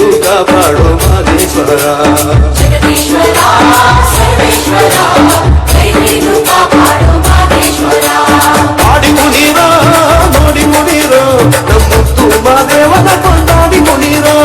ನೀನು ಕಾಪಾಡೋ ಮಾದೇಶ್ವರ. ಆಡಿ ಕುಣೀರೋ ನೋಡಿ ಕುಣೀರೋ ನಮ್ಮುತ್ತು ಮಾದೇವನ ಕೊಂಡಾಡಿ ಕುಣೀರೋ.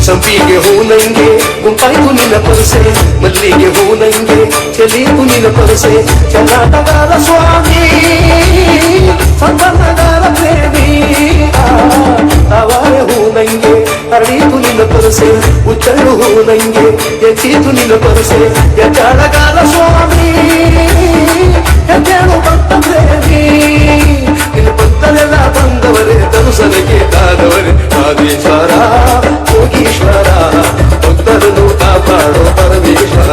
ಸಂಪಿಗೆ ಹೂನಂಗೆ ಗುಂಪಾಯ್ತು ನಿನ್ನ ಪರಸೆ, ಮಲ್ಲಿಗೆ ಹೂನಂಗೆ ಚೆಲೀತು ನಿನ್ನ ಪರಸೆ. ಚನ್ನಾಟಗಾರ ಸ್ವಾಮಿ ಸಂಪನ್ನಗಾರ ಪ್ರೇಮಿ ತಾವಾರೆ ಹೂನಂಗೆ ಅರಳೀತು ನಿನ್ನ ಪರಸೆ. ಉಚ್ಚಳು ಹೂನಂಗೆ ಹೆಚ್ಚೀತು ನಿನ್ನ ಪರಸೆ. ಎಚ್ಚಾಳಗಾರ ಸ್ವಾಮಿ ಹೆಜ್ಜೇಳು ಭಕ್ತ ಪ್ರೇಮಿ ನಿನ್ನ ಭಕ್ತರೆಲ್ಲ ಬಂದವರೇ ತನುಸಲಕ್ಕೆ ಕಾದವರೇ ಮಾದೇಶ್ವರ ಯೋಗೀಶ್ವರ ಭಕ್ತರನ್ನು ಕಾಪಾಡೋ ಪರಮೇಶ್ವರ.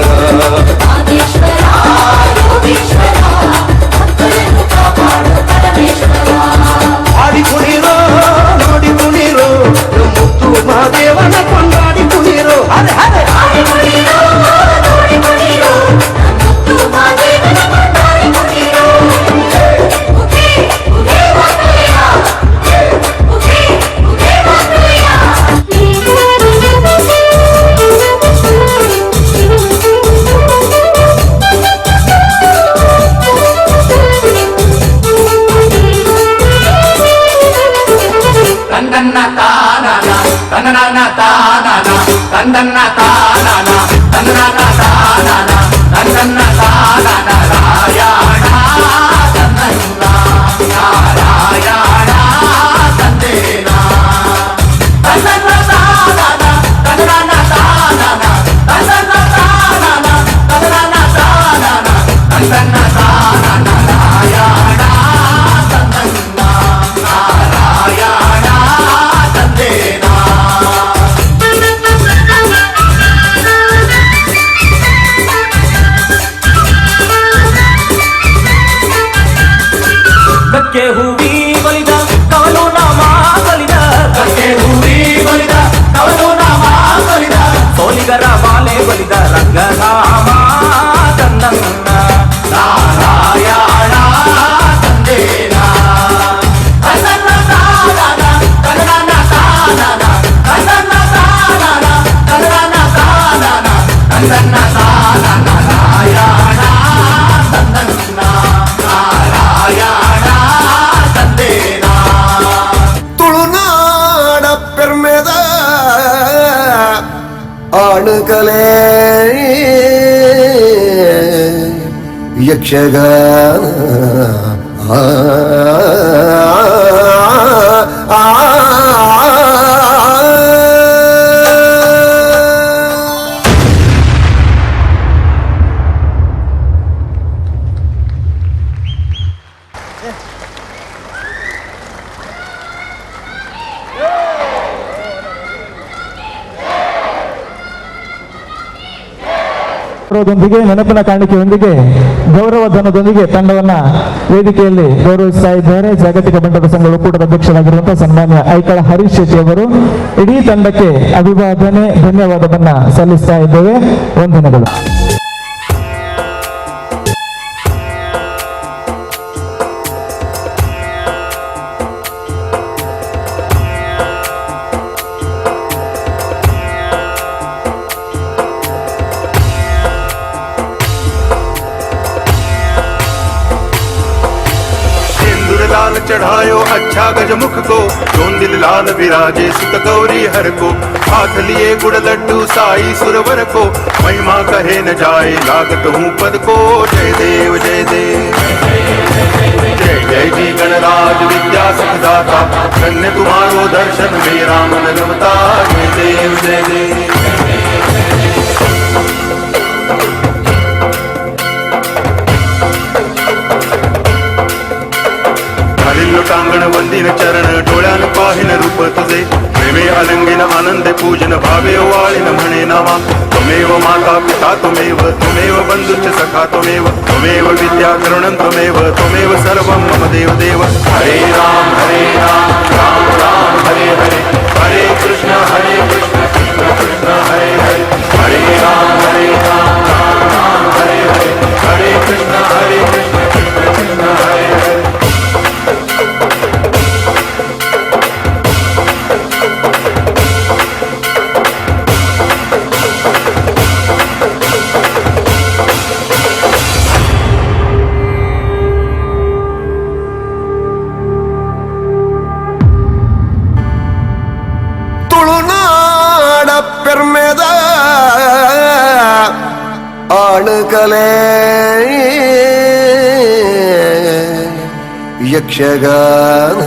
ಆಡಿ ಕುಣಿರೋ ನೋಡಿ ಕುಣಿರೋ ಮುತ್ತು ಮಹಾದೇವನ ಕೊಂಡಾಡಿ ಕುಣಿರೋ. ಅರೆ ಅರೆ ಕಲೆ ಯಕ್ಷಗಾನ ದೊಂದಿಗೆ ನೆನಪಿನ ಕಾಣಿಕೆಯೊಂದಿಗೆ ಗೌರವಧನದೊಂದಿಗೆ ತಂಡವನ್ನ ವೇದಿಕೆಯಲ್ಲಿ ಗೌರವಿಸ್ತಾ ಇದ್ದಾರೆ. ಜಾಗತಿಕ ಬಂಡದ ಸಂಘ ಒಕ್ಕೂಟದ ಅಧ್ಯಕ್ಷರಾಗಿರುವಂತಹ ಸನ್ಮಾನ್ಯ ಐಕಳ ಹರೀಶ್ ಶೆಟ್ಟಿ ಅವರು. ಇಡೀ ತಂಡಕ್ಕೆ ಅಭಿವಾದನೆ ಧನ್ಯವಾದವನ್ನ ಸಲ್ಲಿಸ್ತಾ ಇದ್ದೇವೆ. ವಂದನೆಗಳು. चढ़ायो अच्छा गजमुख को जोन दिल लाल विराजे सुत गौरी हर को हाथ लिए गुड़ लड्डू साई सुरवर को महिमा कहे न जाए लागत हूँ पद को जय देव जय देव जय जय जी गणराज विद्या सुखदाता धन्य तुम्हारो दर्शन मेरा मन रमता जय देव जय देव देवतांगण वंदिन चरण डोळ्यान पाहिन रूप तुझे प्रेमे अलंगिन आनंद पूजन भावे वाळीन म्हणे नामा त्वमेव माता पिता त्वमेव बंधुश्च सखा त्वमेव विद्या करुणं त्वमेव सर्वं मम देव देव हरे राम राम राम हरे हरे हरे कृष्ण कृष्ण कृष्ण हरे हरे हरे राम राम राम हरे हरे हरे कृष्ण कृष्ण कृष्ण हरे हरे ತುಳುನಾಡ ಪೆರ್ಮೆದ ಆಣುಕಲೆ ಯಕ್ಷಗಾನ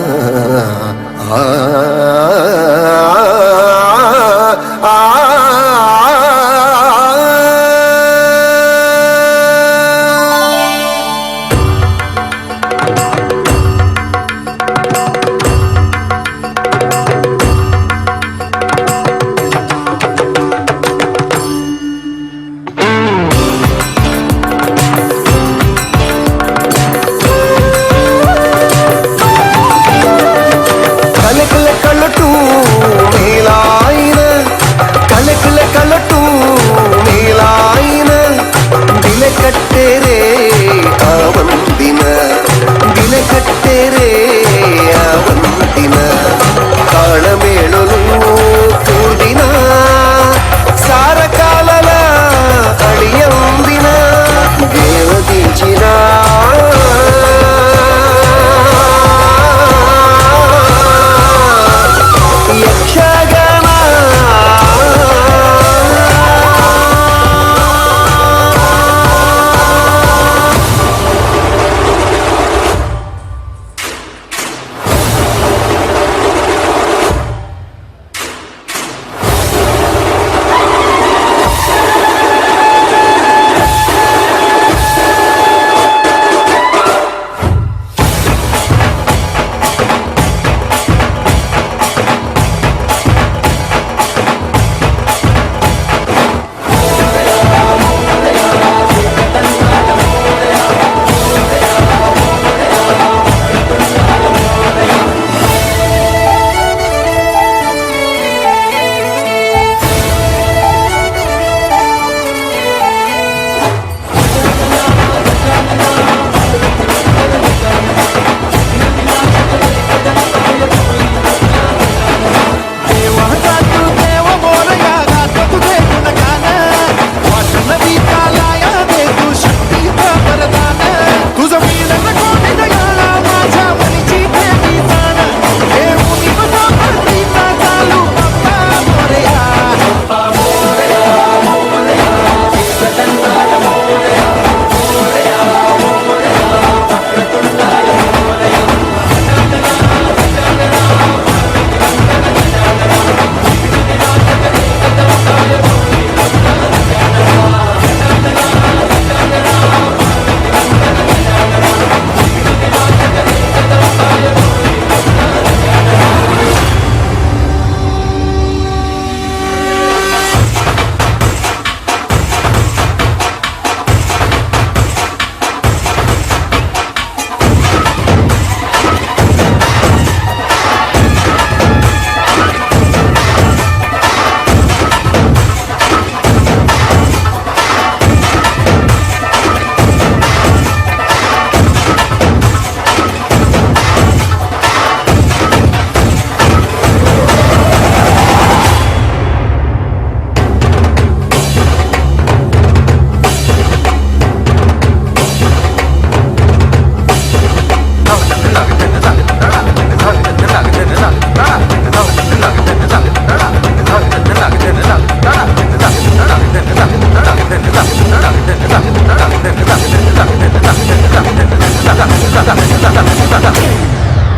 కలటు నీలాయిన గిలకట్టెరే అవంతిన గిలకట్టెరే అవంతిన తాళమేళులు కూడిన సారకాలల అడియందిన దేవదించిన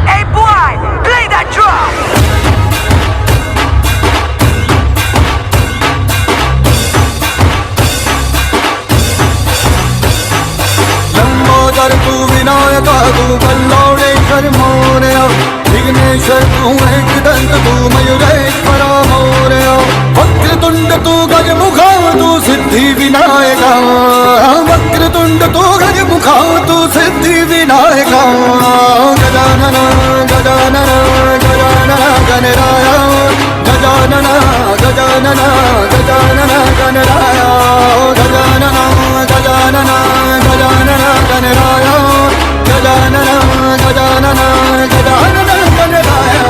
Hey boy, play that drum! Lambodar तू विनायक तू बल्लौडे विघ्नेश्वर मोरया विघ्नेश्वर तू एकदंत तू मयूरेश्वर मोरया वक्रतुंड तू गजमुखा तू सिद्धि विनायका वक्रतुंड तू गजमुखा तू सिद्धि विनायका गजानन गजानन गजानन गणराया गजानन गजानन गजानन गणराया गजानन गजानन गजानन गणराया गजानन गजानन गजानन गणराया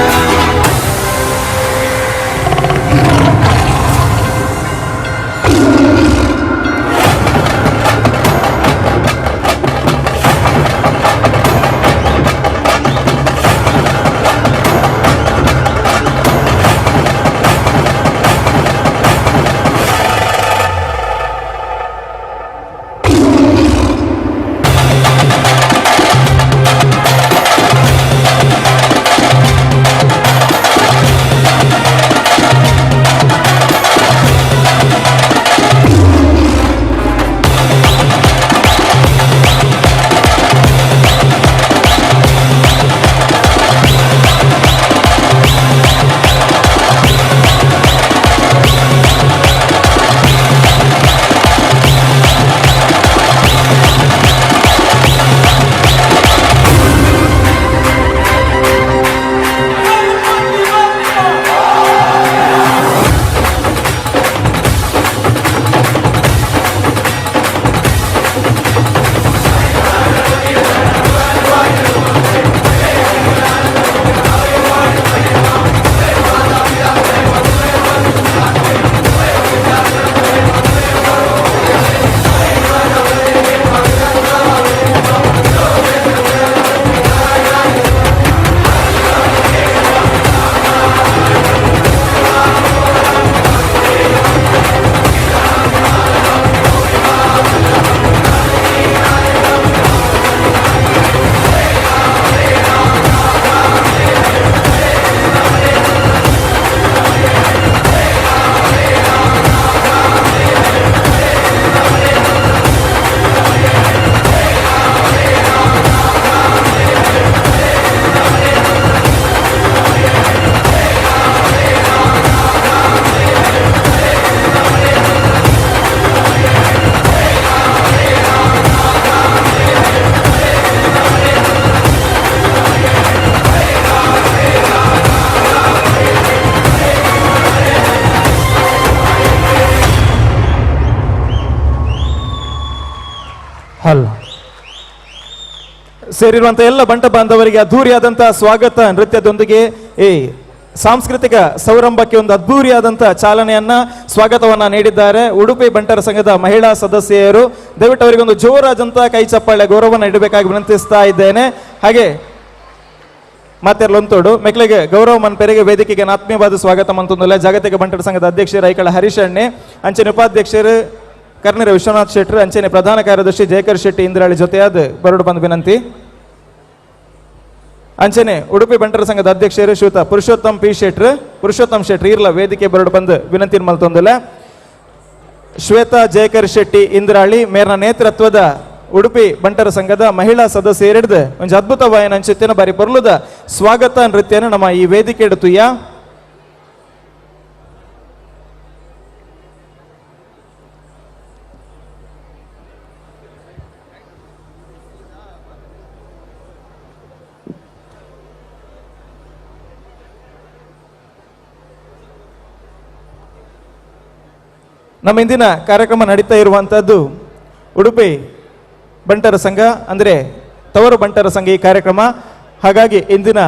ಹಲ್ ಸೇರಿರುವಂತಹ ಎಲ್ಲ ಬಂಟ ಬಾಂಧವರಿಗೆ ಅದ್ಧೂರಿಯಾದಂತಹ ಸ್ವಾಗತ ನೃತ್ಯದೊಂದಿಗೆ ಈ ಸಾಂಸ್ಕೃತಿಕ ಸೌರಂಭಕ್ಕೆ ಒಂದು ಅದ್ಭುರಿಯಾದಂತಹ ಚಾಲನೆಯನ್ನ ಸ್ವಾಗತವನ್ನ ನೀಡಿದ್ದಾರೆ ಉಡುಪಿ ಬಂಟರ ಸಂಘದ ಮಹಿಳಾ ಸದಸ್ಯರು. ದಯವಿಟ್ಟು ಅವರಿಗೆ ಒಂದು ಜೋರಾದಂತಹ ಕೈ ಚಪ್ಪಾಳೆ ಗೌರವವನ್ನು ನೀಡಬೇಕಾಗಿ ವಿನಂತಿಸ್ತಾ ಇದ್ದೇನೆ. ಹಾಗೆ ಮಾತೆರ್ಲೊಂತೋಡು ಮೆಕ್ಲೆಗೆ ಗೌರವ ಮನ್ಪೆರೆಗೆ ವೇದಿಕೆಗೆ ಆತ್ಮೀಯವಾದ ಸ್ವಾಗತ ಮಂತೊಂದುಲ್ಲ ಜಾಗತಿಕ ಬಂಟರ ಸಂಘದ ಅಧ್ಯಕ್ಷರು ಐಕಳ ಹರೀಶ್ ಅಣ್ಣೆ, ಅಂಚನೆ ಉಪಾಧ್ಯಕ್ಷರು ಕರ್ನೀರ ವಿಶ್ವನಾಥ್ ಶೆಟ್ರು, ಅಂಚನೆ ಪ್ರಧಾನ ಕಾರ್ಯದರ್ಶಿ ಜಯಕರ್ ಶೆಟ್ಟಿ ಇಂದ್ರಾಳಿ ಜೊತೆಯಾದ ಬರೋಡು ಬಂದು ವಿನಂತಿ. ಅಂಚನೆ ಉಡುಪಿ ಬಂಟರ ಸಂಘದ ಅಧ್ಯಕ್ಷರು ಶ್ರೀಯುತ ಪುರುಷೋತ್ತಮ್ ಶೆಟ್ರು ಇರ್ಲ ವೇದಿಕೆ ಬರೋಡು ಬಂದು ವಿನಂತಿ ಮಲ್ತೊಂದಿಲ್ಲ. ಶ್ವೇತಾ ಜಯಕರ್ ಶೆಟ್ಟಿ ಇಂದ್ರಾಳಿ ಮೇರ್ನ ನೇತೃತ್ವದ ಉಡುಪಿ ಬಂಟರ ಸಂಘದ ಮಹಿಳಾ ಸದಸ್ಯರಿಡ್ದು ಒಂದು ಅದ್ಭುತವಾಯಿನ ಅಂಚಿತ್ತಿನ ಬಾರಿ ಪೊರ್ಲುದ ಸ್ವಾಗತ ನೃತ್ಯನ ನಮ್ಮ ಈ ವೇದಿಕೆ ಇಡುತ್ತುಯ್ಯ. ನಮ್ಮ ಇಂದಿನ ಕಾರ್ಯಕ್ರಮ ನಡೀತಾ ಇರುವಂತಹದ್ದು ಉಡುಪಿ ಬಂಟರ ಸಂಘ ಅಂದರೆ ತವರು ಬಂಟರ ಸಂಘ ಈ ಕಾರ್ಯಕ್ರಮ. ಹಾಗಾಗಿ ಇಂದಿನ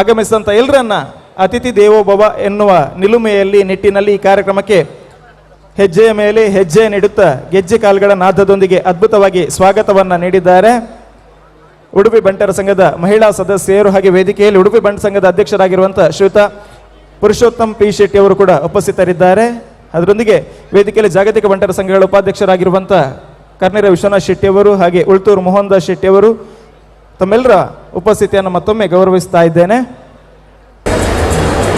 ಆಗಮಿಸಿದಂಥ ಎಲ್ಲರನ್ನ ಅತಿಥಿ ದೇವೋಭವ ಎನ್ನುವ ನಿಲುಮೆಯಲ್ಲಿ ನಿಟ್ಟಿನಲ್ಲಿ ಈ ಕಾರ್ಯಕ್ರಮಕ್ಕೆ ಹೆಜ್ಜೆಯ ಮೇಲೆ ಹೆಜ್ಜೆ ನೀಡುತ್ತಾ ಗೆಜ್ಜೆ ಕಾಲುಗಳ ನಾದದೊಂದಿಗೆ ಅದ್ಭುತವಾಗಿ ಸ್ವಾಗತವನ್ನ ನೀಡಿದ್ದಾರೆ ಉಡುಪಿ ಬಂಟರ ಸಂಘದ ಮಹಿಳಾ ಸದಸ್ಯರು. ಹಾಗೆ ವೇದಿಕೆಯಲ್ಲಿ ಉಡುಪಿ ಬಂಟ ಸಂಘದ ಅಧ್ಯಕ್ಷರಾಗಿರುವಂಥ ಶ್ರೀಯುತ ಪುರುಷೋತ್ತಮ್ ಪಿ ಶೆಟ್ಟಿ ಅವರು ಕೂಡ ಉಪಸ್ಥಿತರಿದ್ದಾರೆ. ಅದರೊಂದಿಗೆ ವೇದಿಕೆಯಲ್ಲಿ ಜಾಗತಿಕ ಬಂಟರ ಸಂಘಗಳ ಉಪಾಧ್ಯಕ್ಷರಾಗಿರುವಂಥ ಕರ್ನೀರ ವಿಶ್ವನಾಥ್ ಶೆಟ್ಟಿಯವರು ಹಾಗೆ ಉಳ್ತೂರು ಮೋಹನ್ ದಾಸ್ ಶೆಟ್ಟಿಯವರು ತಮ್ಮೆಲ್ಲರ ಉಪಸ್ಥಿತಿಯನ್ನು ಮತ್ತೊಮ್ಮೆ ಗೌರವಿಸ್ತಾ ಇದ್ದೇನೆ.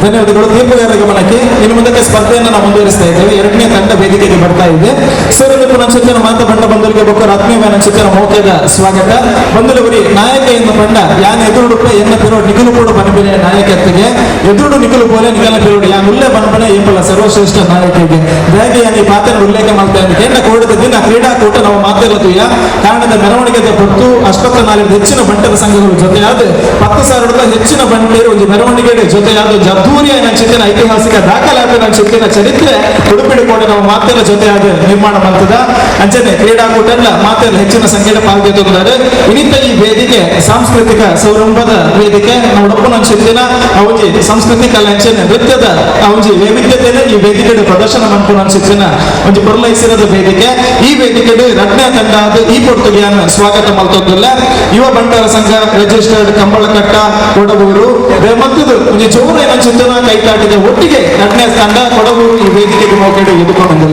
ಧನ್ಯವಾದಗಳು. ತೀರ್ಪುಗಾರರ ಗಮನಕ್ಕೆ ಇನ್ನು ಮುಂದಕ್ಕೆ ಸ್ಪರ್ಧೆಯನ್ನು ನಾವು ಮುಂದುವರಿಸ್ತಾ ಇದ್ದೇವೆ. ಎರಡನೇ ತಂಡ ವೇದಿಕೆಗೆ ಬರ್ತಾ ಇದೆ. ಸೂರ್ಯದೀಪ ನಕ್ಷತ್ರ ಮಾತ ಬಂಡ ಬಂದರಿಗೆ ಬೊಕ್ಕ ಆತ್ಮೀಯ ನಕ್ಷತ್ರ ಮೌಖ್ಯದ ಸ್ವಾಗತ ಬಂದಲವರಿ ನಾಯಕ ಎನ್ನ ಪಂಡ ಯಾನ್ ಎದುರುಡುಪ ಎನ್ನ ಪಿರೋಡ್ ನಿಖಲು ಕೂಡ ಬನಬಿನ ನಾಯಕತ್ವಗೆ ಎದುರುಡು ನಿಖಲು ಪೋಲೆ ನಿಖಲ ಪಿರೋಡ್ ಯಾನ್ ಉಲ್ಲೆ ಬನಬನ ಏಪಲ ಸರ್ವಶ್ರೇಷ್ಠ ನಾಯಕಿಗೆ ದಯಗೆ ಯಾನ್ ಈ ಪಾತ್ರ ಉಲ್ಲೇಖ ಮಾಡ್ತಾ ಇದ್ದೇನೆ. ಎನ್ನ ಕೋಡಿದ ದಿನ ಕ್ರೀಡಾಕೂಟ ನಾವು ಮಾತಿರತೀಯ ಕಾರಣದ ಮೆರವಣಿಗೆದ ಹೊತ್ತು 84 ಹೆಚ್ಚಿನ ಬಂಟರ ಸಂಘಗಳು ಜೊತೆಯಾದ 10,000 ಹೆಚ್ಚಿನ ಬಂಡೇರು ಒಂದು ಮೆರವಣಿಗೆ ಜೊತೆಯಾದ ಅದ್ದೂರಿಯ ಚಿತ್ರ ಐತಿಹಾಸಿಕ ದಾಖಲಾತಿನ ಚಿತ್ರ ಚರಿತ್ರೆ ಉಡುಪಿಡಿಕೊಂಡು ನಾವು ಮಾತೆಲ್ಲ ಜೊತೆಯಾದ ನಿರ್ಮಾಣ ಮಾಡ್ತದ ಅಂಚನೆ ಕ್ರೀಡಾಕೂಟಲ್ಲ ಮಾತೆಲ್ಲ ಹೆಚ್ಚಿನ ಸಂಖ್ಯೆಯ ಪಾಲ್ಗೊಳ್ಳುತ್ತಾರೆ. ಇನ್ನಿತ ಈ ವೇದಿಕೆ ಸಾಂಸ್ಕೃತಿಕ ಸೌರಂಭದ ವೇದಿಕೆ ನೋಡಪ್ಪನ ಚಿತ್ತಿನ ಅವಜಿ ಸಂಸ್ಕೃತಿ ಕಲೆ ಅಂಚನೆ ನೃತ್ಯದ ಅವಜಿ ವೈವಿಧ್ಯತೆಯನ್ನು ಈ ವೇದಿಕೆ ಪ್ರದರ್ಶನ ಮಾಡ್ಕೊಂಡು ಚಿತ್ತಿನ ಒಂದು ಪೊರಲೈಸಿರದ ವೇದಿಕೆ. ಈ ವೇದಿಕೆ ರತ್ನ ತಂಡ ಈ ಪೊರ್ತುಗೆಯನ್ನು ಸ್ವಾಗತ ಮಾಡ್ತೋದಿಲ್ಲ. ಯುವ ಬಂಟರ ಸಂಘ ರಿಜಿಸ್ಟರ್ಡ್ ಕಂಬಳಕಟ್ಟ ಕೊಡಗೂರು ಮತ್ತದು ಒಂದು ಚೌರ ಚಿಂತನ ಕೈತಾಟಿದ ಒಟ್ಟಿಗೆ ರತ್ನ ತಂಡ ಕೊಡಗೂರು ಈ ವೇದಿಕೆಗೆ ಮೌಕೆಡು ಎದುಕೊಂಡು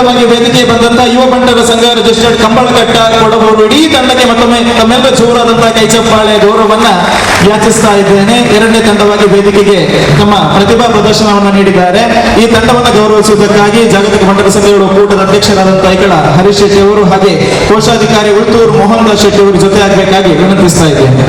ತಂಡವಾಗಿ ವೇದಿಕೆ ಬಂದಂತ ಯುವ ಬಂಟರ ಸಂಘ ರಿಜಿಸ್ಟರ್ಡ್ ಕಂಬಳಘಟ್ಟ ಕೊಡಬೂರು ಇಡೀ ತಂಡಕ್ಕೆ ಮತ್ತೊಮ್ಮೆ ತಮ್ಮೆಲ್ಲ ಜೋರಾದಂತಹ ಕೈಚಪ್ಪಾಳೆ ಗೌರವವನ್ನ ಯಾಚಿಸ್ತಾ ಇದ್ದೇನೆ. ಎರಡನೇ ತಂಡವಾಗಿ ವೇದಿಕೆಗೆ ತಮ್ಮ ಪ್ರತಿಭಾ ಪ್ರದರ್ಶನವನ್ನು ನೀಡಿದ್ದಾರೆ. ಈ ತಂಡವನ್ನು ಗೌರವಿಸುವುದಕ್ಕಾಗಿ ಜಾಗತಿಕ ಬಂಟರ ಸಂಘಗಳ ಒಕ್ಕೂಟದ ಅಧ್ಯಕ್ಷರಾದಂತಹ ಐಕಳ ಹರೀಶ್ ಶೆಟ್ಟಿ ಅವರು ಹಾಗೆ ಕೋಶಾಧಿಕಾರಿ ಉಳ್ತೂರು ಮೋಹನ್ ದಾಸ್ ಶೆಟ್ಟಿ ಅವರು ಜೊತೆ ಆಗಬೇಕಾಗಿ ವಿನಂತಿಸ್ತಾ ಇದ್ದೇನೆ.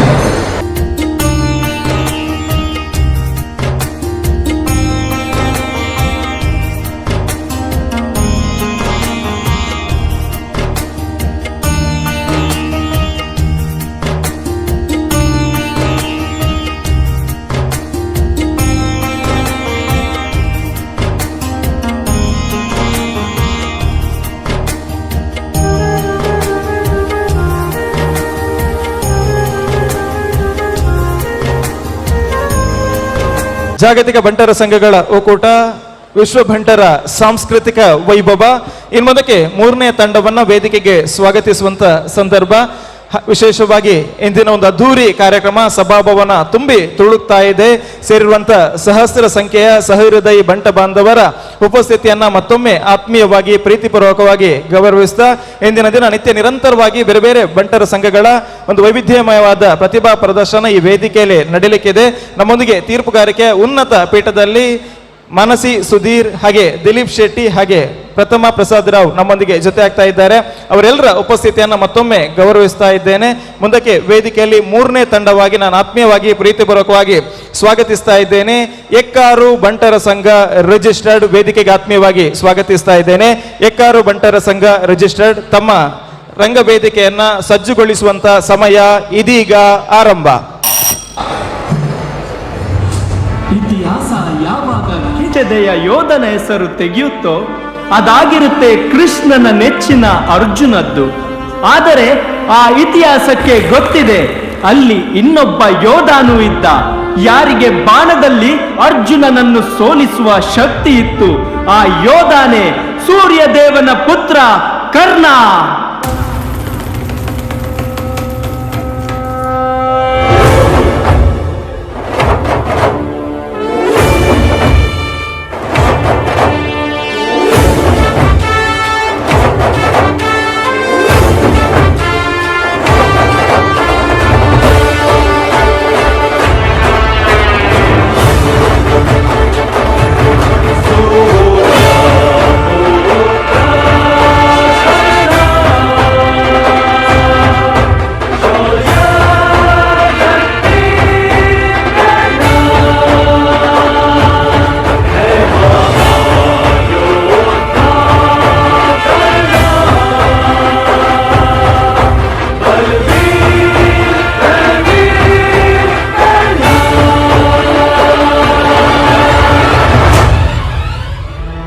ಜಾಗತಿಕ ಬಂಟರ ಸಂಘಗಳ ಒಕ್ಕೂಟ ವಿಶ್ವ ಬಂಟರ ಸಾಂಸ್ಕೃತಿಕ ವೈಭವ ಇನ್ಮುಂದಕ್ಕೆ ಮೂರನೇ ತಂಡವನ್ನ ವೇದಿಕೆಗೆ ಸ್ವಾಗತಿಸುವಂತ ಸಂದರ್ಭ. ವಿಶೇಷವಾಗಿ ಇಂದಿನ ಒಂದು ಅದ್ಧೂರಿ ಕಾರ್ಯಕ್ರಮ ಸಭಾಭವನ ತುಂಬಿ ತುಳುಕ್ತಾ ಇದೆ. ಸೇರಿರುವಂತ ಸಹಸ್ರ ಸಂಖ್ಯೆಯ ಸಹೃದಯಿ ಬಂಟ ಬಾಂಧವರ ಉಪಸ್ಥಿತಿಯನ್ನ ಮತ್ತೊಮ್ಮೆ ಆತ್ಮೀಯವಾಗಿ ಪ್ರೀತಿಪೂರ್ವಕವಾಗಿ ಗೌರವಿಸ್ತಾ ಇಂದಿನ ದಿನ ನಿತ್ಯ ನಿರಂತರವಾಗಿ ಬೇರೆ ಬೇರೆ ಬಂಟರ ಸಂಘಗಳ ಒಂದು ವೈವಿಧ್ಯಮಯವಾದ ಪ್ರತಿಭಾ ಪ್ರದರ್ಶನ ಈ ವೇದಿಕೆಯಲ್ಲಿ ನಡೀಲಿಕ್ಕಿದೆ. ನಮ್ಮೊಂದಿಗೆ ತೀರ್ಪುಗಾರಿಕೆ ಉನ್ನತ ಪೀಠದಲ್ಲಿ ಮಾನಸಿ ಸುಧೀರ್ ಹಾಗೆ ದಿಲೀಪ್ ಶೆಟ್ಟಿ ಹಾಗೆ ಪ್ರಥಮ ಪ್ರಸಾದ್ ರಾವ್ ನಮ್ಮೊಂದಿಗೆ ಜೊತೆ ಆಗ್ತಾ ಇದ್ದಾರೆ. ಅವರೆಲ್ಲರ ಉಪಸ್ಥಿತಿಯನ್ನ ಮತ್ತೊಮ್ಮೆ ಗೌರವಿಸ್ತಾ ಇದ್ದೇನೆ. ಮುಂದಕ್ಕೆ ವೇದಿಕೆಯಲ್ಲಿ ಮೂರನೇ ತಂಡವಾಗಿ ನಾನು ಆತ್ಮೀಯವಾಗಿ ಪ್ರೀತಿಪೂರ್ವಕವಾಗಿ ಸ್ವಾಗತಿಸ್ತಾ ಇದ್ದೇನೆ. ಎಕ್ಕಾರು ಬಂಟರ ಸಂಘ ರಿಜಿಸ್ಟರ್ಡ್ ವೇದಿಕೆಗೆ ಆತ್ಮೀಯವಾಗಿ ಸ್ವಾಗತಿಸ್ತಾ ಇದ್ದೇನೆ. ಎಕ್ಕಾರು ಬಂಟರ ಸಂಘ ರಿಜಿಸ್ಟರ್ಡ್ ತಮ್ಮ ರಂಗವೇದಿಕೆಯನ್ನ ಸಜ್ಜುಗೊಳಿಸುವಂತ ಸಮಯ ಇದೀಗ ಆರಂಭ. ಇತಿಹಾಸ ಯಾವಾಗ ಕೀಚದೆಯ ಯೋಧನ ಹೆಸರು ತೆಗೆಯುತ್ತೋ ಅದಾಗಿರುತ್ತೆ ಕೃಷ್ಣನ ನೆಚ್ಚಿನ ಅರ್ಜುನದ್ದು. ಆದರೆ ಆ ಇತಿಹಾಸಕ್ಕೆ ಗೊತ್ತಿದೆ ಅಲ್ಲಿ ಇನ್ನೊಬ್ಬ ಯೋಧನೂ ಇದ್ದ, ಯಾರಿಗೆ ಬಾಣದಲ್ಲಿ ಅರ್ಜುನನನ್ನು ಸೋಲಿಸುವ ಶಕ್ತಿ ಇತ್ತು. ಆ ಯೋಧನೇ ಸೂರ್ಯದೇವನ ಪುತ್ರ ಕರ್ಣ.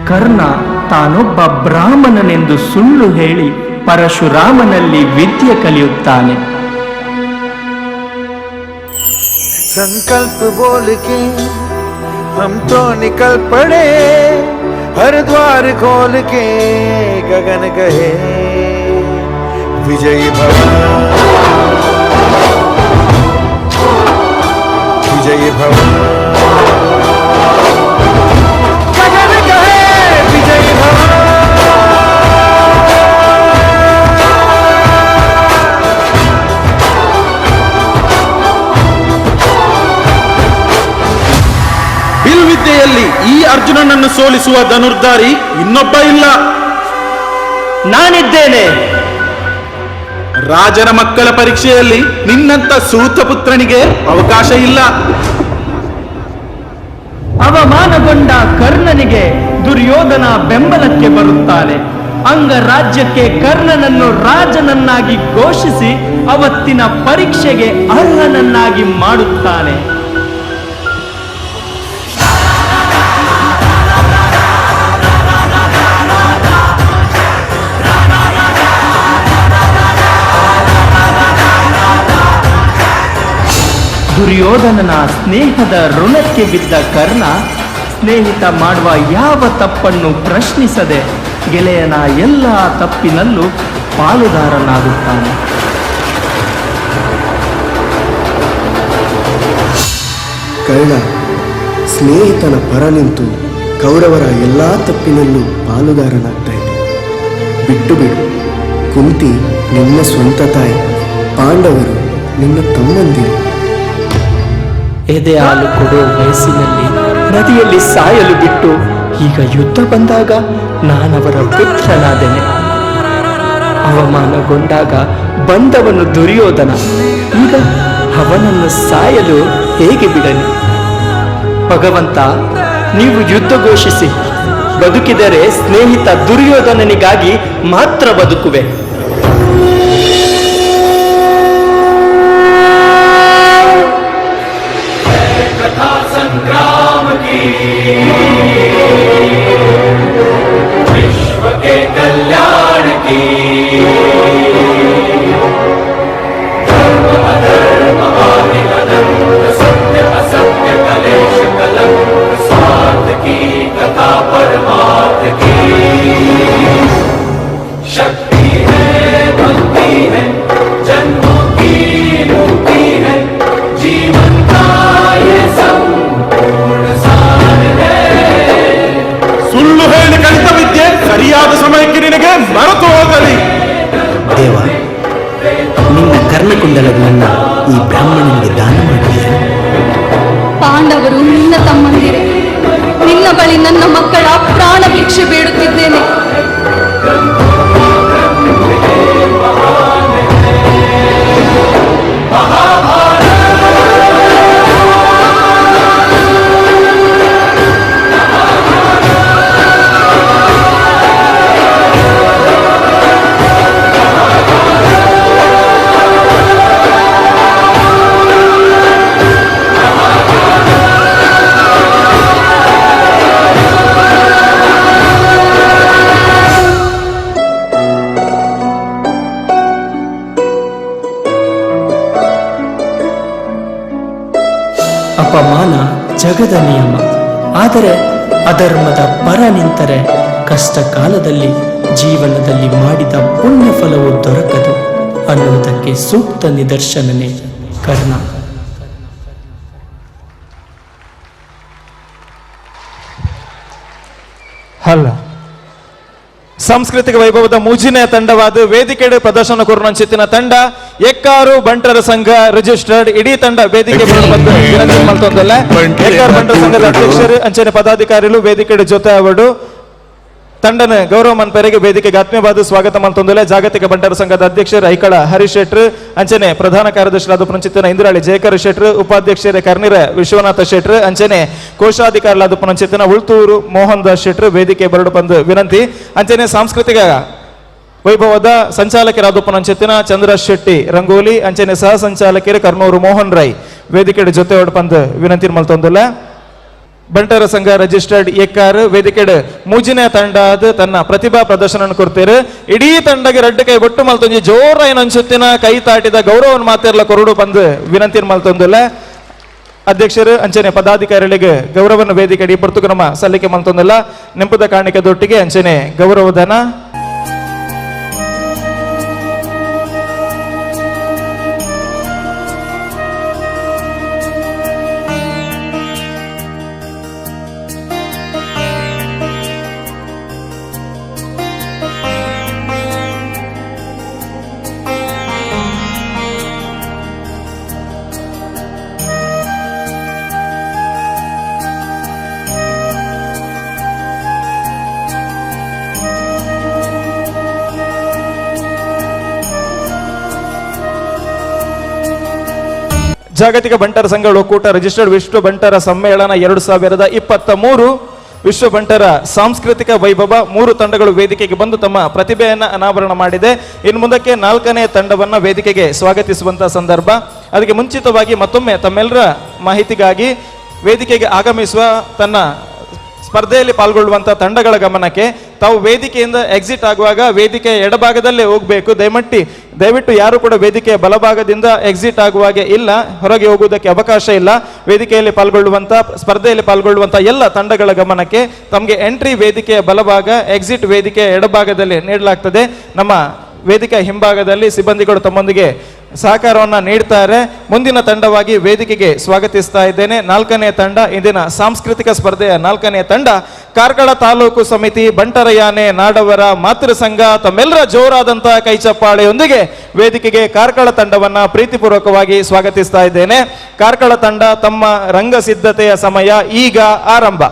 ಕರ್ಣ ತಾನೊಬ್ಬ ಬ್ರಾಹ್ಮಣನೆಂದು ಸುಳ್ಳು ಹೇಳಿ ಪರಶುರಾಮನಲ್ಲಿ ವಿದ್ಯೆ ಕಲಿಯುತ್ತಾನೆ. संकल्प बोल के हम तो निकल पड़े, हर द्वार खोल के गगन कहे विजयी भव विजयी भव गगन कहे विजयी भव. ಬಿಲ್ವಿದ್ಯೆಯಲ್ಲಿ ಈ ಅರ್ಜುನನನ್ನು ಸೋಲಿಸುವ ಧನುರ್ಧಾರಿ ಇನ್ನೊಬ್ಬ ಇಲ್ಲ, ನಾನಿದ್ದೇನೆ. ರಾಜನ ಮಕ್ಕಳ ಪರೀಕ್ಷೆಯಲ್ಲಿ ನಿನ್ನಂತ ಸೂತಪುತ್ರನಿಗೆ ಅವಕಾಶ ಇಲ್ಲ. ಅವಮಾನಗೊಂಡ ಕರ್ಣನಿಗೆ ದುರ್ಯೋಧನ ಬೆಂಬಲಕ್ಕೆ ಬರುತ್ತಾನೆ. ಅಂಗರಾಜ್ಯಕ್ಕೆ ಕರ್ಣನನ್ನು ರಾಜನನ್ನಾಗಿ ಘೋಷಿಸಿ ಅವತ್ತಿನ ಪರೀಕ್ಷೆಗೆ ಅರ್ಹನನ್ನಾಗಿ ಮಾಡುತ್ತಾನೆ. ದುರ್ಯೋಧನನ ಸ್ನೇಹದ ಋಣಕ್ಕೆ ಬಿದ್ದ ಕರ್ಣ ಸ್ನೇಹಿತ ಮಾಡುವ ಯಾವ ತಪ್ಪನ್ನು ಪ್ರಶ್ನಿಸದೆ ಗೆಳೆಯನ ಎಲ್ಲ ತಪ್ಪಿನಲ್ಲೂ ಪಾಲುದಾರನಾಗುತ್ತಾನೆ. ಕರ್ಣ ಸ್ನೇಹಿತನ ಪರ ನಿಂತು ಕೌರವರ ಎಲ್ಲಾ ತಪ್ಪಿನಲ್ಲೂ ಪಾಲುದಾರನಾಗ್ತಾ ಇದೆ. ಬಿಟ್ಟು ಬಿಡು. ಕುಂತಿ ನಿನ್ನ ಸ್ವಂತ ತಾಯಿ, ಪಾಂಡವರು ನಿನ್ನ ತಮ್ಮಂದಿರು. ಎದೆ ಹಾಲು ಕೊಡೋ ವಯಸ್ಸಿನಲ್ಲಿ ನದಿಯಲ್ಲಿ ಸಾಯಲು ಬಿಟ್ಟು ಈಗ ಯುದ್ಧ ಬಂದಾಗ ನಾನವರ ಪುತ್ರನಾದೆನೆ. ಅವಮಾನಗೊಂಡಾಗ ಬಂದವನು ದುರ್ಯೋಧನ, ಈಗ ಅವನನ್ನು ಸಾಯಲು ಹೇಗೆ ಬಿಡಲಿ? ಭಗವಂತ, ನೀವು ಯುದ್ಧ ಘೋಷಿಸಿ. ಬದುಕಿದರೆ ಸ್ನೇಹಿತ ದುರ್ಯೋಧನನಿಗಾಗಿ ಮಾತ್ರ ಬದುಕುವೆ. संग्राम की विश्व के कल्याण की धर्म अधर्म आदि अनंत सत्य असत्य कलेश कलंक स्वार्थ की कथा परमार्थ की शक्ति है, भक्ति है, जन्मों की मुक्ति है, जीवन का ये संपूर्ण सार है. ಸುಳ್ಳು ಹೇಳಿ ಕಲಿತ ವಿದ್ಯೆ ಸರಿಯಾದ ಸಮಯಕ್ಕೆ ನಿನಗೆ ಮರೆತು ಹೋಗಲಿ. ದೇವ, ನಿನ್ನ ಕರ್ಣಕುಂಡಲಗಳನ್ನ ಈ ಬ್ರಾಹ್ಮಣನಿಗೆ ದಾನ ಮಾಡಿದೆ. ಪಾಂಡವರು ನಿನ್ನ ತಮ್ಮಂದಿರೆ. ನಿನ್ನ ಬಳಿ ನನ್ನ ಮಕ್ಕಳ ಪ್ರಾಣ ಭಿಕ್ಷೆ ಬೇಡುತ್ತಿದ್ದೇನೆ. ಅಪಮಾನ ಜಗದ ನಿಯಮ, ಆದರೆ ಅಧರ್ಮದ ಪರ ನಿಂತರೆ ಕಷ್ಟ ಕಾಲದಲ್ಲಿ ಜೀವನದಲ್ಲಿ ಮಾಡಿದ ಪುಣ್ಯ ಫಲವು ದೊರಕದು ಅನ್ನುವುದಕ್ಕೆ ಸೂಕ್ತ ನಿದರ್ಶನನೇ ಕರ್ಣ. ಅಲ್ಲ, ಸಾಂಸ್ಕೃತಿಕ ವೈಭವದ ಮೂಜಿನೇ ತಂಡವಾದ ವೇದಿಕೆಡೆ ಪ್ರದರ್ಶನ ಕೊರೋನಂಚಿತ್ತಿನ ತಂಡ ಎಕ್ಕಾರು ಬಂಟರ ಸಂಘ ರಿಜಿಸ್ಟರ್ಡ್ ಇಡೀ ತಂಡ ವೇದಿಕೆ ಮಲ್ತೊಂದಲ್ಲ. ಎಕ್ಕಾರು ಬಂಟರ ಸಂಘದ ಅಧ್ಯಕ್ಷರು ಅಂಚನೆ ಪದಾಧಿಕಾರಿಗಳು ವೇದಿಕೆಡೆ ಜೊತೆ ಅವರು ತಂಡನ ಗೌರವ ಮನ್ಪೆರೆಗೆ ವೇದಿಕೆಗೆ ಆತ್ಮೀಯವಾದ ಸ್ವಾಗತ ಮಲ್ತೊಂದಲ್ಲ. ಜಾಗತಿಕ ಬಂಟರ ಸಂಘದ ಅಧ್ಯಕ್ಷರು ಐಕಳ ಹರೀಶ್ ಶೆಟ್ರ್, ಅಂಚನೆ ಪ್ರಧಾನ ಕಾರ್ಯದರ್ಶಿರಾದ ಪುನಂಚಿತ್ತಿನ ಇಂದ್ರಾಳಿ ಜಯಕರ್ ಶೆಟ್ರ್, ಉಪಾಧ್ಯಕ್ಷರೇ ಕರ್ನಿರ ವಿಶ್ವನಾಥ ಶೆಟ್ರ್, ಅಂಚನೆ ಕೋಶಾಧಿಕಾರಿಲಾದ ಪುನಂಚಿತ್ತಿನ ಉಳ್ತೂರು ಮೋಹನ್ ದಾಸ್ ಶೆಟ್ರ್ ವೇದಿಕೆ ಬರಡು ಬಂದು ವಿನಂತಿ. ಅಂಚನೆ ಸಾಂಸ್ಕೃತಿಕ ವೈಭವದ ಸಂಚಾಲಕರಾದ ಪುನಂಚಿತ್ತಿನ ಚಂದ್ರ ಶೆಟ್ಟಿ ರಂಗೋಲಿ, ಅಂಚನೆ ಸಹ ಸಂಚಾಲಕರು ಕರ್ನೂರು ಮೋಹನ್ ರೈ ವೇದಿಕೆ ಜೊತೆ ಹೊಡ್ಬಂದು ವಿನಂತಿ ಮಲ್ತೊಂದಲ್ಲ. ಬಂಟರ ಸಂಘ ರಿಜಿಸ್ಟರ್ಡ್ ಎಕ್ಕಾರ್ ವೇದಿಕೆಡ್ ಮೂಜಿನ ತಂಡ ತನ್ನ ಪ್ರತಿಭಾ ಪ್ರದರ್ಶನ ಕೊಡ್ತಾರೆ. ಇಡೀ ತಂಡಗೆ ರೆಡ್ ಕೈ ಬೊಟ್ಟು ಮಲ್ತೊಂಜಿ ಜೋರ ಏನನ್ಸುತ್ತಿನ ಕೈ ತಾಟಿದ ಗೌರವನ್ ಮಾತೆಲ್ಲ ಕೊರಡು ಬಂದು ವಿನಂತಿ ಮಲ್ತೊಂದಲ್ಲ. ಅಧ್ಯಕ್ಷರು ಅಂಚನೆ ಪದಾಧಿಕಾರಿಗಳಿಗೆ ಗೌರವನ ವೇದಿಕೆ ಪುರ್ತುಕ್ರಮ ಸಲ್ಲಿಕೆ ಮಲ್ತೊಂದಲ್ಲ. ನೆಂಪದ ಕಾಣಿಕೆದೊಟ್ಟಿಗೆ ಅಂಚನೆ ಗೌರವಧನ ಜಾಗತಿಕ ಬಂಟರ ಸಂಘ ಒಕ್ಕೂಟ ರಿಜಿಸ್ಟರ್ಡ್ ವಿಶ್ವ ಬಂಟರ ಸಮ್ಮೇಳನ 2023 ವಿಶ್ವ ಬಂಟರ ಸಾಂಸ್ಕೃತಿಕ ವೈಭವ 3 ತಂಡಗಳು ವೇದಿಕೆಗೆ ಬಂದು ತಮ್ಮ ಪ್ರತಿಭೆಯನ್ನು ಅನಾವರಣ ಮಾಡಿದೆ. ಇನ್ನು ಮುಂದಕ್ಕೆ 4ನೇ ತಂಡವನ್ನು ವೇದಿಕೆಗೆ ಸ್ವಾಗತಿಸುವಂತಹ ಸಂದರ್ಭ. ಅದಕ್ಕೆ ಮುಂಚಿತವಾಗಿ ಮತ್ತೊಮ್ಮೆ ತಮ್ಮೆಲ್ಲರ ಮಾಹಿತಿಗಾಗಿ ವೇದಿಕೆಗೆ ಆಗಮಿಸುವ ತನ್ನ ಸ್ಪರ್ಧೆಯಲ್ಲಿ ಪಾಲ್ಗೊಳ್ಳುವಂತಹ ತಂಡಗಳ ಗಮನಕ್ಕೆ, ತಾವು ವೇದಿಕೆಯಿಂದ ಎಕ್ಸಿಟ್ ಆಗುವಾಗ ವೇದಿಕೆಯ ಎಡಭಾಗದಲ್ಲೇ ಹೋಗಬೇಕು. ದಯವಿಟ್ಟು ಯಾರು ಕೂಡ ವೇದಿಕೆಯ ಬಲಭಾಗದಿಂದ ಎಕ್ಸಿಟ್ ಆಗುವಾಗ ಇಲ್ಲ, ಹೊರಗೆ ಹೋಗುವುದಕ್ಕೆ ಅವಕಾಶ ಇಲ್ಲ. ವೇದಿಕೆಯಲ್ಲಿ ಪಾಲ್ಗೊಳ್ಳುವಂಥ ಸ್ಪರ್ಧೆಯಲ್ಲಿ ಪಾಲ್ಗೊಳ್ಳುವಂಥ ಎಲ್ಲ ತಂಡಗಳ ಗಮನಕ್ಕೆ ತಮಗೆ ಎಂಟ್ರಿ ವೇದಿಕೆಯ ಬಲಭಾಗ, ಎಕ್ಸಿಟ್ ವೇದಿಕೆಯ ಎಡಭಾಗದಲ್ಲಿ ನೀಡಲಾಗ್ತದೆ. ನಮ್ಮ ವೇದಿಕೆಯ ಹಿಂಭಾಗದಲ್ಲಿ ಸಿಬ್ಬಂದಿಗಳು ತಮ್ಮೊಂದಿಗೆ ಸಹಕಾರವನ್ನು ನೀಡ್ತಾರೆ. ಮುಂದಿನ ತಂಡವಾಗಿ ವೇದಿಕೆಗೆ ಸ್ವಾಗತಿಸ್ತಾ ಇದ್ದೇನೆ. 4ನೇ ತಂಡ, ಇಂದಿನ ಸಾಂಸ್ಕೃತಿಕ ಸ್ಪರ್ಧೆಯ 4ನೇ ತಂಡ ಕಾರ್ಕಳ ತಾಲೂಕು ಸಮಿತಿ ಬಂಟರಯಾನೆ ನಾಡವರ ಮಾತೃ ಸಂಘ. ತಮ್ಮೆಲ್ಲರ ಜೋರಾದಂತಹ ಕೈಚಪ್ಪಾಳೆಯೊಂದಿಗೆ ವೇದಿಕೆಗೆ ಕಾರ್ಕಳ ತಂಡವನ್ನ ಪ್ರೀತಿಪೂರ್ವಕವಾಗಿ ಸ್ವಾಗತಿಸ್ತಾ ಇದ್ದೇನೆ. ಕಾರ್ಕಳ ತಂಡ ತಮ್ಮ ರಂಗ ಸಿದ್ಧತೆಯ ಸಮಯ ಈಗ ಆರಂಭ.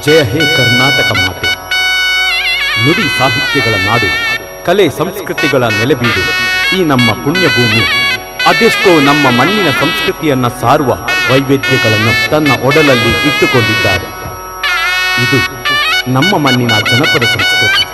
ಜಯ ಹೇ ಕರ್ನಾಟಕ ಮಾತೆ. ನುಡಿ ಸಾಹಿತ್ಯಗಳ ನಾಡು, ಕಲೆ ಸಂಸ್ಕೃತಿಗಳ ನೆಲೆಬೀಡು ಈ ನಮ್ಮ ಪುಣ್ಯಭೂಮಿ. ಅದೆಷ್ಟೋ ನಮ್ಮ ಮಣ್ಣಿನ ಸಂಸ್ಕೃತಿಯನ್ನ ಸಾರುವ ವೈವಿಧ್ಯಗಳನ್ನು ತನ್ನ ಒಡಲಲ್ಲಿ ಇಟ್ಟುಕೊಂಡಿದ್ದಾರೆ. ಇದು ನಮ್ಮ ಮಣ್ಣಿನ ಜನಪದ ಸಂಸ್ಕೃತಿ.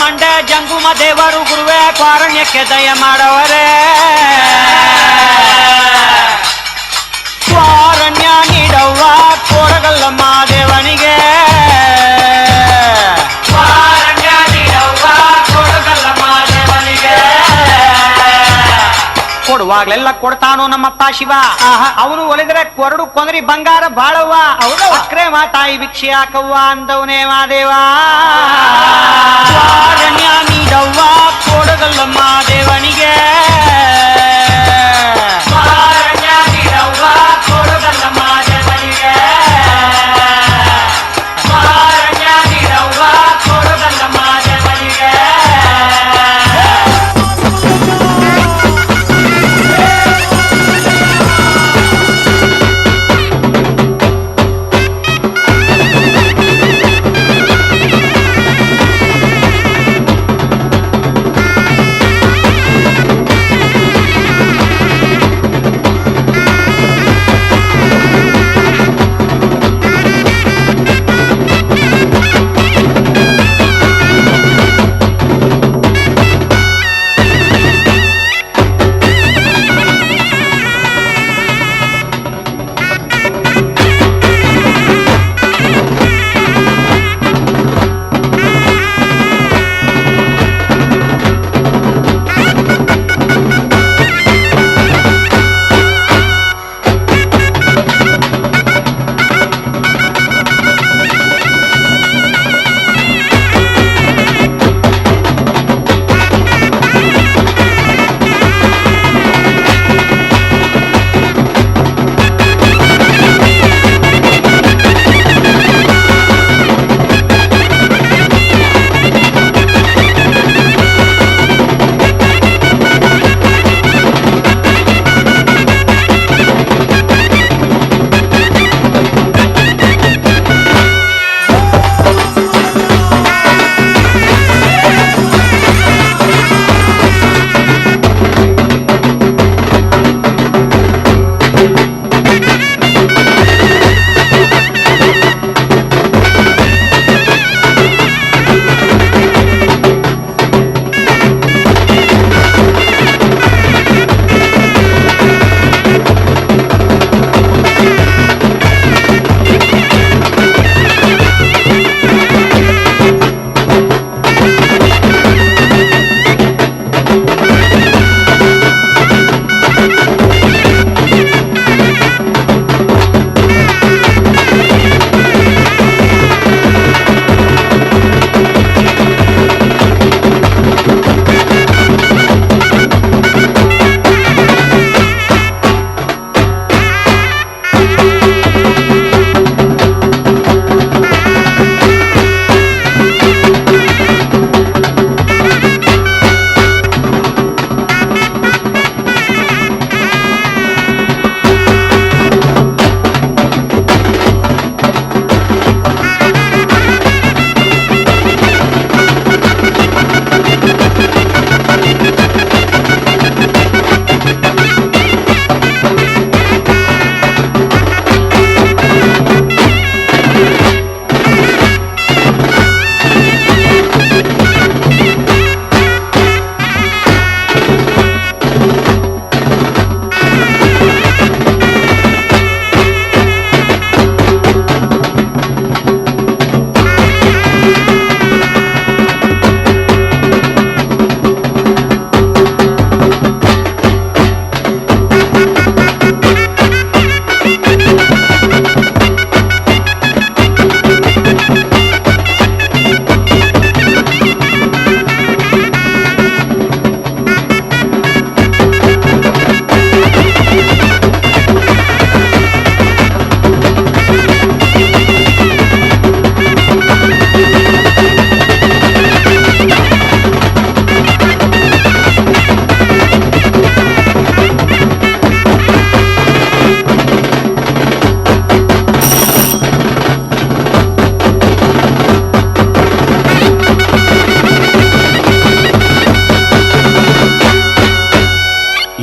ಮಂಡ್ಯ ಜಂಗುಮ ದೇವರು ಗುರುವೇ ಕಾರಣ್ಯಕ್ಕೆ ದಯ ಮಾಡವರೇ. ಕಾರಣ್ಯ ನೀಡವ್ವ ಕೋರಗಲ್ಲಮ್ಮ ದೇವನಿಗೆ. ಕಾರಣ್ಯ ನೀಡವ್ವ ಕೋರಗಲ್ಲಮ್ಮ ದೇವನಿಗೆ. ಕೊಡುವಾಗ್ಲೆಲ್ಲ ಕೊಡ್ತಾನೋ ನಮ್ಮಪ್ಪ ಶಿವ. ಅವನು ಒಲಿದ್ರೆ ಕೊರಡು ಕೊಂದ್ರಿ ಬಂಗಾರ ಬಾಳವ್ವ. ಅಕ್ರೆ ಮಾತಾಯಿ ಭಿಕ್ಷೆ ಹಾಕವ್ವ ಅಂದವನೇ ಮಾದೇವ. ಕಾರಣ್ಯ ನೀಡವ್ವ ಕೊಡಗಲ್ಲಮ್ಮ ದೇವನಿಗೆ. ಕಾರಣ್ಯ ನೀಡವ್ವ ಕೊಡಗಲ್ಲಮ್ಮ ದೇವನಿಗೆ. ಕಾರಣ್ಯ ನೀಡವ್ವ ಕೊಡಗಲ್ಲಮ್ಮ ದೇವನಿಗೆ.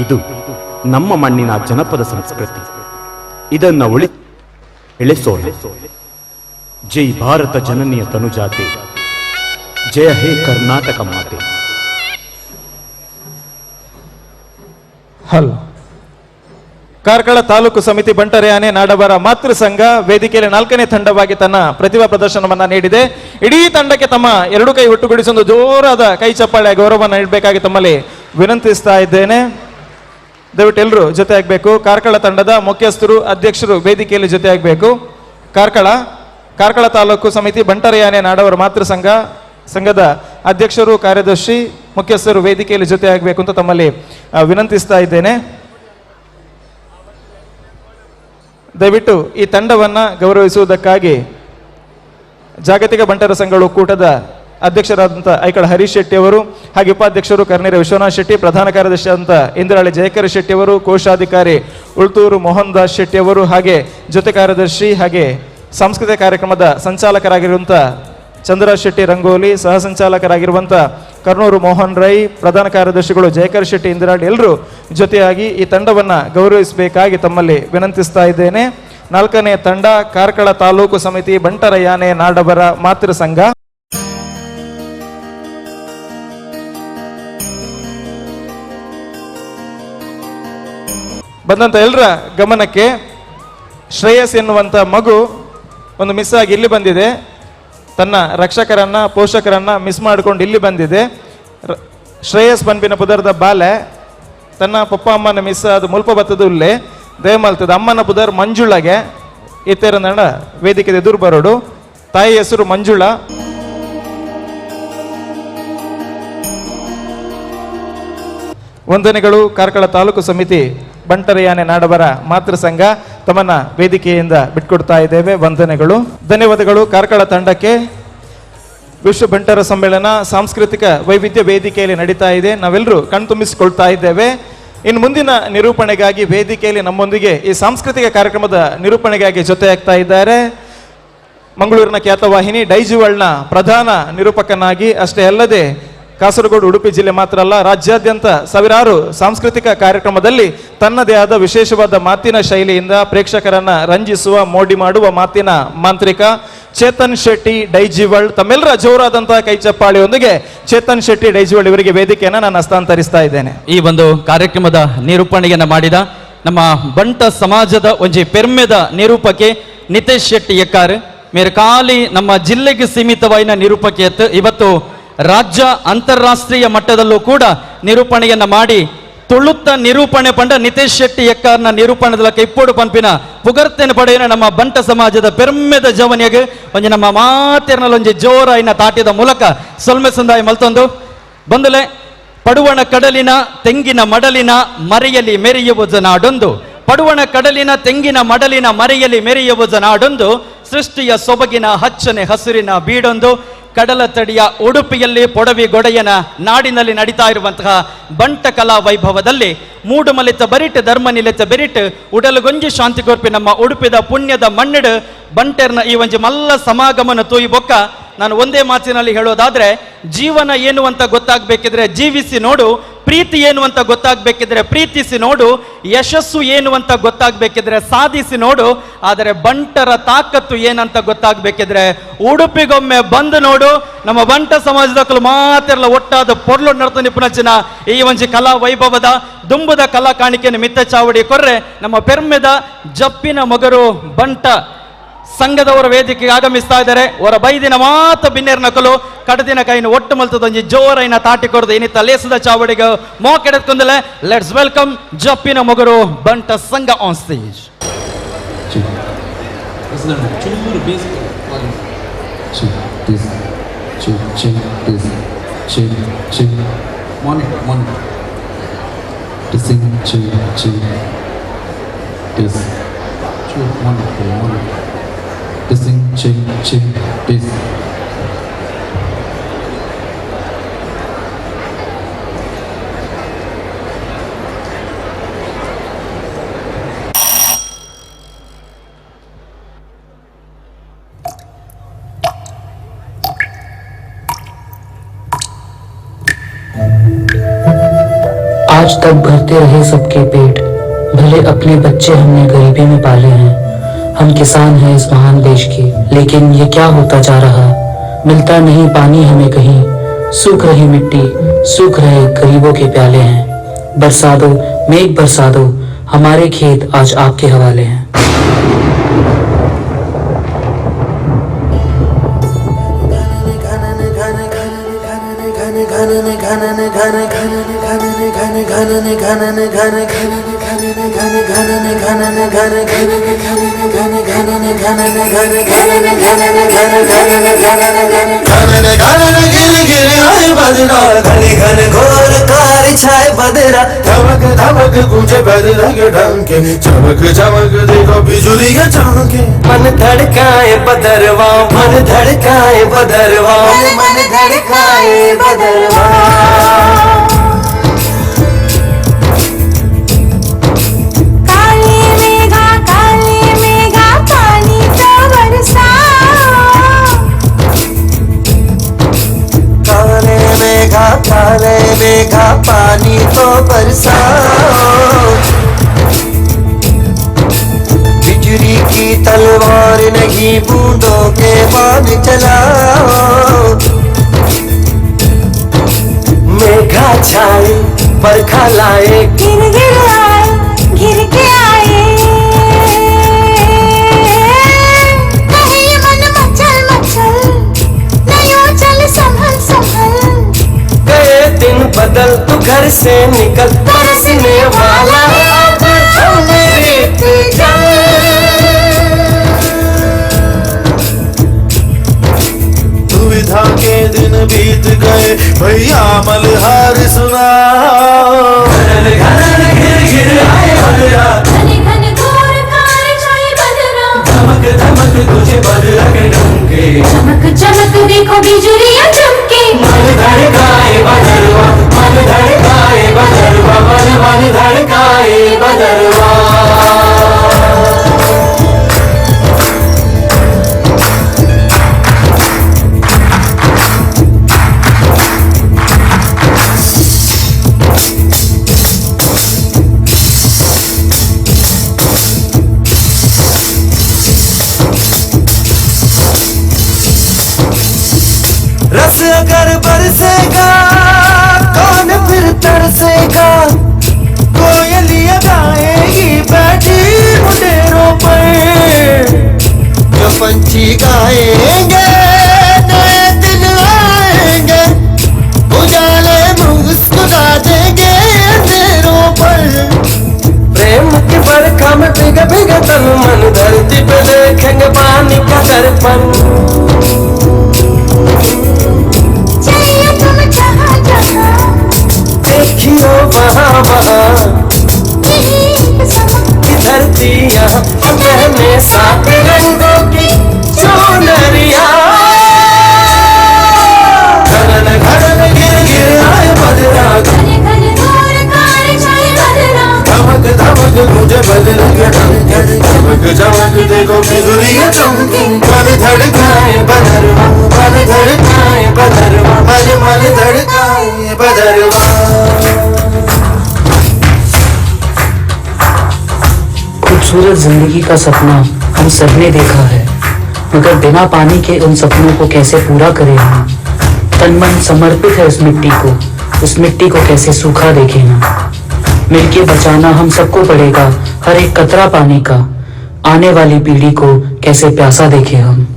ಇದು ನಮ್ಮ ಮಣ್ಣಿನ ಜನಪದ ಸಂಸ್ಕೃತಿ. ಇದನ್ನ ಎಳೆಸೋಣ. ಜೈ ಭಾರತ ಜನನಿಯ ತನುಜಾತೆ, ಜಯ ಹೇ ಕರ್ನಾಟಕ ಮಾತೆ. ಹಲೋ. ಕಾರ್ಕಳ ತಾಲೂಕು ಸಮಿತಿ ಬಂಟರ ಯಾನೆ ನಾಡಬರ ಮಾತೃ ಸಂಘ ವೇದಿಕೆಯಲ್ಲಿ 4ನೇ ತಂಡವಾಗಿ ತನ್ನ ಪ್ರತಿಭಾ ಪ್ರದರ್ಶನವನ್ನ ನೀಡಿದೆ. ಇಡೀ ತಂಡಕ್ಕೆ ತಮ್ಮ ಎರಡು ಕೈ ಒಟ್ಟುಗೂಡಿಸಿ ಒಂದು ಜೋರಾದ ಕೈ ಚಪ್ಪಾಳೆ ಗೌರವವನ್ನು ನೀಡಬೇಕಾಗಿ ತಮ್ಮಲ್ಲಿ ವಿನಂತಿಸ್ತಾ ಇದ್ದೇನೆ. ದಯವಿಟ್ಟು ಎಲ್ಲರೂ ಜೊತೆ ಆಗಬೇಕು. ಕಾರ್ಕಳ ತಂಡದ ಮುಖ್ಯಸ್ಥರು, ಅಧ್ಯಕ್ಷರು ವೇದಿಕೆಯಲ್ಲಿ ಜೊತೆ ಆಗಬೇಕು. ಕಾರ್ಕಳ ತಾಲೂಕು ಸಮಿತಿ ಬಂಟರ ಯಾನೆ ನಾಡವರ ಮಾತೃ ಸಂಘದ ಅಧ್ಯಕ್ಷರು, ಕಾರ್ಯದರ್ಶಿ, ಮುಖ್ಯಸ್ಥರು ವೇದಿಕೆಯಲ್ಲಿ ಜೊತೆ ಆಗಬೇಕು ಅಂತ ತಮ್ಮಲ್ಲಿ ವಿನಂತಿಸ್ತಾ ಇದ್ದೇನೆ. ದಯವಿಟ್ಟು ಈ ತಂಡವನ್ನ ಗೌರವಿಸುವುದಕ್ಕಾಗಿ ಜಾಗತಿಕ ಬಂಟರ ಸಂಘಗಳ ಒಕ್ಕೂಟದ ಅಧ್ಯಕ್ಷರಾದಂಥ ಐಕಳ ಹರೀಶ್ ಶೆಟ್ಟಿ ಅವರು, ಹಾಗೆ ಉಪಾಧ್ಯಕ್ಷರು ಕರ್ನೇರ ವಿಶ್ವನಾಥ್ ಶೆಟ್ಟಿ, ಪ್ರಧಾನ ಕಾರ್ಯದರ್ಶಿ ಆದಂಥ ಇಂದ್ರಾಳಿ ಜಯಕರ ಶೆಟ್ಟಿ ಅವರು, ಕೋಶಾಧಿಕಾರಿ ಉಳ್ತೂರು ಮೋಹನ್ ದಾಸ್ ಶೆಟ್ಟಿ ಅವರು, ಹಾಗೆ ಜೊತೆ ಕಾರ್ಯದರ್ಶಿ ಹಾಗೆ ಸಾಂಸ್ಕೃತಿಕ ಕಾರ್ಯಕ್ರಮದ ಸಂಚಾಲಕರಾಗಿರುವಂಥ ಚಂದ್ರರಾಜ್ ಶೆಟ್ಟಿ ರಂಗೋಲಿ, ಸಹ ಸಂಚಾಲಕರಾಗಿರುವಂಥ ಕರ್ನೂರು ಮೋಹನ್ ರೈ, ಪ್ರಧಾನ ಕಾರ್ಯದರ್ಶಿಗಳು ಜಯಕರ್ ಶೆಟ್ಟಿ, ಇಂದಿರಾಡಿ ಎಲ್ಲರೂ ಜೊತೆಯಾಗಿ ಈ ತಂಡವನ್ನು ಗೌರವಿಸಬೇಕಾಗಿ ತಮ್ಮಲ್ಲಿ ವಿನಂತಿಸ್ತಾ ಇದ್ದೇನೆ. 4ನೇ ತಂಡ ಕಾರ್ಕಳ ತಾಲೂಕು ಸಮಿತಿ ಬಂಟರ ಯಾನೆ ನಾಡಬರ ಮಾತೃ ಸಂಘ. ಬಂದಂತ ಎಲ್ಲರ ಗಮನಕ್ಕೆ, ಶ್ರೇಯಸ್ ಎನ್ನುವಂಥ ಮಗು ಒಂದು ಮಿಸ್ ಆಗಿ ಇಲ್ಲಿ ಬಂದಿದೆ. ತನ್ನ ರಕ್ಷಕರನ್ನ ಪೋಷಕರನ್ನ ಮಿಸ್ ಮಾಡಿಕೊಂಡು ಇಲ್ಲಿ ಬಂದಿದೆ. ಶ್ರೇಯಸ್ ಪನ್ಪಿನ ಪುದರ್ದ ಬಾಲೆ ತನ್ನ ಪಪ್ಪ ಅಮ್ಮನ ಮಿಸ್ ಅದು ಮುಲ್ಪ ಬತ್ತದು ಇಲ್ಲೇ ದಯಮಲ್ತದ ಅಮ್ಮನ ಪುದರ್ ಮಂಜುಳಗೆ ಇತ್ತರ ನಡ ವೇದಿಕೆ ಎದುರು ಬರೋಡು. ತಾಯಿ ಹೆಸರು ಮಂಜುಳ. ವಂದನೆಗಳು. ಕಾರ್ಕಳ ತಾಲೂಕು ಸಮಿತಿ ಬಂಟರ ಯಾನೆ ನಾಡಬರ ಮಾತೃ ಸಂಘ ತಮ್ಮನ್ನ ವೇದಿಕೆಯಿಂದ ಬಿಟ್ಕೊಡ್ತಾ ಇದ್ದೇವೆ. ವಂದನೆಗಳು, ಧನ್ಯವಾದಗಳು. ಕಾರ್ಕಳ ತಂಡಕ್ಕೆ ವಿಶ್ವ ಬಂಟರ ಸಮ್ಮೇಳನ ಸಾಂಸ್ಕೃತಿಕ ವೈವಿಧ್ಯ ವೇದಿಕೆಯಲ್ಲಿ ನಡೀತಾ ಇದೆ. ನಾವೆಲ್ಲರೂ ಕಣ್ತುಂಬಿಸಿಕೊಳ್ತಾ ಇದ್ದೇವೆ. ಇನ್ನು ಮುಂದಿನ ನಿರೂಪಣೆಗಾಗಿ ವೇದಿಕೆಯಲ್ಲಿ ನಮ್ಮೊಂದಿಗೆ ಈ ಸಾಂಸ್ಕೃತಿಕ ಕಾರ್ಯಕ್ರಮದ ನಿರೂಪಣೆಗಾಗಿ ಜೊತೆ ಆಗ್ತಾ ಇದ್ದಾರೆ ಮಂಗಳೂರಿನ ಖ್ಯಾತವಾಹಿನಿ ಡೈಜಿವಲ್ನ ಪ್ರಧಾನ ನಿರೂಪಕನಾಗಿ ಅಷ್ಟೇ ಅಲ್ಲದೆ ಕಾಸರಗೋಡು, ಉಡುಪಿ ಜಿಲ್ಲೆ ಮಾತ್ರ ಅಲ್ಲ, ರಾಜ್ಯಾದ್ಯಂತ ಸಾವಿರಾರು ಸಾಂಸ್ಕೃತಿಕ ಕಾರ್ಯಕ್ರಮದಲ್ಲಿ ತನ್ನದೇ ಆದ ವಿಶೇಷವಾದ ಮಾತಿನ ಶೈಲಿಯಿಂದ ಪ್ರೇಕ್ಷಕರನ್ನ ರಂಜಿಸುವ, ಮೋಡಿ ಮಾಡುವ ಮಾತಿನ ಮಾಂತ್ರಿಕ ಚೇತನ್ ಶೆಟ್ಟಿ ಡೈಜಿವಲ್. ತಮ್ಮೆಲ್ಲರ ಜೋರಾದಂತಹ ಕೈ ಚಪ್ಪಾಳಿಯೊಂದಿಗೆ ಚೇತನ್ ಶೆಟ್ಟಿ ಡೈಜಿವಲ್ ಇವರಿಗೆ ವೇದಿಕೆಯನ್ನು ನಾನು ಹಸ್ತಾಂತರಿಸ್ತಾ ಇದ್ದೇನೆ. ಈ ಒಂದು ಕಾರ್ಯಕ್ರಮದ ನಿರೂಪಣೆಯನ್ನ ಮಾಡಿದ ನಮ್ಮ ಬಂಟ ಸಮಾಜದ ಒಂಜಿ ಪೆರ್ಮೆದ ನಿರೂಪಕೆ ನಿತೇಶ್ ಶೆಟ್ಟಿ ಎಕ್ಕಾರ್ ಮೇರೆ ಖಾಲಿ ನಮ್ಮ ಜಿಲ್ಲೆಗೆ ಸೀಮಿತವಾದ ನಿರೂಪಕೆ ಇವತ್ತು ರಾಜ್ಯ ಅಂತಾರಾಷ್ಟ್ರೀಯ ಮಟ್ಟದಲ್ಲೂ ಕೂಡ ನಿರೂಪಣೆಯನ್ನ ಮಾಡಿ ತುಳುತ್ತ ನಿರೂಪಣೆ ಪಂಡ ನಿತೇಶ್ ಶೆಟ್ಟಿ ಎಕ್ಕಾರ್ನ ನಿರೂಪಣೆದಲಕ ಇಪ್ಪೋಡು ಪಂಪಿನ ಪುಗರ್ತೆನ ಪಡೆಯನ ನಮ್ಮ ಬಂಟ ಸಮಾಜದ ಪೆರ್ಮೆದ ಜವನಿಗೆ ಒಂಜಿ ನಮ್ಮ ಮಾತೆರ್ನಲ್ಲಿ ಒಂಜಿ ಜೋರ ಇನ್ನ ತಾಟಿದ ಮೂಲಕ ಸೊಲ್ಮೆ ಸಂದಾಯ ಮಲ್ತೊಂದು ಬಂದಲೆ ಪಡುವಣ ಕಡಲಿನ ತೆಂಗಿನ ಮಡಲಿನ ಮರೆಯಲಿ ಮೆರೆಯುವುದ ನಾಡೊಂದು, ಪಡುವಣ ಕಡಲಿನ ತೆಂಗಿನ ಮಡಲಿನ ಮರೆಯಲಿ ಮೆರೆಯುವುದ ನಾಡೊಂದು, ಸೃಷ್ಟಿಯ ಸೊಬಗಿನ ಹಚ್ಚನೆ ಹಸಿರಿನ ಬೀಡೊಂದು, ಕಡಲ ತಡಿಯ ಉಡುಪಿಯಲ್ಲಿ ಪೊಡವಿ ಗೊಡೆಯನ ನಾಡಿನಲ್ಲಿ ನಡೀತಾ ಇರುವಂತಹ ಬಂಟ ಕಲಾ ವೈಭವದಲ್ಲಿ ಮೂಡುಮಲಿತ ಬರಿಟ್ ಧರ್ಮನಿಲಿತ ಬೆರಿಟ್ ಉಡಲುಗೊಂಜಿ ಶಾಂತಿ ಕೊರ್ಪಿ ನಮ್ಮ ಉಡುಪಿದ ಪುಣ್ಯದ ಮಣ್ಣಿಡು ಬಂಟೆರ್ನ ಈ ಒಂಜಿ ಮಲ್ಲ ಸಮಾಗಮನ ತೂಯಿ ಬೊಕ್ಕ ನಾನು ಒಂದೇ ಮಾತಿನಲ್ಲಿ ಹೇಳೋದಾದ್ರೆ, ಜೀವನ ಏನು ಅಂತ ಗೊತ್ತಾಗಬೇಕಿದ್ರೆ ಜೀವಿಸಿ ನೋಡು, ಪ್ರೀತಿ ಏನು ಅಂತ ಗೊತ್ತಾಗಬೇಕಿದ್ರೆ ಪ್ರೀತಿಸಿ ನೋಡು, ಯಶಸ್ಸು ಏನು ಅಂತ ಗೊತ್ತಾಗಬೇಕಿದ್ರೆ ಸಾಧಿಸಿ ನೋಡು, ಆದರೆ ಬಂಟರ ತಾಕತ್ತು ಏನಂತ ಗೊತ್ತಾಗಬೇಕಿದ್ರೆ ಉಡುಪಿಗೊಮ್ಮೆ ಬಂದು ನೋಡು. ನಮ್ಮ ಬಂಟ ಸಮಾಜದಕ್ಕಲು ಮಾತೆಲ್ಲ ಒಟ್ಟಾದ ಪೊರ್ಲು ನಡ್ತ ನಿಪುಣಚಿನ ಈ ಒಂಜಿ ಕಲಾ ವೈಭವದ ದುಂಬುದ ಕಲಾ ಕಾಣಿಕೆಯನ್ನು ಮಿತ್ತ ಚಾವಡಿ ಕೊರ್ರೆ ನಮ್ಮ ಪೆರ್ಮೆದ ಜಪ್ಪಿನ ಮೊಗರು ಬಂಟ ಸಂಘದವರ ವೇದಿಕೆಗೆ ಆಗಮಿಸ್ತಾ ಇದ್ದಾರೆ. ಅವರ ಬೈದಿನ ಮಾತ ಬಿನ್ನೇರ್ ನಕಲು ಕಡದಿನ ಕೈನ ಒಟ್ಟು ಮಲ್ತದೊಂಜಿ ಜೋರೈನ ತಾಟಿ ಕೊರದು ಏನಿತ್ತ ಲೇಸದ ಚಾವಡಿಗೆ ಮೋಕೆಡೆತ್ಕೊಂಡಲೆ. ಲೆಟ್ಸ್ ವೆಲ್ಕಮ್ ಜಪ್ಪಿನ ಮೊಗರು ಬಂಟ ಸಂಘ on stage. Sing, ching, ching, peace. आज आज तक भरते रहे सबके पेट, भले अपने बच्चे हमने गरीबी में पाले हैं। हम किसान हैं इस महान देश के, लेकिन ये क्या होता जा रहा, मिलता नहीं पानी हमें कहीं, सूख रही मिट्टी, सूख रहे गरीबों के प्याले हैं। बरसा दो, मेघ बरसा दो, हमारे खेत आज आपके हवाले हैं। बदरा धमक धमक गूंजे बदरा के ढंके, चमक चमक देखो बिजुली के चमके। मन धड़काए बदरवा, मन धड़काए बदरवा, मन धड़काए बदरवा। काले मेघा पानी तो बरसाओ, बिजली की तलवार नहीं बूंदों के बाण चलाओ। मेघा छाए बरखा लाए, गिर गिर आए, गिर के आए। दिन बदल तू घर से निकल, बरसने वाला रेत जल। दुविधा के दिन बीत गए भैया मलहार सुनाओ। घन घन घिर घिर आए बदरा, घन घन घोर काले छाए बदरा, धमक धमक तुझे बदरा के डंके, चमक चमक देखो बिजुलियां चमके। मन धड़काए बदरवा, मन धड़काए बदरवा, मन धड़काए बदरवा। रस अगर बरसेगा कौन फिर तरसेगा, कोयलियां गाएगी बैठी मुंडेरों पर। जो पंछी गाएंगे नए दिन आएंगे, उजाले मुस्कुरा देंगे अंधेरों पर। प्रेम की बरखा में भीग भीग तन मन, धरती पे देखेंगे पानी का दर्पण। देखियो वहाँ वहाँ की धरती यहाँ, पहने सात रंगों की चुनरिया। घन घन गिर गिर आए बदरा, धमक धमक मुझे बदल के ढंके, चमक चमक देखो बिजुलियां चमकी। मन धड़काए बदरवा, मन धड़काए बदरवा, मन धड़काए बदरवा। खूबसूरत जिंदगी का सपना हम सबने देखा है, मगर बिना पानी के उन सपनों को कैसे पूरा करें हम। तन मन समर्पित है उस मिट्टी को, उस मिट्टी को कैसे सूखा देखें हम। मिलके बचाना हम सबको पड़ेगा हर एक कतरा पानी का, आने वाली पीढ़ी को कैसे प्यासा देखें हम।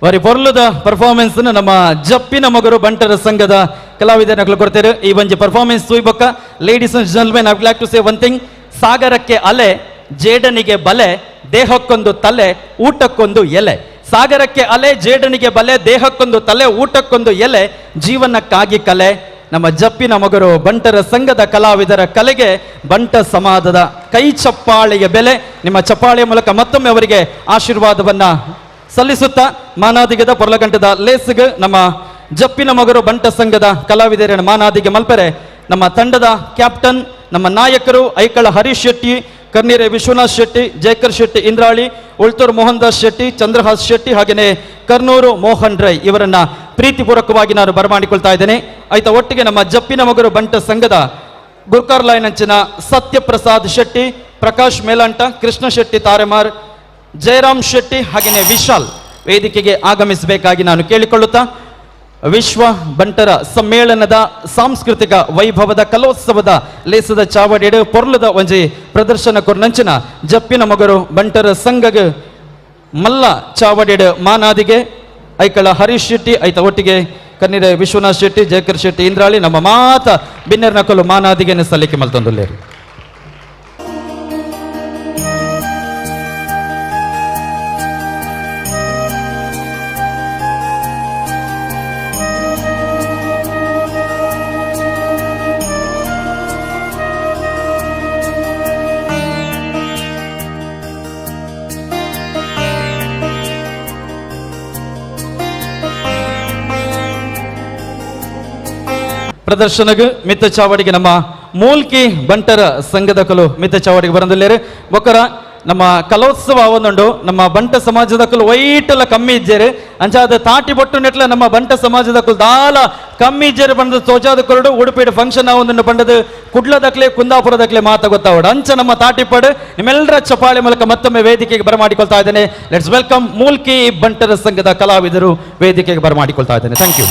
ವಾರಿ ಪೊರ್ಲದ ಪರ್ಫಾರ್ಮೆನ್ಸ್ ನಮ್ಮ ಜಪ್ಪಿನ ಮಗರು ಬಂಟರ ಸಂಘದ ಕಲಾವಿದರನ್ನು ಕೊಡ್ತಾರೆ. ಈ ಒಂಜಿ ಪರ್ಫಾರ್ಮೆನ್ಸ್ ತೂಯ್ಬೊಕ್ಕ ladies and gentlemen I would like to say one thing. ಸಾಗರಕ್ಕೆ ಅಲೆ, ಜೇಡನಿಗೆ ಬಲೆ, ದೇಹಕ್ಕೊಂದು ತಲೆ, ಊಟಕ್ಕೊಂದು ಎಲೆ. ಸಾಗರಕ್ಕೆ ಅಲೆ, ಜೇಡನಿಗೆ ಬಲೆ, ದೇಹಕ್ಕೊಂದು ತಲೆ, ಊಟಕ್ಕೊಂದು ಎಲೆ, ಜೀವನಕ್ಕಾಗಿ ಕಲೆ. ನಮ್ಮ ಜಪ್ಪಿನ ಮಗರು ಬಂಟರ ಸಂಘದ ಕಲಾವಿದರ ಕಲೆಗೆ ಬಂಟ ಸಮಾಜದ ಕೈ ಚಪ್ಪಾಳೆಯ ಬೆಲೆ. ನಿಮ್ಮ ಚಪ್ಪಾಳೆಯ ಮೂಲಕ ಮತ್ತೊಮ್ಮೆ ಅವರಿಗೆ ಆಶೀರ್ವಾದವನ್ನ ಸಲ್ಲಿಸುತ್ತಾ ಮಾನಾದಿಗದ ಪೊರ್ಲಗಂಟದ ಲೇಸಿಗೆ ನಮ್ಮ ಜಪ್ಪಿನ ಮಗರು ಬಂಟ ಸಂಘದ ಕಲಾವಿದರ ಮಾನಾದಿಗೆ ಮಲ್ಪರೆ ನಮ್ಮ ತಂಡದ ಕ್ಯಾಪ್ಟನ್, ನಮ್ಮ ನಾಯಕರು ಐಕಳ ಹರೀಶ್ ಶೆಟ್ಟಿ, ಕರ್ನೀರೆ ವಿಶ್ವನಾಥ್ ಶೆಟ್ಟಿ, ಜಯಕರ್ ಶೆಟ್ಟಿ ಇಂದ್ರಾಳಿ, ಉಳ್ತೂರು ಮೋಹನ್ ದಾಸ್ ಶೆಟ್ಟಿ, ಚಂದ್ರಹಾಸ್ ಶೆಟ್ಟಿ ಹಾಗೆಯೇ ಕರ್ನೂರು ಮೋಹನ್ ರೈ ಇವರನ್ನ ಪ್ರೀತಿಪೂರ್ವಕವಾಗಿ ನಾನು ಬರಮಾಡಿಕೊಳ್ತಾ ಇದ್ದೇನೆ. ಆಯ್ತಾ ಒಟ್ಟಿಗೆ ನಮ್ಮ ಜಪ್ಪಿನ ಮಗರು ಬಂಟ ಸಂಘದ ಗುರ್ಕಾರ್ಲಾಯ್ನಂಚಿನ ಸತ್ಯಪ್ರಸಾದ್ ಶೆಟ್ಟಿ, ಪ್ರಕಾಶ್ ಮೇಲಂಟ, ಕೃಷ್ಣ ಶೆಟ್ಟಿ ತಾರೆಮಾರ್, ಜಯರಾಮ್ ಶೆಟ್ಟಿ ಹಾಗೆಯೇ ವಿಶಾಲ್ ವೇದಿಕೆಗೆ ಆಗಮಿಸಬೇಕಾಗಿ ನಾನು ಕೇಳಿಕೊಳ್ಳುತ್ತಾ ವಿಶ್ವ ಬಂಟರ ಸಮ್ಮೇಳನದ ಸಾಂಸ್ಕೃತಿಕ ವೈಭವದ ಕಲೋತ್ಸವದ ಲೇಸದ ಚಾವಡಿಯಡು ಪೊರ್ಲದ ಒಂಜಿ ಪ್ರದರ್ಶನ ಕೊರ್ನಂಚಿನ ಜಪ್ಪಿನ ಮಗರು ಬಂಟರ ಸಂಘಗ ಮಲ್ಲ ಚಾವಡಿಯಡು ಮಾನಾದಿಗೆ ಐಕಳ ಹರೀಶ್ ಶೆಟ್ಟಿ ಐತ ಒಟ್ಟಿಗೆ ಕನ್ನೀರ ವಿಶ್ವನಾಥ್ ಶೆಟ್ಟಿ, ಜಯಕರ್ ಶೆಟ್ಟಿ ಇಂದ್ರಾಳಿ ನಮ್ಮ ಮಾತ ಬಿನ್ನರ್ ನಕಲು ಮಾನಾದಿಗೆ ಸಲ್ಲಿಕೆ ಮಲ್ತೊಂದುಲ್ಲೇರು. ಪ್ರದರ್ಶನಗೂ ಮಿತ್ತ ಚಾವಡಿಗೆ ನಮ್ಮ ಮೂಲ್ಕಿ ಬಂಟರ ಸಂಘದ ಕಲು ಮಿತ್ತ ಚಾವಡಿಗೆ ಬರಂದಿಲ್ಲೇರು ಬೊಕ್ಕರ ನಮ್ಮ ಕಲೋತ್ಸವ ಅವನೊಂಡು ನಮ್ಮ ಬಂಟ ಸಮಾಜದ ಕಲು ವೈಟೆಲ್ಲ ಕಮ್ಮಿ ಇದ್ದೇರು ಅಂಚಾದ ತಾಟಿ ಬೊಟ್ಟು ನೆಟ್ಲ ನಮ್ಮ ಬಂಟ ಸಮಾಜದ ಕಲು ದಾಲ ಕಮ್ಮಿ ಇದ್ದೇರು ಬಂದ ತೋಜಾದ ಕೊರಡು ಉಡುಪಿಡ ಫಂಕ್ಷನ್ ಅವನನ್ನು ಬಂಡದು ಕುಡ್ಲದಕ್ಲೆ ಕುಂದಾಪುರದಕ್ಲೆ ಮಾತ ಗೊತ್ತಾವಡು ಅಂಚ ನಮ್ಮ ತಾಟಿಪಡು ನಿಮ್ಮೆಲ್ಲರ ಚಪಾಳೆ ಮೂಲಕ ಮತ್ತೊಮ್ಮೆ ವೇದಿಕೆಗೆ ಬರಮಾಡಿಕೊಳ್ತಾ ಇದ್ದೇನೆ. ಲೆಟ್ಸ್ ವೆಲ್ಕಮ್ ಮೂಲ್ಕಿ ಬಂಟರ ಸಂಘದ ಕಲಾವಿದರು ವೇದಿಕೆಗೆ ಬರಮಾಡಿಕೊಳ್ತಾ ಇದ್ದೇನೆ. Thank you.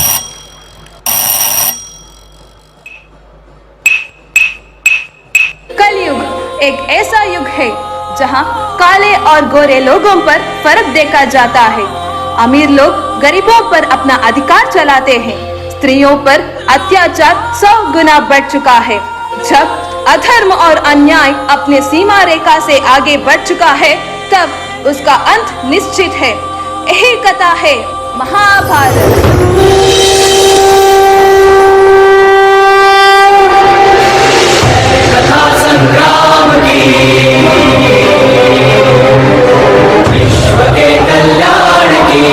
कलयुग एक ऐसा युग है जहां काले और गोरे लोगों पर फर्क देखा जाता है. अमीर लोग गरीबों पर अपना अधिकार चलाते हैं. स्त्रियों पर अत्याचार 100 गुना बढ़ चुका है. जब अधर्म और अन्याय अपने सीमा रेखा से आगे बढ़ चुका है तब उसका अंत निश्चित है. यही कथा है महाभारत. संग्राम की विश्व के कल्याण की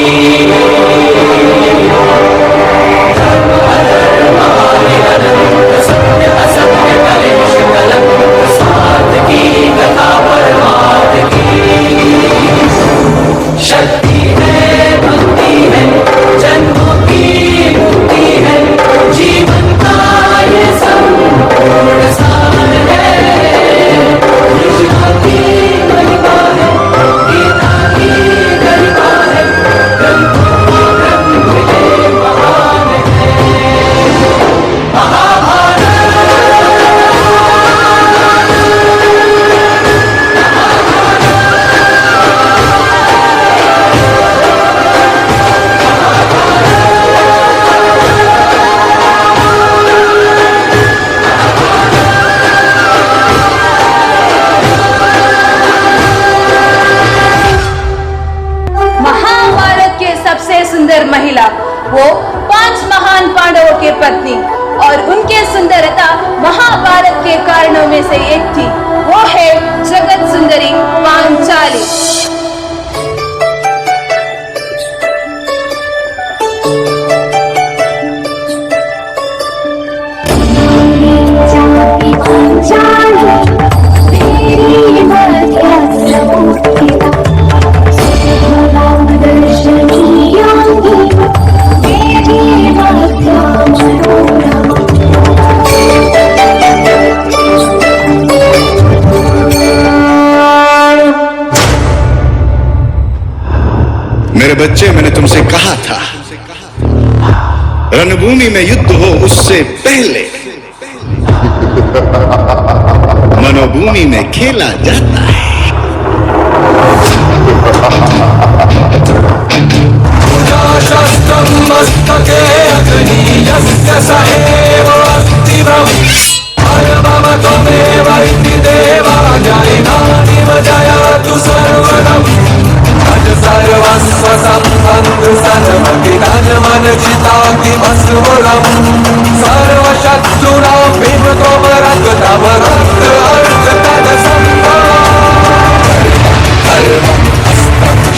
धर्म अधर्म आदि अनंत सत्य असत्य कलेश कलंक स्वार्थ की कथा परमार्थ की शक्ति है भक्ति है जन्मों की मुक्ति है जीवन का ये संपूर्ण सार है. महिला वो 5 महान पांडवों के पत्नी और उनके सुंदरता महाभारत के कारणों में से एक थी. वो है जगत सुंदरी पांचाली. मेरे बच्चे, मैंने तुमसे कहा था रणभूमि में युद्ध हो उससे पहले मनोभूमि में खेला जाता है. मन चिता की भस्मरम सर्वशत्रुना पिबतो रक्त तव रक्त अर्थ तद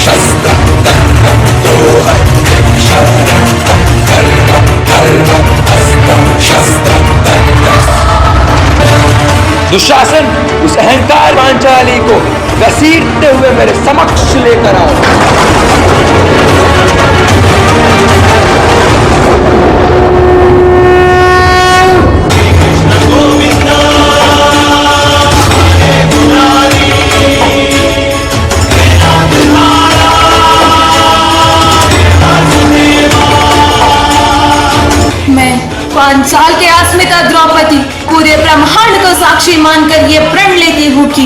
शस्त्र दुशासन उस अहंकार पांचाली को घसीटते हुए मेरे समक्ष लेकर आओ। मैं पांचाल के अस्मिता द्रौपदी पूरे ब्रह्मांड को साक्षी मानकर ये प्रण लेती हूँ कि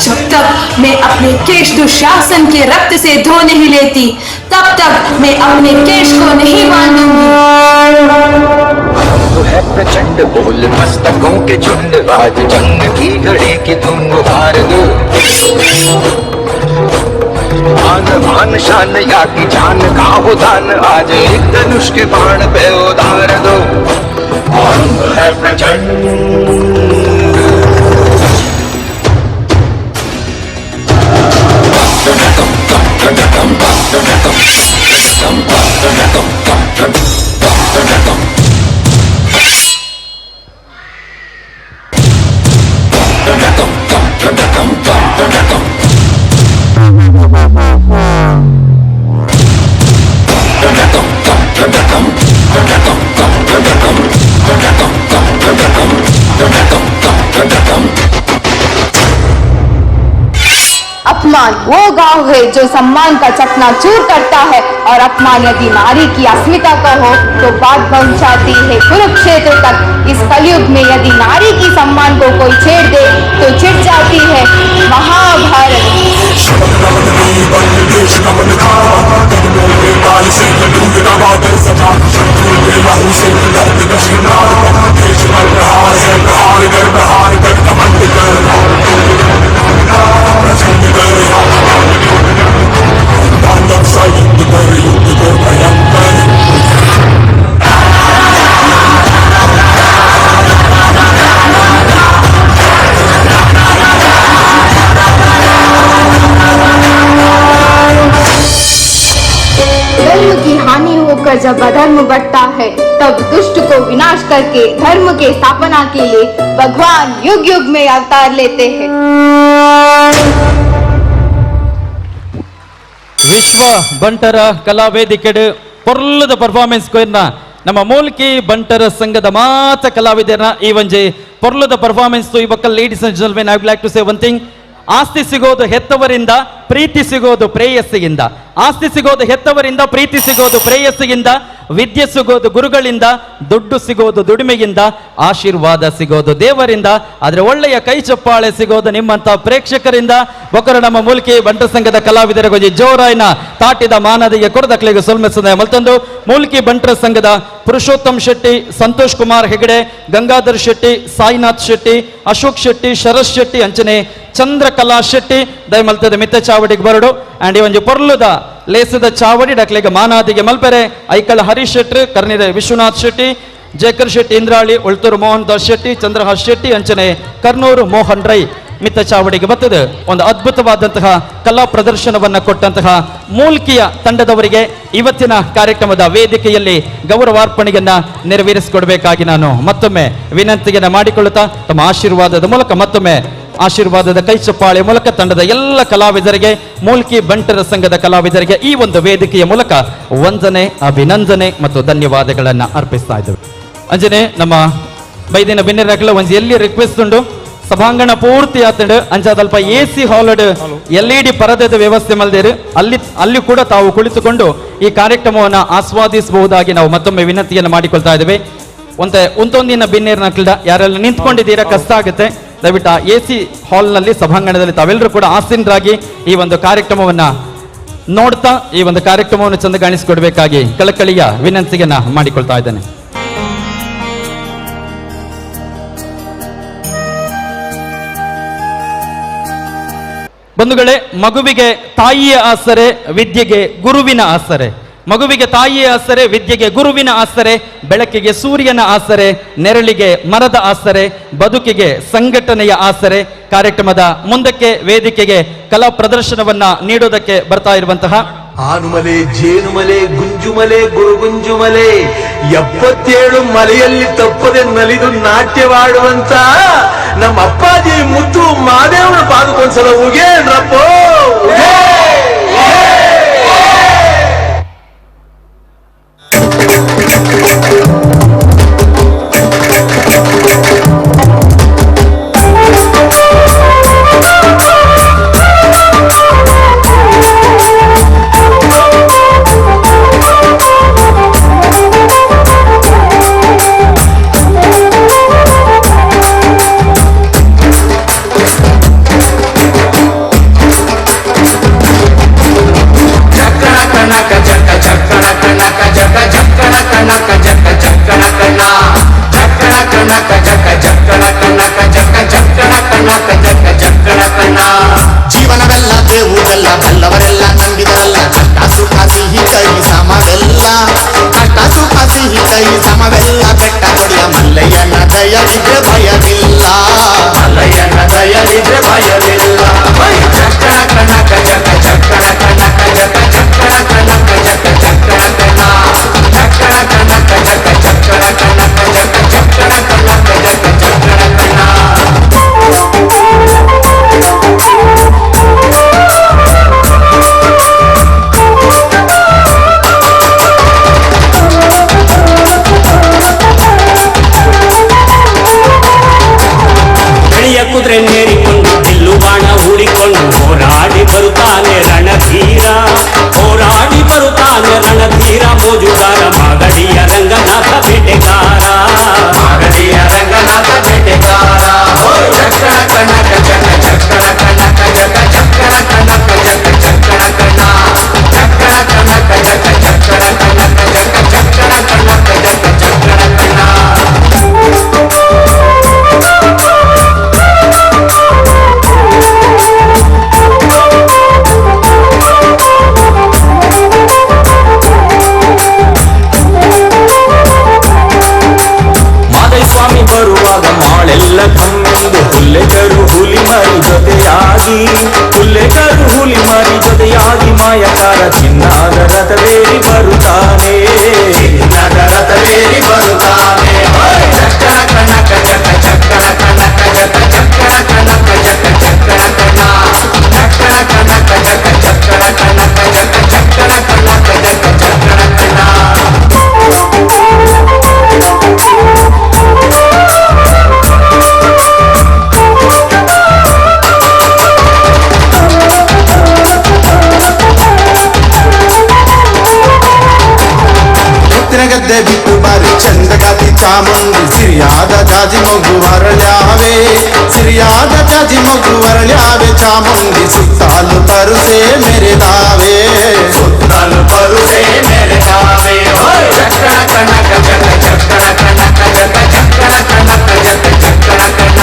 जब तक मैं अपने केश दुशासन के रक्त से धो नहीं लेती तब तक मैं अपने केश को नहीं बांधूंगी। तो है प्रचंड बोल मस्तकों के झुंड आज जंग की घड़ी की धुन उतार दो। आन मान शान या की जान का हो दान आज एक धनुष के बाण पे उतार दो। है प्रचंड अपमान वो गांव है जो सम्मान का चकनाचूर करता है और अपमान यदि नारी की अस्मिता का हो तो बात पहुंचाती है कुरुक्षेत्र तक। इस कलयुग में यदि नारी की सम्मान को कोई छेड़ दे तो छिड़ जाती है महाभारत। धर्म की हानि होकर जब अधर्म बढ़ता है तब दुष्ट को विनाश करके धर्म के स्थापना के लिए भगवान युग युग में अवतार लेते हैं। ವಿಶ್ವ ಬಂಟರ ಕಲಾ ವೇದಿಕೆಡು ಪೊರ್ಲದ ಪರ್ಫಾರ್ಮೆನ್ಸ್ ಕೊಯ್ನ ನಮ್ಮ ಮೂಲ್ಕಿ ಬಂಟರ ಸಂಘದ ಮಾತ ಕಲಾವಿದರ ಈ ಒಂಜಿ ಪೊರ್ಲದ ಪರ್ಫಾರ್ಮೆನ್ಸ್ ಈ ಬಕ್ಕ ladies and gentlemen I would like to say one thing. ಆಸ್ತಿ ಸಿಗೋದು ಹೆತ್ತವರಿಂದ, ಪ್ರೀತಿ ಸಿಗೋದು ಪ್ರೇಯಸ್ಸಿಗಿಂದ. ಆಸ್ತಿ ಸಿಗೋದು ಹೆತ್ತವರಿಂದ, ಪ್ರೀತಿ ಸಿಗೋದು ಪ್ರೇಯಸ್ಸಿಗಿಂದ, ವಿದ್ಯೆ ಸಿಗೋದು ಗುರುಗಳಿಂದ, ದುಡ್ಡು ಸಿಗೋದು ದುಡಿಮೆಗಿಂದ, ಆಶೀರ್ವಾದ ಸಿಗೋದು ದೇವರಿಂದ, ಆದ್ರೆ ಒಳ್ಳೆಯ ಕೈ ಚಪ್ಪಾಳೆ ಸಿಗೋದು ನಿಮ್ಮಂತ ಪ್ರೇಕ್ಷಕರಿಂದ. ಒಕ್ಕರು ನಮ್ಮ ಮೂಲ್ಕಿ ಬಂಟ ಸಂಘದ ಕಲಾವಿದರ ಗೊಂಜಿ ಜೋರಾಯಿನ ತಾಟಿದ ಮಾನದಿಗೆ ಕೊರದಕ್ಲಿಗೆ ಸೊಲ್ಮೆಸದ ಮಲ್ತಂದು ಮೂಲ್ಕಿ ಬಂಟರ ಸಂಘದ ಪುರುಷೋತ್ತಮ್ ಶೆಟ್ಟಿ, ಸಂತೋಷ್ ಕುಮಾರ್ ಹೆಗಡೆ, ಗಂಗಾಧರ್ ಶೆಟ್ಟಿ, ಸಾಯಿನಾಥ್ ಶೆಟ್ಟಿ, ಅಶೋಕ್ ಶೆಟ್ಟಿ, ಶರತ್ ಶೆಟ್ಟಿ ಅಂಚನೆ ಚಂದ್ರಕಲಾ ಶೆಟ್ಟಿ ದಯಮಲ್ತದ ಮಿತ್ತ ಚಾವಡಿಗೆ ಬರಡು ಆ್ಯಂಡ್ ಈ ಒಂದು ಪೊರ್ಲುದ ಲೇಸದ ಚಾವಡಿ ಡಕ್ಲೆಗೆ ಮಾನಾದಿಗೆ ಮಲ್ಪೆರೆ ಐಕಳ ಹರೀಶ್ ಶೆಟ್ಟಿ, ಕರ್ನಿರ ವಿಶ್ವನಾಥ್ ಶೆಟ್ಟಿ, ಜೇಕರ್ ಶೆಟ್ಟಿ ಇಂದ್ರಾಳಿ, ಉಳ್ತೂರು ಮೋಹನ್ ದಾಸ್ ಶೆಟ್ಟಿ, ಚಂದ್ರಹಾಸ್ ಶೆಟ್ಟಿ ಅಂಚನೆ ಕರ್ನೂರು ಮೋಹನ್ ರೈ ಮಿತ್ತ ಚಾವಡಿಗೆ ಬರ್ತದೆ. ಒಂದು ಅದ್ಭುತವಾದಂತಹ ಕಲಾ ಪ್ರದರ್ಶನವನ್ನ ಕೊಟ್ಟಂತಹ ಮೂಲ್ಕಿಯ ತಂಡದವರಿಗೆ ಇವತ್ತಿನ ಕಾರ್ಯಕ್ರಮದ ವೇದಿಕೆಯಲ್ಲಿ ಗೌರವಾರ್ಪಣೆಯನ್ನ ನೆರವೇರಿಸಿಕೊಡ್ಬೇಕಾಗಿ ನಾನು ಮತ್ತೊಮ್ಮೆ ವಿನಂತಿಯನ್ನ ಮಾಡಿಕೊಳ್ಳುತ್ತಾ ತಮ್ಮ ಆಶೀರ್ವಾದದ ಮೂಲಕ ಮತ್ತೊಮ್ಮೆ ಆಶೀರ್ವಾದದ ಕೈ ಚಪ್ಪಾಳೆ ಮೂಲಕ ತಂಡದ ಎಲ್ಲ ಕಲಾವಿದರಿಗೆ, ಮೂಲ್ಕಿ ಬಂಟರ ಸಂಘದ ಕಲಾವಿದರಿಗೆ ಈ ಒಂದು ವೇದಿಕೆಯ ಮೂಲಕ ವಂದನೆ, ಅಭಿನಂದನೆ ಮತ್ತು ಧನ್ಯವಾದಗಳನ್ನ ಅರ್ಪಿಸ್ತಾ ಇದ್ದೇವೆ. ಅಂಜನೆ ನಮ್ಮ ಬೈದಿನ ಬಿನ್ನಿರಕಲ ಒಂದು ಎಲ್ಲಿ ರಿಕ್ವೆಸ್ಟ್ ಉಂಡು ಸಭಾಂಗಣ ಪೂರ್ತಿ ಆತಂಡು ಅಂಚಾದಲ್ಪ AC ಹಾಲ್ LED ಪರದೆದ ವ್ಯವಸ್ಥೆ ಮಲ್ದೇರು ಅಲ್ಲಿ ಕೂಡ ತಾವು ಕುಳಿತುಕೊಂಡು ಈ ಕಾರ್ಯಕ್ರಮವನ್ನು ಆಸ್ವಾದಿಸಬಹುದಾಗಿ ನಾವು ಮತ್ತೊಮ್ಮೆ ವಿನಂತಿಯನ್ನು ಮಾಡಿಕೊಳ್ತಾ ಇದ್ದೇವೆ. ಒಂದೊಂದಿನ ಬಿನ್ನೇರಿನ ಯಾರೆಲ್ಲ ನಿಂತ್ಕೊಂಡಿದ್ದೀರಾ ಕಷ್ಟ ಆಗುತ್ತೆ, ದಯವಿಟ್ಟು AC ಹಾಲ್ನಲ್ಲಿ ಸಭಾಂಗಣದಲ್ಲಿ ತಾವೆಲ್ಲರೂ ಕೂಡ ಆಸೀನರಾಗಿ ಈ ಒಂದು ಕಾರ್ಯಕ್ರಮವನ್ನ ನೋಡ್ತಾ ಈ ಒಂದು ಕಾರ್ಯಕ್ರಮವನ್ನು ಚಂದ ಕಾಣಿಸಿಕೊಡ್ಬೇಕಾಗಿ ಕಳಕಳಿಯ ವಿನಂತಿಯನ್ನ ಮಾಡಿಕೊಳ್ತಾ ಇದ್ದೇನೆ. ಬಂಧುಗಳೇ, ಮಗುವಿಗೆ ತಾಯಿಯ ಆಸರೆ, ವಿದ್ಯೆಗೆ ಗುರುವಿನ ಆಸರೆ. ಮಗುವಿಗೆ ತಾಯಿಯ ಆಸರೆ, ವಿದ್ಯೆಗೆ ಗುರುವಿನ ಆಸರೆ, ಬೆಳಕಿಗೆ ಸೂರ್ಯನ ಆಸರೆ, ನೆರಳಿಗೆ ಮರದ ಆಸರೆ, ಬದುಕಿಗೆ ಸಂಘಟನೆಯ ಆಸರೆ. ಕಾರ್ಯಕ್ರಮದ ಮುಂದಕ್ಕೆ ವೇದಿಕೆಗೆ ಕಲಾ ಪ್ರದರ್ಶನವನ್ನ ನೀಡೋದಕ್ಕೆ ಬರ್ತಾ ಇರುವಂತಹ ಆನುಮಲೆ, ಜೇನುಮಲೆ, ಗುಂಜುಮಲೆ, ಗುರುಗುಂಜುಮಲೆ 77 ಮಲೆಯಲ್ಲಿ ತಪ್ಪದೆ ನಲಿದು ನಾಟ್ಯವಾಡುವಂತ ನಮ್ಮ ಅಪ್ಪಾಜಿ ಮುತ್ತು ಮಾದೇವನ ಪಾದಕ್ಕೊಂದ್ಸಲ ಉಗೇನ್ರಪ್ಪೋ. ಜೀವನವೆಲ್ಲ ದೇವುದೆಲ್ಲ ಬಲ್ಲವರೆಲ್ಲ ನಂಬಿದರಲ್ಲ ಕಷ್ಟ ಸುಖ ಸಿಹಿ ಕೈ ಸಮವೆಲ್ಲ ಕಷ್ಟ ಸುಖ ಸಿಹಿ ಕೈ ಸಮವೆಲ್ಲ ಬೆಟ್ಟ ಕೊಡಿಯ ಮಲ್ಲಯ್ಯನ ದಯವಿದ್ರೆ ಭಯವಿಲ್ಲ ಮಲ್ಲಯ್ಯನ ದಯವಿದ್ರೆ ಭಯವಿಲ್ಲ ಚಕ್ಕಣ ಕಣಕ ಜಗ ಚಕ್ಕಣ ಕಣಕ ಜಗ ಚಕ್ಕಣ ಕಣಕ ಜಗ ಚಕ್ಕಣ ಕಣ ಚಕ್ಕಣ ಕಣಕ ಜಗ ಚಕ್ಕಣ ಕಣಕ ಜಗ ಚಕ್ಕಣ ಕಣಕ ಜಗ ಚಕ್ಕಣ ಕಣ. ಕುದುರೆ ನೇರಿಕೊಂಡು ಬಿಲ್ಲು ಬಾಣ ಹೂಡಿಕೊಂಡು ಹೋರಾಡಿ ಬರುತ್ತಾನೆ ರಣಧೀರ, ಹೋರಾಡಿ ಬರುತ್ತಾನೆ ರಣಧೀರ. ಮೋಜುಗಾರ ಮಾಗಡಿಯ ರಂಗನಾಥ ಬೇಟೆಗಾರ, ಮಾಗಡಿಯ ರಂಗನಾಥ ಬೇಟೆಗಾರ. ಚಕ್ಕಣ ಕಣಕ ಜಗ ಚಕ್ಕಣ ಕಣಕ ಜಗ ಚಕ್ಕಣ ಕಣಕ ಜಗ ಚಕ್ಕಣ ಕಣ ಚಕ್ಕಣ ಕಣಕ ಜಗ ಚಕ್ಕಣ ಕಣಕ ಜಗ ಚಕ್ಕಣ ಕಣಕ ಜಗ ಚಕ್ಕಣ ಕಣ. ಸ್ವಾಮಿ ಬರುವಾಗ ಮಾಳೆಲ್ಲ ಕಮ್ಮೆಂದು ಹುಲ್ಲೆಗರು ಹುಲಿ ಮರಿ ಜೊತೆಯಾಗಿ, ಹುಲ್ಲೆಗರು ಹುಲಿ ಮರಿ ಜೊತೆಯಾಗಿ ಮಾಯಕಾರ ಚಿನ್ನದ ರಥವೇರಿ ಬರುತ್ತಾನೆ, ಚಿನ್ನದ ರಥವೇರಿ ಬರುತ್ತಾನೆ. ಚಕ್ಕಣ ಕಣಕ ಜಗ ಚಕ್ಕಣ ಕಣಕ ಜಗ ಚಕ್ಕಣ ಕಣಕ ಜಗ ಚಕ್ಕಣ ಕಣ ಚಕ್ಕಣ ಕಣಕ ಜಗ ಚಕ್ಕಣ ಕಣಕ ಜಗ ಚಕ್ಕಣ ಕಣಕ ಜಗ ಚಕ್ಕಣ ಕಣ. ಗದ್ದೆ ಬಿಟ್ಟು ಬಾರಿ ಚಂದಗಾತಿ ಚಾಮುಂಡಿ ಸಿರಿಯಾದ ಜಾಜಿ ಮಗು ಅರಳ್ಯಾವೆ, ಸಿರಿಯಾದ ಜಾಜಿ ಮಗು ಅರಳ್ಯಾವೆ. ಚಾಮುಂಡಿ ಸುತ್ತಾಲು ಪರುಸೆ ಮೆರೆದಾವೆ, ಸುತ್ತಾಲು ಪರುಸೆ ಮೆರೆದಾವೆ. ಚಕ್ಕಣ ಕಣಕ ಜಗ ಚಕ್ಕಣ ಕಣಕ ಜಗ ಚಕ್ಕಣ ಕಣಕ ಜಗ ಚಕ್ಕಣ ಕಣ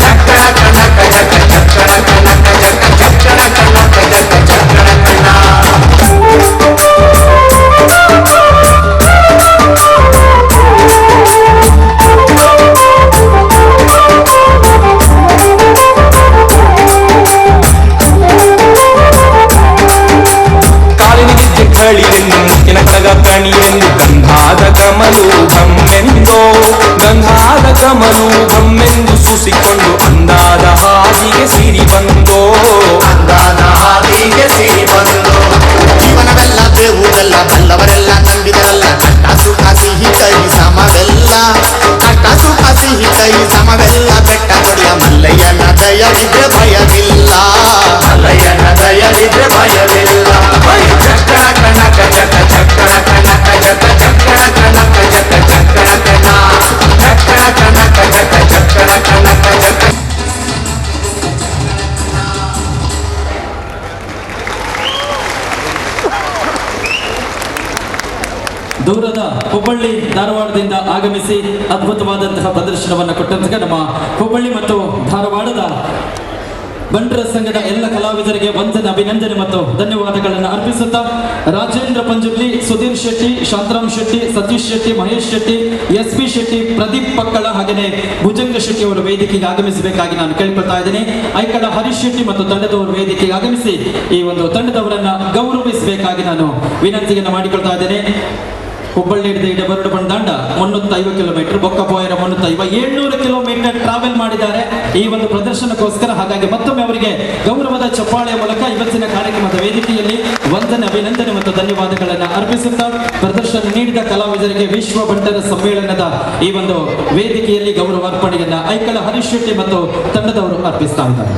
ಚಕ್ಕಣ ಕಣಕ ಜಗ ಚಕ್ಕಣ ಕಣಕ ಜಗ ಚಕ್ಕಣ ಕಣಕ ಜಗ ಚಕ್ಕಣ ಕಣ. ಕಳಿರೆಂದು ಮುತ್ತಿನ ಕಳಗ ಕಣಿಯೆಂದು ಗಂಧಾದ ಕಮಲು ಗಮ್ಮೆಂದೋ, ಗಂಧಾದ ಕಮಲು ಗಮ್ಮೆಂದು ಸುಸಿಕೊಂಡು ಅಂದಾದ ಹಾದಿಗೆ ಸಿರಿ ಬಂದೋ, ಅಂದಾದ ಹಾದಿಗೆ ಸಿರಿ ಬಂದೋ. ಜೀವನವೆಲ್ಲ ದೇವುದೆಲ್ಲ ಬಲ್ಲವರೆಲ್ಲ ನಂಬಿದರಲ್ಲ ಕಷ್ಟ ಸುಖ ಸಿಹಿ ಕೈ ಸಮವೆಲ್ಲ ಕಷ್ಟ ಸುಖ ಸಿಹಿ ಕೈ ಸಮವೆಲ್ಲ ಬೆಟ್ಟ ಕೊಡಿಯ ಮಲ್ಲಯ್ಯನ ದಯವಿದ್ರೆ ಭಯವಿಲ್ಲ, ಮಲ್ಲಯ್ಯನ ದಯವಿದ್ರೆ ಭಯವಿಲ್ಲ. ಚಕ್ಕಣ ಕಣಕ ಜಗ ಚಕ್ಕಣ ಕಣಕ ಜಗ ಚಕ್ಕಣ ಕಣಕ ಜಗ ಚಕ್ಕಣ ಕಣ ಚಕ್ಕಣ ಕಣಕ ಜಗ ಚಕ್ಕಣ ಕಣಕ ಜಗ. ದೂರದ ಹುಬ್ಬಳ್ಳಿ ಧಾರವಾಡದಿಂದ ಆಗಮಿಸಿ ಅದ್ಭುತವಾದಂತಹ ಪ್ರದರ್ಶನವನ್ನು ಕೊಟ್ಟಂತಹ ನಮ್ಮ ಹುಬ್ಬಳ್ಳಿ ಮತ್ತು ಧಾರವಾಡದ ಬಂಟರ ಸಂಘದ ಎಲ್ಲ ಕಲಾವಿದರಿಗೆ ವಂದನೆ, ಅಭಿನಂದನೆ ಮತ್ತು ಧನ್ಯವಾದಗಳನ್ನು ಅರ್ಪಿಸುತ್ತಾ ರಾಜೇಂದ್ರ ಪಂಜುರ್ಲಿ, ಸುಧೀರ್ ಶೆಟ್ಟಿ, ಶಾಂತರಾಮ್ ಶೆಟ್ಟಿ, ಸತೀಶ್ ಶೆಟ್ಟಿ, ಮಹೇಶ್ ಶೆಟ್ಟಿ, SP ಶೆಟ್ಟಿ, ಪ್ರದೀಪ್ ಪಕ್ಕಳ ಹಾಗೆಯೇ ಭುಜಂಗ ಶೆಟ್ಟಿ ಅವರು ವೇದಿಕೆಗೆ ಆಗಮಿಸಬೇಕಾಗಿ ನಾನು ಕೇಳ್ಕೊಳ್ತಾ ಇದ್ದೇನೆ. ಐಕಳ ಹರೀಶ್ ಶೆಟ್ಟಿ ಮತ್ತು ತಂಡದವರು ವೇದಿಕೆಗೆ ಆಗಮಿಸಿ ಈ ಒಂದು ತಂಡದವರನ್ನ ಗೌರವಿಸಬೇಕಾಗಿ ನಾನು ವಿನಂತಿಯನ್ನು ಮಾಡಿಕೊಳ್ತಾ ಇದ್ದೇನೆ. ಹುಬ್ಬಳ್ಳಿ ಹಿಡಿದ ಬರಡು ಬಂದಾಂಡ 350 ಕಿಲೋಮೀಟರ್, ಬೊಕ್ಕಪೋಯರ 350, 700 ಕಿಲೋಮೀಟರ್ ಟ್ರಾವೆಲ್ ಮಾಡಿದ್ದಾರೆ ಈ ಒಂದು ಪ್ರದರ್ಶನಕ್ಕೋಸ್ಕರ. ಹಾಗಾಗಿ ಮತ್ತೊಮ್ಮೆ ಅವರಿಗೆ ಗೌರವದ ಚಪ್ಪಾಳೆಯ ಮೂಲಕ ಇವತ್ತಿನ ಕಾರ್ಯಕ್ರಮದ ವೇದಿಕೆಯಲ್ಲಿ ವಂದನೆ, ಅಭಿನಂದನೆ ಮತ್ತು ಧನ್ಯವಾದಗಳನ್ನು ಅರ್ಪಿಸುತ್ತಾ ಪ್ರದರ್ಶನ ನೀಡಿದ ಕಲಾವಿದರಿಗೆ ವಿಶ್ವ ಬಂಟರ ಸಮ್ಮೇಳನದ ಈ ಒಂದು ವೇದಿಕೆಯಲ್ಲಿ ಗೌರವ ಅರ್ಪಣೆಯನ್ನ ಐಕಳ ಹರೀಶ್ ಶೆಟ್ಟಿ ಮತ್ತು ತಂಡದವರು ಅರ್ಪಿಸ್ತಾ ಇದ್ದಾರೆ.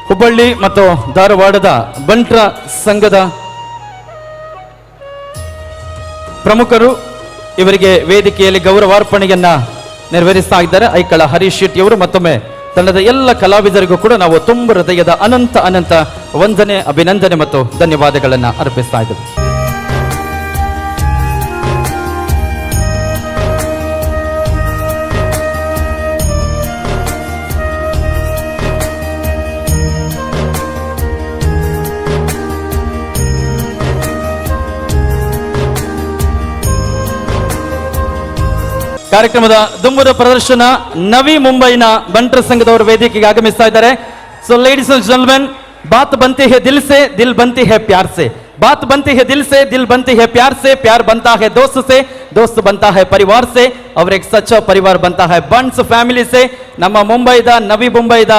ಹುಬ್ಬಳ್ಳಿ ಮತ್ತು ಧಾರವಾಡದ ಬಂಟ್ರ ಸಂಘದ ಪ್ರಮುಖರು ಇವರಿಗೆ ವೇದಿಕೆಯಲ್ಲಿ ಗೌರವಾರ್ಪಣೆಯನ್ನ ನೆರವೇರಿಸ್ತಾ ಇದ್ದಾರೆ. ಐಕಳ ಹರೀಶ್ ಶೆಟ್ಟಿ ಅವರು ಮತ್ತೊಮ್ಮೆ ತಂಡದ ಎಲ್ಲ ಕಲಾವಿದರಿಗೂ ಕೂಡ ನಾವು ತುಂಬ ಹೃದಯದ ಅನಂತ ಅನಂತ ವಂದನೆ, ಅಭಿನಂದನೆ ಮತ್ತು ಧನ್ಯವಾದಗಳನ್ನು ಅರ್ಪಿಸ್ತಾ ಇದ್ದೇವೆ. ಕಾರ್ಯಕ್ರಮದ ದುಮ್ಮದ ಪ್ರದರ್ಶನ ನವಿ ಮುಂಬೈನ ಬಂಟರ ಸಂಘದವರು ವೇದಿಕೆಗೆ ಆಗಮಿಸ್ತಾ ಇದ್ದಾರೆ. ಸೊ ಲೇಡೀಸ್ ಅಂಡ್ ಜೆಂಟಲ್ಮೆನ್, ಬಾತ್ ಬಂತಿ ಹೇ ದಿಲ್ ಸೆ, ದಿಲ್ ಬಂತಿ ಹೇ ಪ್ಯಾರ್ ಸೆ, बात बनती है दिल से, दिल बनती है प्यार से, प्यार बनता है दोस्त से, दोस्त बनता है परिवार से, और एक सच्चा परिवार बनता है बंट्स फैमिली से. ನಮ್ಮ ಮುಂಬೈದ ನವಿ ಮುಂಬೈದ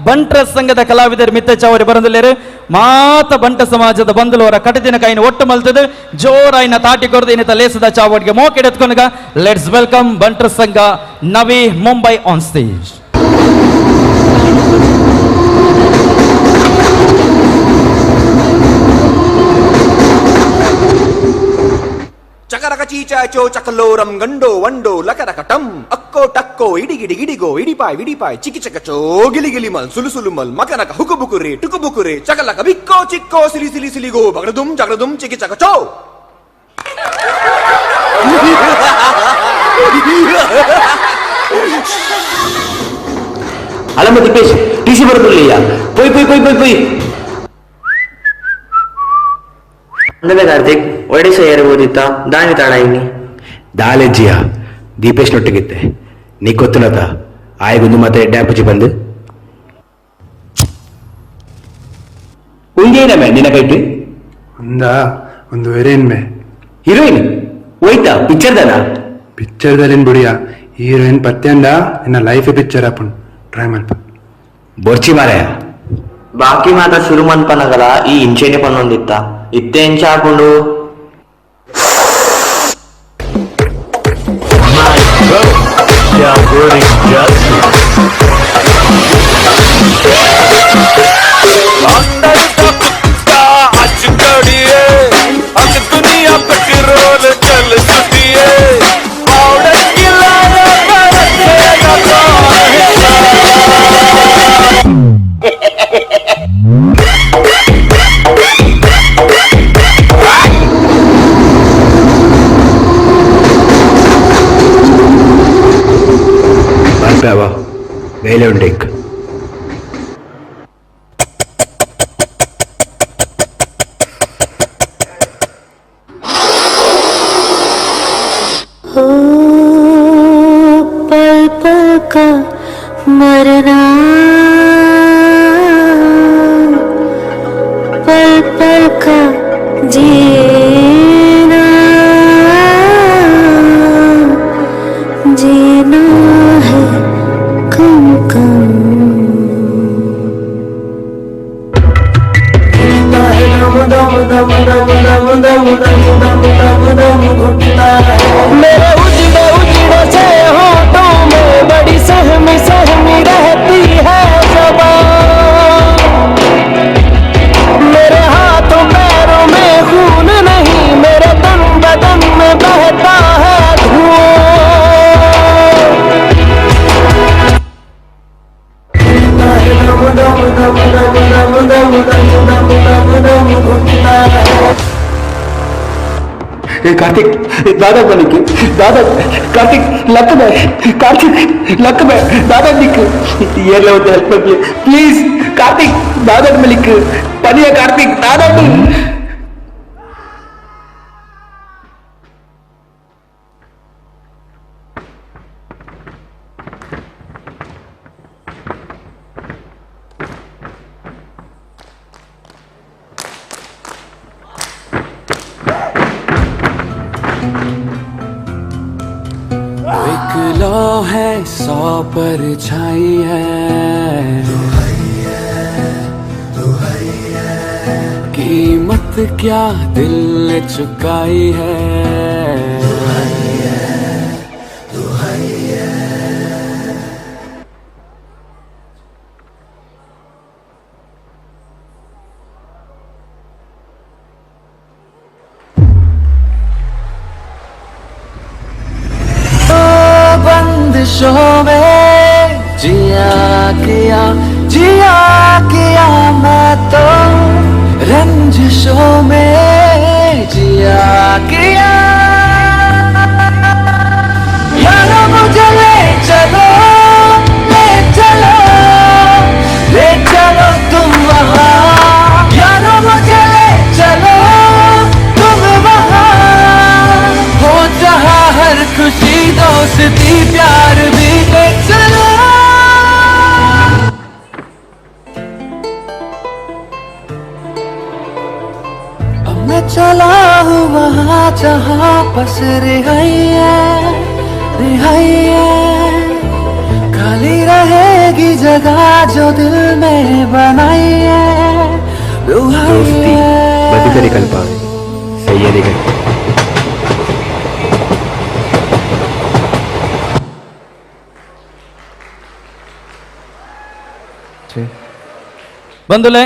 ಬಂಟರ ಸಂಘದ ಕಲಾವಿದರು ಮಿತ್ತಚ್ಚ ಅವರು ಬರಂದಿಲ್ಲೇರು ಮಾತ ಬಂಟ ಸಮಾಜದ ಬಂಧುಲು ಅವರ ಕಟದಿನ ಕೈನ ಒಟ್ಟು ಮಲ್ತದ ಜೋರಾಯಿನ ತಾಟಿ ಕೊರದು ಇನ್ನಿತ ಲೇಸದ ಚಾವಡ್ಗೆ ಮೋಕೆಡ್ ಎತ್ಕೊಂಡಾಗ ಲೆಟ್ಸ್ ವೆಲ್ಕಮ್ ಬಂಟರ ಸಂಘ ನವಿ Mumbai on stage. ಚಕರಕ ಚೀಚಾಚೋ ಚಕಲೋರಂ ಗಂಡೋ ವಂಡೋ ಲಕರಕಟಂ ಅಕ್ಕೋ ಟಕ್ಕೋ ಇಡಿಗಿಡಿ ಗಿಡಿಗೋ ಇಡಿಪಾಯ್ ವಿಡಿಪಾಯ್ ಚಿಕಿ ಚಕಚೋ Giligili Mal Sulu Sulu Mal ಮಕನಕ ಹುಕುಬುಕುರೆ ಟುಕುಬುಕುರೆ ಚಕಲಕ ಬಿಕ್ಕೋ ಚಿಕ್ಕೋ ಸಿಲಿ ಸಿಲಿ ಸಿಲಿಗೋ ಬಗಡದುಂ ಜಗಡದುಂ ಚಿಕಿ ಚಕಚೋ. Alamma Deepesh TC ಬರೋದಿಲ್ಲ, ಪೊಯ್ ಪೊಯ್ ಪೊಯ್ ಪೊಯ್ ಪೊಯ್. ಕಾರ್ತಿಕ್ ಒಡೆಸ ಏರಬಹುದಿತ್ತ ದಾನಿ ತಾಡಾಯಿನಿ ದಾಲೆಜ್ಜಿಯ ದೀಪೇಶ್ ನೊಟ್ಟಿಗಿತ್ತೆ ನೀ ಗೊತ್ತುಲತ ಆಯ್ಗೊಂದು ಮತ್ತೆ ಡ್ಯಾಪುಜಿ ಬಂದು ಉಂಗೇನಮೆ ನಿನ್ನ ಕೈಟ್ ಒಂದು ಹೀರೋಯಿನ್ ಮೇ ಹೀರೋಯಿನ್ ಹೋಯ್ತಾ ಪಿಕ್ಚರ್ದನ ಪಿಕ್ಚರ್ದಲ್ಲಿ ಬಿಡಿಯ ಹೀರೋಯಿನ್ ಪತ್ಯಂಡ ಇನ್ನ ಲೈಫ್ ಪಿಕ್ಚರ್ ಅಪ್ಪನ್ ಟ್ರೈ ಮಲ್ಪ ಬೊರ್ಚಿ ಮಾರಾಯ ಬಾಕಿ ಮಾತ ಶುರು ಮನ್ಪನಗಲ ಈ ಇಂಚೆನೆ ಪನ್ನೊಂದಿತ್ತ ಇತ್ತೆ ಇಂಚ ಹಾಕೊಂಡು വേല ഉണ്ടേക്ക് पल पल का मरना, पल पल का जीना, जीना है कम कम. कार्तिक दादा मलिक दादा कार्तिक लक में कार्तिक लक में दादा दिख ये लो हेल्प प्लीज कार्तिक दादा मलिक पनिया कार्तिक दादा लो है 100 परछाई है कीमत क्या दिल ने चुकाई है बंदिशों में जिया किया मैं तो रंजिशों में जिया किया यारो मुझे ले चलो तुम वहाँ यारो मुझे ले चलो तुम वहाँ हो जहाँ हर खुशी दोस्ती प्यार भी ले चलो अब मैं चला हूँ वहाँ जहाँ बस रिहाई है खाली रहेगी जगह जो दिल में बनाई है दोस्ती बदकरी कल्पा सैयदी कल्पा ಬಂಧುಲೆ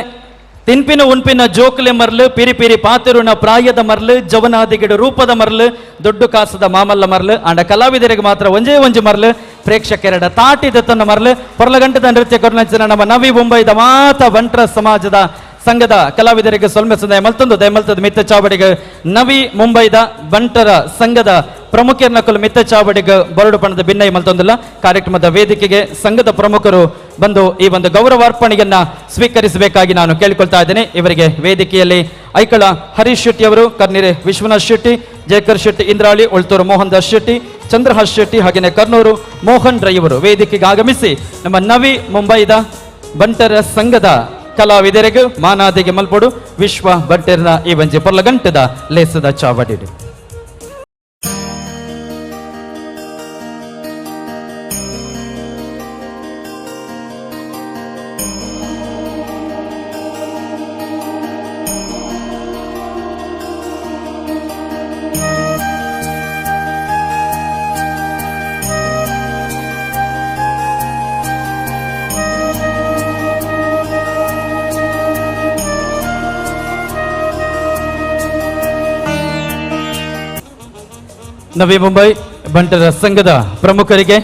ತಿನ್ಪಿನ ಉನ್ಪಿನ ಜೋಕ್ಲೆ ಮರ್ಲು ಪಿರಿ ಪಿರಿ ಪಾತಿರುನ ಪ್ರಾಯದ ಮರ್ಲು ಜವನಾದಿಗಿಡ ರೂಪದ ಮರ್ಲು ದೊಡ್ಡ ಕಾಸದ ಮಾಮಲ್ಲ ಮರ್ಲು ಆಂಡ ಕಲಾವಿದರಿಗೆ ಮಾತ್ರ ಒಂಜೇ ಮರ್ಲು ಪ್ರೇಕ್ಷಕರೆಡ ತಾಟಿದ ತನ್ನ ಮರ್ಲು ಪೊರ್ಲಗಂಟದ ನೃತ್ಯ ಕೊರ್ನಂಚಿನ ನಮ್ಮ ನವಿ ಮುಂಬೈದ ಮಾತ ಬಂಟ್ರ ಸಮಾಜದ ಸಂಘದ ಕಲಾವಿದರಿಗೆ ಸೊಲ್ಮೆಸ ದಯಮಲ್ತದ ಮಿತ್ತ ಚಾವಡಿಗೆ ನವಿ ಮುಂಬೈದ ಬಂಟರ ಸಂಘದ ಪ್ರಮುಖರನ್ನ ಕುಲು ಮಿತ್ತ ಚಾವಡಿಗೆ ಬರಡು ಪಣದ ಭಿನ್ನೈ ಮಲ್ತೊಂದಿಲ್ಲ ಕಾರ್ಯಕ್ರಮದ ವೇದಿಕೆಗೆ ಸಂಘದ ಪ್ರಮುಖರು ಬಂದು ಈ ಒಂದು ಗೌರವಾರ್ಪಣೆಯನ್ನ ಸ್ವೀಕರಿಸಬೇಕಾಗಿ ನಾನು ಕೇಳಿಕೊಳ್ತಾ ಇದ್ದೇನೆ. ಇವರಿಗೆ ವೇದಿಕೆಯಲ್ಲಿ ಐಕಳ ಹರೀಶ್ ಶೆಟ್ಟಿ ಅವರು, ಕರ್ನಿರೆ ವಿಶ್ವನಾಥ್ ಶೆಟ್ಟಿ, ಜಯಕರ್ ಶೆಟ್ಟಿ ಇಂದ್ರಾಳಿ, ಉಳ್ತೂರು ಮೋಹನ್ ದಾಸ್ ಶೆಟ್ಟಿ, ಚಂದ್ರಹಾಸ್ ಶೆಟ್ಟಿ ಹಾಗೆಯೇ ಕರ್ನೂರು ಮೋಹನ್ ರೈ ಅವರು ವೇದಿಕೆಗೆ ಆಗಮಿಸಿ ನಮ್ಮ ನವಿ ಮುಂಬೈದ ಬಂಟರ ಸಂಘದ ಕಲಾವಿದರಿಗೆ ಮಾನಾದಿಗೆ ಮಲ್ಪಡು ವಿಶ್ವ ಬಂಟೆರ್ನ ಈ ಒಂಜಿ ಪೊರ್ಲಗಂಟದ ಲೇಸದ ಚಾವಡಿ. ನವಿ ಮುಂಬೈ ಬಂಟರ ಸಂಘದ ಪ್ರಮುಖರಿಗೆ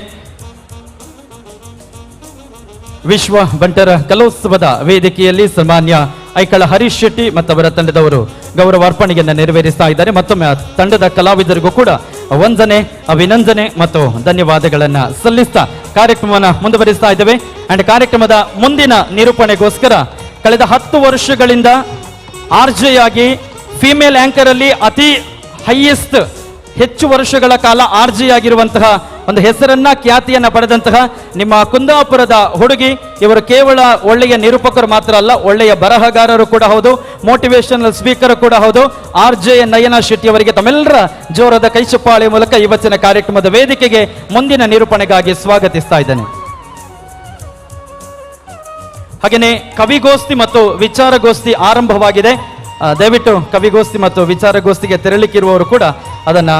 ವಿಶ್ವ ಬಂಟರ ಕಲೋತ್ಸವದ ವೇದಿಕೆಯಲ್ಲಿ ಸನ್ಮಾನ್ಯ ಐಕಳ ಹರೀಶ್ ಶೆಟ್ಟಿ ಮತ್ತವರ ತಂಡದವರು ಗೌರವಾರ್ಪಣೆಯನ್ನು ನೆರವೇರಿಸ್ತಾ ಇದ್ದಾರೆ. ಮತ್ತೊಮ್ಮೆ ತಂಡದ ಕಲಾವಿದರಿಗೂ ಕೂಡ ವಂದನೆ, ಅಭಿನಂದನೆ ಮತ್ತು ಧನ್ಯವಾದಗಳನ್ನ ಸಲ್ಲಿಸ್ತಾ ಕಾರ್ಯಕ್ರಮವನ್ನು ಮುಂದುವರಿಸ್ತಾ ಇದ್ದೇವೆ. ಅಂಡ್ ಕಾರ್ಯಕ್ರಮದ ಮುಂದಿನ ನಿರೂಪಣೆಗೋಸ್ಕರ ಕಳೆದ 10 ವರ್ಷಗಳಿಂದ RJ ಆಗಿ ಫಿಮೇಲ್ ಆಂಕರ್ ಅಲ್ಲಿ ಅತಿ ಹೈಯೆಸ್ಟ್ ಹೆಚ್ಚು ವರ್ಷಗಳ ಕಾಲ RJ ಆಗಿರುವಂತಹ ಒಂದು ಹೆಸರನ್ನ ಖ್ಯಾತಿಯನ್ನ ಪಡೆದಂತಹ ನಿಮ್ಮ ಕುಂದಾಪುರದ ಹುಡುಗಿ ಇವರು ಕೇವಲ ಒಳ್ಳೆಯ ನಿರೂಪಕರು ಮಾತ್ರ ಅಲ್ಲ, ಒಳ್ಳೆಯ ಬರಹಗಾರರು ಕೂಡ ಹೌದು, ಮೋಟಿವೇಶನಲ್ ಸ್ಪೀಕರ್ ಕೂಡ ಹೌದು. RJ ನಯನಾ ಶೆಟ್ಟಿ ಅವರಿಗೆ ತಮ್ಮೆಲ್ಲರ ಜೋರದ ಕೈಚಪ್ಪಾಳೆ ಮೂಲಕ ಇವತ್ತಿನ ಕಾರ್ಯಕ್ರಮದ ವೇದಿಕೆಗೆ ಮುಂದಿನ ನಿರೂಪಣೆಗಾಗಿ ಸ್ವಾಗತಿಸ್ತಾ ಇದ್ದೇನೆ. ಹಾಗೆಯೇ ಕವಿಗೋಷ್ಠಿ ಮತ್ತು ವಿಚಾರಗೋಷ್ಠಿ ಆರಂಭವಾಗಿದೆ. ದಯವಿಟ್ಟು ಕವಿಗೋಷ್ಠಿ ಮತ್ತು ವಿಚಾರಗೋಷ್ಠಿಗೆ ತೆರಳಿಕ್ಕಿರುವವರು ಕೂಡ ಅದನ್ನ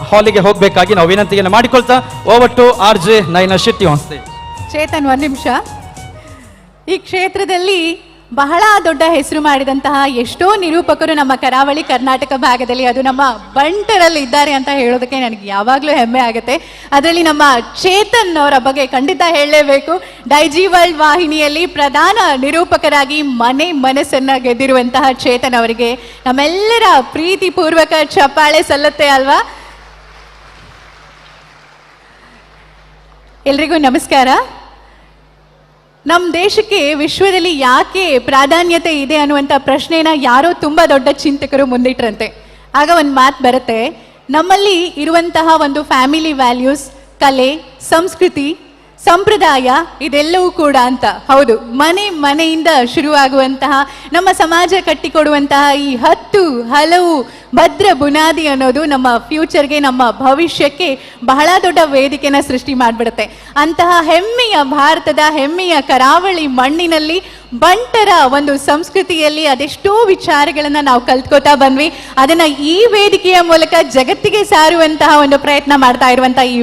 ಹಾಲಿಗೆ ಹೋಗಬೇಕಾಗಿ ನಾವು ವಿನಂತಿಯನ್ನು ಮಾಡಿಕೊಳ್ತಾ over to RJ Nayana Shetty on stage. Chetan, ಒಂದು ನಿಮಿಷ. ಈ ಕ್ಷೇತ್ರದಲ್ಲಿ ಬಹಳ ದೊಡ್ಡ ಹೆಸರು ಮಾಡಿದಂತಹ ಎಷ್ಟೋ ನಿರೂಪಕರು ನಮ್ಮ ಕರಾವಳಿ ಕರ್ನಾಟಕ ಭಾಗದಲ್ಲಿ, ಅದು ನಮ್ಮ ಬಂಟರಲ್ಲಿ ಇದ್ದಾರೆ ಅಂತ ಹೇಳೋದಕ್ಕೆ ನನಗೆ ಯಾವಾಗಲೂ ಹೆಮ್ಮೆ ಆಗುತ್ತೆ. ಅದರಲ್ಲಿ ನಮ್ಮ ಚೇತನ್ ಅವರ ಬಗ್ಗೆ ಖಂಡಿತ ಹೇಳಲೇಬೇಕು. ಡೈಜಿ ವರ್ಲ್ಡ್ ವಾಹಿನಿಯಲ್ಲಿ ಪ್ರಧಾನ ನಿರೂಪಕರಾಗಿ ಮನೆ ಮನಸ್ಸನ್ನ ಗೆದ್ದಿರುವಂತಹ ಚೇತನ್ ಅವರಿಗೆ ನಮ್ಮೆಲ್ಲರ ಪ್ರೀತಿಪೂರ್ವಕ ಚಪ್ಪಾಳೆ ಸಲ್ಲುತ್ತೆ ಅಲ್ವಾ. ಎಲ್ರಿಗೂ ನಮಸ್ಕಾರ. ನಮ್ಮ ದೇಶಕ್ಕೆ ವಿಶ್ವದಲ್ಲಿ ಯಾಕೆ ಪ್ರಾಧಾನ್ಯತೆ ಇದೆ ಅನ್ನುವಂಥ ಪ್ರಶ್ನೆನ ಯಾರೋ ತುಂಬ ದೊಡ್ಡ ಚಿಂತಕರು ಮುಂದಿಟ್ರಂತೆ. ಆಗ ಒಂದು ಮಾತು ಬರುತ್ತೆ, ನಮ್ಮಲ್ಲಿ ಇರುವಂತಹ ಒಂದು ಫ್ಯಾಮಿಲಿ ವ್ಯಾಲ್ಯೂಸ್, ಕಲೆ, ಸಂಸ್ಕೃತಿ, ಸಂಪ್ರದಾಯ ಇದೆಲ್ಲವೂ ಕೂಡ ಅಂತ. ಹೌದು, ಮನೆಯಿಂದ ಶುರುವಾಗುವಂತಹ ನಮ್ಮ ಸಮಾಜ ಕಟ್ಟಿಕೊಡುವಂತಹ ಈ 10 ಹಲವು ಭದ್ರ ಬುನಾದಿ ಅನ್ನೋದು ನಮ್ಮ ಫ್ಯೂಚರ್ಗೆ, ನಮ್ಮ ಭವಿಷ್ಯಕ್ಕೆ ಬಹಳ ದೊಡ್ಡ ವೇದಿಕೆನ ಸೃಷ್ಟಿ ಮಾಡಿಬಿಡುತ್ತೆ. ಅಂತಹ ಹೆಮ್ಮೆಯ ಭಾರತದ ಹೆಮ್ಮೆಯ ಕರಾವಳಿ ಮಣ್ಣಿನಲ್ಲಿ ಬಂಟರ ಒಂದು ಸಂಸ್ಕೃತಿಯಲ್ಲಿ ಅದೆಷ್ಟೋ ವಿಚಾರಗಳನ್ನ ನಾವು ಕಲ್ತ್ಕೋತಾ ಬಂದ್ವಿ. ಅದನ್ನ ಈ ವೇದಿಕೆಯ ಮೂಲಕ ಜಗತ್ತಿಗೆ ಸಾರುವಂತಹ ಒಂದು ಪ್ರಯತ್ನ ಮಾಡ್ತಾ ಇರುವಂತಹ ಈ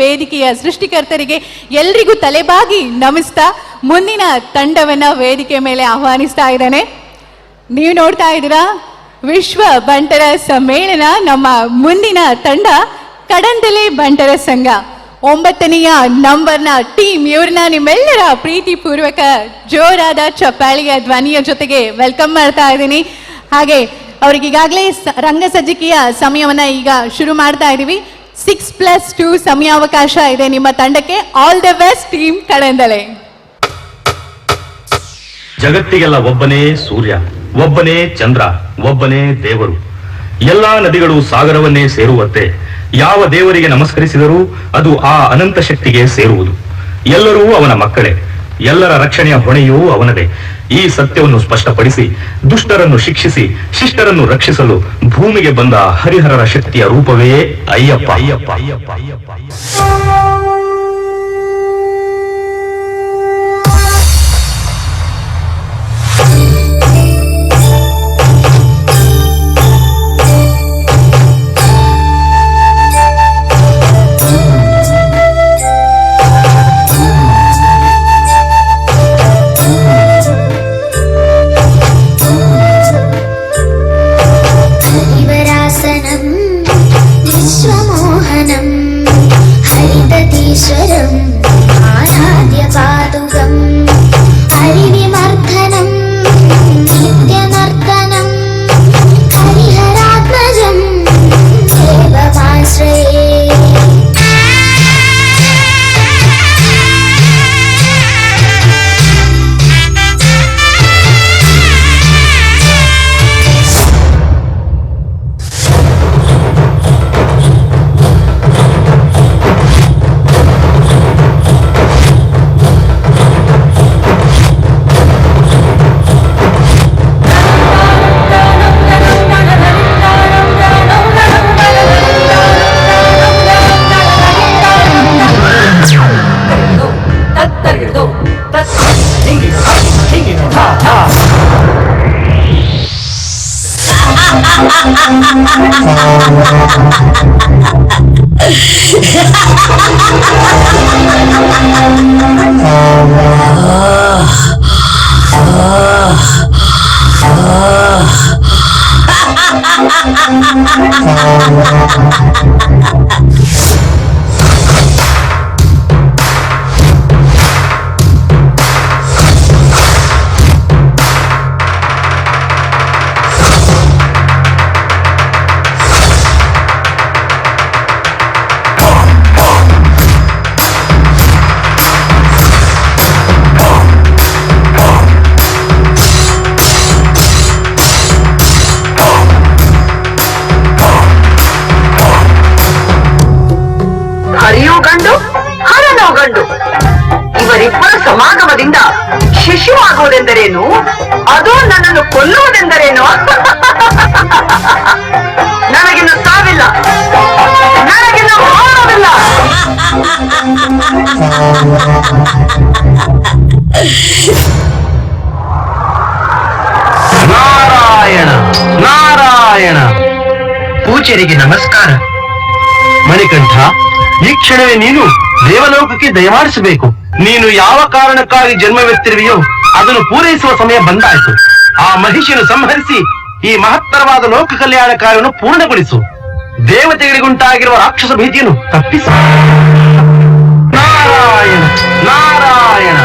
ವೇದಿಕೆಯ ಸೃಷ್ಟಿಕರ್ತರಿಗೆ ಎಲ್ರಿಗೂ ತಲೆಬಾಗಿ ನಮಿಸ್ತಾ ಮುಂದಿನ ತಂಡವನ್ನ ವೇದಿಕೆ ಮೇಲೆ ಆಹ್ವಾನಿಸ್ತಾ ಇದ್ದಾನೆ. ನೀವು ನೋಡ್ತಾ ಇದ್ದೀರಾ ವಿಶ್ವ ಬಂಟರ ಸಮ್ಮೇಳನ. ನಮ್ಮ ಮುಂದಿನ ತಂಡ ಕಡಂದಲೆ ಬಂಟರ ಸಂಘ 9ನೇ ನಂಬರ್ನ ಟೀಮ್. ಇವ್ರನ್ನ ನಿಮ್ಮೆಲ್ಲರ ಪ್ರೀತಿಪೂರ್ವಕ ಜೋರಾದ ಚಪ್ಪಾಳಿಯ ಧ್ವನಿಯ ಜೊತೆಗೆ ವೆಲ್ಕಮ್ ಮಾಡ್ತಾ ಇದ್ದೀನಿ. ಹಾಗೆ ಅವ್ರಿಗೆ ಈಗಾಗಲೇ ರಂಗ ಸಜ್ಜಿಕೆಯ ಸಮಯವನ್ನ ಈಗ ಶುರು ಮಾಡ್ತಾ ಇದ್ದೀವಿ. 6+2 ಸಮಯಾವಕಾಶ ಇದೆ ನಿಮ್ಮ ತಂಡಕ್ಕೆ. ಆಲ್ ದ ಬೆಸ್ಟ್ ಟೀಮ್ ಕಡಂದಲೆ. ಜಗತ್ತಿಗೆಲ್ಲ ಒಬ್ಬನೇ ಸೂರ್ಯ, ಒಬ್ಬನೇ ಚಂದ್ರ, ಒಬ್ಬನೇ ದೇವರು. ಎಲ್ಲಾ ನದಿಗಳು ಸಾಗರವನ್ನೇ ಸೇರುವಂತೆ ಯಾವ ದೇವರಿಗೆ ನಮಸ್ಕರಿಸಿದರೂ ಅದು ಆ ಅನಂತ ಶಕ್ತಿಗೆ ಸೇರುವುದು. ಎಲ್ಲರೂ ಅವನ ಮಕ್ಕಳೇ, ಎಲ್ಲರ ರಕ್ಷಣೆಯ ಹೊಣೆಯೂ ಅವನದೇ. ಈ ಸತ್ಯವನ್ನು ಸ್ಪಷ್ಟಪಡಿಸಿ ದುಷ್ಟರನ್ನು ಶಿಕ್ಷಿಸಿ ಶಿಷ್ಟರನ್ನು ರಕ್ಷಿಸಲು ಭೂಮಿಗೆ ಬಂದ ಹರಿಹರರ ಶಕ್ತಿಯ ರೂಪವೇ ಅಯ್ಯಪ್ಪ. ಅಯ್ಯಪ್ಪ ಅಯ್ಯಪ್ಪ ಅಯ್ಯಪ್ಪ ಶಿಶುವಾಗುವುದೆಂದರೇನು, ಅದು ನನ್ನನ್ನು ಕೊಲ್ಲುವುದೆಂದರೇನು? ನನಗಿನ್ನು ಸಾವಿಲ್ಲ, ನನಗಿನ್ನು ಮರಣವಿಲ್ಲ. ನಾರಾಯಣ ನಾರಾಯಣ. ಪೂಜಾರಿಗೆ ನಮಸ್ಕಾರ. ಮಣಿಕಂಠ, ಈ ಕ್ಷಣವೇ ನೀನು ದೇವಲೋಕಕ್ಕೆ ದಯಮಾಡಿಸಬೇಕು. ನೀನು ಯಾವ ಕಾರಣಕ್ಕಾಗಿ ಜನ್ಮವೆತ್ತಿರುವೆಯೋ ಅದನ್ನು ಪೂರೈಸುವ ಸಮಯ ಬಂದಾಯಿತು. ಆ ಮಹಿಷಿಯನ್ನು ಸಂಹರಿಸಿ ಈ ಮಹತ್ತರವಾದ ಲೋಕ ಕಲ್ಯಾಣ ಕಾರ್ಯವನ್ನು ಪೂರ್ಣಗೊಳಿಸು. ದೇವತೆಗಳಿಗುಂಟಾಗಿರುವ ರಾಕ್ಷಸ ಭೀತಿಯನ್ನು ತಪ್ಪಿಸು. ನಾರಾಯಣ ನಾರಾಯಣ.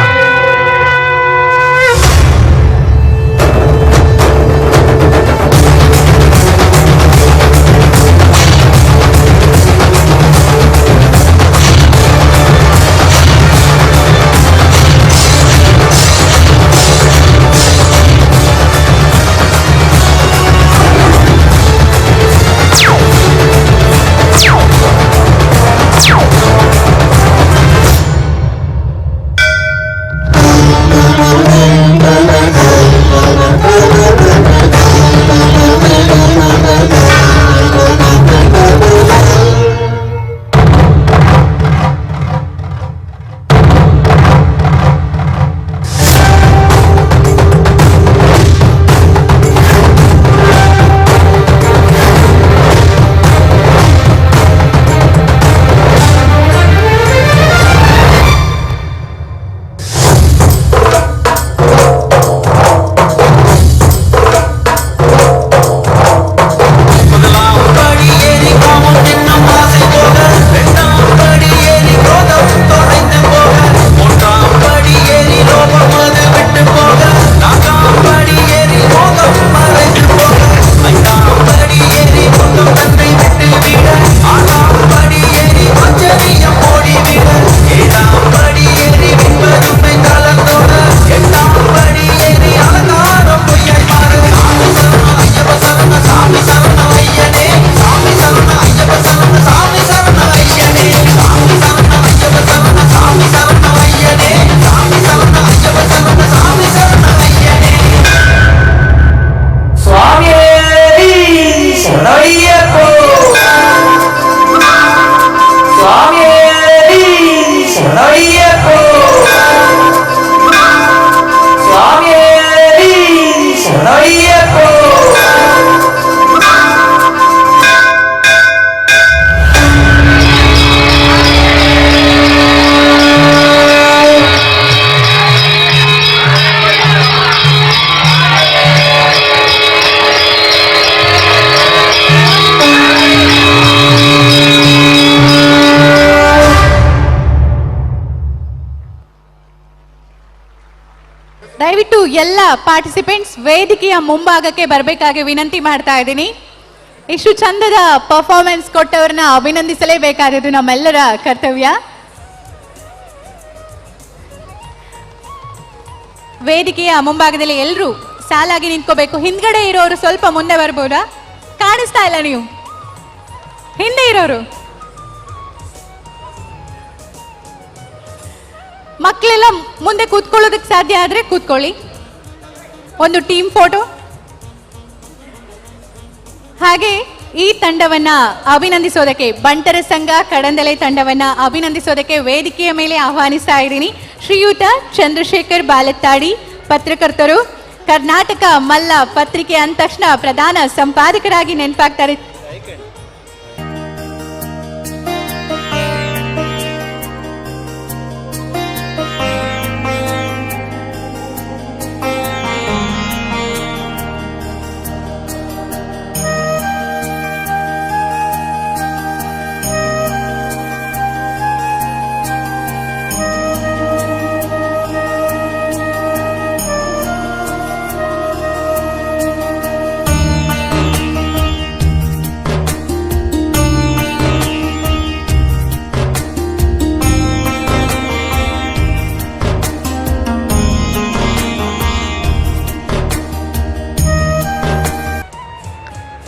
ದಯವಿಟ್ಟು ಎಲ್ಲ ಪಾರ್ಟಿಸಿಪೆಂಟ್ಸ್ ವೇದಿಕೆಯ ಮುಂಭಾಗಕ್ಕೆ ಬರಬೇಕಾಗಿ ವಿನಂತಿ ಮಾಡ್ತಾ ಇದ್ದೀನಿ. ಇಷ್ಟು ಚಂದದ ಪರ್ಫಾರ್ಮೆನ್ಸ್ ಕೊಟ್ಟವ್ರನ್ನ ಅಭಿನಂದಿಸಲೇಬೇಕಾದದ್ದು ನಮ್ಮೆಲ್ಲರ ಕರ್ತವ್ಯ. ವೇದಿಕೆಯ ಮುಂಭಾಗದಲ್ಲಿ ಎಲ್ಲರೂ ಸಾಲಾಗಿ ನಿಂತ್ಕೋಬೇಕು. ಹಿಂದ್ಗಡೆ ಇರೋರು ಸ್ವಲ್ಪ ಮುಂದೆ ಬರ್ಬೋದಾ? ಕಾಣಿಸ್ತಾ ಇಲ್ಲ ನೀವು ಹಿಂದೆ ಇರೋರು. ಮಕ್ಕಳೆಲ್ಲ ಮುಂದೆ ಕೂತ್ಕೊಳ್ಳೋದಕ್ಕೆ ಸಾಧ್ಯ ಆದ್ರೆ ಕೂತ್ಕೊಳ್ಳಿ. ಒಂದು ಟೀಮ್ ಫೋಟೋ. ಹಾಗೆ ಈ ತಂಡವನ್ನ ಅಭಿನಂದಿಸೋದಕ್ಕೆ ಬಂಟರ ಸಂಘ ಕಡಂದಲೆ ತಂಡವನ್ನ ಅಭಿನಂದಿಸೋದಕ್ಕೆ ವೇದಿಕೆಯ ಮೇಲೆ ಆಹ್ವಾನಿಸ್ತಾ ಇದ್ದೀನಿ ಶ್ರೀಯುತ ಚಂದ್ರಶೇಖರ್ ಬಾಲತ್ತಾಡಿ, ಪತ್ರಕರ್ತರು, ಕರ್ನಾಟಕ ಮಲ್ಲ ಪತ್ರಿಕೆ ಅಂದ ತಕ್ಷಣ ಪ್ರಧಾನ ಸಂಪಾದಕರಾಗಿ ನೆನಪಾಗ್ತಾರೆ.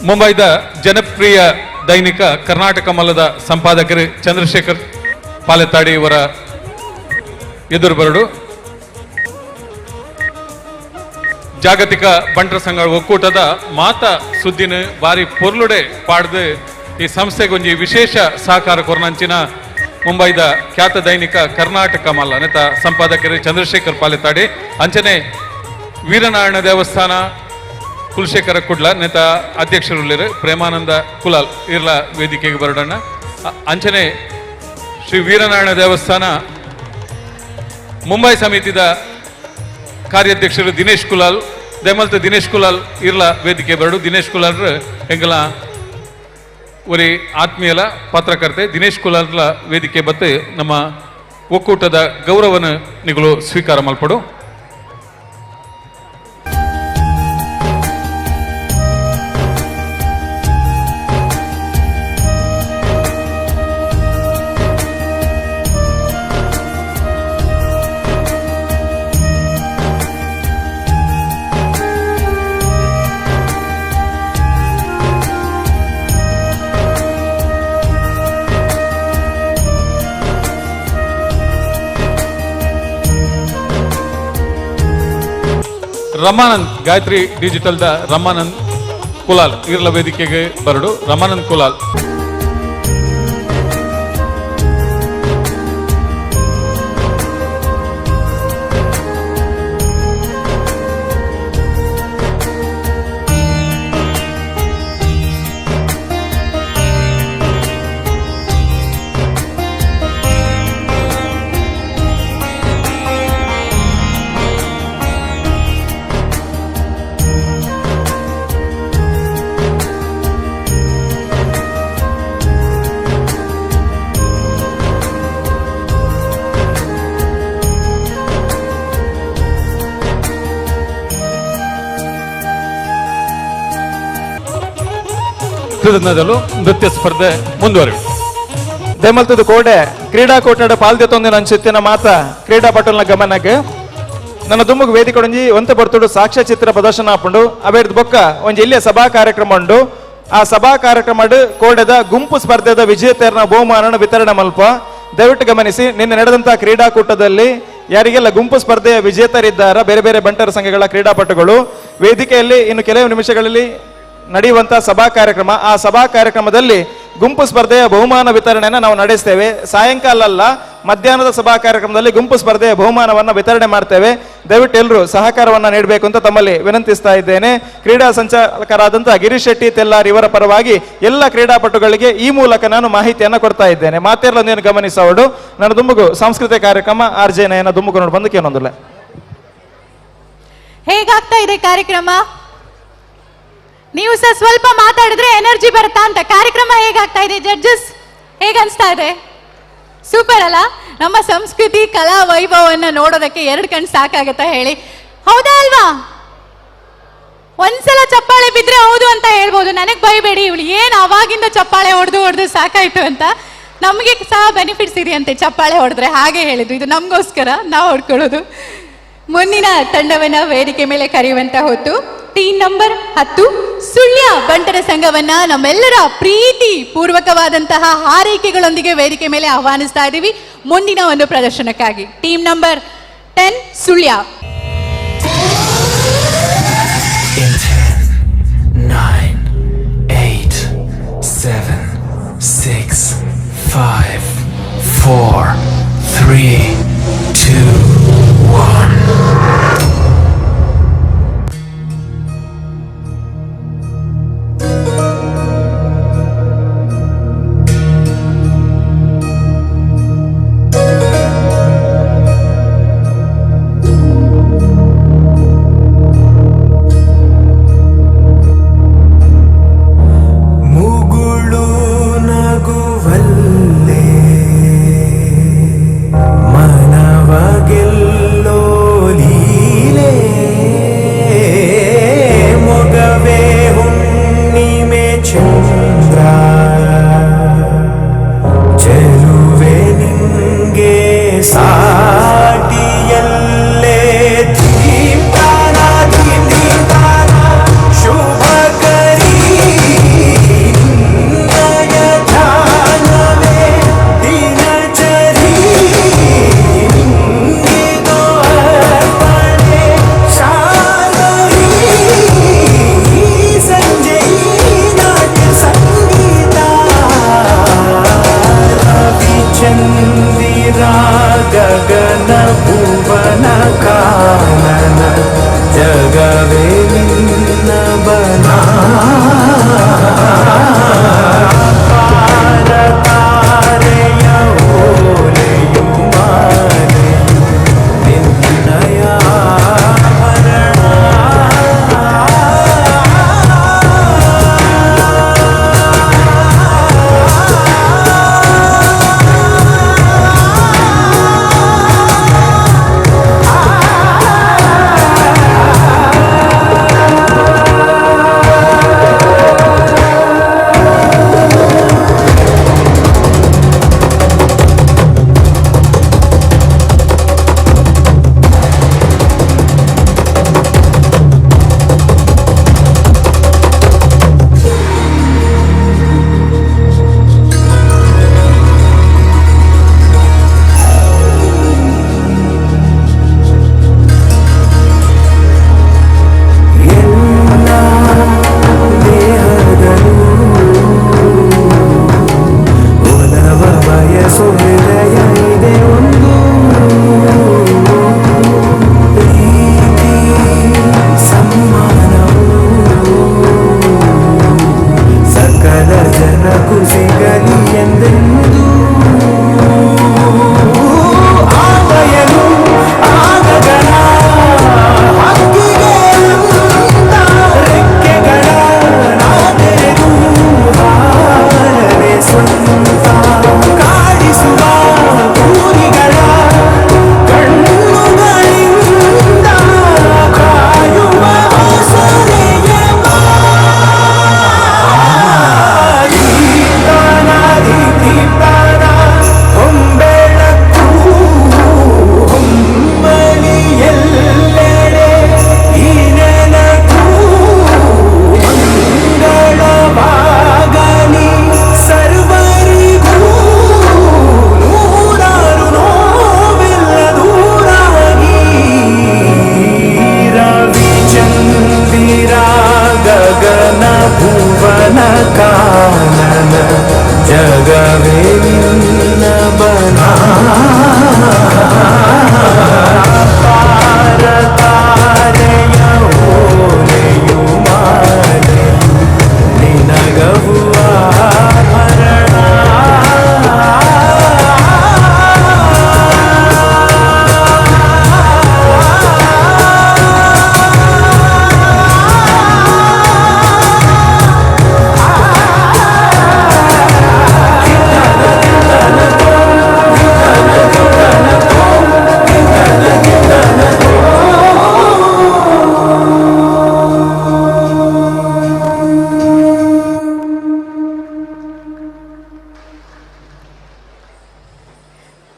ಮುಂಬೈದ ಜನಪ್ರಿಯ ದೈನಿಕ ಕರ್ನಾಟಕ ಮಲ್ಲದ ಸಂಪಾದಕರು ಚಂದ್ರಶೇಖರ್ ಪಾಲೆತ್ತಾಡಿ ಇವರ ಎದುರು ಬರಡು ಜಾಗತಿಕ ಬಂಟರ ಸಂಘ ಒಕ್ಕೂಟದ ಮಾತ ಸುದ್ದಿನ ಬಾರಿ ಪೊರ್ಲುಡೆ ಪಾಡ್ದು ಈ ಸಂಸ್ಥೆಗೆ ಒಂಜಿ ವಿಶೇಷ ಸಹಕಾರ ಕೊರನಂಚಿನ ಮುಂಬೈದ ಖ್ಯಾತ ದೈನಿಕ ಕರ್ನಾಟಕ ಮಲ್ಲ ನೆತ ಸಂಪಾದಕರು ಚಂದ್ರಶೇಖರ್ ಪಾಲೆತ್ತಾಡಿ ಅಂಚನೆ ವೀರನಾರಾಯಣ ದೇವಸ್ಥಾನ ಕುಲಶೇಖರ ಕುಡ್ಲ ನೆತ ಅಧ್ಯಕ್ಷರುಳ್ಳಿರು ಪ್ರೇಮಾನಂದ ಕುಲಾಲ್ ಇರ್ಲ ವೇದಿಕೆಗೆ ಬರೋಣ. ಅಂಚನೆ ಶ್ರೀ ವೀರನಾರಾಯಣ ದೇವಸ್ಥಾನ ಮುಂಬೈ ಸಮಿತಿದ ಕಾರ್ಯಾಧ್ಯಕ್ಷರು ದಿನೇಶ್ ಕುಲಾಲ್ ದಯಮಲ್ತ ದಿನೇಶ್ ಕುಲಾಲ್ ಇರ್ಲ ವೇದಿಕೆ ಬರಡು ದಿನೇಶ್ ಕುಲಾಲ್ ಎಂಗಲ ಒರಿ ಆತ್ಮೀಯಲ ಪತ್ರಕರ್ತೆ ದಿನೇಶ್ ಕುಲಾಲ್ರ ವೇದಿಕೆ ಬತ್ತೆ ನಮ್ಮ ಒಕ್ಕೂಟದ ಗೌರವನ ನಿಗಳು ಸ್ವೀಕಾರ ಮಲ್ಪಡು. ರಮಾನಂದ್ ಗಾಯತ್ರಿ ಡಿಜಿಟಲ್ ದ ರಮಾನಂದ್ ಕುಲಾಲ್ ಇರ್ಲ ವೇದಿಕೆಗೆ ಬರಡು. ರಮಾನಂದ್ ಕುಲಾಲ್ ನೃತ್ಯ ಸ್ಪರ್ಧೆ ಮುಂದುವರೆದು ದೆಮಲ್ತದ ಕೋಡೆ ಕ್ರೀಡಾಕೂಟದ ಪಾಲ್ದೆತ್ತೊಂದಿನ ಅಂಚಿತ್ತಿನ ಮಾತ ಕ್ರೀಡಾಪಟುಲ್ನ ಗಮನಕ್ಕೆ ನನ್ನ ದುಮ್ಮಗ್ ವೇದಿಕೆ ಒಂಜಿ ಒಂತೆ ಬರ್ತುಡು ಸಾಕ್ಷ್ಯ ಚಿತ್ರ ಪ್ರದರ್ಶನ ಹಾಪುಂಡು ಅವೇರ್ದು ಬೊಕ್ಕ ಒಂಜಿ ಇಲ್ಲಿಯ ಸಭಾ ಕಾರ್ಯಕ್ರಮ ಉಂಡು. ಆ ಸಭಾ ಕಾರ್ಯಕ್ರಮ ಕೋಡೆದ ಗುಂಪು ಸ್ಪರ್ಧೆದ ವಿಜೇತರನ ಬಹುಮಾನ ವಿತರಣೆ ಮಲ್ಪ ದಯವಿಟ್ಟು ಗಮನಿಸಿ. ನಿನ್ನೆ ನಡೆದಂತಹ ಕ್ರೀಡಾಕೂಟದಲ್ಲಿ ಯಾರಿಗೆಲ್ಲ ಗುಂಪು ಸ್ಪರ್ಧೆಯ ವಿಜೇತರಿದ್ದಾರ ಬೇರೆ ಬೇರೆ ಬಂಟರ ಸಂಘಗಳ ಕ್ರೀಡಾಪಟುಗಳು ವೇದಿಕೆಯಲ್ಲಿ ಇನ್ನು ಕೆಲವು ನಿಮಿಷಗಳಲ್ಲಿ ನಡೆಯುವಂತಹ ಸಭಾ ಕಾರ್ಯಕ್ರಮ. ಆ ಸಭಾ ಕಾರ್ಯಕ್ರಮದಲ್ಲಿ ಗುಂಪು ಸ್ಪರ್ಧೆಯ ಬಹುಮಾನ ವಿತರಣೆಯನ್ನು ನಾವು ನಡೆಸ್ತೇವೆ. ಸಾಯಂಕಾಲ ಅಲ್ಲ, ಮಧ್ಯಾಹ್ನದ ಸಭಾ ಕಾರ್ಯಕ್ರಮದಲ್ಲಿ ಗುಂಪು ಸ್ಪರ್ಧೆಯ ಬಹುಮಾನವನ್ನು ವಿತರಣೆ ಮಾಡ್ತೇವೆ. ದಯವಿಟ್ಟು ಎಲ್ಲರೂ ಸಹಕಾರವನ್ನು ನೀಡಬೇಕು ಅಂತ ತಮ್ಮಲ್ಲಿ ವಿನಂತಿಸ್ತಾ ಇದ್ದೇನೆ. ಕ್ರೀಡಾ ಸಂಚಾಲಕರಾದಂತಹ ಗಿರೀಶ್ ಶೆಟ್ಟಿ ತೆಲ್ಲಾರ್ ಇವರ ಪರವಾಗಿ ಎಲ್ಲ ಕ್ರೀಡಾಪಟುಗಳಿಗೆ ಈ ಮೂಲಕ ನಾನು ಮಾಹಿತಿಯನ್ನು ಕೊಡ್ತಾ ಇದ್ದೇನೆ. ಮಾತೆರಲೊಂದೇನು ಗಮನಿಸೋಡು ನನ್ನ ದುಮ್ಮಗು ಸಾಂಸ್ಕೃತಿಕ ಕಾರ್ಯಕ್ರಮ RJ ನಯನ ದುಮ್ಮಗು ನೋಡಿ ಬಂದಕ್ಕೆ ಏನೊಂದಿಲ್ಲ. ಹೇಗಾಗ್ತಾ ಇದೆ ಕಾರ್ಯಕ್ರಮ? ನೀವು ಸಹ ಸ್ವಲ್ಪ ಮಾತಾಡಿದ್ರೆ ಎನರ್ಜಿ ಬರುತ್ತಾ ಅಂತ. ಕಾರ್ಯಕ್ರಮ ಹೇಗಾಗ್ತಾ ಇದೆ ಜಡ್ಜಸ್? ಹೇಗನ್ಸ್ತಾ ಇದೆ? ಸೂಪರ್ ಅಲ್ಲ? ನಮ್ಮ ಸಂಸ್ಕೃತಿ ಕಲಾ ವೈಭವವನ್ನು ನೋಡೋದಕ್ಕೆ 2 ಕಣ್ಣು ಸಾಕಾಗತ್ತಾ ಹೇಳಿ? ಹೌದಾ ಅಲ್ವಾ? ಒಂದ್ಸಲ ಚಪ್ಪಾಳೆ ಬಿದ್ರೆ ಹೌದು ಅಂತ ಹೇಳ್ಬೋದು. ನನಗೆ ಬೈಬೇಡಿ, ಇವಳು ಏನು ಅವಾಗಿಂದ ಚಪ್ಪಾಳೆ ಹೊಡೆದು ಸಾಕಾಯ್ತು ಅಂತ. ನಮಗೆ ಸಹ ಬೆನಿಫಿಟ್ಸ್ ಇದೆಯಂತೆ ಚಪ್ಪಾಳೆ ಹೊಡೆದ್ರೆ, ಹಾಗೆ ಹೇಳಿದ್ರು. ಇದು ನಮಗೋಸ್ಕರ ನಾವು ಹೊಡ್ಕೊಳ್ಳೋದು. ಮುಂದಿನ ತಂಡವನ್ನ ವೇದಿಕೆ ಮೇಲೆ ಕರೆಯುವಂತ ಹೊತ್ತು ಟೀಮ್ ನಂಬರ್ 10 ಸುಳ್ಯ ಬಂಟರ ಸಂಘವನ್ನ ನಮ್ಮೆಲ್ಲರ ಪ್ರೀತಿ ಪೂರ್ವಕವಾದಂತಹ ಹಾರೈಕೆಗಳೊಂದಿಗೆ ವೇದಿಕೆ ಮೇಲೆ ಆಹ್ವಾನಿಸ್ತಾ ಇದ್ದೀವಿ ಮುಂದಿನ ಒಂದು ಪ್ರದರ್ಶನಕ್ಕಾಗಿ. Team number 10 Sullia. 9, 8, 7, 6, 5, 4, 3, 2, 1. My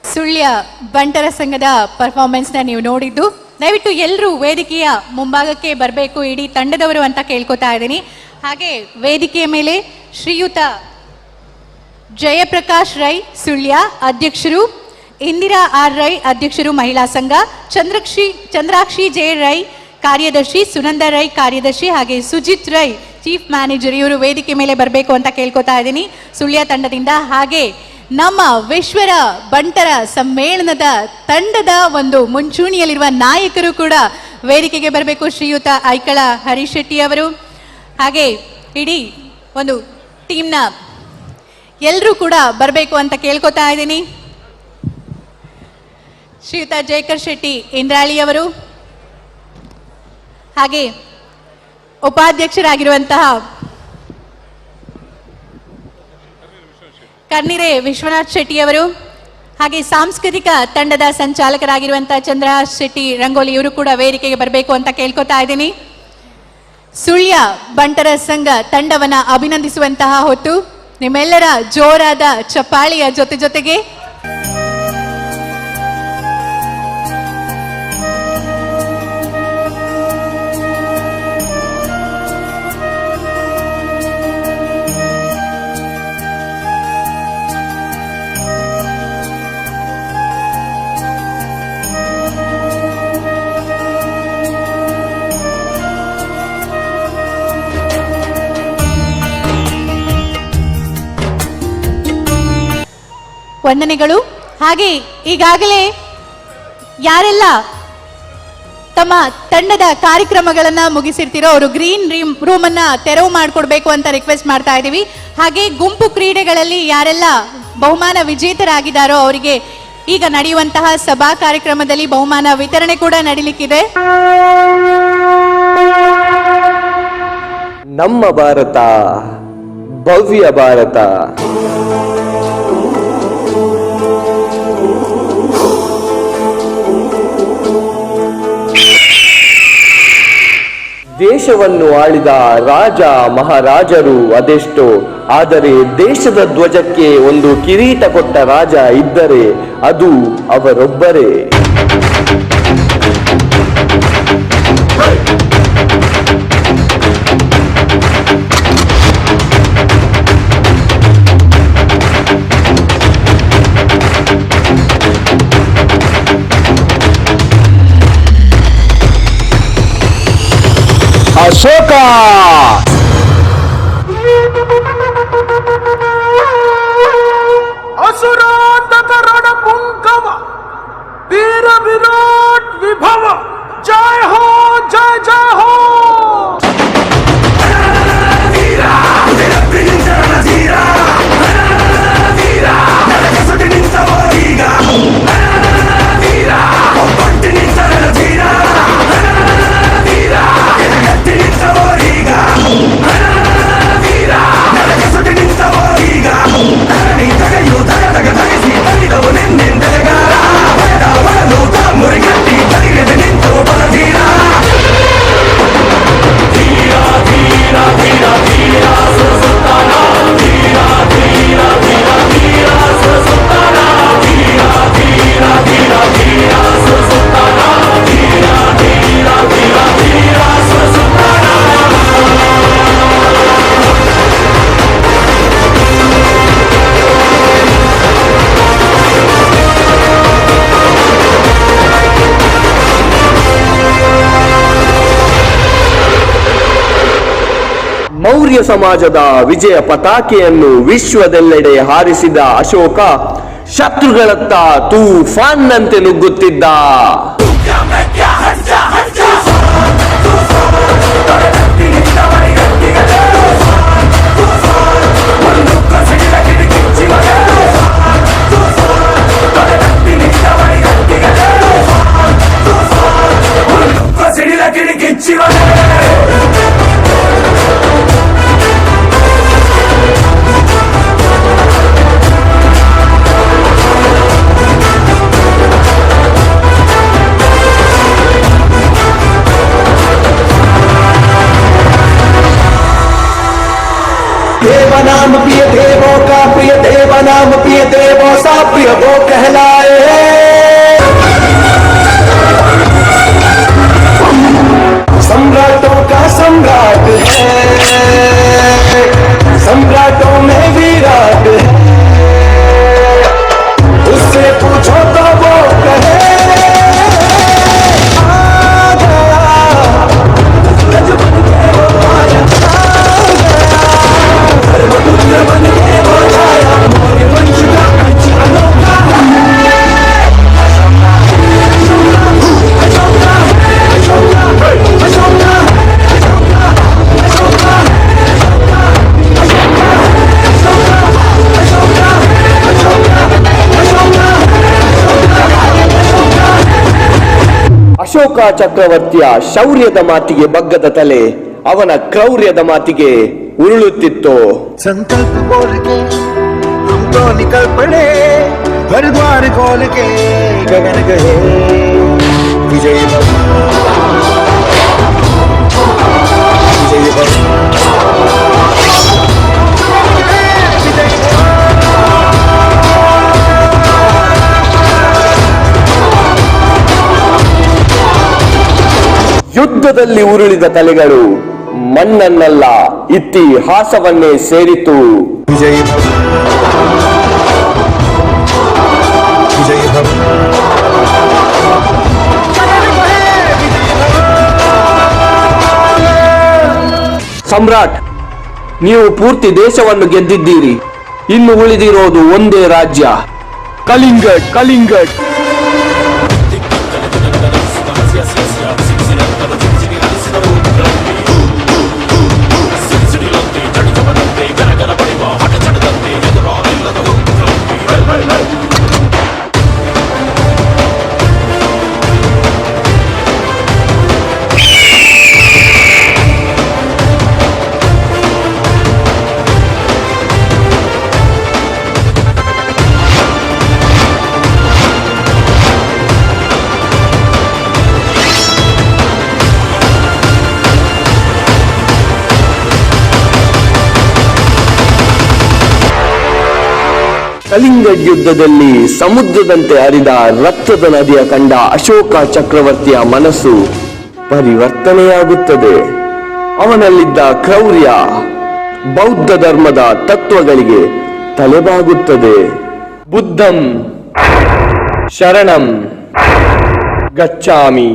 Sullia ಬಂಟರ ಸಂಘದ ಪರ್ಫಾರ್ಮೆನ್ಸ್ನ ನೀವು ನೋಡಿದ್ದು. ದಯವಿಟ್ಟು ಎಲ್ಲರೂ ವೇದಿಕೆಯ ಮುಂಭಾಗಕ್ಕೆ ಬರಬೇಕು, ಇಡೀ ತಂಡದವರು ಅಂತ ಕೇಳ್ಕೊತಾ ಇದ್ದೀನಿ. ಹಾಗೆ ವೇದಿಕೆಯ ಮೇಲೆ ಶ್ರೀಯುತ ಜಯಪ್ರಕಾಶ್ ರೈ ಸುಳ್ಯ ಅಧ್ಯಕ್ಷರು, ಇಂದಿರಾ ಆರ್ ರೈ ಅಧ್ಯಕ್ಷರು ಮಹಿಳಾ ಸಂಘ, ಚಂದ್ರಾಕ್ಷಿ ಜೆ ರೈ ಕಾರ್ಯದರ್ಶಿ, ಸುನಂದ ರೈ ಕಾರ್ಯದರ್ಶಿ, ಹಾಗೆ ಸುಜಿತ್ ರೈ ಚೀಫ್ ಮ್ಯಾನೇಜರ್, ಇವರು ವೇದಿಕೆ ಮೇಲೆ ಬರಬೇಕು ಅಂತ ಕೇಳ್ಕೊತಾ ಇದ್ದೀನಿ ಸುಳ್ಯ ತಂಡದಿಂದ. ಹಾಗೆ ನಮ್ಮ ವಿಶ್ವರ ಬಂಟರ ಸಮ್ಮೇಳನದ ತಂಡದ ಒಂದು ಮುಂಚೂಣಿಯಲ್ಲಿರುವ ನಾಯಕರು ಕೂಡ ವೇದಿಕೆಗೆ ಬರಬೇಕು, ಶ್ರೀಯುತ ಐಕಳ ಹರೀಶ್ ಶೆಟ್ಟಿ ಅವರು. ಹಾಗೆ ಇಡೀ ಒಂದು ಟೀಮ್ನ ಎಲ್ಲರೂ ಕೂಡ ಬರಬೇಕು ಅಂತ ಕೇಳ್ಕೊತಾ ಇದ್ದೀನಿ. ಶ್ರೀಯುತ ಜಯಕರ್ ಶೆಟ್ಟಿ ಇಂದ್ರಾಳಿ ಅವರು, ಹಾಗೆ ಉಪಾಧ್ಯಕ್ಷರಾಗಿರುವಂತಹ ಕರ್ನಿರೆ ವಿಶ್ವನಾಥ್ ಶೆಟ್ಟಿ ಅವರು, ಹಾಗೆ ಸಾಂಸ್ಕೃತಿಕ ತಂಡದ ಸಂಚಾಲಕರಾಗಿರುವಂತಹ ಚಂದ್ರಹಾಸ್ ಶೆಟ್ಟಿ ರಂಗೋಲಿ, ಇವರು ಕೂಡ ವೇದಿಕೆಗೆ ಬರಬೇಕು ಅಂತ ಕೇಳ್ಕೊತಾ ಇದ್ದೀನಿ. ಸುಳ್ಯ ಬಂಟರ ಸಂಘ ತಂಡವನ್ನ ಅಭಿನಂದಿಸುವಂತಹ ಹೊತ್ತು. ನಿಮ್ಮೆಲ್ಲರ ಜೋರಾದ ಚಪ್ಪಾಳಿಯ ಜೊತೆಗೆ ವಂದನೆಗಳು. ಹಾಗೆ ಈಗಾಗಲೇ ಯಾರೆಲ್ಲ ತಮ್ಮ ತಂಡದ ಕಾರ್ಯಕ್ರಮಗಳನ್ನ ಮುಗಿಸಿರ್ತೀರೋ ಅವರು ಗ್ರೀನ್ ರೂಮ್ ಅನ್ನ ತೆರವು ಮಾಡಿಕೊಡ್ಬೇಕು ಅಂತ ರಿಕ್ವೆಸ್ಟ್ ಮಾಡ್ತಾ ಇದ್ದೀವಿ. ಹಾಗೆ ಗುಂಪು ಕ್ರೀಡೆಗಳಲ್ಲಿ ಯಾರೆಲ್ಲ ಬಹುಮಾನ ವಿಜೇತರಾಗಿದ್ದಾರೋ ಅವರಿಗೆ ಈಗ ನಡೆಯುವಂತಹ ಸಭಾ ಕಾರ್ಯಕ್ರಮದಲ್ಲಿ ಬಹುಮಾನ ವಿತರಣೆ ಕೂಡ ನಡೀಲಿಕ್ಕಿದೆ. ನಮ್ಮ ಭಾರತ ಭವ್ಯ ಭಾರತ. ದೇಶವನ್ನು ಆಳಿದ ರಾಜ ಮಹಾರಾಜರು ಅದೆಷ್ಟೋ, ಆದರೆ ದೇಶದ ಧ್ವಜಕ್ಕೆ ಒಂದು ಕಿರೀಟ ಕೊಟ್ಟ ರಾಜ ಇದ್ದರೆ ಅದು ಅವರೊಬ್ಬರೇ. ಅಶೋಕ. असुरांतक रणपुंगव वीर विराट विभव, जय हो जय जय हो. ಮೌರ್ಯ ಸಮಾಜದ ವಿಜಯ ಪತಾಕೆಯನ್ನು ವಿಶ್ವದೆಲ್ಲೆಡೆ ಹಾರಿಸಿದ ಅಶೋಕ ಶತ್ರುಗಳತ್ತ ತೂಫಾನ್ನಂತೆ ನುಗ್ಗುತ್ತಿದ್ದ. कहलाए। सम्राटों का सम्राट है, सम्राटों में विराट है, उससे पूछो तो वो कहे आ गया, गज बन के वो आया, आ गया, धर्मपुत्र बन के वो आया, मौर्य वंश का अनोखा ಅಶೋಕ ಚಕ್ರವರ್ತಿಯ ಶೌರ್ಯದ ಮಾತಿಗೆ ಬಗ್ಗದ ತಲೆ ಅವನ ಕ್ರೌರ್ಯದ ಮಾತಿಗೆ ಉರುಳುತ್ತಿತ್ತು. संकल्प बोल के हम तो निकल पड़े, हर द्वार खोल के गगन गए, विजय भव विजय भव ಯುದ್ಧದಲ್ಲಿ ಉರುಳಿದ ತಲೆಗಳು ಮಣ್ಣನ್ನಲ್ಲ ಇತಿಹಾಸವನ್ನೇ ಸೇರಿತು. विजय भव विजय भव ಸಮ್ರಾಟ್, ನೀವು ಪೂರ್ತಿ ದೇಶವನ್ನು ಗೆದ್ದಿದ್ದೀರಿ. ಇನ್ನು ಉಳಿದಿರೋದು ಒಂದೇ ರಾಜ್ಯ, ಕಲಿಂಗಡ್. ಕಲಿಂಗಡ್ ಕಲಿಂಗಡ್ ಯುದ್ಧದಲ್ಲಿ ಸಮುದ್ರದಂತೆ ಹರಿದ ರಕ್ತದ ನದಿಯ ಕಂಡ ಅಶೋಕ ಚಕ್ರವರ್ತಿಯ ಮನಸ್ಸು ಪರಿವರ್ತನೆಯಾಗುತ್ತದೆ. ಅವನಲ್ಲಿದ್ದ ಕ್ರೌರ್ಯ ಬೌದ್ಧ ಧರ್ಮದ ತತ್ವಗಳಿಗೆ ತಲೆಬಾಗುತ್ತದೆ. ಬುದ್ಧಂ ಶರಣಂ ಗಚ್ಚಾಮಿ.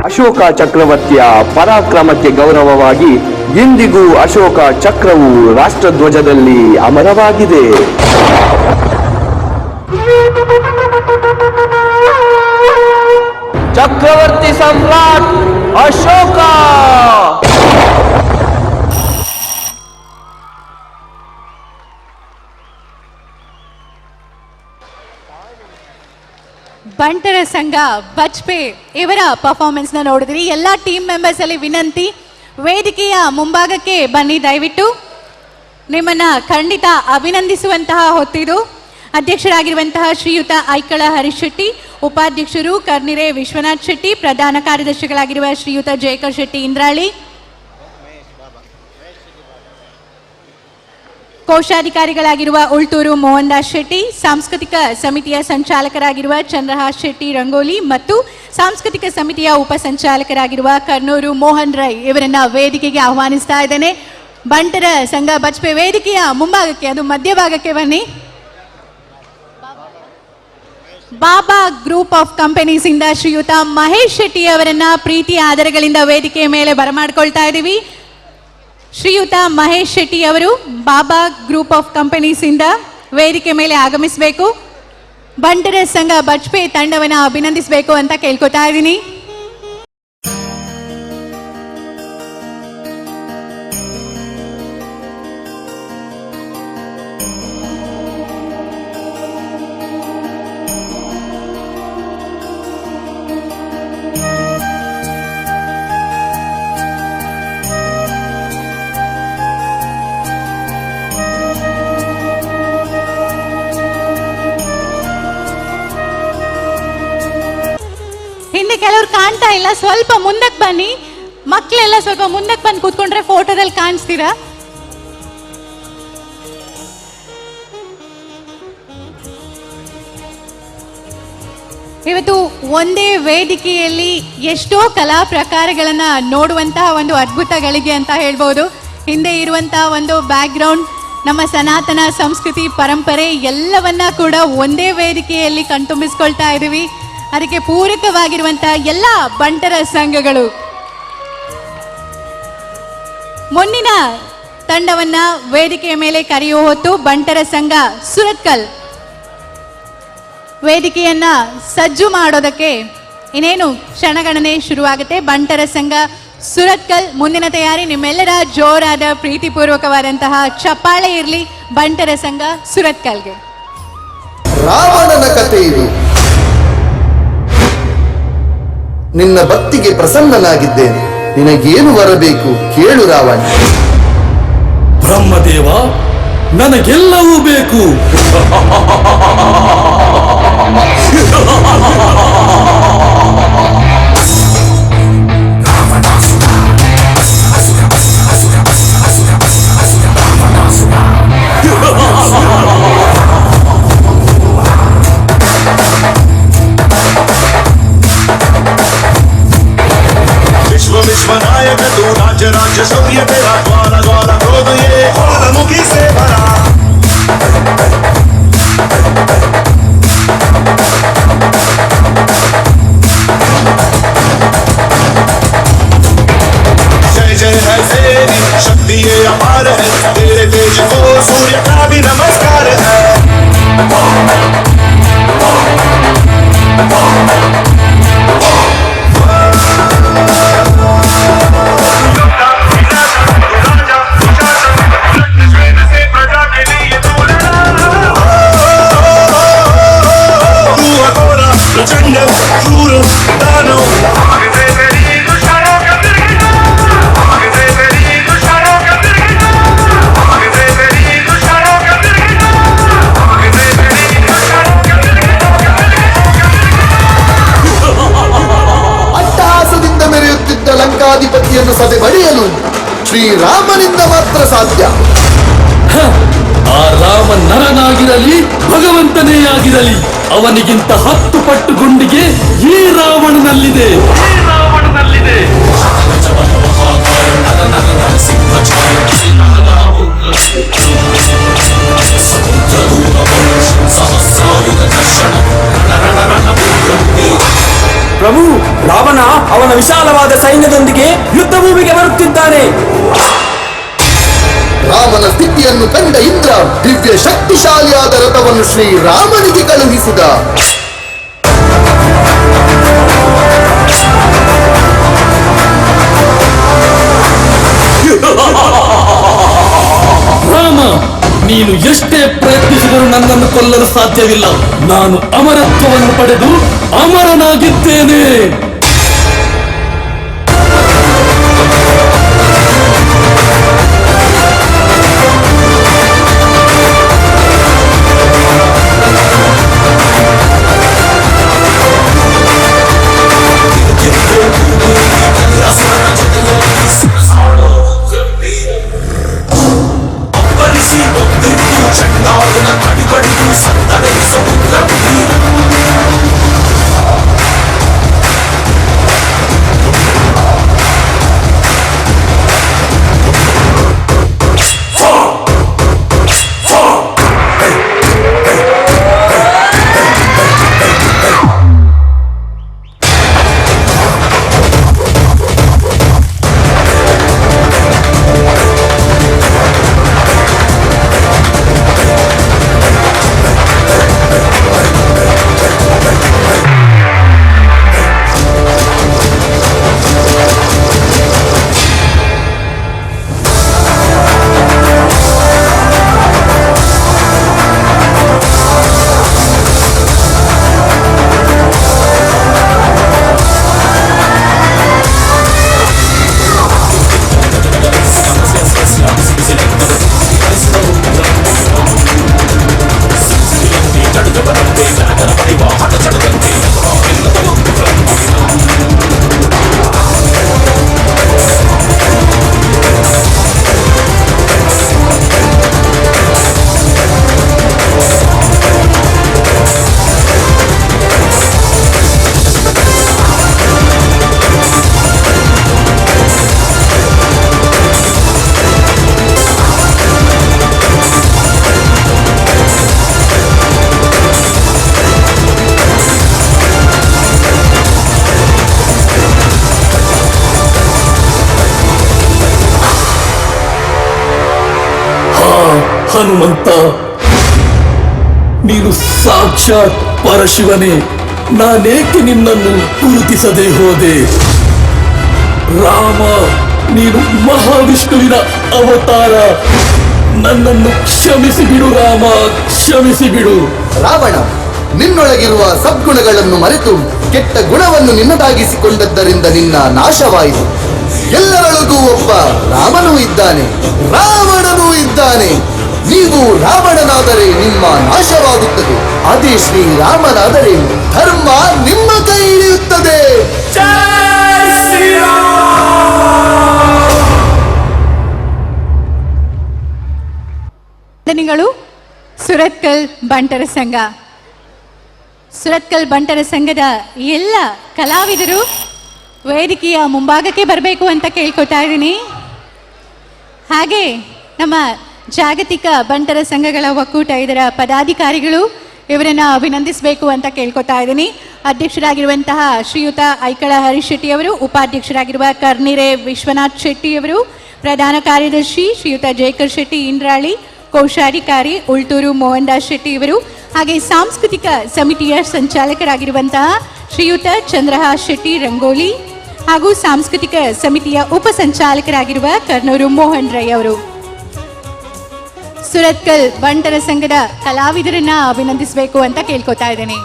ಅಶೋಕ ಚಕ್ರವರ್ತಿಯ ಪರಾಕ್ರಮಕ್ಕೆ ಗೌರವವಾಗಿ ಇಂದಿಗೂ ಅಶೋಕ ಚಕ್ರವು ರಾಷ್ಟ್ರಧ್ವಜದಲ್ಲಿ ಅಮರವಾಗಿದೆ. ಚಕ್ರವರ್ತಿ ಸಮ್ರಾಟ್ ಅಶೋಕ. ಬಂಟರ ಸಂಘ ಬಜ್ಪೆ ಇವರ ಪರ್ಫಾರ್ಮೆನ್ಸ್ ನ ನೋಡಿದ್ರಿ. ಎಲ್ಲ ಟೀಮ್ ಮೆಂಬರ್ಸ್ ಅಲ್ಲಿ ವಿನಂತಿ, ವೇದಿಕೆಯ ಮುಂಭಾಗಕ್ಕೆ ಬನ್ನಿ ದಯವಿಟ್ಟು. ನಿಮ್ಮನ್ನ ಖಂಡಿತ ಅಭಿನಂದಿಸುವಂತಹ ಹೊತ್ತಿದು. ಅಧ್ಯಕ್ಷರಾಗಿರುವಂತಹ ಶ್ರೀಯುತ ಐಕಳ ಹರೀಶ್ ಶೆಟ್ಟಿ, ಉಪಾಧ್ಯಕ್ಷರು ಕರ್ನಿರೆ ವಿಶ್ವನಾಥ್ ಶೆಟ್ಟಿ, ಪ್ರಧಾನ ಕಾರ್ಯದರ್ಶಿಗಳಾಗಿರುವ ಶ್ರೀಯುತ ಜಯಕರ್ ಶೆಟ್ಟಿ ಇಂದ್ರಾಳಿ, ಕೋಶಾಧಿಕಾರಿಗಳಾಗಿರುವ ಉಳ್ತೂರು ಮೋಹನ್ ದಾಸ್ ಶೆಟ್ಟಿ, ಸಾಂಸ್ಕೃತಿಕ ಸಮಿತಿಯ ಸಂಚಾಲಕರಾಗಿರುವ ಚಂದ್ರಹಾಸ್ ಶೆಟ್ಟಿ ರಂಗೋಲಿ ಮತ್ತು ಸಾಂಸ್ಕೃತಿಕ ಸಮಿತಿಯ ಉಪ ಸಂಚಾಲಕರಾಗಿರುವ ಕರ್ನೂರು ಮೋಹನ್ ರೈ ಇವರನ್ನ ವೇದಿಕೆಗೆ ಆಹ್ವಾನಿಸ್ತಾ ಇದ್ದೇನೆ. ಬಂಟರ ಸಂಘ ಬಜ್ಪೆ ವೇದಿಕೆಯ ಮುಂಭಾಗಕ್ಕೆ, ಅದು ಮಧ್ಯಭಾಗಕ್ಕೆ ಬನ್ನಿ. ಬಾಬಾ ಗ್ರೂಪ್ ಆಫ್ ಕಂಪನೀಸ್ ಇಂದ ಶ್ರೀಯುತ ಮಹೇಶ್ ಶೆಟ್ಟಿ ಅವರನ್ನ ಪ್ರೀತಿ ಆದರಗಳಿಂದ ವೇದಿಕೆಯ ಮೇಲೆ ಬರಮಾಡ್ಕೊಳ್ತಾ ಇದ್ದೀವಿ. ಶ್ರೀಯುತ ಮಹೇಶ್ ಶೆಟ್ಟಿ ಅವರು ಬಾಬಾ ಗ್ರೂಪ್ ಆಫ್ ಕಂಪನೀಸ್ ಇಂದ ವೇದಿಕೆ ಮೇಲೆ ಆಗಮಿಸಬೇಕು. ಬಂಟರ ಸಂಘ ಬಜ್ಪೆ ತಂಡವನ್ನ ಅಭಿನಂದಿಸಬೇಕು ಅಂತ ಕೇಳ್ಕೊತಾ ಇದ್ದೀನಿ. ಹಿಂದೆ ಕೆಲವರು ಕಾಣ್ತಾ ಇಲ್ಲ, ಸ್ವಲ್ಪ ಮುಂದಕ್ಕೆ ಬನ್ನಿ. ಮಕ್ಕಳೆಲ್ಲ ಸ್ವಲ್ಪ ಮುಂದಕ್ಕೆ ಬಂದು ಕೂತ್ಕೊಂಡ್ರೆ ಫೋಟೋದಲ್ಲಿ ಕಾಣಿಸ್ತೀರಾ. ಇವತ್ತು ಒಂದೇ ವೇದಿಕೆಯಲ್ಲಿ ಎಷ್ಟೋ ಕಲಾ ಪ್ರಕಾರಗಳನ್ನು ನೋಡುವಂತಹ ಒಂದು ಅದ್ಭುತಗಳಿಗೆ ಅಂತ ಹೇಳ್ಬೋದು. ಹಿಂದೆ ಇರುವಂತಹ ಒಂದು ಬ್ಯಾಕ್ಗ್ರೌಂಡ್, ನಮ್ಮ ಸನಾತನ ಸಂಸ್ಕೃತಿ ಪರಂಪರೆ ಎಲ್ಲವನ್ನ ಕೂಡ ಒಂದೇ ವೇದಿಕೆಯಲ್ಲಿ ಕಣ್ತುಂಬಿಸ್ಕೊಳ್ತಾ ಇದ್ದೀವಿ. ಅದಕ್ಕೆ ಪೂರಕವಾಗಿರುವಂತಹ ಎಲ್ಲ ಬಂಟರ ಸಂಘಗಳು ಮುಂದಿನ ತಂಡವನ್ನ ವೇದಿಕೆಯ ಮೇಲೆ ಕರೆಯುವ ಹೊತ್ತು ಬಂಟರ ಸಂಘ ಸುರತ್ಕಲ್ ವೇದಿಕೆಯನ್ನ ಸಜ್ಜು ಮಾಡೋದಕ್ಕೆ ಇನ್ನೇನು ಕ್ಷಣಗಣನೆ ಶುರುವಾಗುತ್ತೆ. ಬಂಟರ ಸಂಘ ಸುರತ್ಕಲ್ ಮುಂದಿನ ತಯಾರಿ. ನಿಮ್ಮೆಲ್ಲರ ಜೋರಾದ ಪ್ರೀತಿಪೂರ್ವಕವಾದಂತಹ ಚಪ್ಪಾಳೆ ಇರಲಿ ಬಂಟರ ಸಂಘ ಸುರತ್ಕಲ್ಗೆ. ರಾವಣನ ಕಥೆ ಇದು. ನಿನ್ನ ಭಕ್ತಿಗೆ ಪ್ರಸನ್ನನಾಗಿದ್ದೇನೆ. ನಿನಗೇನು ಬರಬೇಕು ಕೇಳು ರಾವಣ. ಬ್ರಹ್ಮದೇವ, ನನಗೆಲ್ಲವೂ ಬೇಕು. विश्वनायक तू राज्य राज्य शौर्य तेरा द्वार द्वार क्रोध ये मुखी से भरा. जय जय है तेरी शक्ति ये अपार है. तेरे तेज को सूर्य का भी नमस्कार है. ಲಂಕಾಧಿಪತಿಯನ್ನು ಸದೆ ಬಡಿಯಲು ಶ್ರೀರಾಮನಿಂದ ಮಾತ್ರ ಸಾಧ್ಯ. ಆ ರಾಮ ನರನಾಗಿರಲಿ ಭಗವಂತನೇ ಆಗಿರಲಿ, ಅವನಿಗಿಂತ 10 ಪಟ್ಟು ಗುಂಡಿಗೆ ಈ ರಾವಣನಲ್ಲಿದೆ. ಪ್ರಭು, ರಾವಣ ಅವನ ವಿಶಾಲವಾದ ಸೈನ್ಯದೊಂದಿಗೆ ಯುದ್ಧ ಭೂಮಿಗೆ ಬರುತ್ತಿದ್ದಾನೆ. ರಾಮನ ಸ್ಥಿತಿಯನ್ನು ಕಂಡ ಇಂದ್ರ ದಿವ್ಯ ಶಕ್ತಿಶಾಲಿಯಾದ ರಥವನ್ನು ಶ್ರೀರಾಮನಿಗೆ ಕಳುಹಿಸಿದ. ರಾಮ, ನೀನು ಎಷ್ಟೇ ಪ್ರಯತ್ನಿಸಿದರೂ ನನ್ನನ್ನು ಕೊಲ್ಲಲು ಸಾಧ್ಯವಿಲ್ಲ. ನಾನು ಅಮರತ್ವವನ್ನು ಪಡೆದು ಅಮರನಾಗಿದ್ದೇನೆ. ಹನುಮಂತ, ನೀನು ಸಾಕ್ಷಾತ್ ಪರಶಿವನೇ, ನಾನೇಕೆ ನಿನ್ನನ್ನು ಗುರುತಿಸದೆ ಹೋದೆ? ರಾಮ, ನೀನು ಮಹಾವಿಷ್ಣುವಿನ ಅವತಾರ, ನನ್ನನ್ನು ಕ್ಷಮಿಸಿ ಬಿಡು ರಾಮ, ಕ್ಷಮಿಸಿ ಬಿಡು. ರಾವಣ, ನಿನ್ನೊಳಗಿರುವ ಸದ್ಗುಣಗಳನ್ನು ಮರೆತು ಕೆಟ್ಟ ಗುಣವನ್ನು ನಿನ್ನದಾಗಿಸಿಕೊಂಡದ್ದರಿಂದ ನಿನ್ನ ನಾಶವಾಯಿತು. ಎಲ್ಲರೊಳಗೂ ಒಬ್ಬ ರಾಮನೂ ಇದ್ದಾನೆ, ರಾವಣನೂ ಇದ್ದಾನೆ. ನೀವು ರಾವಣನಾದರೆ ನಿಮ್ಮ ನಾಶವಾಗುತ್ತದೆ, ಅದೇ ಶ್ರೀರಾಮನಾದರೆ ಧರ್ಮ ನಿಮ್ಮ ಕೈ ಹಿಡಿಯುತ್ತದೆ. ಧನ್ಯಗಳು. ಸುರತ್ಕಲ್ ಬಂಟರ ಸಂಘ. ಸುರತ್ಕಲ್ ಬಂಟರ ಸಂಘದ ಎಲ್ಲ ಕಲಾವಿದರು ವೇದಿಕೆಯ ಮುಂಭಾಗಕ್ಕೆ ಬರಬೇಕು ಅಂತ ಕೇಳ್ಕೊತಾ ಇದ್ದೀನಿ. ಹಾಗೆ ನಮ್ಮ ಜಾಗತಿಕ ಬಂಟರ ಸಂಘಗಳ ಒಕ್ಕೂಟ ಇದರ ಪದಾಧಿಕಾರಿಗಳು ಇವರನ್ನ ಅಭಿನಂದಿಸಬೇಕು ಅಂತ ಕೇಳ್ಕೊತಾ ಇದ್ದೀನಿ. ಅಧ್ಯಕ್ಷರಾಗಿರುವಂತಹ ಶ್ರೀಯುತ ಐಕಳ ಹರೀಶ್ ಶೆಟ್ಟಿ ಅವರು, ಉಪಾಧ್ಯಕ್ಷರಾಗಿರುವ ಕರ್ನಿರೆ ವಿಶ್ವನಾಥ್ ಶೆಟ್ಟಿ ಅವರು, ಪ್ರಧಾನ ಕಾರ್ಯದರ್ಶಿ ಶ್ರೀಯುತ ಜಯಕರ್ ಶೆಟ್ಟಿ ಇಂದ್ರಾಳಿ, ಕೋಶಾಧಿಕಾರಿ ಉಳ್ತೂರು ಮೋಹನ್ ದಾಸ್ ಶೆಟ್ಟಿ ಇವರು, ಹಾಗೆ ಸಾಂಸ್ಕೃತಿಕ ಸಮಿತಿಯ ಸಂಚಾಲಕರಾಗಿರುವಂತಹ ಶ್ರೀಯುತ ಚಂದ್ರಹಾಸ್ ಶೆಟ್ಟಿ ರಂಗೋಲಿ ಹಾಗೂ ಸಾಂಸ್ಕೃತಿಕ ಸಮಿತಿಯ ಉಪ ಸಂಚಾಲಕರಾಗಿರುವ ಕರ್ನೂರು ಮೋಹನ್ ರೈ ಅವರು. ಸುರತ್ಕಲ್ ಬಂಟರ ಸಂಘದ ಕಲಾವಿದರನ್ನ ಅಭಿನಂದಿಸಬೇಕು ಅಂತ ಕೇಳ್ಕೊತಾ ಇದ್ದೇನೆ.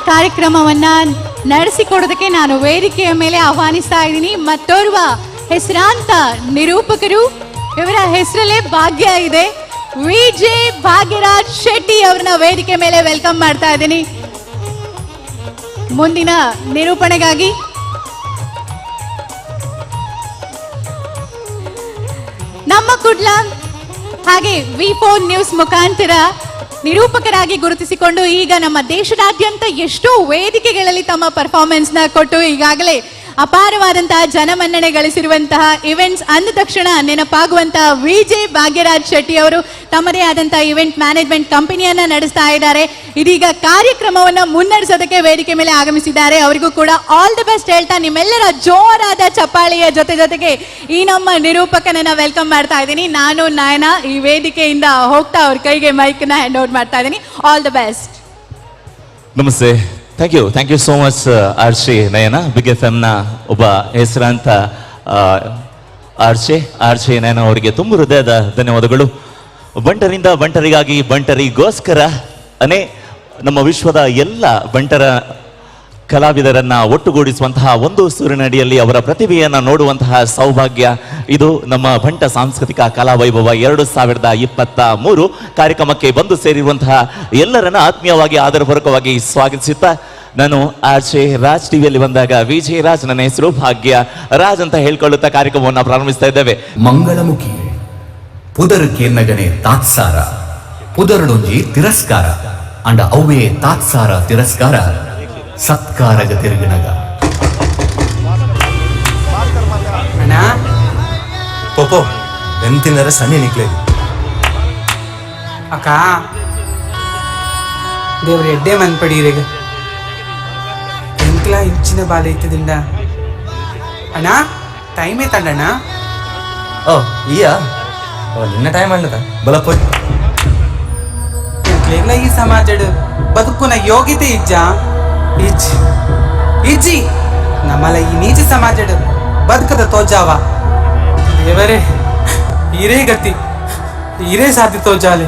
ಕಾರ್ಯಕ್ರಮವನ್ನ ನಡೆಸಿಕೊಡೋದಕ್ಕೆ ನಾನು ವೇದಿಕೆಯ ಮೇಲೆ ಆಹ್ವಾನಿಸ್ತಾ ಇದ್ದೀನಿ ಮತ್ತೋರ್ವ ಹೆಸರಾಂತ ನಿರೂಪಕರು. ಇವರ ಹೆಸರಲ್ಲೇ ಭಾಗ್ಯ ಇದೆ. ವಿಜೆ ಭಾಗ್ಯರಾಜ್ ಶೆಟ್ಟಿ ಅವರನ್ನ ವೇದಿಕೆ ಮೇಲೆ ವೆಲ್ಕಮ್ ಮಾಡ್ತಾ ಇದ್ದೀನಿ. ಮುಂದಿನ ನಿರೂಪಣೆಗಾಗಿ ನಮ್ಮ ಕುಡ್ಲ ಹಾಗೆ ವಿ4 ನ್ಯೂಸ್ ಮುಖಾಂತರ ನಿರೂಪಕರಾಗಿ ಗುರುತಿಸಿಕೊಂಡು ಈಗ ನಮ್ಮ ದೇಶದಾದ್ಯಂತ ಎಷ್ಟೋ ವೇದಿಕೆಗಳಲ್ಲಿ ತಮ್ಮ ಪರ್ಫಾರ್ಮೆನ್ಸ್ ನ ಕೊಟ್ಟು ಈಗಾಗಲೇ ಅಪಾರವಾದಂತಹ ಜನಮನ್ನಣೆ ಗಳಿಸಿರುವಂತಹ ಇವೆಂಟ್ಸ್ ಅಂದ ತಕ್ಷಣ ನೆನಪಾಗುವಂತಹ ವಿಜೆ ಭಾಗ್ಯರಾಜ್ ಶೆಟ್ಟಿ ಅವರು ತಮ್ಮದೇ ಆದಂತಹ ಇವೆಂಟ್ ಮ್ಯಾನೇಜ್ಮೆಂಟ್ ಕಂಪನಿಯನ್ನ ನಡೆಸ್ತಾ ಇದ್ದಾರೆ. ಇದೀಗ ಕಾರ್ಯಕ್ರಮವನ್ನ ಮುನ್ನಡೆಸೋದಕ್ಕೆ ವೇದಿಕೆ ಮೇಲೆ ಆಗಮಿಸಿದ್ದಾರೆ. ಅವರಿಗೂ ಕೂಡ ಆಲ್ ದಿ ಬೆಸ್ಟ್ ಹೇಳ್ತಾ ನಿಮ್ಮೆಲ್ಲರ ಜೋರಾದ ಚಪ್ಪಾಳೆಯ ಜೊತೆಗೆ ಈ ನಮ್ಮ ನಿರೂಪಕನನ್ನ ವೆಲ್ಕಮ್ ಮಾಡ್ತಾ ಇದ್ದೀನಿ. ನಾನು ನಯನ ಈ ವೇದಿಕೆಯಿಂದ ಹೋಗ್ತಾ ಅವ್ರ ಕೈಗೆ ಮೈಕ್ ನ ಹ್ಯಾಂಡ್ ಓವರ್ ಮಾಡ್ತಾ ಇದ್ದೀನಿ. All the best. ನಮಸ್ತೆ. ಥ್ಯಾಂಕ್ ಯು ಸೋ ಮಚ್ ಆರ್ಚೆ ನಯನ. ಬಿಗ್ ಎಫ್ ಎಮ್ನ ಒಬ್ಬ ಹೆಸರಾಂತ ಆರ್ಚೆ ನಯನ ಅವರಿಗೆ ತುಂಬ ಹೃದಯದ ಧನ್ಯವಾದಗಳು. ಬಂಟರಿಂದ ಬಂಟರಿಗಾಗಿ ಬಂಟರಿಗೋಸ್ಕರ ನಮ್ಮ ವಿಶ್ವದ ಎಲ್ಲ ಬಂಟರ ಕಲಾವಿದರನ್ನ ಒಟ್ಟುಗೂಡಿಸುವಂತಹ ಒಂದು ಸೂರಿನಡಿಯಲ್ಲಿ ಅವರ ಪ್ರತಿಭೆಯನ್ನು ನೋಡುವಂತಹ ಸೌಭಾಗ್ಯ ಇದು. ನಮ್ಮ ಬಂಟ ಸಾಂಸ್ಕೃತಿಕ ಕಲಾವೈಭವ 2023 ಕಾರ್ಯಕ್ರಮಕ್ಕೆ ಬಂದು ಸೇರಿರುವಂತಹ ಎಲ್ಲರನ್ನ ಆತ್ಮೀಯವಾಗಿ ಆದರಪೂರ್ವಕವಾಗಿ ಸ್ವಾಗತಿಸುತ್ತಾ ನಾನು ಆರ್ಚೆ ರಾಜ್ ಟಿವಿಯಲ್ಲಿ ಬಂದಾಗ ವಿಜಯ ರಾಜ್, ನನ್ನ ಹೆಸರು ಭಾಗ್ಯ ರಾಜ್ ಅಂತ ಹೇಳ್ಕೊಳ್ಳುತ್ತಾ ಕಾರ್ಯಕ್ರಮವನ್ನು ಪ್ರಾರಂಭಿಸ್ತಾ ಇದ್ದೇವೆ. ಮಂಗಳಮುಖಿ ಪುದರ್ ಕೇನ್ನಗನೆ ತಾತ್ಸಾರ ಪುದರ್ಡೊಂಜಿ ತಿರಸ್ಕಾರ ಅಂಡ ಅವ್ವೇ ತಾತ್ಸಾರ ತಿರಸ್ಕಾರ ಸತ್ಕಾರಗ ತಿರುಗಿನಗ ಅಣ್ಣ ಪೋಪೋ ಎಂತಿನರ ಸನ್ನಿ ನಿಕ್ಲೆ ಅಕ್ಕ ದೇವ್ರ ಎಡ್ಡೆ ಮನ್ ಪಡೀರೆಗ ಎಂಕ್ಲ ಇಂಚಿನ ಬಾಲ ಇತ್ತದಿಂದ ಅಣ್ಣ ಟೈಮ್ ಐತಣ್ಣ. ಓ ಈಯ ನಿನ್ನ ಟೈಮ್ ಅಣ್ಣದ ಬಲಪೋ ಎಂಕ್ಲೆಗ್ಲ ಈ ಸಮಾಜಡ್ ಬದುಕುನ ಯೋಗ್ಯತೆ ಇಜ್ಜಿ ನಮ್ಮಲ್ಲ ಈ ನೀಚ ಸಮಾಜಡ್ ಬದುಕದ ತೋಜಾವ ದೇವರೇ ಇರೇ ಗತಿ ಇರೇ ಸಾಧ್ಯ ತೋಜಾಲೆ.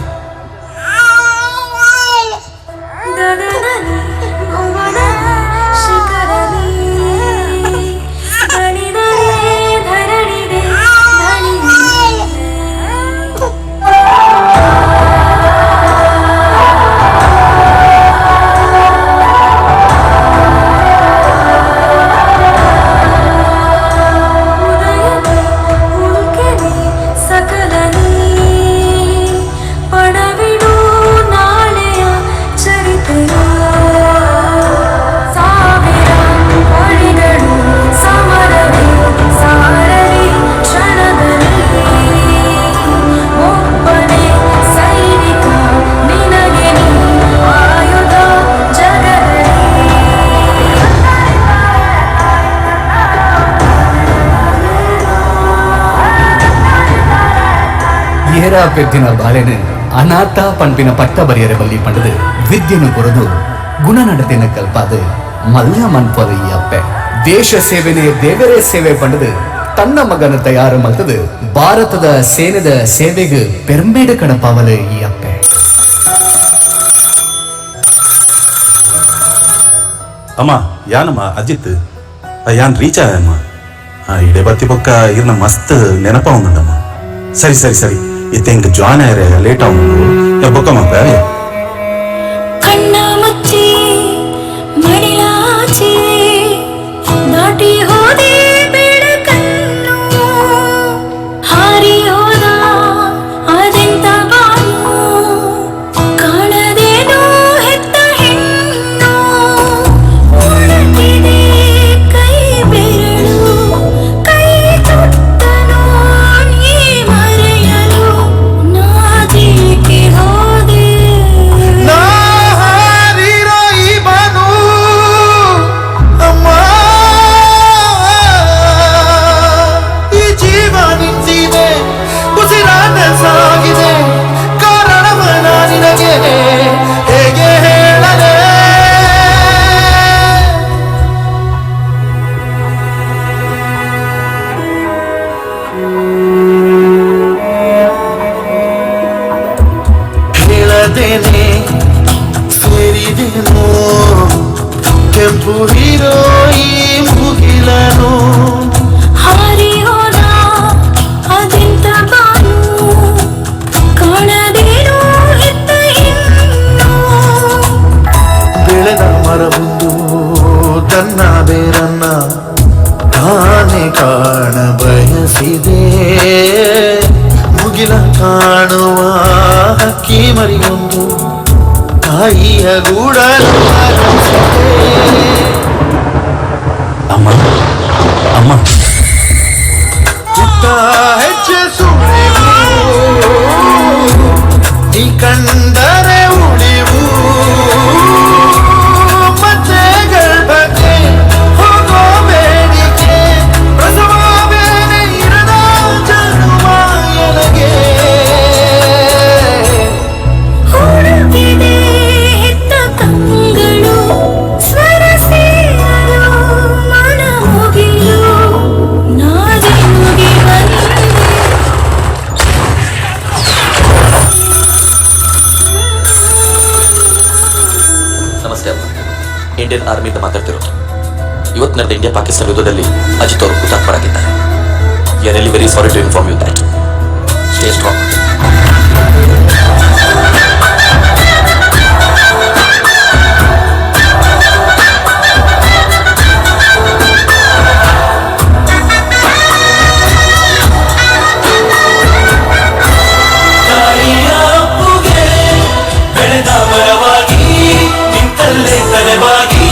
ಪೆದ್ದಿನ ಬಾಳೆನೆ ಅನಾಥ ಪಂಪಿನ ಪಟ್ಟ ಬರೆಯರೆ ಬಲ್ಲಿ ಪಂಡದು ವಿದ್ಯೆನು ಕೊರದು ಗುಣ ನಡತೆನ ಕಲ್ಪಾದ ಮಲ್ಲ ಮನ್ಪದ ಈ ಅಪ್ಪೆ ದೇಶ ಸೇವೆನೆ ದೇವರೇ ಸೇವೆ ಪಂಡದು ತನ್ನ ಮಗನ ತಯಾರು ಮಲ್ತದು ಭಾರತದ ಸೇನೆದ ಸೇವೆಗೆ ಪೆರ್ಮೇಡ ಕಣಪಾವಲ ಈ ಅಪ್ಪೆ ಅಮ್ಮ ಯಾನಮ್ಮ ಅಜಿತ್ ಯಾನ್ ರೀಚ್ ಆಯಮ್ಮ ಇಡೆ ಬತ್ತಿ ಪಕ್ಕ ಇರ್ನ ಮಸ್ತ್ ನೆನಪ ಉಂಡಮ್ಮ ಸರಿ ಸರಿ ಸರಿ ಇತ್ತೆ ಇಂಕ ಜಾನ್ ಆಯ್ರೆ ಲೇಟ್ ಆಗುಂಡು ಬೊಕ್ಕಮ್ಮ ಕಣ್ಣ ಮುಚ್ಚಿ ಮಡಿಲಾಚಿ ದಾಟಿ ಹೋದೆ ಬೆಳಕನ್ನು ಹಾರಿ ಹೋದ ಅದೆಂತ ಬಾನು ಕಾಣದೇನೋ ಹೆತ್ತ ಹೆಣ್ಣು ಉಳುತ್ತಿದೆ ಕೈ ಬೆರಳು ಕೈ ತುತ್ತನು ನೀ ಮರೆಯಲು ನಾದೇಕೆ ಹೋದೆ ಸಾಗಿದೆ ಕಾರಣವನ ನಿನಗೆ ಹೇಗೆ ಹೇಳಲೇ ಹೇಳದೇನೆ ಸೇರಿದೆನು ಕೆಂಪು ಹೀರೋ ಈ ಮುಗಿಲನು ಹಾರಿ ಹೋದ ಅದೆಂತ ಬಾನು ಕಾಣದೇನೋ ಹೆತ್ತ ಹೆಣ್ಣು ಬೆಳೆದ ಮರವೊಂದು ತನ್ನ ಬೇರನ್ನ ತಾನೇ ಕಾಣ ಬಯಸಿದೆ ಮುಗಿಲ ಕಾಣುವ ಹಕ್ಕಿ ಮರಿಯೊಂದು ತಾಯಿಯ ಗೂಡಲು ಅಮ್ಮ ಅಮ್ಮ ಪುಟ್ಟ ಹೆಜ್ಜೆ ಸುಳಿವು ನೀ ಕಂಡರೆ ಉಳಿವು ಮತ್ತೆ ಗರ್ಭಕ್ಕೆ ಹೋಗೋ ಬೇಡಿಕೆ ಪ್ರಸವ ಬೇರೆ ಇರದ ಜನ್ಮ ಎನಗೆ ಹುಡುಕಿದೆ ಹೆತ್ತ ಕಂಗಳು ಸ್ವರ ಸೇರಲು ಮನ ಮುಗಿಲು ನಾದಿ ಮುಗಿ ಬಂದೆ ನಮಸ್ತೆ ಅಮ್ಮ ಇಂಡಿಯನ್ ಆರ್ಮಿಯಿಂದ ಮಾತಾಡ್ತಿರೋದು ಇವತ್ತು ನಡೆದ ಇಂಡಿಯಾ ಪಾಕಿಸ್ತಾನ ಯುದ್ಧದಲ್ಲಿ ಅಜಿತ್ ಅವರು ಹುತಾತ್ಮರಾಗಿದ್ದಾರೆ I are really very sorry to inform you that stay strong ಬೆಳೆದ ಮರವಾಗಿ ನಿಂತಲ್ಲೇ ತಲೆವಾಗಿ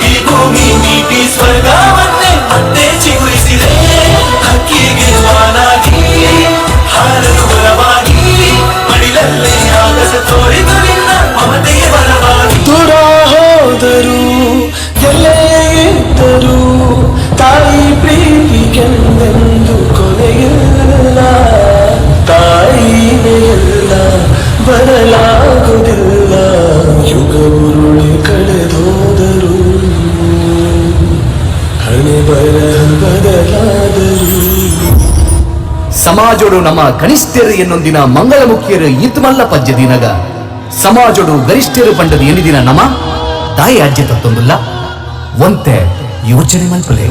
ಈ ಭೂಮಿ ನೀತಿ ಸ್ವರ್ಗವನ್ನೇ ಮತ್ತೆ ಚಿಗುರಿಸಿದೆ ಹಕ್ಕಿಗೆ ಮಾನಾಗಿ ಹಾರಲು ಬಲವಾಗಿ ಮಡಿಲಲ್ಲೇ ಆಗಸ ತೋರಿದು ನಿನ್ನ ಮಮತೆಗೆ ಬಲವಾಗಿ ದೂರ ಹೋದರು ಎಲ್ಲೇ ಇದ್ದರು ತಾಯಿ ಪ್ರೀತಿಗೆಂದೆಂದು ಕೊನೆಯಿಲ್ಲ ತಾಯಿನೇ ಎಲ್ಲ ಬದಲಾಗುವುದಿಲ್ಲ ಯುಗ ಉರುಳಿ ಕಳೆದೋದರು ಹಣೆ ಬರಹ ಬದಲಾದರು ಸಮಾಜೋಡು ನಮ್ಮ ಕನಿಷ್ಠರು ಎನ್ನೊಂದಿನ ಮಂಗಳಮುಖಿಯರು ಇತ್ಮಲ್ಲ ಪದ್ಯ ದಿನಗ ಸಮಾಜೋಡು ಗರಿಷ್ಠರು ಪಂಡದ ಎನ್ನಿದಿನ ನಮ ತಾಯಿ ಅಜ್ಜೆ ತತ್ತೊಂದುಲ್ಲ ಒಂತೆ ಯೋಚನೆ ಮಲ್ಪಲೆ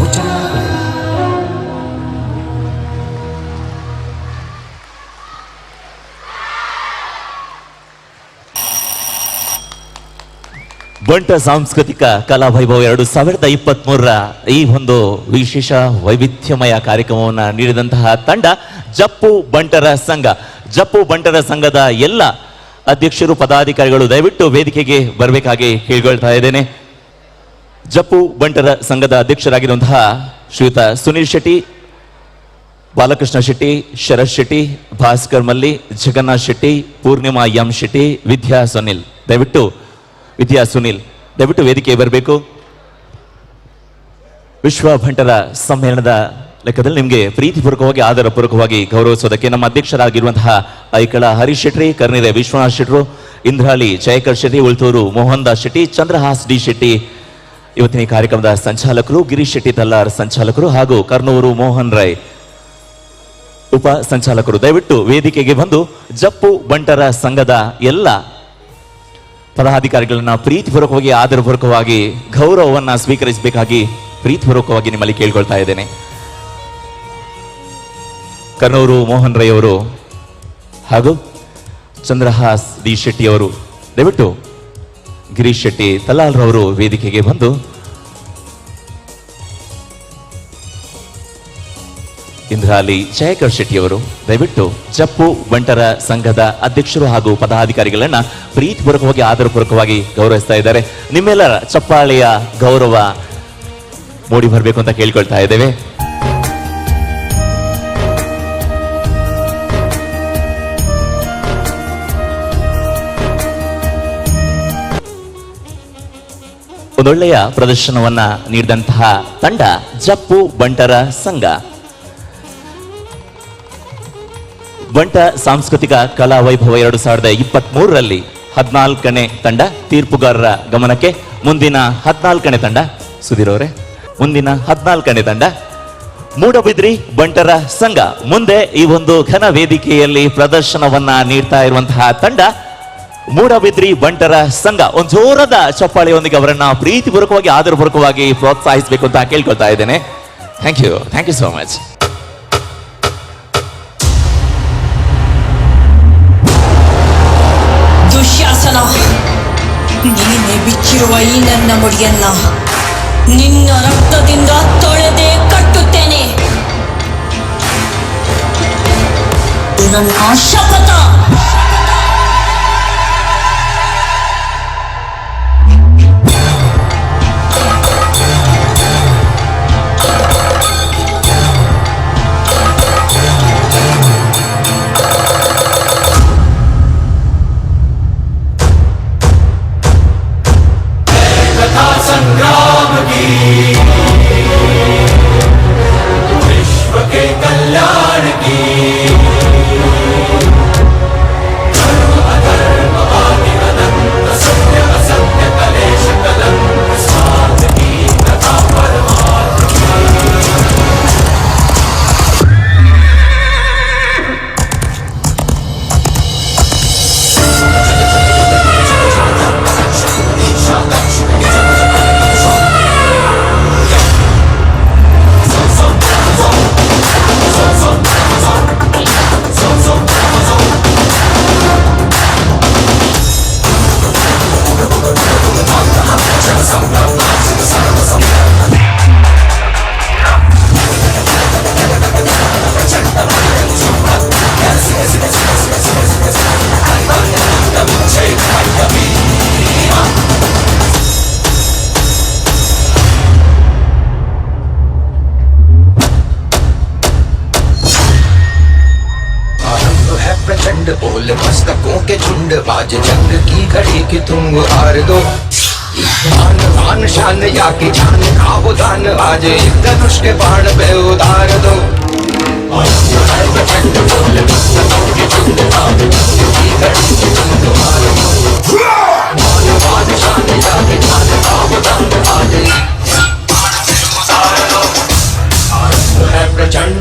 ಬಂಟ ಸಾಂಸ್ಕೃತಿಕ ಕಲಾ ವೈಭವ 2023ರ ಈ ಒಂದು ವಿಶೇಷ ವೈವಿಧ್ಯಮಯ ಕಾರ್ಯಕ್ರಮವನ್ನು ನೀಡಿದಂತಹ ತಂಡ ಜಪ್ಪು ಬಂಟರ ಸಂಘ. ಜಪ್ಪು ಬಂಟರ ಸಂಘದ ಎಲ್ಲ ಅಧ್ಯಕ್ಷರು ಪದಾಧಿಕಾರಿಗಳು ದಯವಿಟ್ಟು ವೇದಿಕೆಗೆ ಬರಬೇಕಾಗಿ ಕೇಳ್ಕೊಳ್ತಾ ಇದ್ದೇನೆ. ಜಪ್ಪು ಬಂಟರ ಸಂಘದ ಅಧ್ಯಕ್ಷರಾಗಿರುವಂತಹ ಶ್ರೀಯುತ ಸುನೀಲ್ ಶೆಟ್ಟಿ, ಬಾಲಕೃಷ್ಣ ಶೆಟ್ಟಿ, ಶರತ್ ಶೆಟ್ಟಿ, ಭಾಸ್ಕರ್ ಮಲ್ಲಿ, ಜಗನ್ನಾಥ್ ಶೆಟ್ಟಿ, ಪೂರ್ಣಿಮಾ ಎಂ ಶೆಟ್ಟಿ, ವಿದ್ಯಾ ಸುನಿಲ್ ದಯವಿಟ್ಟು ವೇದಿಕೆ ಬರಬೇಕು. ವಿಶ್ವ ಬಂಟರ ಸಮ್ಮೇಳನದ ಲೆಕ್ಕದಲ್ಲಿ ನಿಮಗೆ ಪ್ರೀತಿಪೂರ್ವಕವಾಗಿ ಆದರಪೂರ್ವಕವಾಗಿ ಗೌರವಿಸೋದಕ್ಕೆ ನಮ್ಮ ಅಧ್ಯಕ್ಷರಾಗಿರುವಂತಹ ಐಕಳ ಹರೀಶ್ ಶೆಟ್ಟಿ, ಕರ್ನಿರೆ ವಿಶ್ವನಾಥ್ ಶೆಟ್ರು, ಇಂದ್ರಾಳಿ ಜಯಕರ್ ಶೆಟ್ಟಿ, ಉಳ್ತೂರು ಮೋಹನ್ ದಾಸ್ ಶೆಟ್ಟಿ, ಚಂದ್ರಹಾಸ್ ಡಿ ಶೆಟ್ಟಿ ಇವತ್ತಿನ ಈ ಕಾರ್ಯಕ್ರಮದ ಸಂಚಾಲಕರು, ಗಿರೀಶ್ ಶೆಟ್ಟಿ ತಲ್ಲಾರ್ ಸಂಚಾಲಕರು ಹಾಗೂ ಕರ್ನೂರು ಮೋಹನ್ ರೈ ಉಪ ಸಂಚಾಲಕರು ದಯವಿಟ್ಟು ವೇದಿಕೆಗೆ ಬಂದು ಜಪ್ಪು ಬಂಟರ ಸಂಘದ ಎಲ್ಲ ಪದಾಧಿಕಾರಿಗಳನ್ನ ಪ್ರೀತಿಪೂರ್ವಕವಾಗಿ ಆದರಪೂರ್ವಕವಾಗಿ ಗೌರವವನ್ನ ಸ್ವೀಕರಿಸಬೇಕಾಗಿ ಪ್ರೀತಿಪೂರ್ವಕವಾಗಿ ನಿಮ್ಮಲ್ಲಿ ಕೇಳ್ಕೊಳ್ತಾ ಇದ್ದೇನೆ. ಕರ್ನೂರು ಮೋಹನ್ ರೈ ಅವರು ಹಾಗೂ ಚಂದ್ರಹಾಸ್ ಡಿ ಶೆಟ್ಟಿ ಅವರು ದಯವಿಟ್ಟು ಗಿರೀಶ್ ಶೆಟ್ಟಿ ತಲಾಲ್ ರವರು ವೇದಿಕೆಗೆ ಬಂದು ಇಂದ್ರಾಲಿ ಜಯಕರ್ ಶೆಟ್ಟಿ ಅವರು ದಯವಿಟ್ಟು ಜಪ್ಪು ಬಂಟರ ಸಂಘದ ಅಧ್ಯಕ್ಷರು ಹಾಗೂ ಪದಾಧಿಕಾರಿಗಳನ್ನ ಪ್ರೀತಿಪೂರ್ವಕವಾಗಿ ಆದರಪೂರ್ವಕವಾಗಿ ಗೌರವಿಸ್ತಾ ಇದ್ದಾರೆ. ನಿಮ್ಮೆಲ್ಲರ ಚಪ್ಪಾಳೆಯ ಗೌರವ ಮೂಡಿ ಬರಬೇಕು ಅಂತ ಕೇಳ್ಕೊಳ್ತಾ ಇದ್ದೇವೆ. ಒಂದೊಳ್ಳೆಯ ಪ್ರದರ್ಶನವನ್ನ ನೀಡಿದಂತಹ ತಂಡ ಜಪ್ಪು ಬಂಟರ ಸಂಘ. ಬಂಟ ಸಾಂಸ್ಕೃತಿಕ ಕಲಾ ವೈಭವ 2023ರಲ್ಲಿ 14ನೇ ತಂಡ ತೀರ್ಪುಗಾರರ ಗಮನಕ್ಕೆ. ಮುಂದಿನ 14ನೇ ತಂಡ ಸುಧೀರ್ ಅವರೇ, ಮುಂದಿನ 14ನೇ ತಂಡ ಮೂಡಬಿದ್ರಿ ಬಂಟರ ಸಂಘ. ಮುಂದೆ ಈ ಒಂದು ಘನ ವೇದಿಕೆಯಲ್ಲಿ ಪ್ರದರ್ಶನವನ್ನ ನೀಡ್ತಾ ಇರುವಂತಹ ತಂಡ ಮೂಡಬಿದ್ರಿ ಬಂಟರ ಸಂಘ. ಒಂದು ಜೋರದ ಚಪ್ಪಾಳೆಯೊಂದಿಗೆ ಅವರನ್ನ ಪ್ರೀತಿಪೂರ್ವಕವಾಗಿ ಆದರಪೂರ್ವಕವಾಗಿ ಪ್ರೋತ್ಸಾಹಿಸಬೇಕು ಅಂತ ಕೇಳ್ಕೊಳ್ತಾ ಇದ್ದೇನೆ. Thank you so much. Dushasana, ನೀನೆ ಬಿಚ್ಚಿರುವ ಈ ನನ್ನ ಮುಡಿಯನ್ನ ನಿನ್ನ ರಕ್ತದಿಂದ ತೊಳೆದೇ ಕಟ್ಟುತ್ತೇನೆ. ನನ್ನ ಶಪಥ. संग्राम की विश्व के कल्याण की अधर्म आदि अनंत सत्य असत्य कलेश कलंक स्वार्थ की तथा परमार्थ प्रचंड बोल मस्तकों के झुंड बाज जंग की घड़ी की तुम हार दो. आन बान शान या की जान का वो दान आज एक धनुष के बाण पे उतार दो. प्रचंड बोल मस्तकों के झुंड बाज जंग की घड़ी की तुम हार दो. आन बान शान या की जान का वो दान आज एक बाण पे उतार दो. आरंभ है प्रचंड.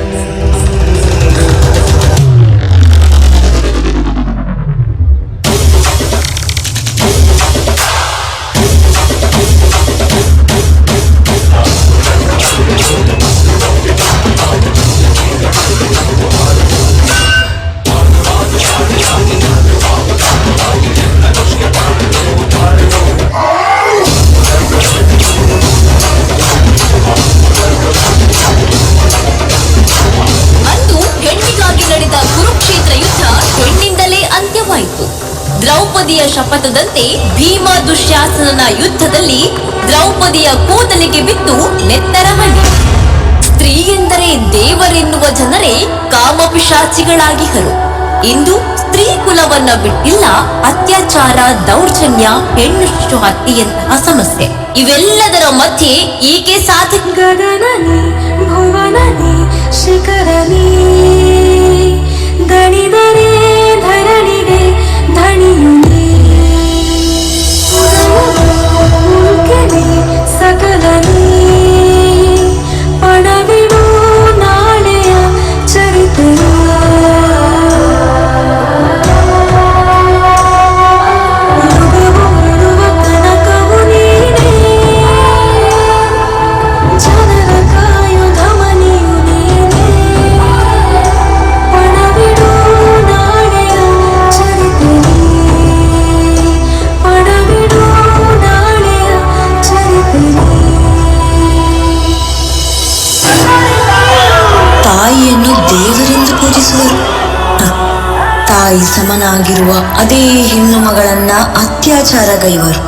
ದ್ರೌಪದಿಯ ಶಪಥದಂತೆ ಭೀಮ ದುಶ್ಯಾಸನನ ಯುದ್ಧದಲ್ಲಿ ದ್ರೌಪದಿಯ ಕೂದಲಿಗೆ ಬಿದ್ದು ನೆತ್ತರಹಳ್ಳಿ. ಸ್ತ್ರೀ ಎಂದರೆ ದೇವರೆನ್ನುವ ಜನರೇ ಕಾಮಪಿಶಾಚಿಗಳಾಗಿಹರು. ಇಂದು ಸ್ತ್ರೀ ಕುಲವನ್ನ ಬಿಟ್ಟಿಲ್ಲ ಅತ್ಯಾಚಾರ, ದೌರ್ಜನ್ಯ, ಹೆಣ್ಣು ಶಿಶು ಹತ್ಯೆಯಂತಹ ಸಮಸ್ಯೆ. ಇವೆಲ್ಲದರ ಮಧ್ಯೆ ಈಕೆ ಸಾಧನೆ. ಶಿಖರನಿ ದಣಿದರೆ ಧರಣಿಗೆ ಧಣಿಯು ನೀ ಸಕಲನಿ ಪಣವಿಡು ನಾಳೆಯ ಚರಿತೆಯ ತಾಯಿಯನ್ನು ದೇವರೆಂದು ಪೂಜಿಸುವರು. ತಾಯಿ ಸಮನಾಗಿರುವ ಅದೇ ಹೆಣ್ಣು ಮಗಳನ್ನ ಅತ್ಯಾಚಾರಗೈವರು.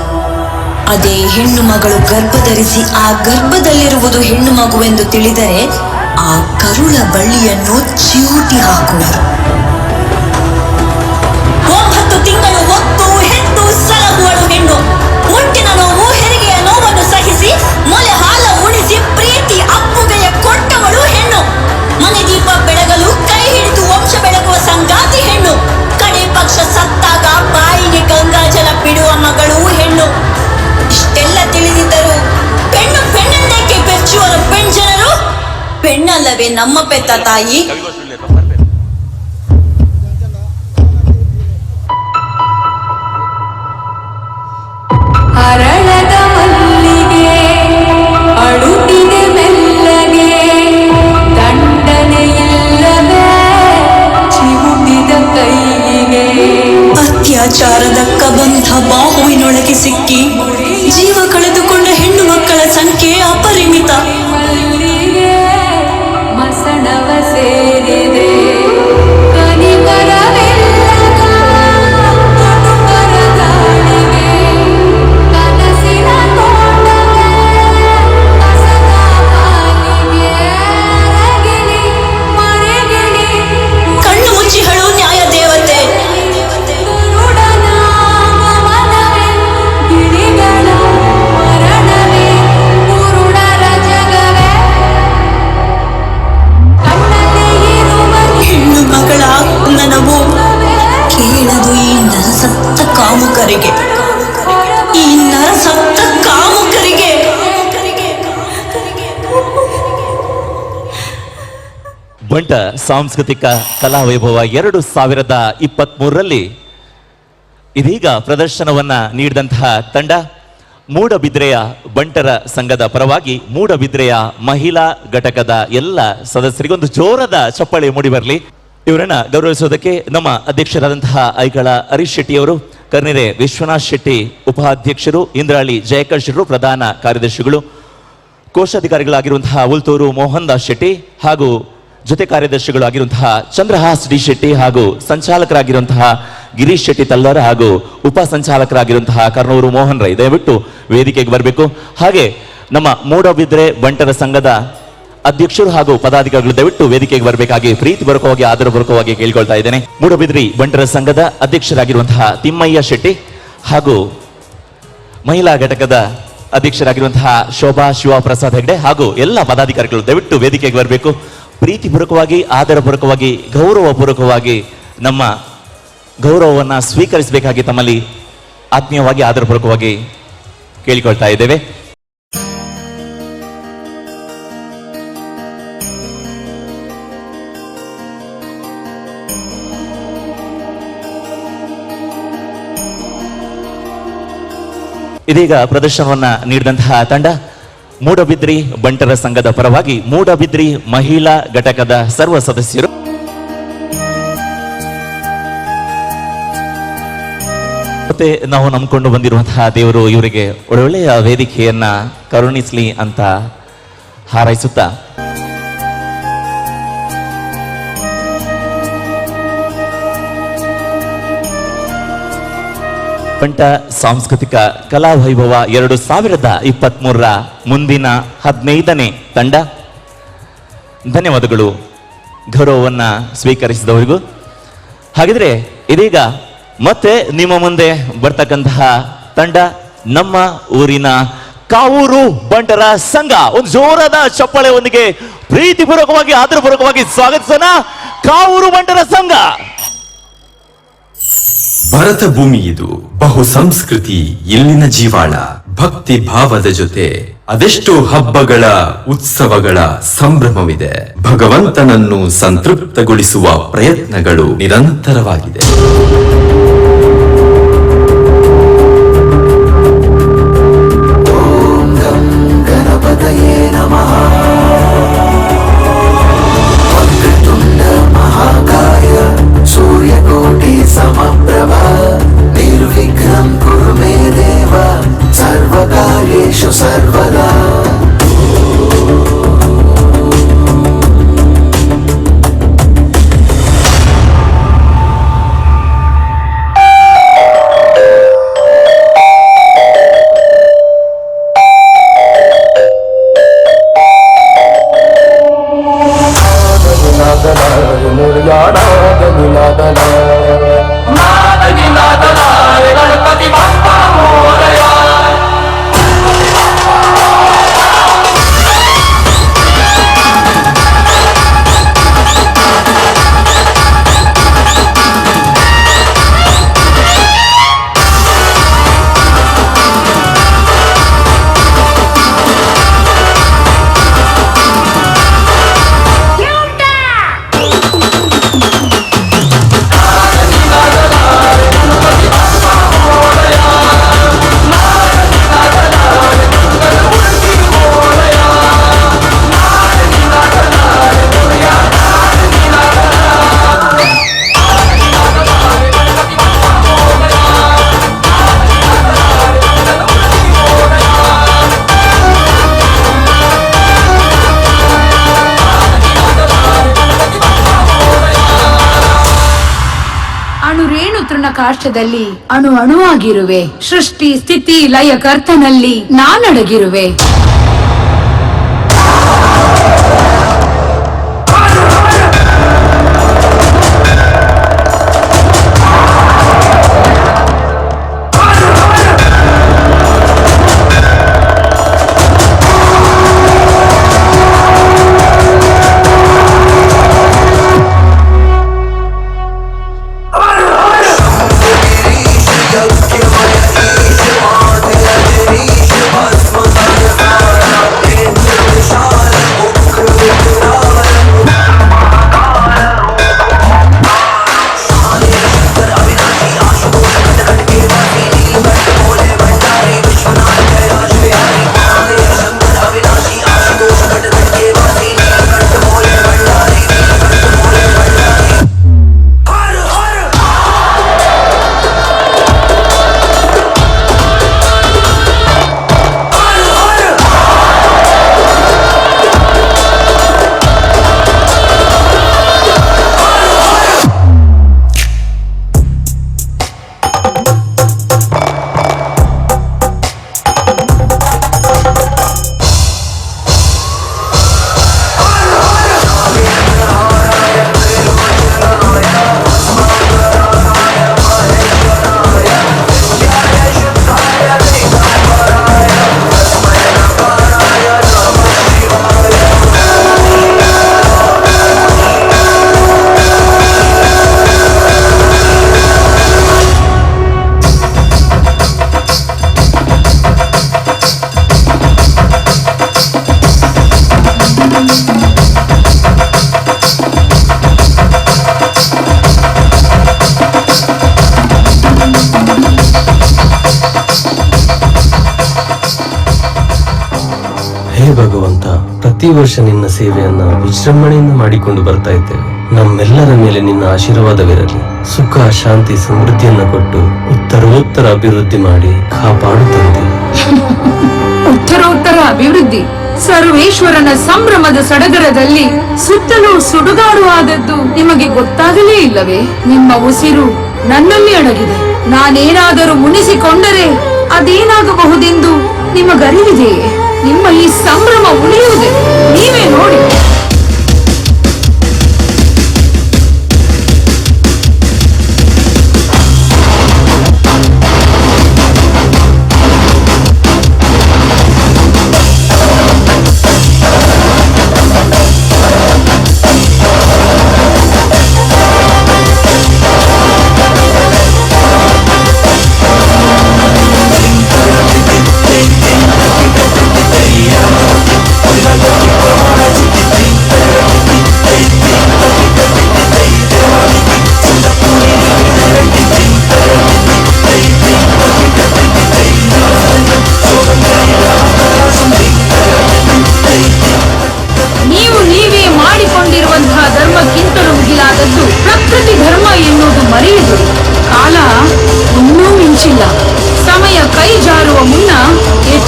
ಅದೇ ಹೆಣ್ಣು ಮಗಳು ಗರ್ಭಧರಿಸಿ ಆ ಗರ್ಭದಲ್ಲಿರುವುದು ಹೆಣ್ಣು ಮಗುವೆಂದು ತಿಳಿದರೆ ಆ ಕರುಳ ಬಳ್ಳಿಯನ್ನು ಚಿವುಟಿ ಹಾಕುವರು. 9 ತಿಂಗಳು ಹೊತ್ತು ಹೆತ್ತು ಸಲಹುವಳು ಹೆಣ್ಣು. ಮುಟ್ಟಿನ ನೋವು ಹೆರಿಗೆಯ ನೋವನ್ನು ಸಹಿಸಿ ಮೊಲೆ ಹಾಲ ಉಣಿಸಿ ಪ್ರೀತಿ ಅಪ್ಪುಗೆಯ ಕೊಟ್ಟವಳು ಹೆಣ್ಣು. ಮನೆ ದೀಪ ಬೆಳಗಲು ಕೈ ಹಿಡಿದು ವಂಶ ಬೆಳಗುವ ಸಂಗಾತಿ ಹೆಣ್ಣು. ಕಡೆ ಪಕ್ಷ ಸತ್ತಾಗ ಬಾಯಿಗೆ ಗಂಗಾಜಲ ಬಿಡುವ ಮಗಳು ಹೆಣ್ಣು. ಇಷ್ಟೆಲ್ಲ ತಿಳಿದಿದ್ದರು ಪೆಣ್ಣು ಪೆಣ್ಣೆಂದೇಕೆ ಬೆಚ್ಚುವರು ಪೆಣ್ಜನರು? ಪೆಣ್ಣಲ್ಲವೇ ನಮ್ಮ ಪೆತ್ತ ತಾಯಿ? ಅರಳದ ಮಲ್ಲಿಗೆ ಅಳುತ್ತಿದೆ ಮೆಲ್ಲಗೆ ದಂಡನೆಯಿಲ್ಲವೇ ಚಿವುಟಿದ ಕೈಗೆ. ಅತ್ಯಾಚಾರದ ಕಬಂಧ ಬಾಹುವಿನೊಳಗೆ ಸಿಕ್ಕಿ ಜೀವ ಕಳೆದುಕೊಂಡ ಹೆಣ್ಣು ಮಕ್ಕಳ ಸಂಖ್ಯೆ ಅಪರಿಮಿತ. ಮಲ್ಲಿಗೆ ಮಸಣವ ಸೇರಿದೆ ಕನಿಕರವೆಲ್ಲದ ಕಟುಕರದಾಳಿಗೆ ಕನಸಿನ ತೋಟವೇ ಕಸದ ಪಾಲಿಗೆ ಅರಗಿಲಿ ಮರೆಗಿಲಿ ಕಣ್ಣು ಮುಚ್ಚಿ ಹೇಳು ನ್ಯಾಯ ದೇವತೆ. ಗರುಡನ ಗಮನವೇ ಗಿರಿಗಳ ಮರಣವೇ ಕುರುಡರ ಜಗವೇ ಕಣ್ಣಲ್ಲಿ ಇರುವ ಹೆಣ್ಣು ಮಗಳ ನನವು ಕೇಳದು ಈ ನರಸತ್ತ ಕಾಮುಕರಿಗೆ. ಈ ನರಸತ್ತ ಕಾಮುಕರಿಗೆ ಬಂಟ ಸಾಂಸ್ಕೃತಿಕ ಕಲಾ ವೈಭವ 2023ರಲ್ಲಿ ಇದೀಗ ಪ್ರದರ್ಶನವನ್ನ ನೀಡಿದಂತಹ ತಂಡ ಮೂಡಬಿದ್ರೆಯ ಬಂಟರ ಸಂಘದ ಪರವಾಗಿ ಮೂಡಬಿದ್ರೆಯ ಮಹಿಳಾ ಘಟಕದ ಎಲ್ಲ ಸದಸ್ಯರಿಗೊಂದು ಜೋರದ ಚಪ್ಪಾಳೆ ಮೂಡಿ ಬರಲಿ. ಇವರನ್ನ ಗೌರವಿಸೋದಕ್ಕೆ ನಮ್ಮ ಅಧ್ಯಕ್ಷರಾದಂತಹ ಐಗಳ ಹರೀಶ್ ಶೆಟ್ಟಿ ಅವರು, ಕರ್ನೆರೆ ವಿಶ್ವನಾಥ್ ಶೆಟ್ಟಿ ಉಪಾಧ್ಯಕ್ಷರು, ಇಂದ್ರಾಳಿ ಜಯಕರ್ ಶೆಟ್ಟರು ಪ್ರಧಾನ ಕಾರ್ಯದರ್ಶಿಗಳು, ಕೋಶಾಧಿಕಾರಿಗಳಾಗಿರುವಂತಹ ಉಲ್ತೂರು ಮೋಹನ್ ದಾಸ್ ಶೆಟ್ಟಿ ಹಾಗೂ ಜೊತೆ ಕಾರ್ಯದರ್ಶಿಗಳು ಆಗಿರುವಂತಹ ಚಂದ್ರಹಾಸ್ ಡಿ ಶೆಟ್ಟಿ ಹಾಗೂ ಸಂಚಾಲಕರಾಗಿರುವಂತಹ ಗಿರೀಶ್ ಶೆಟ್ಟಿ ತಲ್ಲರ್ ಹಾಗೂ ಉಪ ಸಂಚಾಲಕರಾಗಿರುವಂತಹ ಕರ್ನೂರು ಮೋಹನ್ ರೈ ದಯವಿಟ್ಟು ವೇದಿಕೆಗೆ ಬರಬೇಕು. ಹಾಗೆ ನಮ್ಮ ಮೂಡಬಿದ್ರೆ ಬಂಟರ ಸಂಘದ ಅಧ್ಯಕ್ಷರು ಹಾಗೂ ಪದಾಧಿಕಾರಿಗಳು ದಯವಿಟ್ಟು ವೇದಿಕೆಗೆ ಬರಬೇಕಾಗಿ ಪ್ರೀತಿಪೂರ್ವಕವಾಗಿ ಆದರಪೂರ್ವಕವಾಗಿ ಕೇಳಿಕೊಳ್ತಾ ಇದ್ದೇನೆ. ಮೂಡಬಿದ್ರಿ ಬಂಟರ ಸಂಘದ ಅಧ್ಯಕ್ಷರಾಗಿರುವಂತಹ ತಿಮ್ಮಯ್ಯ ಶೆಟ್ಟಿ ಹಾಗೂ ಮಹಿಳಾ ಘಟಕದ ಅಧ್ಯಕ್ಷರಾಗಿರುವಂತಹ ಶೋಭಾ ಶಿವಪ್ರಸಾದ್ ಹೆಗ್ಡೆ ಹಾಗೂ ಎಲ್ಲ ಪದಾಧಿಕಾರಿಗಳು ದಯವಿಟ್ಟು ವೇದಿಕೆಗೆ ಬರಬೇಕು. ಪ್ರೀತಿಪೂರ್ವಕವಾಗಿ ಆದರಪೂರ್ವಕವಾಗಿ ಗೌರವಪೂರ್ವಕವಾಗಿ ನಮ್ಮ ಗೌರವವನ್ನು ಸ್ವೀಕರಿಸಬೇಕಾಗಿ ತಮ್ಮಲ್ಲಿ ಆತ್ಮೀಯವಾಗಿ ಆದರಪೂರ್ವಕವಾಗಿ ಕೇಳಿಕೊಳ್ತಾ ಇದ್ದೇವೆ. ಇದೀಗ ಪ್ರದರ್ಶನವನ್ನ ನೀಡಿದಂತಹ ತಂಡ ಮೂಡಬಿದ್ರಿ ಬಂಟರ ಸಂಘದ ಪರವಾಗಿ ಮೂಡಬಿದ್ರಿ ಮಹಿಳಾ ಘಟಕದ ಸರ್ವ ಸದಸ್ಯರು ಮತ್ತೆ ನಾವು ನಂಬಿಕೊಂಡು ಬಂದಿರುವಂತಹ ದೇವರು ಇವರಿಗೆ ಒಳ್ಳೆಯ ವೇದಿಕೆಯನ್ನ ಕರುಣಿಸಲಿ ಅಂತ ಹಾರೈಸುತ್ತಾ ಬಂಟ ಸಾಂಸ್ಕೃತಿಕ ಕಲಾ ವೈಭವ 2023ರ ಮುಂದಿನ 15ನೇ ತಂಡ. ಧನ್ಯವಾದಗಳು ಗೌರವವನ್ನ ಸ್ವೀಕರಿಸಿದವರಿಗೂ. ಹಾಗಿದ್ರೆ ಇದೀಗ ಮತ್ತೆ ನಿಮ್ಮ ಮುಂದೆ ಬರ್ತಕ್ಕಂತಹ ತಂಡ ನಮ್ಮ ಊರಿನ ಕಾವೂರು ಬಂಟರ ಸಂಘ. ಒಂದು ಜೋರಾದ ಚಪ್ಪಾಳೆಯೊಂದಿಗೆ ಪ್ರೀತಿಪೂರ್ವಕವಾಗಿ ಆದರಪೂರ್ವಕವಾಗಿ ಸ್ವಾಗತಿಸೋಣ ಕಾವೂರು ಬಂಟರ ಸಂಘ. ಭರತ ಭೂಮಿ ಇದು, ಬಹು ಸಂಸ್ಕೃತಿ ಇಲ್ಲಿನ ಜೀವಾಳ. ಭಕ್ತಿ ಭಾವದ ಜೊತೆ ಅದೆಷ್ಟೋ ಹಬ್ಬಗಳ ಉತ್ಸವಗಳ ಸಂಭ್ರಮವಿದೆ. ಭಗವಂತನನ್ನು ಸಂತೃಪ್ತಗೊಳಿಸುವ ಪ್ರಯತ್ನಗಳು ನಿರಂತರವಾಗಿದೆ. ಗಣಪತಯೇ ನಮಃ. ವಕ್ರತುಂಡ ಮಹಾಕಾಯ ಸೂರ್ಯಕೋಟಿ ಸಮಪ್ರಭ ನಿರ್ವಿಘ್ನಂ ಕುರು ಮೇ ದೇವ ಸರ್ವಕಾರ್ಯೇಷು ಸರ್ವದಾ. ಕಾಷ್ಟದಲ್ಲಿ ಅಣು ಅಣುವಾಗಿರುವೆ. ಸೃಷ್ಟಿ ಸ್ಥಿತಿ ಲಯ ಕರ್ತನಲ್ಲಿ ನಾನಡಗಿರುವೆ. ಭಗವಂತ, ಪ್ರತಿ ವರ್ಷ ನಿನ್ನ ಸೇವೆಯನ್ನ ವಿಜೃಂಭಣೆಯಿಂದ ಮಾಡಿಕೊಂಡು ಬರ್ತಾ ಇದ್ದೇವೆ. ನಮ್ಮೆಲ್ಲರ ಮೇಲೆ ನಿನ್ನ ಆಶೀರ್ವಾದವಿರಲಿ. ಸುಖ, ಶಾಂತಿ, ಸಮೃದ್ಧಿಯನ್ನ ಕೊಟ್ಟು ಉತ್ತರೋತ್ತರ ಅಭಿವೃದ್ಧಿ ಮಾಡಿ ಕಾಪಾಡುತ್ತಂತೆ. ಉತ್ತರೋತ್ತರ ಅಭಿವೃದ್ಧಿ ಸರ್ವೇಶ್ವರನ ಸಂಭ್ರಮದ ಸಡಗರದಲ್ಲಿ ಸುತ್ತಲೂ ಸುಡುಗಾಡುವಾದದ್ದು ನಿಮಗೆ ಗೊತ್ತಾಗಲೇ ಇಲ್ಲವೇ? ನಿಮ್ಮ ಉಸಿರು ನನ್ನಲ್ಲಿ ಅಡಗಿದೆ. ನಾನೇನಾದರೂ ಮುನಿಸಿಕೊಂಡರೆ ಅದೇನಾಗಬಹುದೆಂದು ನಿಮಗರಿವಿದೆಯೇ? ನಿಮ್ಮ ಈ ಸಂಭ್ರಮ ಉಳಿಯುವುದೇ ನೀವೇ ನೋಡಿ.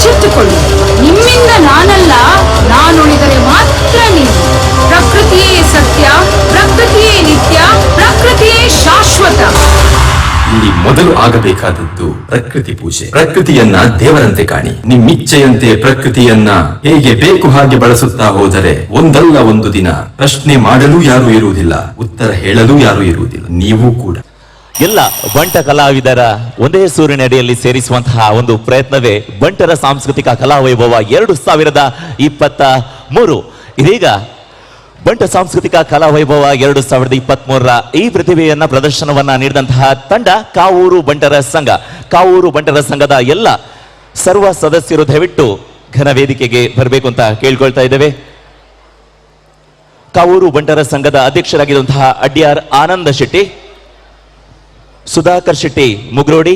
ಎಚ್ಚೆತ್ತುಕೊಳ್ಳು. ನಿಮ್ಮಿಂದ ನಾನಲ್ಲ, ನಾನುಳಿದರೆ ಮಾತ್ರ ನೀನು. ಪ್ರಕೃತಿಯೇ ಸತ್ಯ, ಪ್ರಕೃತಿಯೇ ನಿತ್ಯ, ಪ್ರಕೃತಿಯೇ ಶಾಶ್ವತ. ಇಲ್ಲಿ ಮೊದಲು ಆಗಬೇಕಾದದ್ದು ಪ್ರಕೃತಿ ಪೂಜೆ. ಪ್ರಕೃತಿಯನ್ನ ದೇವರಂತೆ ಕಾಣಿ. ನಿಮ್ಮಿಚ್ಛೆಯಂತೆ ಪ್ರಕೃತಿಯನ್ನ ಹೇಗೆ ಬೇಕು ಹಾಗೆ ಬಳಸುತ್ತಾ ಹೋದರೆ ಒಂದಲ್ಲ ಒಂದು ದಿನ ಪ್ರಶ್ನೆ ಮಾಡಲು ಯಾರು ಇರುವುದಿಲ್ಲ, ಉತ್ತರ ಹೇಳಲು ಯಾರು ಇರುವುದಿಲ್ಲ, ನೀವು ಕೂಡ. ಎಲ್ಲ ಬಂಟ ಕಲಾವಿದರ ಒಂದೇ ಸೂರಿನಡಿಯಲ್ಲಿ ಸೇರಿಸುವಂತಹ ಒಂದು ಪ್ರಯತ್ನವೇ ಬಂಟರ ಸಾಂಸ್ಕೃತಿಕ ಕಲಾವೈಭವ 2023. ಇದೀಗ ಬಂಟ ಸಾಂಸ್ಕೃತಿಕ ಕಲಾವೈಭವ 2023ರ ಈ ಪ್ರತಿಭೆಯನ್ನ ಪ್ರದರ್ಶನವನ್ನ ನೀಡಿದಂತಹ ತಂಡ ಕಾವೂರು ಬಂಟರ ಸಂಘ. ಕಾವೂರು ಬಂಟರ ಸಂಘದ ಎಲ್ಲ ಸರ್ವ ಸದಸ್ಯರು ದಯವಿಟ್ಟು ಘನ ವೇದಿಕೆಗೆ ಬರಬೇಕು ಅಂತ ಕೇಳ್ಕೊಳ್ತಾ ಇದ್ದೇವೆ. ಕಾವೂರು ಬಂಟರ ಸಂಘದ ಅಧ್ಯಕ್ಷರಾಗಿರುವಂತಹ ಅಡ್ಯಾರ್ ಆನಂದ ಶೆಟ್ಟಿ, ಸುಧಾಕರ್ ಶೆಟ್ಟಿ ಮುಗ್ರೋಡಿ,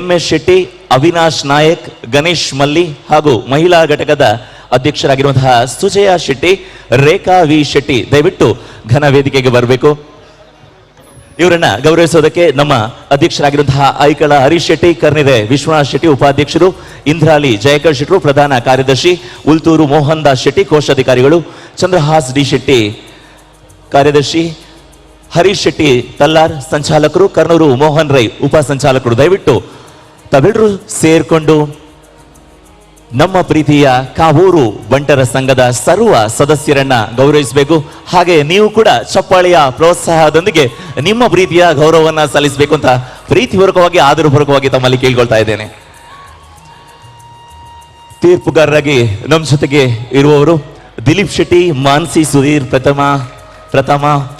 MS ಶೆಟ್ಟಿ, ಅವಿನಾಶ್ ನಾಯಕ್, ಗಣೇಶ್ ಮಲ್ಲಿ ಹಾಗೂ ಮಹಿಳಾ ಘಟಕದ ಅಧ್ಯಕ್ಷರಾಗಿರುವಂತಹ ಸುಜಯ ಶೆಟ್ಟಿ, ರೇಖಾ ವಿ ಶೆಟ್ಟಿ ದಯವಿಟ್ಟು ಘನ ವೇದಿಕೆಗೆ ಬರಬೇಕು. ಇವರನ್ನ ಗೌರವಿಸೋದಕ್ಕೆ ನಮ್ಮ ಅಧ್ಯಕ್ಷರಾಗಿರುವಂತಹ ಐಕಳ ಹರೀಶ್ ಶೆಟ್ಟಿ, ಕರ್ನಿರೆ ವಿಶ್ವನಾಥ್ ಶೆಟ್ಟಿ ಉಪಾಧ್ಯಕ್ಷರು, ಇಂದ್ರಾಲಿ ಜಯಕರ್ ಶೆಟ್ರು ಪ್ರಧಾನ ಕಾರ್ಯದರ್ಶಿ, ಉಲ್ತೂರು ಮೋಹನ್ ದಾಸ್ ಶೆಟ್ಟಿ ಕೋಶಾಧಿಕಾರಿಗಳು, ಚಂದ್ರಹಾಸ್ ಡಿ ಶೆಟ್ಟಿ ಕಾರ್ಯದರ್ಶಿ, ಹರೀಶ್ ಶೆಟ್ಟಿ ತಲ್ಲಾರ್ ಸಂಚಾಲಕರು, ಕರ್ನೂರು ಮೋಹನ್ ರೈ ಉಪ ಸಂಚಾಲಕರು. ದಯವಿಟ್ಟು ತಾವೆಲ್ಲರೂ ಸೇರ್ಕೊಂಡು ನಮ್ಮ ಪ್ರೀತಿಯ ಕಾವೂರು ಬಂಟರ ಸಂಘದ ಸರ್ವ ಸದಸ್ಯರನ್ನ ಗೌರವಿಸಬೇಕು. ಹಾಗೆ ನೀವು ಕೂಡ ಚಪ್ಪಾಳೆಯ ಪ್ರೋತ್ಸಾಹದೊಂದಿಗೆ ನಿಮ್ಮ ಪ್ರೀತಿಯ ಗೌರವವನ್ನ ಸಲ್ಲಿಸಬೇಕು ಅಂತ ಪ್ರೀತಿಪೂರ್ವಕವಾಗಿ ಆದರಪೂರ್ವಕವಾಗಿ ತಮ್ಮಲ್ಲಿ ಕೇಳ್ಕೊಳ್ತಾ ಇದ್ದೇನೆ. ತೀರ್ಪುಗಾರರಾಗಿ ನಮ್ಮ ಜೊತೆಗೆ ಇರುವವರು ದಿಲೀಪ್ ಶೆಟ್ಟಿ, ಮಾನ್ಸಿ ಸುಧೀರ್, ಪ್ರಥಮ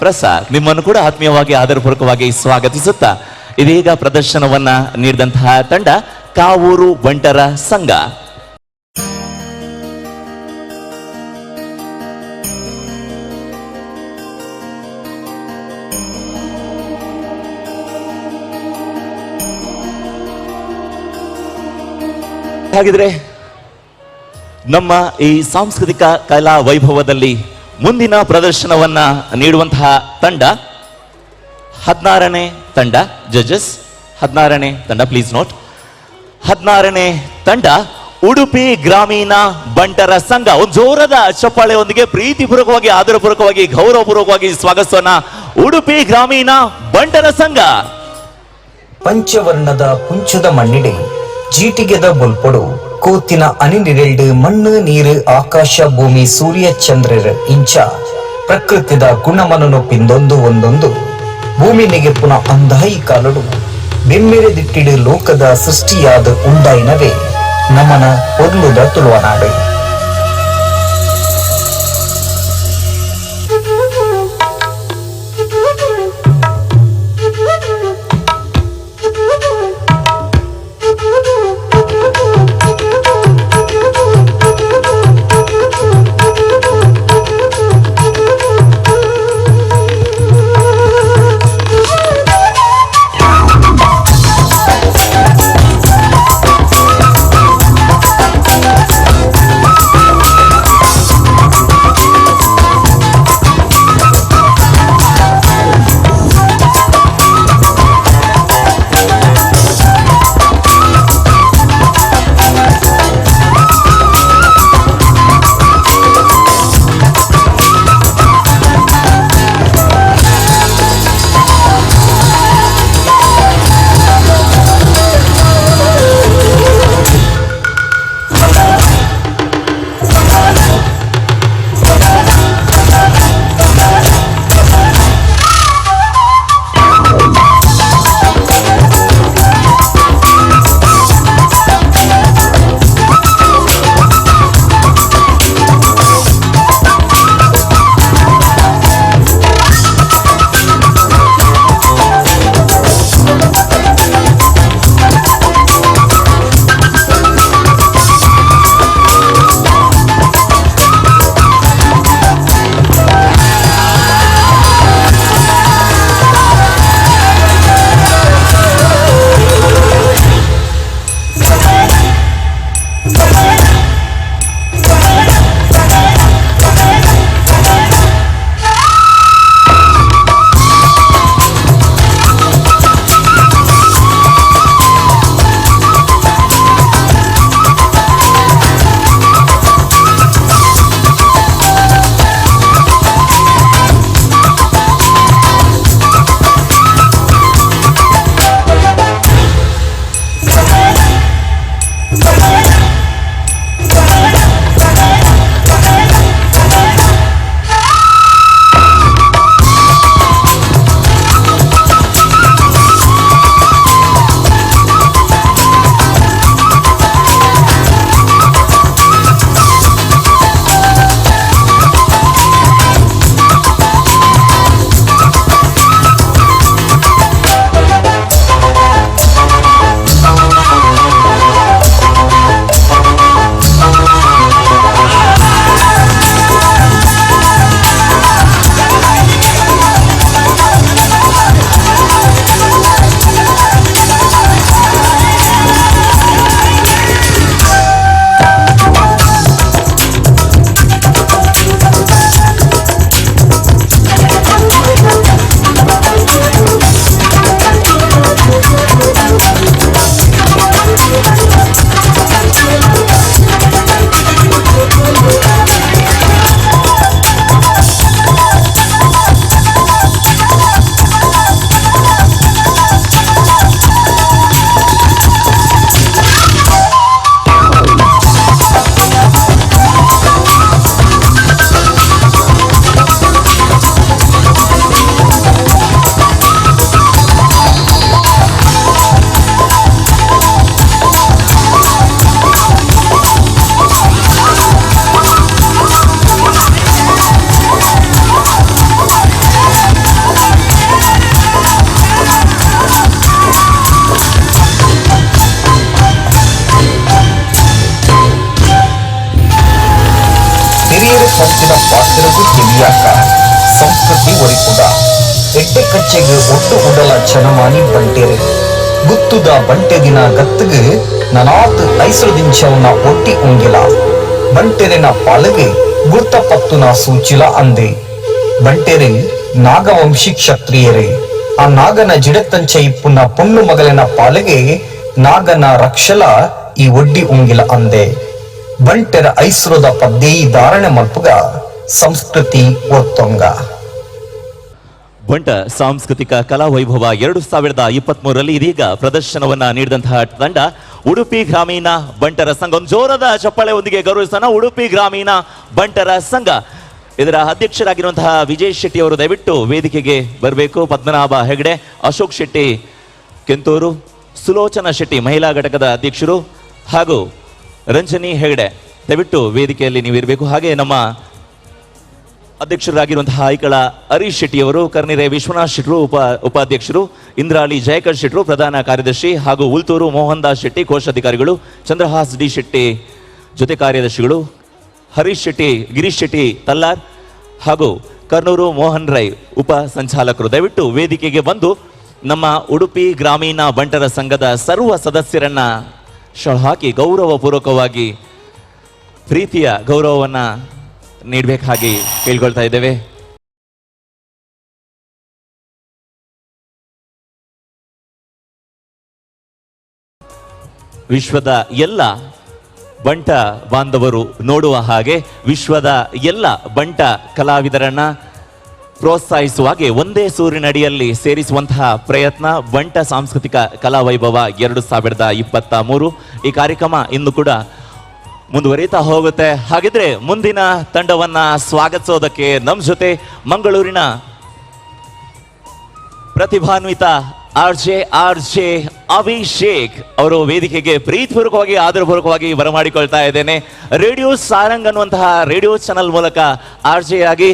ಪ್ರಸಾದ್. ನಿಮ್ಮನ್ನು ಕೂಡ ಆತ್ಮೀಯವಾಗಿ ಆದರಪೂರ್ವಕವಾಗಿ ಸ್ವಾಗತಿಸುತ್ತಾ ಇದೀಗ ಪ್ರದರ್ಶನವನ್ನ ನೀಡಿದಂತಹ ತಂಡ ಕಾವೂರು ಬಂಟರ ಸಂಘ. ಹಾಗಿದ್ರೆ ನಮ್ಮ ಈ ಸಾಂಸ್ಕೃತಿಕ ಕಲಾ ವೈಭವದಲ್ಲಿ ಮುಂದಿನ ಪ್ರದರ್ಶನವನ್ನ ನೀಡುವಂತಹ ತಂಡ 16ನೇ ತಂಡ. ಜಡ್ಜಸ್ 16ನೇ ತಂಡ ಪ್ಲೀಸ್ ನೋಟ್. 16ನೇ ತಂಡ ಉಡುಪಿ ಗ್ರಾಮೀಣ ಬಂಟರ ಸಂಘ. ಒಂದು ಜೋರದ ಚಪ್ಪಾಳೆಯೊಂದಿಗೆ ಪ್ರೀತಿಪೂರ್ವಕವಾಗಿ ಆದರಪೂರ್ವಕವಾಗಿ ಗೌರವಪೂರ್ವಕವಾಗಿ ಸ್ವಾಗತಿಸೋಣ ಉಡುಪಿ ಗ್ರಾಮೀಣ ಬಂಟರ ಸಂಘ. ಪಂಚವರ್ಣದ ಪುಂಚದ ಮಣ್ಣಿಡೆ ಜೀಟಿಗೆದ ಬೊಲ್ಪೊಡು ಕೂತಿನ ಅನಿನಿರೆಲ್ಡು ಮಣ್ಣು ನೀರು ಆಕಾಶ ಭೂಮಿ ಸೂರ್ಯ ಚಂದ್ರರ ಇಂಚ ಪ್ರಕೃತಿದ ಗುಣಮನನು ಪಿಂದೊಂದು ಒಂದೊಂದು ಭೂಮಿನಿಗೆ ಪುನಃ ಅಂದಾಯಿ ಕಾಲಡು ಬೆಮ್ಮೆರೆದಿಟ್ಟಿಡು ಲೋಕದ ಸೃಷ್ಟಿಯಾದ ಉಂಡಾಯಿನವೇ ನಮನ ಒರ್ಲುದ ತುಳುವನಾಡು. ಕೊಟ್ಟಿನ ಪಾತ್ರಗೂ ತಿಳಿಯಾಕ ಸಂಸ್ಕೃತಿ ಒರಿಕುದ ಎಡ್ಡೆ ಕಚ್ಚೆಗೆ ಒಟ್ಟು ಉಡಲ ಜನಮಾನಿ ಬಂಟೇರೆ ಗುತ್ತುದ ಬಂಟೆ ದಿನ ಗತ್ತಗೆ ನನಾತ್ ಐಸರದಿಂಚವನ ಒಟ್ಟಿ ಉಂಗಿಲ ಬಂಟೆರೆನ ಪಾಲಗೆ ಗುರ್ತ ಪತ್ತುನ ಸೂಚಿಲ ಅಂದೆ ಬಂಟೆರೆ ನಾಗವಂಶಿ ಕ್ಷತ್ರಿಯರೇ ಆ ನಾಗನ ಜಿಡತ್ತಂಚೆ ಇಪ್ಪುನ ಪೊಣ್ಣು ಮಗಲಿನ ಪಾಲಗೆ ನಾಗನ ರಕ್ಷಲ ಈ ಒಡ್ಡಿ ಉಂಗಿಲ ಅಂದೆ ಬಂಟೆರ ಐಸ್ರೋದ ಪದ್ದೇಯಿ ಧಾರಣೆ ಮಲ್ಪುಗ ಸಂಸ್ಕೃತಿ ಒತ್ತೊಂಗ ಬಂಟ ಸಾಂಸ್ಕೃತಿಕ ಕಲಾ ವೈಭವ 2023ರಲ್ಲಿ ಇದೀಗ ಪ್ರದರ್ಶನವನ್ನ ನೀಡಿದಂತಹ ತಂಡ ಉಡುಪಿ ಗ್ರಾಮೀಣ ಬಂಟರ ಸಂಘ. ಒಂದು ಜೋರದ ಚಪ್ಪಾಳೆಯೊಂದಿಗೆ ಗೌರವಿಸೋಣ ಉಡುಪಿ ಗ್ರಾಮೀಣ ಬಂಟರ ಸಂಘ. ಇದರ ಅಧ್ಯಕ್ಷರಾಗಿರುವಂತಹ ವಿಜಯ್ ಶೆಟ್ಟಿ ಅವರು ದಯವಿಟ್ಟು ವೇದಿಕೆಗೆ ಬರಬೇಕು. ಪದ್ಮನಾಭ ಹೆಗಡೆ, ಅಶೋಕ್ ಶೆಟ್ಟಿ ಕೆಂತೂರು, ಸುಲೋಚನಾ ಶೆಟ್ಟಿ ಮಹಿಳಾ ಘಟಕದ ಅಧ್ಯಕ್ಷರು ಹಾಗೂ ರಂಜನಿ ಹೆಗಡೆ ದಯವಿಟ್ಟು ವೇದಿಕೆಯಲ್ಲಿ ನೀವು ಇರಬೇಕು. ಹಾಗೆ ನಮ್ಮ ಅಧ್ಯಕ್ಷರಾಗಿರುವಂತಹ ಐಕಳ ಹರೀಶ್ ಶೆಟ್ಟಿ ಅವರು, ಕರ್ನಿರೆ ವಿಶ್ವನಾಥ್ ಶೆಟ್ರು ಉಪಾಧ್ಯಕ್ಷರು, ಇಂದ್ರಾಳಿ ಜಯಕರ್ ಶೆಟ್ರು ಪ್ರಧಾನ ಕಾರ್ಯದರ್ಶಿ ಹಾಗೂ ಉಲ್ತೂರು ಮೋಹನ್ ದಾಸ್ ಶೆಟ್ಟಿ ಕೋಶಾಧಿಕಾರಿಗಳು, ಚಂದ್ರಹಾಸ್ ಡಿ ಶೆಟ್ಟಿ ಜೊತೆ ಕಾರ್ಯದರ್ಶಿಗಳು, ಹರೀಶ್ ಶೆಟ್ಟಿ, ಗಿರೀಶ್ ಶೆಟ್ಟಿ ತಲ್ಲಾರ್ ಹಾಗೂ ಕರ್ನೂರು ಮೋಹನ್ ರೈ ಉಪ ಸಂಚಾಲಕರು ದಯವಿಟ್ಟು ವೇದಿಕೆಗೆ ಬಂದು ನಮ್ಮ ಉಡುಪಿ ಗ್ರಾಮೀಣ ಬಂಟರ ಸಂಘದ ಸರ್ವ ಸದಸ್ಯರನ್ನ ಹಾಕಿ ಗೌರವಪೂರ್ವಕವಾಗಿ ಪ್ರೀತಿಯ ಗೌರವವನ್ನ ನೀಡಬೇಕಾಗಿ ಕೇಳ್ಕೊಳ್ತಾ ಇದ್ದೇವೆ. ವಿಶ್ವದ ಎಲ್ಲ ಬಂಟ ಬಾಂಧವರು ನೋಡುವ ಹಾಗೆ ವಿಶ್ವದ ಎಲ್ಲ ಬಂಟ ಕಲಾವಿದರನ್ನ ಪ್ರೋತ್ಸಾಹಿಸುವಾಗೆ ಒಂದೇ ಸೂರಿನಡಿಯಲ್ಲಿ ಸೇರಿಸುವಂತಹ ಪ್ರಯತ್ನ ಬಂಟ ಸಾಂಸ್ಕೃತಿಕ ಕಲಾ ವೈಭವ 2023. ಈ ಕಾರ್ಯಕ್ರಮ ಇನ್ನು ಕೂಡ ಮುಂದುವರಿತಾ ಹೋಗುತ್ತೆ. ಹಾಗಿದ್ರೆ ಮುಂದಿನ ತಂಡವನ್ನ ಸ್ವಾಗತಿಸೋದಕ್ಕೆ ನಮ್ಮ ಜೊತೆ ಮಂಗಳೂರಿನ ಪ್ರತಿಭಾನ್ವಿತ ಆರ್.ಜೆ. ಅಭಿಷೇಕ್ ಅವರು ವೇದಿಕೆಗೆ ಪ್ರೀತಿಪೂರ್ವಕವಾಗಿ ಆದರಪೂರ್ವಕವಾಗಿ ಬರಮಾಡಿಕೊಳ್ತಾ ಇದ್ದೇನೆ. ರೇಡಿಯೋ ಸಾರಂಗ್ ಅನ್ನುವಂತಹ ರೇಡಿಯೋ ಚಾನಲ್ ಮೂಲಕ ಆರ್.ಜೆ. ಆಗಿ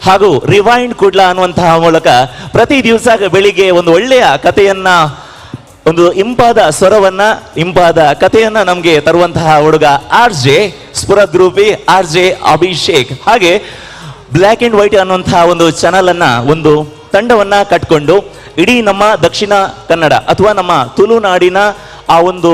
ಹಾಗೂ ರಿವೈಂಡ್ ಕುಡ್ಲಾ ಅನ್ನುವಂತಹ ಮೂಲಕ ಪ್ರತಿ ದಿವಸ ಬೆಳಿಗ್ಗೆ ಒಂದು ಒಳ್ಳೆಯ ಕಥೆಯನ್ನ, ಒಂದು ಇಂಪಾದ ಸ್ವರವನ್ನ, ಇಂಪಾದ ಕಥೆಯನ್ನ ನಮ್ಗೆ ತರುವಂತಹ ಹುಡುಗ ಆರ್.ಜೆ. ಸ್ಫುರದ್ರೂಪಿ ಆರ್.ಜೆ. ಅಭಿಷೇಕ್. ಹಾಗೆ ಬ್ಲ್ಯಾಕ್ ಅಂಡ್ ವೈಟ್ ಅನ್ನುವಂತಹ ಒಂದು ಚಾನಲ್ ಅನ್ನ, ಒಂದು ತಂಡವನ್ನ ಕಟ್ಕೊಂಡು ಇಡೀ ನಮ್ಮ ದಕ್ಷಿಣ ಕನ್ನಡ ಅಥವಾ ನಮ್ಮ ತುಳುನಾಡಿನ ಆ ಒಂದು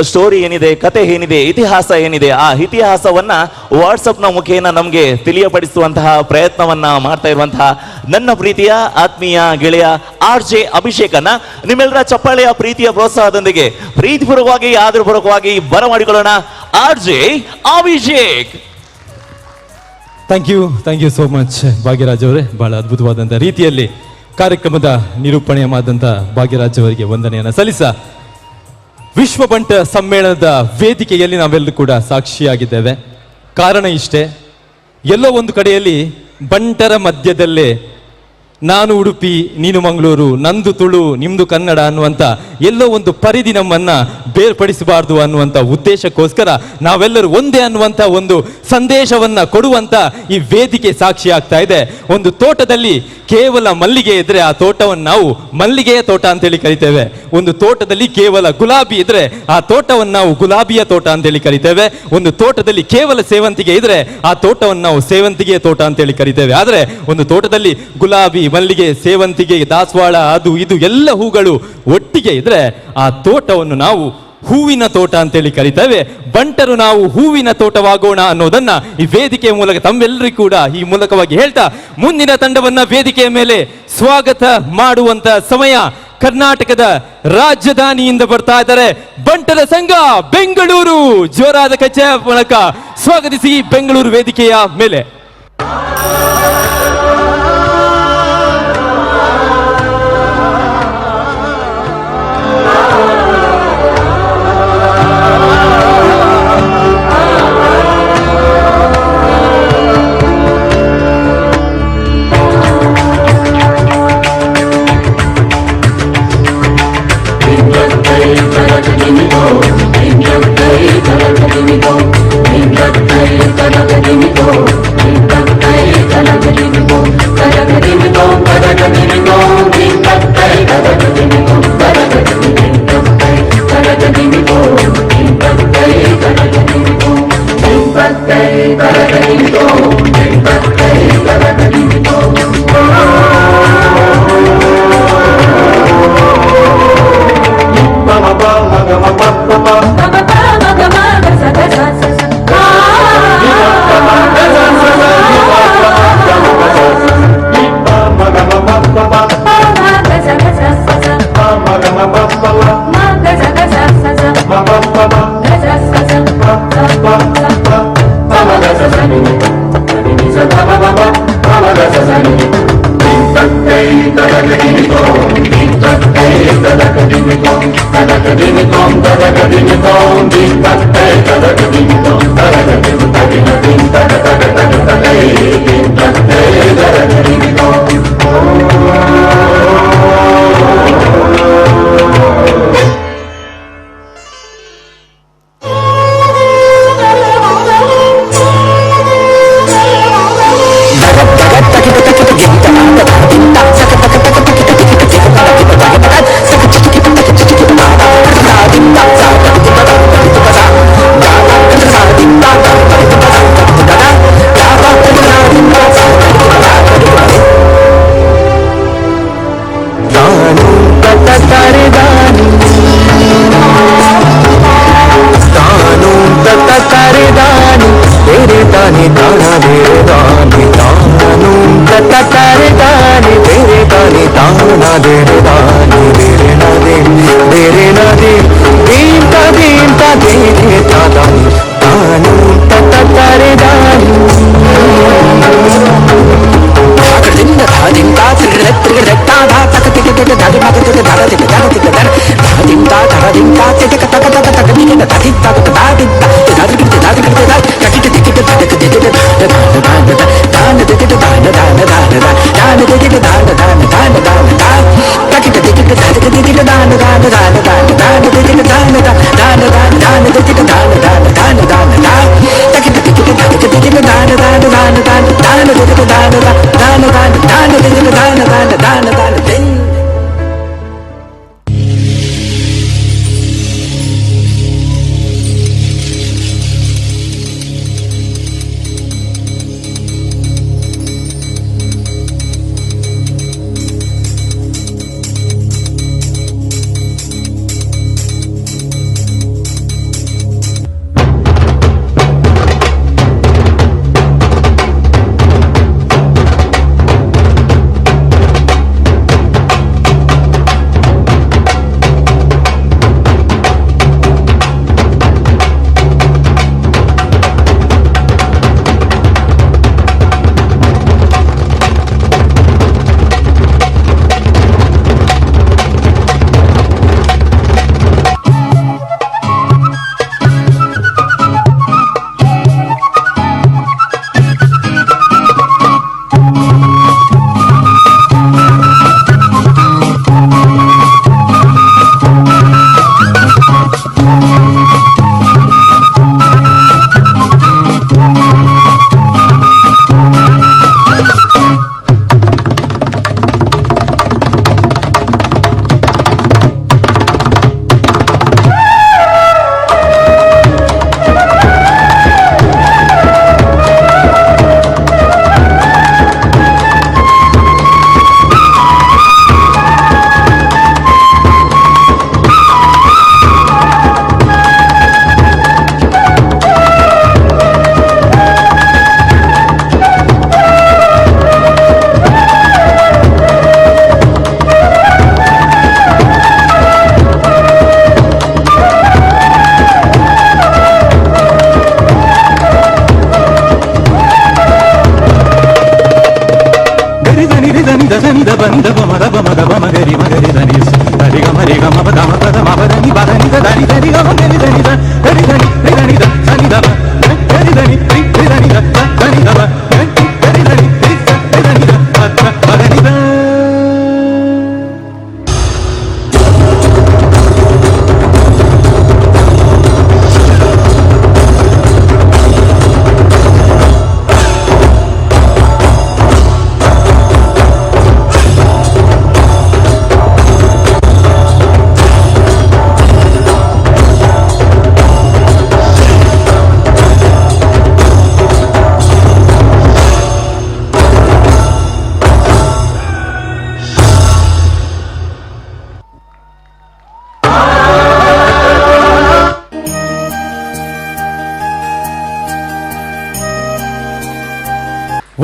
ಸ್ಟೋರಿ ಏನಿದೆ, ಕತೆ ಏನಿದೆ, ಇತಿಹಾಸ ಏನಿದೆ, ಆ ಇತಿಹಾಸವನ್ನ ವಾಟ್ಸಪ್ನ ಮುಖೇನ ನಮಗೆ ತಿಳಿಯಪಡಿಸುವಂತಹ ಪ್ರಯತ್ನವನ್ನ ಮಾಡ್ತಾ ಇರುವಂತಹ ನನ್ನ ಪ್ರೀತಿಯ ಆತ್ಮೀಯ ಗೆಳೆಯ ಆರ್.ಜೆ. ಅಭಿಷೇಕನ್ನ ನಿಮ್ಮೆಲ್ಲರ ಚಪ್ಪಾಳೆಯ ಪ್ರೀತಿಯ ಪ್ರೋತ್ಸಾಹದೊಂದಿಗೆ ಪ್ರೀತಿಪೂರ್ವಕವಾಗಿ ಆದರಪೂರ್ವಕವಾಗಿ ಬರಮಾಡಿಕೊಳ್ಳೋಣ. RJ. Abhishek. Thank you so much Bhagyaraj ಅವರೇ. ಬಹಳ ಅದ್ಭುತವಾದಂಥ ರೀತಿಯಲ್ಲಿ ಕಾರ್ಯಕ್ರಮದ ನಿರೂಪಣೆ ಮಾಡಿದಂಥ ಭಾಗ್ಯರಾಜ್ ಅವರಿಗೆ ವಂದನೆಯನ್ನು ಸಲ್ಲಿಸ ವಿಶ್ವ ಬಂಟ ಸಮ್ಮೇಳನದ ವೇದಿಕೆಯಲ್ಲಿ ನಾವೆಲ್ಲರೂ ಕೂಡ ಸಾಕ್ಷಿಯಾಗಿದ್ದೇವೆ. ಕಾರಣ ಇಷ್ಟೇ, ಎಲ್ಲೋ ಒಂದು ಕಡೆಯಲ್ಲಿ ಬಂಟರ ಮಧ್ಯದಲ್ಲೇ ನಾನು ಉಡುಪಿ, ನೀನು ಮಂಗಳೂರು, ನಂದು ತುಳು, ನಿಮ್ದು ಕನ್ನಡ ಅನ್ನುವಂಥ ಎಲ್ಲೋ ಒಂದು ಪರಿಧಿ ನಮ್ಮನ್ನ ಬೇರ್ಪಡಿಸಬಾರ್ದು ಅನ್ನುವಂಥ ಉದ್ದೇಶಕ್ಕೋಸ್ಕರ ನಾವೆಲ್ಲರೂ ಒಂದೇ ಅನ್ನುವಂಥ ಒಂದು ಸಂದೇಶವನ್ನ ಕೊಡುವಂತ ಈ ವೇದಿಕೆ ಸಾಕ್ಷಿ ಆಗ್ತಾ ಇದೆ. ಒಂದು ತೋಟದಲ್ಲಿ ಕೇವಲ ಮಲ್ಲಿಗೆ ಇದ್ರೆ ಆ ತೋಟವನ್ನು ನಾವು ಮಲ್ಲಿಗೆಯ ತೋಟ ಅಂತೇಳಿ ಕರಿತೇವೆ. ಒಂದು ತೋಟದಲ್ಲಿ ಕೇವಲ ಗುಲಾಬಿ ಇದ್ರೆ ಆ ತೋಟವನ್ನು ನಾವು ಗುಲಾಬಿಯ ತೋಟ ಅಂತೇಳಿ ಕರಿತೇವೆ. ಒಂದು ತೋಟದಲ್ಲಿ ಕೇವಲ ಸೇವಂತಿಗೆ ಇದ್ರೆ ಆ ತೋಟವನ್ನು ನಾವು ಸೇವಂತಿಗೆಯ ತೋಟ ಅಂತೇಳಿ ಕರಿತೇವೆ. ಆದ್ರೆ ಒಂದು ತೋಟದಲ್ಲಿ ಗುಲಾಬಿ, ಮಲ್ಲಿಗೆ, ಸೇವಂತಿಗೆ, ದಾಸವಾಳ, ಅದು ಇದು ಎಲ್ಲ ಹೂಗಳು ಒಟ್ಟಿಗೆ ಇದ್ರೆ ಆ ತೋಟವನ್ನು ನಾವು ಹೂವಿನ ತೋಟ ಅಂತೇಳಿ ಕರಿತೇವೆ. ಬಂಟರು ನಾವು ಹೂವಿನ ತೋಟವಾಗೋಣ ಅನ್ನೋದನ್ನ ಈ ವೇದಿಕೆಯ ಮೂಲಕ ತಮ್ಮೆಲ್ಲರಿಗೂ ಕೂಡ ಈ ಮೂಲಕವಾಗಿ ಹೇಳ್ತಾ ಮುಂದಿನ ತಂಡವನ್ನ ವೇದಿಕೆಯ ಮೇಲೆ ಸ್ವಾಗತ ಮಾಡುವಂತ ಸಮಯ. ಕರ್ನಾಟಕದ ರಾಜಧಾನಿಯಿಂದ ಬರ್ತಾ ಇದ್ದಾರೆ ಬಂಟರ ಸಂಘ ಬೆಂಗಳೂರು. ಜೋರಾದ ಕಚ್ಚೆ ಮೂಲಕ ಸ್ವಾಗತಿಸಿ ಬೆಂಗಳೂರು ವೇದಿಕೆಯ ಮೇಲೆ. Bye.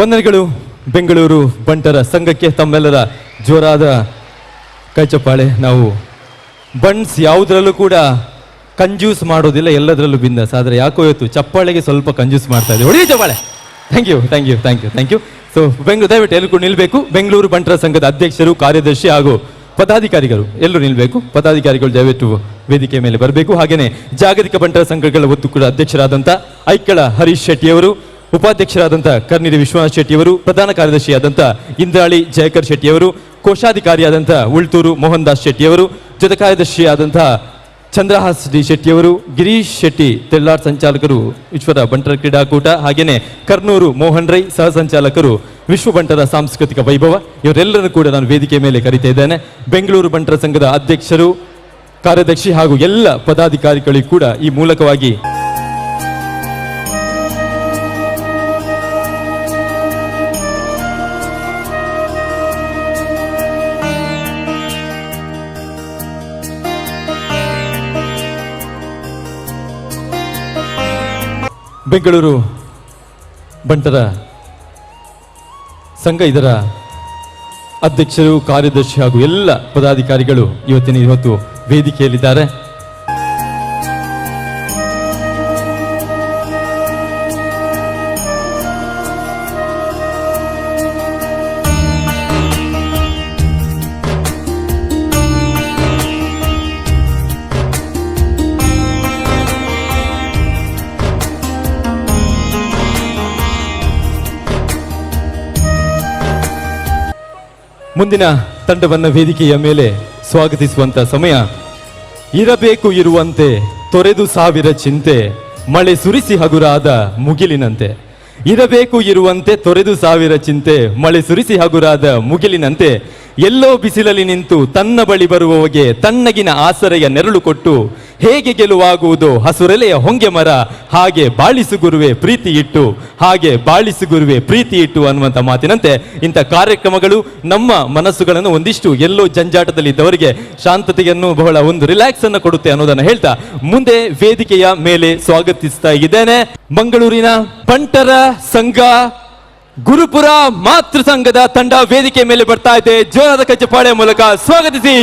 ವಂದನೆಗಳು ಬೆಂಗಳೂರು ಬಂಟರ ಸಂಘಕ್ಕೆ ತಮ್ಮೆಲ್ಲರ ಜೋರಾದ ಕೈಚಪ್ಪಾಳೆ. ನಾವು ಬಣ್ಸ್ ಯಾವುದರಲ್ಲೂ ಕೂಡ ಕಂಜೂಸ್ ಮಾಡೋದಿಲ್ಲ, ಎಲ್ಲದರಲ್ಲೂ ಬಿಂದಾಸ್. ಆದರೆ ಯಾಕೋ ಇವತ್ತು ಚಪ್ಪಾಳೆಗೆ ಸ್ವಲ್ಪ ಕಂಜೂಸ್ ಮಾಡ್ತಾ ಇದೆ. ಹೊಡಿ ಚಪ್ಪಾಳೆ. Thank you thank you thank you thank you. So ದಯವಿಟ್ಟು ಎಲ್ಲರೂ ಕೂಡ ನಿಲ್ಬೇಕು. ಬೆಂಗಳೂರು ಬಂಟರ ಸಂಘದ ಅಧ್ಯಕ್ಷರು, ಕಾರ್ಯದರ್ಶಿ ಹಾಗೂ ಪದಾಧಿಕಾರಿಗಳು ಎಲ್ಲರೂ ನಿಲ್ಬೇಕು. ಪದಾಧಿಕಾರಿಗಳು ದಯವಿಟ್ಟು ವೇದಿಕೆ ಮೇಲೆ ಬರಬೇಕು. ಹಾಗೆಯೇ ಜಾಗತಿಕ ಬಂಟರ ಸಂಘಗಳ ಒತ್ತು ಕೂಡ ಅಧ್ಯಕ್ಷರಾದಂಥ ಐಕ್ಕಳ ಹರೀಶ್ ಶೆಟ್ಟಿಯವರು, ಉಪಾಧ್ಯಕ್ಷರಾದಂಥ ಕರ್ನಿರಿ ವಿಶ್ವನಾಥ್ ಶೆಟ್ಟಿಯವರು, ಪ್ರಧಾನ ಕಾರ್ಯದರ್ಶಿಯಾದಂಥ ಇಂದ್ರಾಳಿ ಜಯಕರ್ ಶೆಟ್ಟಿಯವರು, ಕೋಶಾಧಿಕಾರಿಯಾದಂಥ ಉಳ್ತೂರು ಮೋಹನ್ ದಾಸ್ ಶೆಟ್ಟಿಯವರು, ಜೊತೆ ಕಾರ್ಯದರ್ಶಿಯಾದಂಥ ಚಂದ್ರಹಾಸ್ ಡಿ ಶೆಟ್ಟಿಯವರು, ಗಿರೀಶ್ ಶೆಟ್ಟಿ ತೆಳ್ಳಾರ್ ಸಂಚಾಲಕರು ವಿಶ್ವದ ಬಂಟರ ಕ್ರೀಡಾಕೂಟ, ಹಾಗೆಯೇ ಕರ್ನೂರು ಮೋಹನ್ ರೈ ಸಹ ಸಂಚಾಲಕರು ವಿಶ್ವ ಬಂಟರ ಸಾಂಸ್ಕೃತಿಕ ವೈಭವ. ಇವರೆಲ್ಲರೂ ಕೂಡ ನಾನು ವೇದಿಕೆ ಮೇಲೆ ಕರೀತಾ ಇದ್ದೇನೆ. ಬೆಂಗಳೂರು ಬಂಟರ ಸಂಘದ ಅಧ್ಯಕ್ಷರು, ಕಾರ್ಯದರ್ಶಿ ಹಾಗೂ ಎಲ್ಲ ಪದಾಧಿಕಾರಿಗಳಿಗೂ ಕೂಡ ಈ ಮೂಲಕವಾಗಿ ಬೆಂಗಳೂರು ಬಂಟರ ಸಂಘ ಇದರ ಅಧ್ಯಕ್ಷರು, ಕಾರ್ಯದರ್ಶಿ ಹಾಗೂ ಎಲ್ಲ ಪದಾಧಿಕಾರಿಗಳು ಇವತ್ತು ವೇದಿಕೆಯಲ್ಲಿದ್ದಾರೆ. ಮುಂದಿನ ತಂಡವನ್ನ ವೇದಿಕೆಯ ಮೇಲೆ ಸ್ವಾಗತಿಸುವಂತ ಸಮಯ. ಇರಬೇಕು ಇರುವಂತೆ ತೊರೆದು ಸಾವಿರ ಚಿಂತೆ, ಮಳೆ ಸುರಿಸಿ ಹಗುರಾದ ಮುಗಿಲಿನಂತೆ. ಇರಬೇಕು ಇರುವಂತೆ ತೊರೆದು ಸಾವಿರ ಚಿಂತೆ, ಮಳೆ ಸುರಿಸಿ ಹಗುರಾದ ಮುಗಿಲಿನಂತೆ. ಎಲ್ಲೋ ಬಿಸಿಲಲ್ಲಿ ನಿಂತು ತನ್ನ ಬಳಿ ಬರುವವಗೆ ತಣ್ಣಗಿನ ಆಸರೆಯ ನೆರಳು ಕೊಟ್ಟು ಹೇಗೆ ಗೆಲುವಾಗುವುದು ಹಸುರೆಲೆಯ ಹೊಂಗೆ ಮರ, ಹಾಗೆ ಬಾಳಿಸು ಗುರುವೆ ಪ್ರೀತಿ ಇಟ್ಟು, ಹಾಗೆ ಬಾಳಿಸು ಗುರುವೆ ಪ್ರೀತಿ ಇಟ್ಟು ಅನ್ನುವಂಥ ಮಾತಿನಂತೆ ಇಂಥ ಕಾರ್ಯಕ್ರಮಗಳು ನಮ್ಮ ಮನಸ್ಸುಗಳನ್ನು ಒಂದಿಷ್ಟು ಎಲ್ಲೋ ಜಂಜಾಟದಲ್ಲಿದ್ದವರಿಗೆ ಶಾಂತತೆಯನ್ನು, ಬಹಳ ಒಂದು ರಿಲ್ಯಾಕ್ಸ್ ಅನ್ನು ಕೊಡುತ್ತೆ ಅನ್ನೋದನ್ನ ಹೇಳ್ತಾ ಮುಂದೆ ವೇದಿಕೆಯ ಮೇಲೆ ಸ್ವಾಗತಿಸ್ತಾ ಇದ್ದೇನೆ ಮಂಗಳೂರಿನ ಬಂಟರ ಸಂಘ ಗುರುಪುರ ಮಾತೃ ಸಂಘದ ತಂಡ ವೇದಿಕೆ ಮೇಲೆ ಬರ್ತಾ ಇದೆ. ಜೋರಾದ ಕಚ್ಚಪಾಳೆ ಮೂಲಕ ಸ್ವಾಗತಿಸಿ.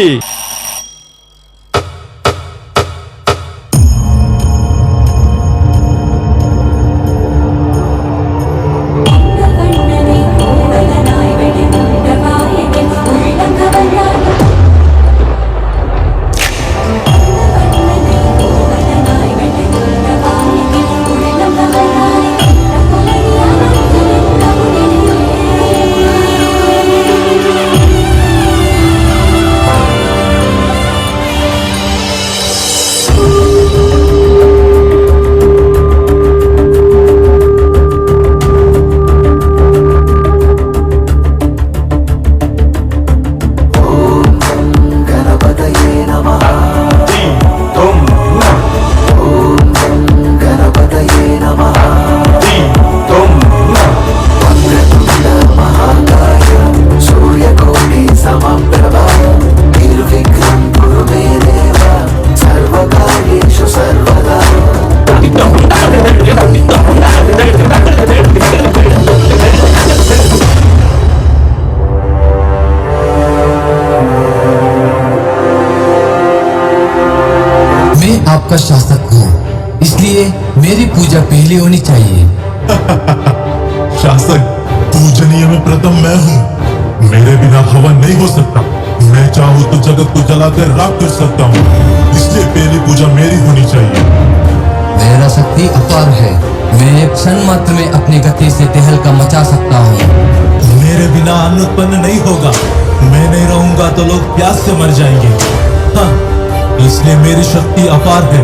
आपका शासक हूँ, इसलिए मेरी पूजा पहले होनी चाहिए। शासक, पूजनीय में प्रथम मैं हूँ, मेरे बिना हवन नहीं हो सकता। मैं चाहूँ तो जगत को जलाकर राख कर सकता हूँ, इसलिए पहली पूजा मेरी होनी चाहिए। मेरा शक्ति अपार है, मैं एक क्षण मात्र में अपनी गति से तहलका मचा सकता हूँ। मेरे बिना अन्न उत्पन्न नहीं होगा, मैं नहीं रहूंगा तो लोग प्यास से मर जाएंगे। हाँ, इसलिए मेरी शक्ति अपार है।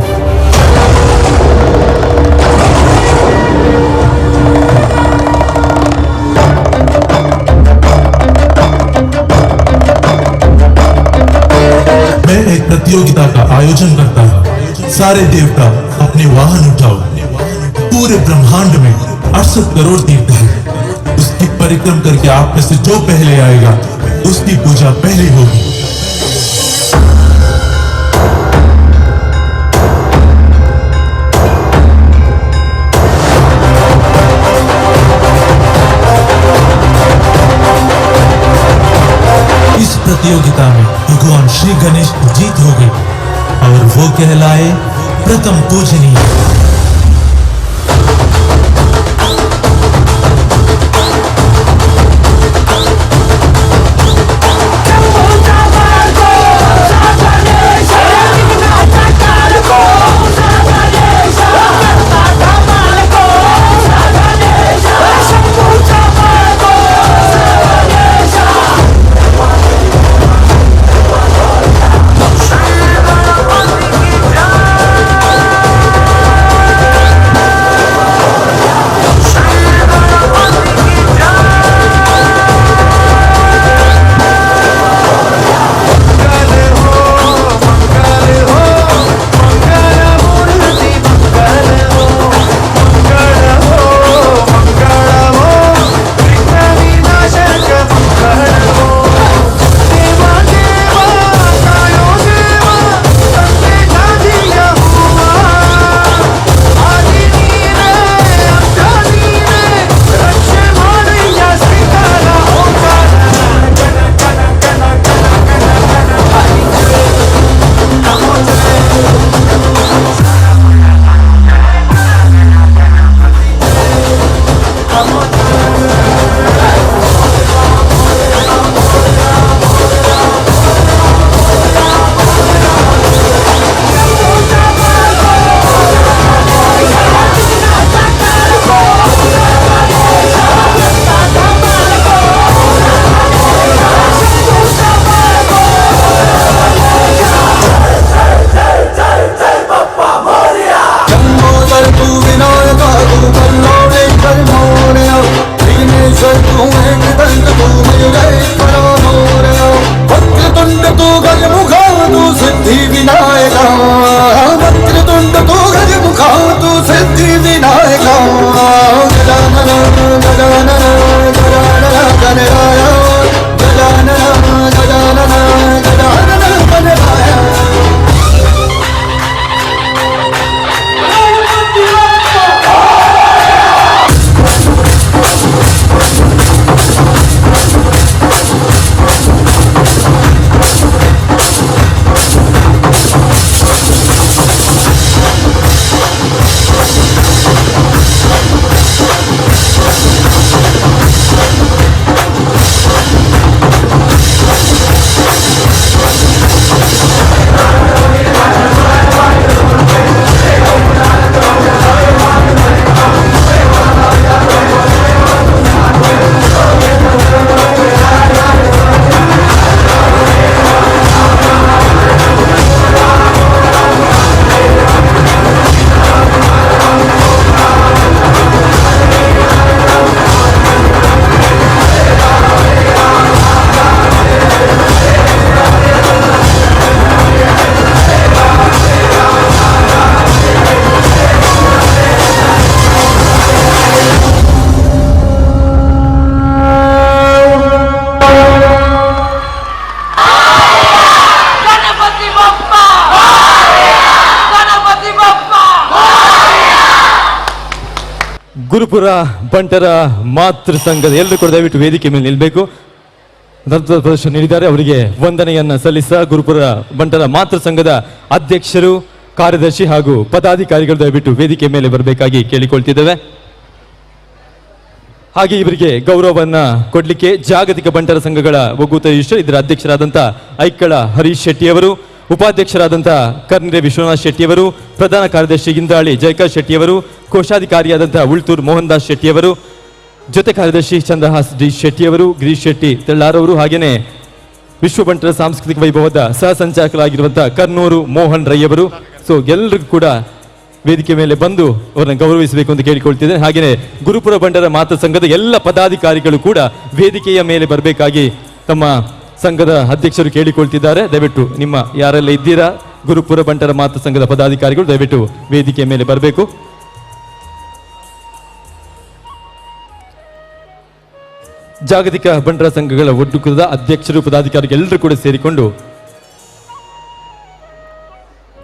मैं एक प्रतियोगिता का आयोजन करता हूँ। सारे देवता अपने वाहन उठाओ। पूरे ब्रह्मांड में 68 करोड़ तीर्थ है, उसकी परिक्रम करके आप में से जो पहले आएगा उसकी पूजा पहली होगी। इस प्रतियोगिता में भगवान श्री गणेश की जीत हो गई और वो कहलाए प्रथम पूजनीय। ಗುರುಪುರ ಬಂಟರ ಮಾತೃ ಸಂಘದ ಎಲ್ಲರೂ ಕೂಡ ದಯವಿಟ್ಟು ವೇದಿಕೆ ಮೇಲೆ ನಿಲ್ಬೇಕು. ನೃತ್ಯ ಪ್ರದರ್ಶನ ನೀಡಿದ್ದಾರೆ, ಅವರಿಗೆ ವಂದನೆಯನ್ನ ಸಲ್ಲಿಸ ಗುರುಪುರ ಬಂಟರ ಮಾತೃ ಸಂಘದ ಅಧ್ಯಕ್ಷರು, ಕಾರ್ಯದರ್ಶಿ ಹಾಗೂ ಪದಾಧಿಕಾರಿಗಳು ದಯವಿಟ್ಟು ವೇದಿಕೆ ಮೇಲೆ ಬರಬೇಕಾಗಿ ಕೇಳಿಕೊಳ್ತಿದ್ದೇವೆ. ಹಾಗೆ ಇವರಿಗೆ ಗೌರವವನ್ನ ಕೊಡ್ಲಿಕ್ಕೆ ಜಾಗತಿಕ ಬಂಟರ ಸಂಘಗಳ ಒಕ್ಕೂಟ ಇದರ ಅಧ್ಯಕ್ಷರಾದಂಥ ಐಕ್ಕಳ ಹರೀಶ್ ಶೆಟ್ಟಿಯವರು, ಉಪಾಧ್ಯಕ್ಷರಾದಂಥ ಕರ್ನಿರೆ ವಿಶ್ವನಾಥ್ ಶೆಟ್ಟಿಯವರು, ಪ್ರಧಾನ ಕಾರ್ಯದರ್ಶಿ ಇಂದ್ರಾಳಿ ಜಯಕಾಂತ್ ಶೆಟ್ಟಿಯವರು, ಕೋಶಾಧಿಕಾರಿಯಾದಂಥ ಉಳ್ತೂರ್ ಮೋಹನ್ ದಾಸ್ ಶೆಟ್ಟಿಯವರು, ಜೊತೆ ಕಾರ್ಯದರ್ಶಿ ಚಂದ್ರಹಾಸ್ ಡಿ ಶೆಟ್ಟಿಯವರು, ಗಿರೀಶ್ ಶೆಟ್ಟಿ ತೆಳ್ಳಾರವರು, ಹಾಗೇನೆ ವಿಶ್ವ ಬಂಟರ ಸಾಂಸ್ಕೃತಿಕ ವೈಭವದ ಸಹ ಸಂಚಾಲಕರಾಗಿರುವಂಥ ಕರ್ನೂರು ಮೋಹನ್ ರೈ ಅವರು. ಸೊ ಎಲ್ಲರಿಗೂ ಕೂಡ ವೇದಿಕೆ ಮೇಲೆ ಬಂದು ಅವರನ್ನು ಗೌರವಿಸಬೇಕು ಅಂತ ಕೇಳಿಕೊಳ್ತಿದ್ದೇನೆ. ಹಾಗೆಯೇ ಗುರುಪುರ ಬಂಟರ ಮಾತೃ ಸಂಘದ ಎಲ್ಲ ಪದಾಧಿಕಾರಿಗಳು ಕೂಡ ವೇದಿಕೆಯ ಮೇಲೆ ಬರಬೇಕಾಗಿ ತಮ್ಮ ಸಂಘದ ಅಧ್ಯಕ್ಷರು ಕೇಳಿಕೊಳ್ತಿದ್ದಾರೆ. ದಯವಿಟ್ಟು ನಿಮ್ಮ ಯಾರೆಲ್ಲ ಇದ್ದೀರಾ ಗುರುಪುರ ಬಂಟರ ಮಾತೃ ಸಂಘದ ಪದಾಧಿಕಾರಿಗಳು ದಯವಿಟ್ಟು ವೇದಿಕೆಯ ಮೇಲೆ ಬರಬೇಕು. ಜಾಗತಿಕ ಬಂಟರ ಸಂಘಗಳ ಒಕ್ಕೂಟದ ಅಧ್ಯಕ್ಷರು, ಪದಾಧಿಕಾರಿಗಳು ಎಲ್ಲರೂ ಕೂಡ ಸೇರಿಕೊಂಡು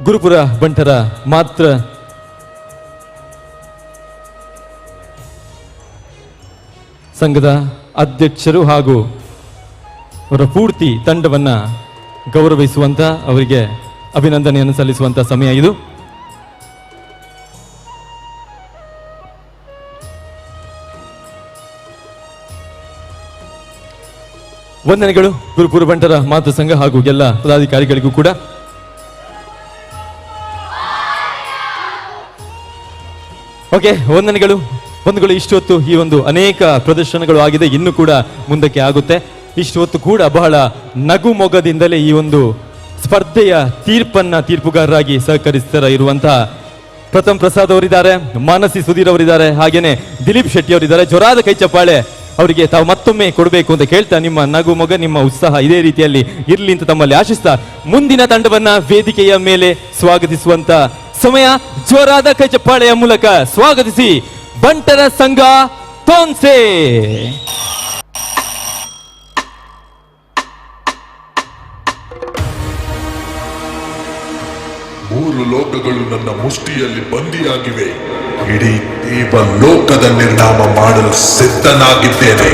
ಗುರುಪುರ ಬಂಟರ ಮಾತೃ ಸಂಘದ ಅಧ್ಯಕ್ಷರು ಹಾಗೂ ಅವರ ಪೂರ್ತಿ ತಂಡವನ್ನ ಗೌರವಿಸುವಂತ, ಅವರಿಗೆ ಅಭಿನಂದನೆಯನ್ನು ಸಲ್ಲಿಸುವಂತ ಸಮಯ ಇದು. ವಂದನೆಗಳು ಗುರುಪುರ ಬಂಟರ ಮಾತೃ ಸಂಘ ಹಾಗೂ ಎಲ್ಲ ಪದಾಧಿಕಾರಿಗಳಿಗೂ ಕೂಡ. ಓಕೆ, ವಂದನೆಗಳು. ಇಷ್ಟು ಹೊತ್ತು ಈ ಒಂದು ಅನೇಕ ಪ್ರದರ್ಶನಗಳು ಆಗಿದೆ, ಇನ್ನು ಕೂಡ ಮುಂದಕ್ಕೆ ಆಗುತ್ತೆ. ಇಷ್ಟು ಹೊತ್ತು ಕೂಡ ಬಹಳ ನಗು ಮೊಗದಿಂದಲೇ ಈ ಒಂದು ಸ್ಪರ್ಧೆಯ ತೀರ್ಪುಗಾರರಾಗಿ ಸಹಕರಿಸ್ತಾ ಇರುವಂತಹ ಪ್ರಥಮ್ ಪ್ರಸಾದ್ ಅವರಿದ್ದಾರೆ, ಮಾನಸಿ ಸುಧೀರ್ ಅವರಿದ್ದಾರೆ, ಹಾಗೇನೆ ದಿಲೀಪ್ ಶೆಟ್ಟಿ ಅವರಿದ್ದಾರೆ. ಜೋರಾದ ಕೈ ಚಪ್ಪಾಳೆ ಅವರಿಗೆ ತಾವು ಮತ್ತೊಮ್ಮೆ ಕೊಡಬೇಕು ಅಂತ ಕೇಳ್ತಾ, ನಿಮ್ಮ ನಗು ಮೊಗ, ನಿಮ್ಮ ಉತ್ಸಾಹ ಇದೇ ರೀತಿಯಲ್ಲಿ ಇರಲಿ ಅಂತ ತಮ್ಮಲ್ಲಿ ಆಶಿಸ್ತಾ ಮುಂದಿನ ತಂಡವನ್ನ ವೇದಿಕೆಯ ಮೇಲೆ ಸ್ವಾಗತಿಸುವಂತ ಸಮಯ. ಜೋರಾದ ಕೈ ಚಪ್ಪಾಳೆಯ ಮೂಲಕ ಸ್ವಾಗತಿಸಿ ಬಂಟರ ಸಂಘ ತೋನ್ಸೆ. ಮೂರು ಲೋಕಗಳು ನನ್ನ ಮುಷ್ಟಿಯಲ್ಲಿ ಬಂದಿಯಾಗಿವೆ. ಇಡೀ ದೇವ ಲೋಕದ ನಿರ್ನಾಮ ಮಾಡಲು ಸಿದ್ಧನಾಗಿದ್ದೇನೆ.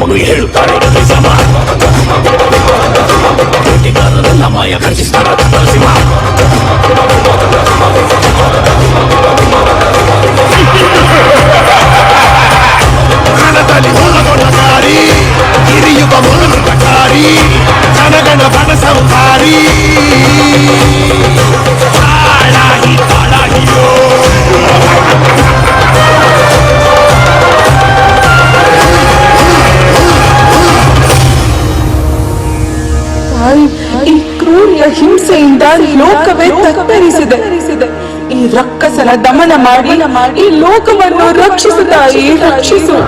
ಮಗುವಿಗೆ ಹೇಳುತ್ತಾಳೆ ಬೇಟೆಗಾರರೆಲ್ಲ ಮಾಯ ಖರ್ಚಿಸ್ತಾರ ಹಣದಲ್ಲಿ ಹೊಲಗೊಂಡ ಸಾರಿ ಹಿರಿಯುಗ ಮುರುಕಾರಿ ಜನಗಣ ಬಣ ಸಂಹಾರಿ ತಾಳಾಗಿ ತಾಳಾಗಿಯೋ ಈ ಕ್ರೂರಿಯ ಹಿಂಸೆಯಿಂದ ಲೋಕವೇ ತತ್ತರಿಸಿದೆ. ಈ ರಕ್ಕಸನ ದಮನ ಮಾಡಿ ಈ ಲೋಕವನ್ನು ರಕ್ಷಿಸು ತಾಯಿ, ರಕ್ಷಿಸು.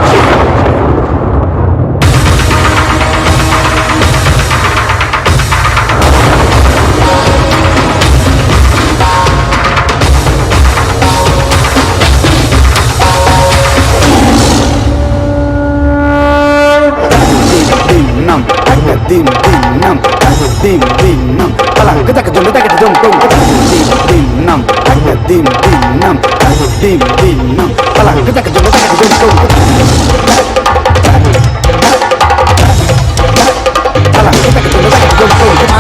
dim dim nam dim dim nam palang ketak jom kom dim nam dim dim nam dim dim nam palang ketak jom kom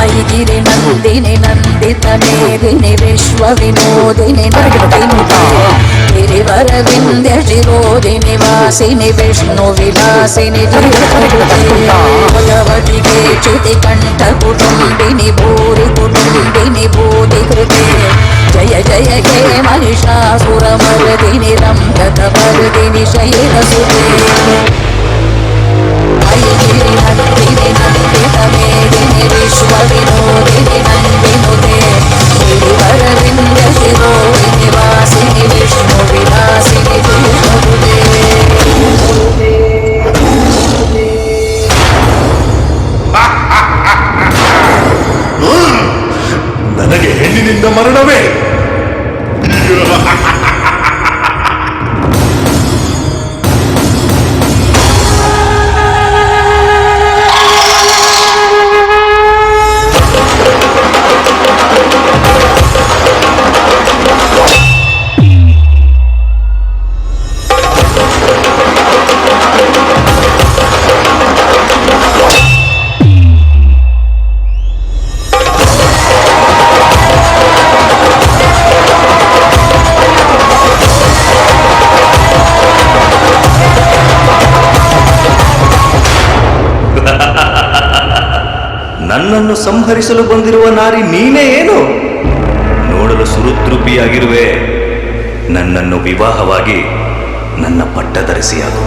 आयिगिरि नन्दिनि नन्दित मेदिनि विश्व विनोदिनि नन्दिनुते गिरिवर विन्ध्य शिरोदिनि वासिनि विष्णु विलासिनि भगवति केचिति कण्ठ कुटुम्बिनि भूरि कुटुम्बिनि भूति कृते जय जय हे महिषासुरमर्दिनि रम्यत ಮರ್ದಿನಿ ಶಯನ ಸುತೆ ಐಗಿರಿ ನಂದಿನಿ ನಂದಿತ ಮೇದಿನಿ ವಿಶ್ವ ವಿನೋದಿನಿ ನಂದಿನುತೆ ಗಿರಿವರವಿಂದ ಶಿರೋಹಿಣಿ ವಾಸಿನಿ ವಿಷ್ಣು ವಿಲಾಸಿನಿ ವಿಷ್ಣುನುತೆ ನನಗೆ ಹೆಣ್ಣಿನಿಂದ ಮರಣವೇ? ನನ್ನನ್ನು ಸಂಹರಿಸಲು ಬಂದಿರುವ ನಾರಿ ನೀನೇ ಏನು? ನೋಡಲು ಸುರುದ್ರೂಪಿಯಾಗಿರುವೆ. ನನ್ನನ್ನು ವಿವಾಹವಾಗಿ ನನ್ನ ಪಟ್ಟಧರಿಸಿಯಾಗು.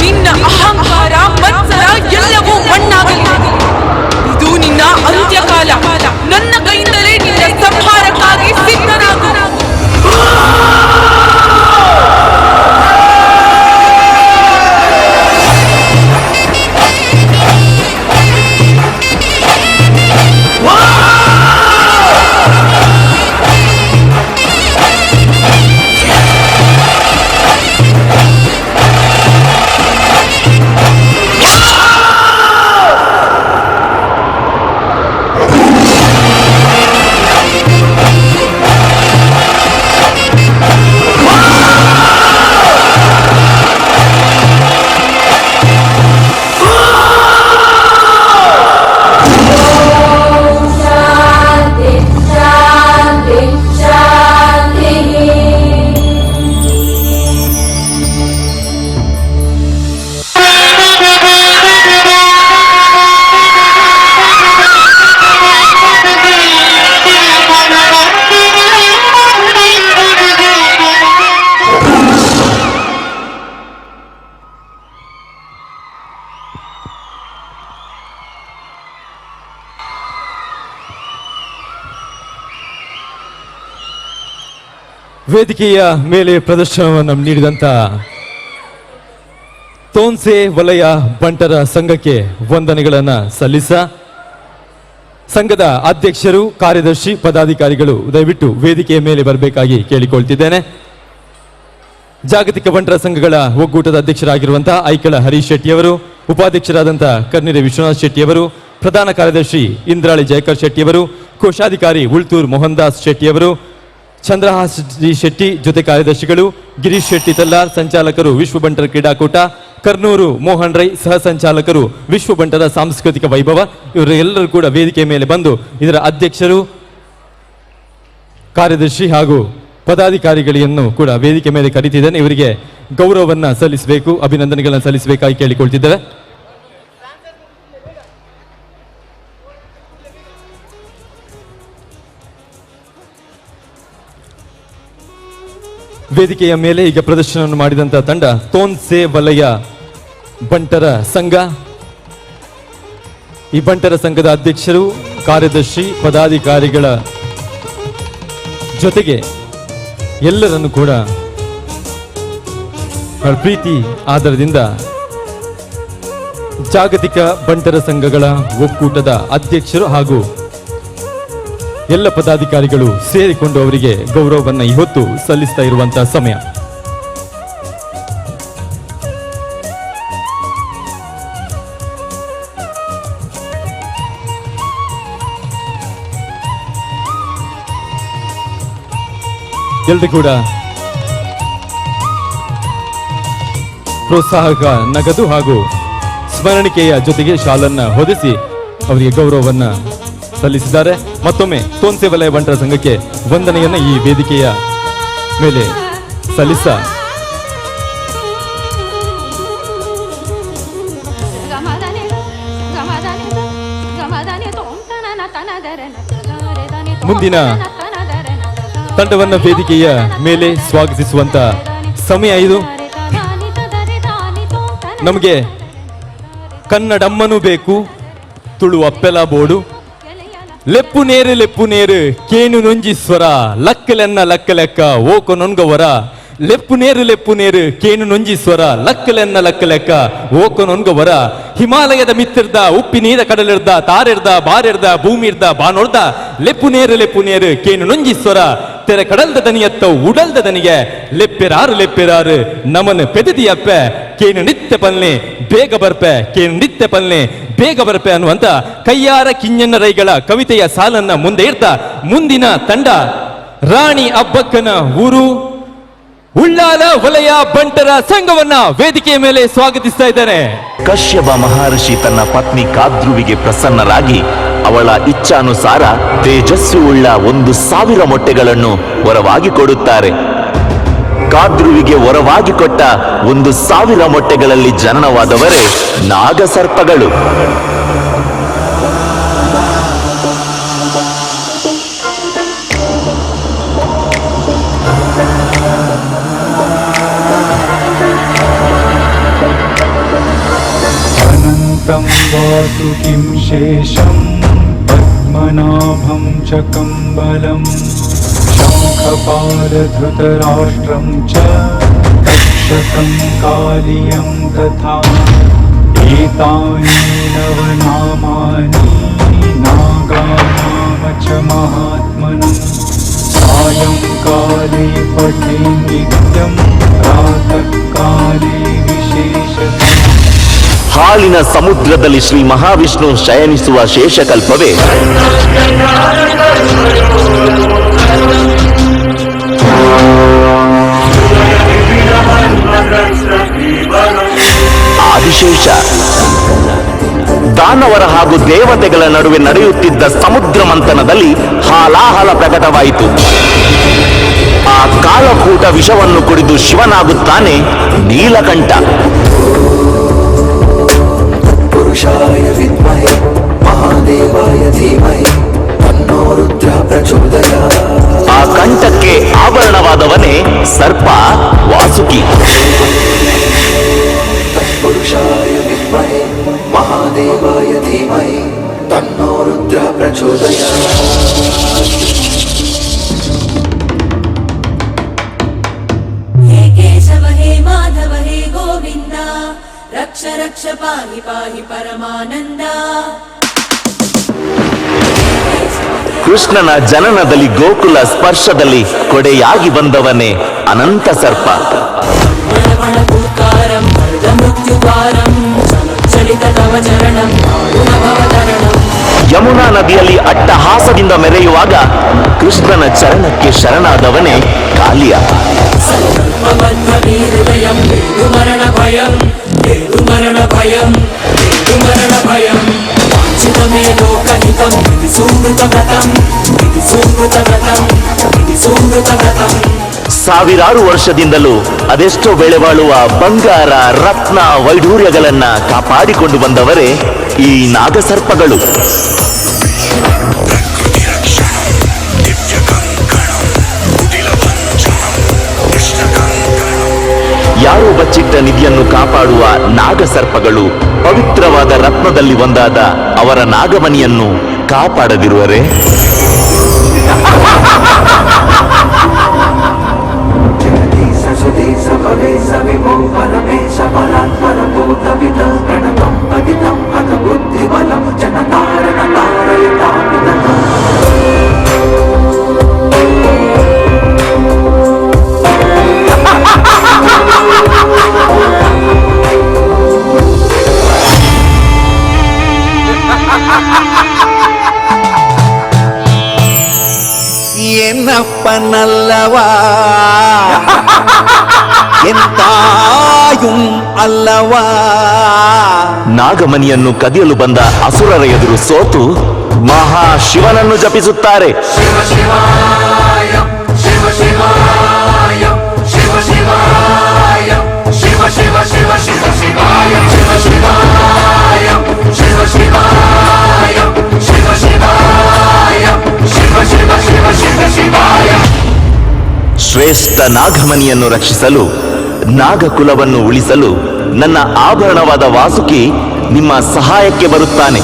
ನಿನ್ನ ಅಹಂಕಾರ ಮತ್ಸರ ಎಲ್ಲವೂ ಮಣ್ಣಾಗಲಿ. ಇದು ನಿನ್ನ ಅಂತ್ಯಕಾಲ. ನನ್ನ ಕೈಯಿಂದಲೇ ನಿನ್ನ ಸಂಹಾರಕ್ಕಾಗಿ ಸಿದ್ಧನಾಗು. ವೇದಿಕೆಯ ಮೇಲೆ ಪ್ರದರ್ಶನವನ್ನು ನೀಡಿದಂತ ತೋನ್ಸೆ ವಲಯ ಬಂಟರ ಸಂಘಕ್ಕೆ ವಂದನೆಗಳನ್ನ ಸಲ್ಲಿಸ ಸಂಘದ ಅಧ್ಯಕ್ಷರು, ಕಾರ್ಯದರ್ಶಿ, ಪದಾಧಿಕಾರಿಗಳು ದಯವಿಟ್ಟು ವೇದಿಕೆಯ ಮೇಲೆ ಬರಬೇಕಾಗಿ ಕೇಳಿಕೊಳ್ತಿದ್ದೇನೆ. ಜಾಗತಿಕ ಬಂಟರ ಸಂಘಗಳ ಒಕ್ಕೂಟದ ಅಧ್ಯಕ್ಷರಾಗಿರುವಂತಹ ಐಕಳ ಹರೀಶ್ ಶೆಟ್ಟಿಯವರು, ಉಪಾಧ್ಯಕ್ಷರಾದಂತಹ ಕರ್ನಿರೆ ವಿಶ್ವನಾಥ್ ಶೆಟ್ಟಿಯವರು, ಪ್ರಧಾನ ಕಾರ್ಯದರ್ಶಿ ಇಂದ್ರಾಳಿ ಜಯಕರ್ ಶೆಟ್ಟಿಯವರು, ಕೋಶಾಧಿಕಾರಿ ಉಳ್ತೂರ್ ಮೋಹನ್ ದಾಸ್ ಶೆಟ್ಟಿಯವರು, ಚಂದ್ರಹಾಸ್ ಜಿ ಶೆಟ್ಟಿ ಜೊತೆ ಕಾರ್ಯದರ್ಶಿಗಳು, ಗಿರೀಶ್ ಶೆಟ್ಟಿ ತಲ್ಲಾರ್ ಸಂಚಾಲಕರು, ವಿಶ್ವ ಬಂಟರ ಕ್ರೀಡಾಕೂಟ, ಕರ್ನೂರು ಮೋಹನ್ ರೈ ಸಹ ಸಂಚಾಲಕರು, ವಿಶ್ವ ಬಂಟರ ಸಾಂಸ್ಕೃತಿಕ ವೈಭವ, ಇವರು ಎಲ್ಲರೂ ಕೂಡ ವೇದಿಕೆ ಮೇಲೆ ಬಂದು ಇದರ ಅಧ್ಯಕ್ಷರು, ಕಾರ್ಯದರ್ಶಿ ಹಾಗೂ ಪದಾಧಿಕಾರಿಗಳನ್ನು ಕೂಡ ವೇದಿಕೆ ಮೇಲೆ ಕರೀತಿದ್ದೇನೆ. ಇವರಿಗೆ ಗೌರವವನ್ನ ಸಲ್ಲಿಸಬೇಕು, ಅಭಿನಂದನೆಗಳನ್ನು ಸಲ್ಲಿಸಬೇಕಾಗಿ ಕೇಳಿಕೊಳ್ತಿದ್ದೇವೆ. ವೇದಿಕೆಯ ಮೇಲೆ ಈಗ ಪ್ರದರ್ಶನವನ್ನು ಮಾಡಿದಂತಹ ತಂಡ ತೋನ್ಸೆ ವಲಯ ಬಂಟರ ಸಂಘ. ಈ ಬಂಟರ ಸಂಘದ ಅಧ್ಯಕ್ಷರು, ಕಾರ್ಯದರ್ಶಿ, ಪದಾಧಿಕಾರಿಗಳ ಜೊತೆಗೆ ಎಲ್ಲರನ್ನು ಕೂಡ ಪ್ರೀತಿ ಆಧಾರದಿಂದ ಜಾಗತಿಕ ಬಂಟರ ಸಂಘಗಳ ಒಕ್ಕೂಟದ ಅಧ್ಯಕ್ಷರು ಹಾಗೂ ಎಲ್ಲ ಪದಾಧಿಕಾರಿಗಳು ಸೇರಿಕೊಂಡು ಅವರಿಗೆ ಗೌರವವನ್ನು ಇವತ್ತು ಸಲ್ಲಿಸ್ತಾ ಇರುವಂತಹ ಸಮಯ. ಎಲ್ಲರೂ ಕೂಡ ಪ್ರೋತ್ಸಾಹಕ ನಗದು ಹಾಗೂ ಸ್ಮರಣಿಕೆಯ ಜೊತೆಗೆ ಶಾಲನ್ನ ಹೊದಿಸಿ ಅವರಿಗೆ ಗೌರವವನ್ನ ಸಲ್ಲಿಸಿದ್ದಾರೆ. ಮತ್ತೊಮ್ಮೆ ತೋನ್ಸೆ ವಲಯ ಬಂಟರ ಸಂಘಕ್ಕೆ ವಂದನೆಯನ್ನ ಈ ವೇದಿಕೆಯ ಮೇಲೆ ಸಲ್ಲಿಸ ಮುಂದಿನ ತಂಡವನ್ನ ವೇದಿಕೆಯ ಮೇಲೆ ಸ್ವಾಗತಿಸುವಂತ ಸಮಯ ಇದು. ನಮಗೆ ಕನ್ನಡಮ್ಮನೂ ಬೇಕು, ತುಳು ಅಪ್ಪೆಲ ಬೋಡು, ಲೆಪ್ಪು ನೇರು ಕೇನು ನೊಂಜಿ ಸ್ವರ, ಲಕ್ಕಲೆನ್ನ ಲಕ್ಕ ಲೆಕ್ಕ ಓಕ ನೊನ್ಗವರ. ಲೆಪ್ಪು ನೇರು ಕೇನು ನೊಂಜಿ ಸ್ವರ, ಲಕ್ಕಲೆನ್ನ ಲಕ್ಕ ಲೆಕ್ಕ ಓಕ ನೊನ್ಗವರ. ಹಿಮಾಲಯದ ಮಿತ್ತಿರ್ದ, ಉಪ್ಪಿ ನೀರ ಕಡಲಿರ್ದ, ತಾರಿರ್ದ ಬಾರಿರ್ದ, ಭೂಮಿ ಇರ್ದ ಬಾನೊಡ್ದ. ಲೆಪ್ಪು ನೇರು ಕೇನು ನೊಂಜಿ ಸ್ವರ, ತೆರೆ ಕಡಲ್ದ ದನಿಯತ್ತ ಉಡಲ್ದ ದನಿಗೆ. ಲೆಪ್ಪೆರಾರು ನಮನ ಪೆದದಿ ಅಪ್ಪೆ, ಕೇನು ನಿತ್ಯ ಪಲ್ನೆ ಬೇಗ ಬರ್ಪೆ, ಕೇನು ನಿತ್ಯ ಪಲ್ನೆ ಬೇಗ ಬರ್ಪೆ ಅನ್ನುವಂತ ಕೈಯಾರ ಕಿಂಜನ್ನ ರೈಗಳ ಕವಿತೆಯ ಸಾಲನ್ನ ಮುಂದೆ ಇಡ್ತಾ ಮುಂದಿನ ತಂಡ ರಾಣಿ ಅಬ್ಬಕ್ಕನ ಊರು ಉಳ್ಳಾಲ ವಲಯ ಬಂಟರ ಸಂಘವನ್ನ ವೇದಿಕೆಯ ಮೇಲೆ ಸ್ವಾಗತಿಸ್ತಾ ಇದ್ದಾರೆ. ಕಶ್ಯಪ ಮಹರ್ಷಿ ತನ್ನ ಪತ್ನಿ ಕಾದ್ರುವಿಗೆ ಪ್ರಸನ್ನರಾಗಿ ಅವಳ ಇಚ್ಛಾನುಸಾರ ತೇಜಸ್ಸುಳ್ಳ 1,000 ಮೊಟ್ಟೆಗಳನ್ನು ವರವಾಗಿ ಕೊಡುತ್ತಾರೆ. ಕಾದ್ರುವಿಗೆ ವರವಾಗಿ ಕೊಟ್ಟ 1,000 ಮೊಟ್ಟೆಗಳಲ್ಲಿ ಜನನವಾದವರೇ ನಾಗಸರ್ಪಗಳು. अनन्तं वासु किं शेषं पद्मनाभं च कम्बलं शङ्खपालधृतराष्ट्रं च तक्षकं कालियं तथा एतानि नवनामानि नागानाम च महात्मनं सायंकाले पठे नित्यं प्रातःकाले विशेषतः. ಹಾಲಿನ ಸಮುದ್ರದಲ್ಲಿ ಶ್ರೀ ಮಹಾವಿಷ್ಣು ಶಯನಿಸುವ ಶೇಷಕಲ್ಪವೇ ಆದಿಶೇಷ. ದಾನವರ ಹಾಗೂ ದೇವತೆಗಳ ನಡುವೆ ನಡೆಯುತ್ತಿದ್ದ ಸಮುದ್ರ ಮಂಥನದಲ್ಲಿ ಹಾಲಾಹಲ ಪ್ರಕಟವಾಯಿತು. ಆ ಕಾಲಕೂಟ ವಿಷವನ್ನು ಕುಡಿದು ಶಿವನಾಗುತ್ತಾನೆ ನೀಲಕಂಠ. पुरुषाय विद्महे महादेवाय धीमहि तन्नो रुद्रः प्रचोदयात्. ಆ ಕಂಠಕ್ಕೆ ಆಭರಣವಾದವನೇ ಸರ್ಪ ವಾಸುಕಿ. पुरुषाय विद्महे महादेवाय धीमहि तन्नो रुद्रः प्रचोदयात्. हे केशव हे माधव हे गोविन्द रक्ष रक्ष पाहि पाहि परमानंद. ಕೃಷ್ಣನ ಜನನದಲ್ಲಿ ಗೋಕುಲ ಸ್ಪರ್ಶದಲ್ಲಿ ಕೊಡೆಯಾಗಿ ಬಂದವನೇ ಅನಂತ ಸರ್ಪ. ಯಮುನಾ ನದಿಯಲ್ಲಿ ಅಟ್ಟಹಾಸದಿಂದ ಮೆರೆಯುವಾಗ ಕೃಷ್ಣನ ಚರಣಕ್ಕೆ ಶರಣಾದವನೇ ಕಾಲಿಯ. ಸಾವಿರಾರು ವರ್ಷದಿಂದಲೂ ಅದೆಷ್ಟೋ ಬೆಳೆ ಬಾಳುವ ಬಂಗಾರ ರತ್ನ ವೈಢೂರ್ಯಗಳನ್ನ ಕಾಪಾಡಿಕೊಂಡು ಬಂದವರೇ ಈ ನಾಗಸರ್ಪಗಳು. ಯಾರೋ ಬಚ್ಚಿಟ್ಟ ನಿಧಿಯನ್ನು ಕಾಪಾಡುವ ನಾಗಸರ್ಪಗಳು ಪವಿತ್ರವಾದ ರತ್ನದಲ್ಲಿ ಒಂದಾದ ಅವರ ನಾಗಮಣಿಯನ್ನು ಕಾಪಾಡದಿರುವರೆ? என்னப்பனல்லவா ಎಂತಾಯುಂ ಅಲ್ಲವಾ. ನಾಗಮಣಿಯನ್ನು ಕದಿಯಲು ಬಂದ ಅಸುರರ ಎದುರು ಸೋತು ಮಹಾಶಿವನನ್ನು ಜಪಿಸುತ್ತಾರೆ. ಶಿವ ಶಿವಾಯ ಶಿವ ಶಿವಾಯ ಶಿವ ಶ್ರೇಷ್ಠ ನಾಗಮಣಿಯನ್ನು ರಕ್ಷಿಸಲು, ನಾಗಕುಲವನ್ನು ಉಳಿಸಲು ನನ್ನ ಆಭರಣವಾದ ವಾಸುಕಿ ನಿಮ್ಮ ಸಹಾಯಕ್ಕೆ ಬರುತ್ತಾನೆ.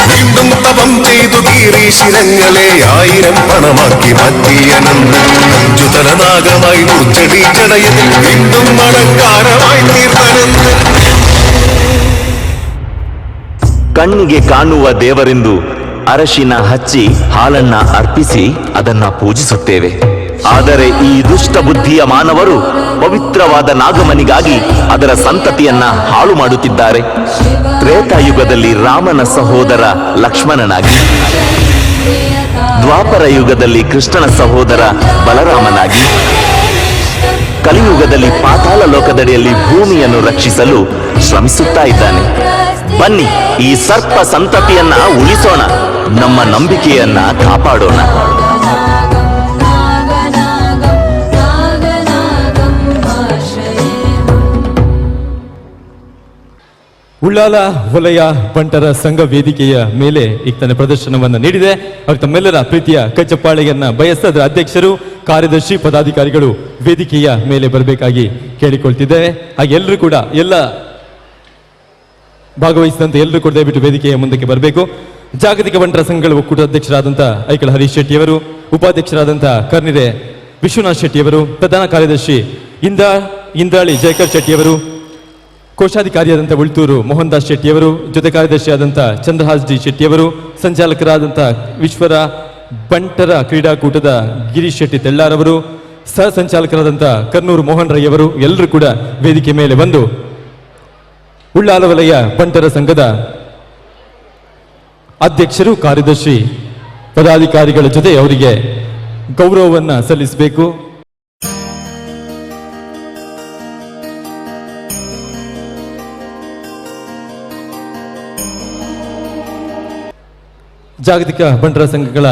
വീണ്ടും തപം ചെയ്തു ഗിരീശിരങ്ങളെ 1000 പണമാക്കി മാറ്റിയനന്ദ അഞ്ജുതനാഗമായി മുച്ചടി ജടയതിൽ വീണ്ടും അലങ്കാരമായി തീർത്തനന്ദ. ಕಣ್ಣಿಗೆ ಕಾಣುವ ದೇವರೆಂದು ಅರಶಿನ ಹಚ್ಚಿ ಹಾಲನ್ನ ಅರ್ಪಿಸಿ ಅದನ್ನ ಪೂಜಿಸುತ್ತೇವೆ. ಆದರೆ ಈ ದುಷ್ಟ ಬುದ್ಧಿಯ ಮಾನವರು ಪವಿತ್ರವಾದ ನಾಗಮನಿಗಾಗಿ ಅದರ ಸಂತತಿಯನ್ನ ಹಾಳು ಮಾಡುತ್ತಿದ್ದಾರೆ. ತ್ರೇತಾಯುಗದಲ್ಲಿ ರಾಮನ ಸಹೋದರ ಲಕ್ಷ್ಮಣನಾಗಿ, ದ್ವಾಪರ ಯುಗದಲ್ಲಿ ಕೃಷ್ಣನ ಸಹೋದರ ಬಲರಾಮನಾಗಿ, ಕಲಿಯುಗದಲ್ಲಿ ಪಾತಾಳ ಲೋಕದಡಿಯಲ್ಲಿ ಭೂಮಿಯನ್ನು ರಕ್ಷಿಸಲು ಶ್ರಮಿಸುತ್ತಾ ಇದ್ದಾನೆ. ಬನ್ನಿ, ಈ ಸರ್ಪ ಸಂತತಿಯನ್ನ ಉಳಿಸೋಣ, ನಮ್ಮ ನಂಬಿಕೆಯನ್ನ ಕಾಪಾಡೋಣ. ಉಳ್ಳಾಲ ವಲಯ ಬಂಟರ ಸಂಘ ವೇದಿಕೆಯ ಮೇಲೆ ಈಗ ತನ್ನ ಪ್ರದರ್ಶನವನ್ನು ನೀಡಿದೆ. ಅವರು ತಮ್ಮೆಲ್ಲರ ಪ್ರೀತಿಯ ಕಚ್ಚಪಾಳೆಯನ್ನ ಬಯಸಿದ ಅದರ ಅಧ್ಯಕ್ಷರು, ಕಾರ್ಯದರ್ಶಿ, ಪದಾಧಿಕಾರಿಗಳು ವೇದಿಕೆಯ ಮೇಲೆ ಬರಬೇಕಾಗಿ ಕೇಳಿಕೊಳ್ತಿದ್ದೇವೆ. ಹಾಗೆ ಎಲ್ಲರೂ ಕೂಡ, ಎಲ್ಲ ಭಾಗವಹಿಸಿದಂತೆ ಎಲ್ಲರೂ ಕೂಡ ದಯವಿಟ್ಟು ವೇದಿಕೆಯ ಮುಂದಕ್ಕೆ ಬರಬೇಕು. ಜಾಗತಿಕ ಬಂಟರ ಸಂಘಗಳ ಒಕ್ಕೂಟ ಅಧ್ಯಕ್ಷರಾದಂಥ ಐಕಳ ಹರೀಶ್ ಶೆಟ್ಟಿಯವರು, ಉಪಾಧ್ಯಕ್ಷರಾದಂಥ ಕರ್ನಿರೆ ವಿಶ್ವನಾಥ್ ಶೆಟ್ಟಿಯವರು, ಪ್ರಧಾನ ಕಾರ್ಯದರ್ಶಿ ಇಂದ್ರಾಳಿ ಜಯಕರ್ ಶೆಟ್ಟಿಯವರು, ಕೋಶಾಧಿಕಾರಿಯಾದಂಥ ಉಳ್ತೂರು ಮೋಹನ್ ದಾಸ್ ಶೆಟ್ಟಿಯವರು, ಜೊತೆ ಕಾರ್ಯದರ್ಶಿಯಾದಂಥ ಚಂದ್ರಹಾಸ್ ಡಿ ಶೆಟ್ಟಿಯವರು, ಸಂಚಾಲಕರಾದಂಥ ವಿಶ್ವರ ಬಂಟರ ಕ್ರೀಡಾಕೂಟದ ಗಿರೀಶ್ ಶೆಟ್ಟಿ ತೆಳ್ಳಾರವರು, ಸಹ ಸಂಚಾಲಕರಾದಂಥ ಕರ್ನೂರು ಮೋಹನ್ ರೈ ಅವರು ಎಲ್ಲರೂ ಕೂಡ ವೇದಿಕೆ ಮೇಲೆ ಬಂದು ಉಳ್ಳಾಲ ವಲಯ ಬಂಟರ ಸಂಘದ ಅಧ್ಯಕ್ಷರು, ಕಾರ್ಯದರ್ಶಿ, ಪದಾಧಿಕಾರಿಗಳ ಜೊತೆ ಅವರಿಗೆ ಗೌರವವನ್ನ ಸಲ್ಲಿಸಬೇಕು. ಜಾಗತಿಕ ಬಂಟರ ಸಂಘಗಳ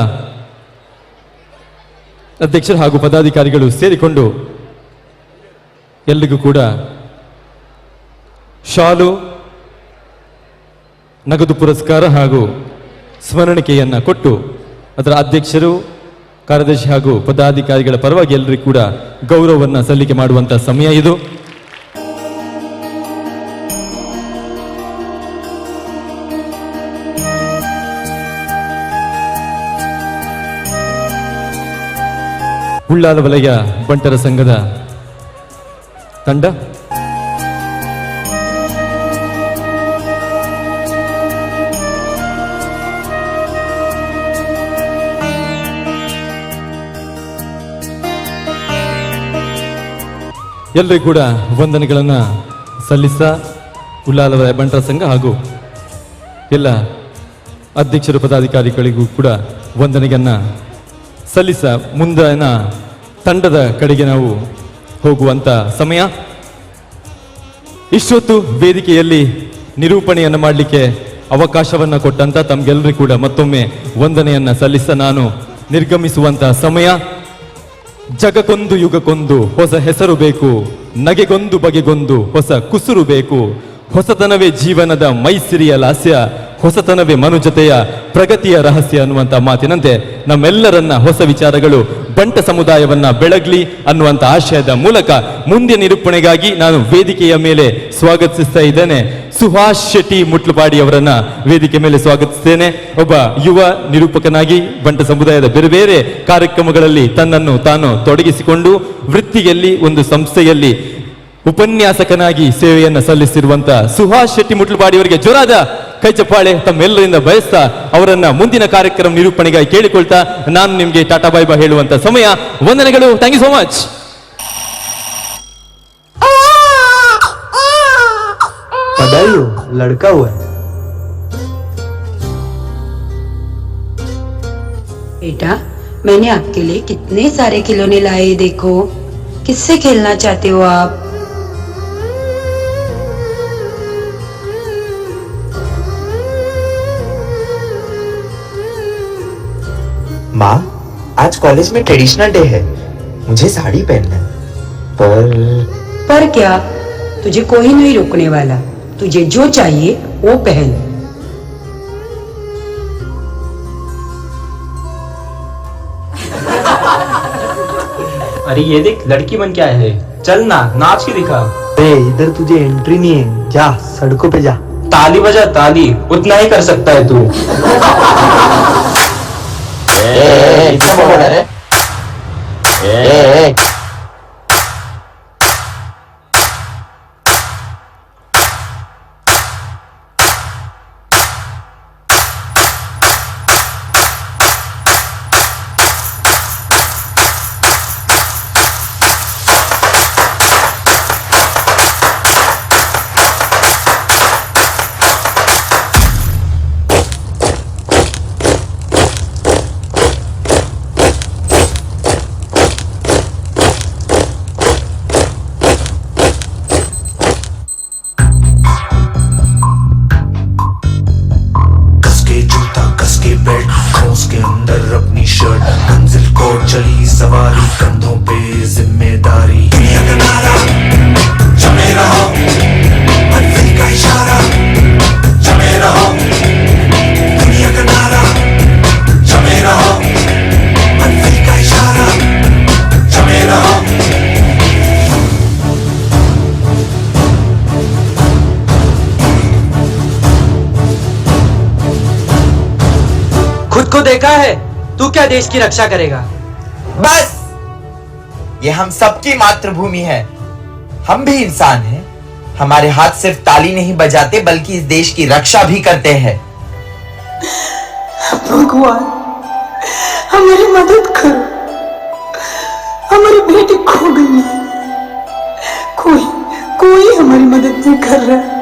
ಅಧ್ಯಕ್ಷರು ಹಾಗೂ ಪದಾಧಿಕಾರಿಗಳು ಸೇರಿಕೊಂಡು ಎಲ್ಲಿಗೂ ಕೂಡ ಶಾಲು, ನಗದು ಪುರಸ್ಕಾರ ಹಾಗೂ ಸ್ಮರಣಿಕೆಯನ್ನ ಕೊಟ್ಟು ಅದರ ಅಧ್ಯಕ್ಷರು, ಕಾರ್ಯದರ್ಶಿ ಹಾಗೂ ಪದಾಧಿಕಾರಿಗಳ ಪರವಾಗಿ ಎಲ್ಲರಿಗೂ ಕೂಡ ಗೌರವವನ್ನು ಸಲ್ಲಿಕೆ ಮಾಡುವಂತಹ ಸಮಯ ಇದು. ಉಳ್ಳಾಲ ವಲಯ ಬಂಟರ ಸಂಘದ ತಂಡ ಎಲ್ಲರಿಗೂ ಕೂಡ ವಂದನೆಗಳನ್ನು ಸಲ್ಲಿಸ ಉಳ್ಳಾಲ ವಲಯ ಬಂಟರ ಸಂಘ ಹಾಗೂ ಎಲ್ಲ ಅಧ್ಯಕ್ಷರು, ಪದಾಧಿಕಾರಿಗಳಿಗೂ ಕೂಡ ವಂದನೆಯನ್ನ ಸಲ್ಲಿಸ ಮುಂದಿನ ತಂಡದ ಕಡೆಗೆ ನಾವು ಹೋಗುವಂತ ಸಮಯ. ಇಷ್ಟೊತ್ತು ವೇದಿಕೆಯಲ್ಲಿ ನಿರೂಪಣೆಯನ್ನು ಮಾಡಲಿಕ್ಕೆ ಅವಕಾಶವನ್ನು ಕೊಟ್ಟಂತ ತಮ್ಗೆಲ್ಲರಿಗೂ ಕೂಡ ಮತ್ತೊಮ್ಮೆ ವಂದನೆಯನ್ನ ಸಲ್ಲಿಸ ನಾನು ನಿರ್ಗಮಿಸುವಂತ ಸಮಯ. ಜಗಕ್ಕೊಂದು ಯುಗಕ್ಕೊಂದು ಹೊಸ ಹೆಸರು ಬೇಕು, ನಗೆಗೊಂದು ಬಗೆಗೊಂದು ಹೊಸ ಕುಸುರು ಬೇಕು. ಹೊಸತನವೇ ಜೀವನದ ಮೈಸಿರಿಯ ಲಾಸ್ಯ, ಹೊಸತನವೇ ಮನುಜತೆಯ ಪ್ರಗತಿಯ ರಹಸ್ಯ ಅನ್ನುವಂಥ ಮಾತಿನಂತೆ ನಮ್ಮೆಲ್ಲರನ್ನ ಹೊಸ ವಿಚಾರಗಳು ಬಂಟ ಸಮುದಾಯವನ್ನ ಬೆಳಗ್ಲಿ ಅನ್ನುವಂಥ ಆಶಯದ ಮೂಲಕ ಮುಂದಿನ ನಿರೂಪಣೆಗಾಗಿ ನಾನು ವೇದಿಕೆಯ ಮೇಲೆ ಸ್ವಾಗತಿಸ್ತಾ ಇದ್ದೇನೆ ಸುಭಾಷ್ ಶೆಟ್ಟಿ ಮುಟ್ಲುಪಾಡಿ ಅವರನ್ನ ವೇದಿಕೆ ಮೇಲೆ ಸ್ವಾಗತಿಸ್ತೇನೆ. ಒಬ್ಬ ಯುವ ನಿರೂಪಕನಾಗಿ ಬಂಟ ಸಮುದಾಯದ ಬೇರೆ ಬೇರೆ ಕಾರ್ಯಕ್ರಮಗಳಲ್ಲಿ ತನ್ನನ್ನು ತಾನು ತೊಡಗಿಸಿಕೊಂಡು ವೃತ್ತಿಯಲ್ಲಿ ಒಂದು ಸಂಸ್ಥೆಯಲ್ಲಿ ಉಪನ್ಯಾಸಕನಾಗಿ ಸೇವೆಯನ್ನ ಸಲ್ಲಿಸಿರುವಂತ ಸುಭಾಷ್ ಶೆಟ್ಟಿ ಮುಟ್ಲುಪಾಡಿ ಅವರಿಗೆ ಜೋರಾದ ಕೈ ಚಪ್ಪಾಳೆ ತಮ್ಮೆಲ್ಲರಿಂದ ಬಯಸ್ತಾ ಅವರನ್ನ ಮುಂದಿನ ಕಾರ್ಯಕ್ರಮ ನಿರೂಪಣೆಗಾಗಿ ಕೇಳಿಕೊಳ್ತಾ ನಾನು ನಿಮ್ಗೆ ಟಾಟಾ ಬಾಯ್ ಬಾಯ್ ಹೇಳುವಂತ ಸಮಯ. ವಂದನೆಗಳು. Thank you so much. बधाइयो, लड़का हुआ है। बेटा, मैंने आपके लिए कितने सारे खिलौने लाए, देखो। किससे खेलना चाहते हो आप? माँ, आज कॉलेज में ट्रेडिशनल डे है, मुझे साड़ी पहनना है। पर क्या? तुझे कोई नहीं रोकने वाला। तुझे जो चाहिए वो पहन। अरे ये देख, लड़की बन के आया है। चल ना, नाच के दिखा। इधर तुझे एंट्री नहीं है, जा सड़कों पे जा। ताली बजा ताली, उतना ही कर सकता है तू। इतना बोल रहा है? चली सवारी कंधों पे जिम्मेदारी। दुनिया का नारा जमे रहो, मंजिल का इशारा जमे रहो। दुनिया का नारा जमे रहो, मंजिल का इशारा जमे रहो। खुद को देखा है, तू क्या देश की रक्षा करेगा? बस, ये हम सबकी मातृभूमि है, हम भी इंसान हैं। हमारे हाथ सिर्फ ताली नहीं बजाते बल्कि इस देश की रक्षा भी करते हैं। भगवान हमारी मदद करो, हमारी बेटी खो गई है, कोई हमारी मदद नहीं कर रहा।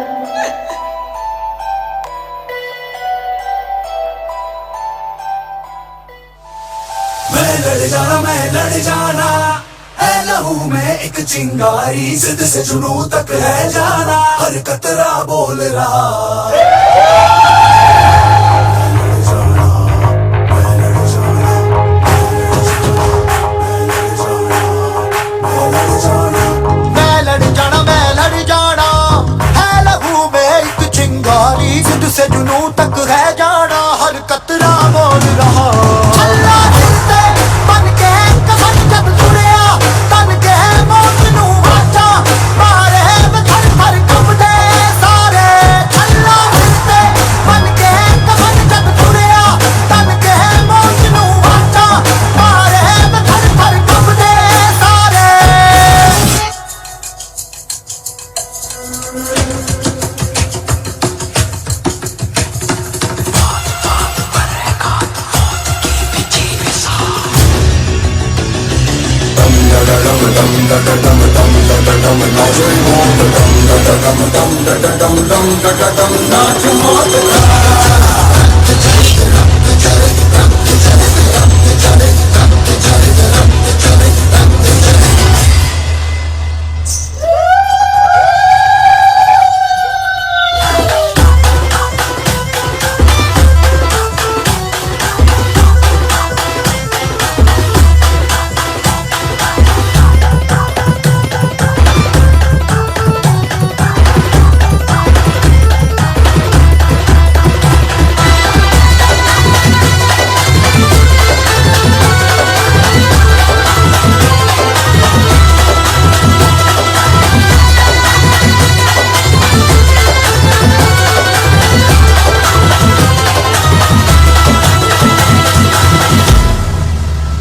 मैं लड़ जाना है लहू में एक चिंगारी, जिद से जुनू तक है जाना, हर कतरा बोल रहा। मैं लड़ जाना है लहू में एक चिंगारी, जिद से जुनू तक है जाना, हर कतरा बोल रहा।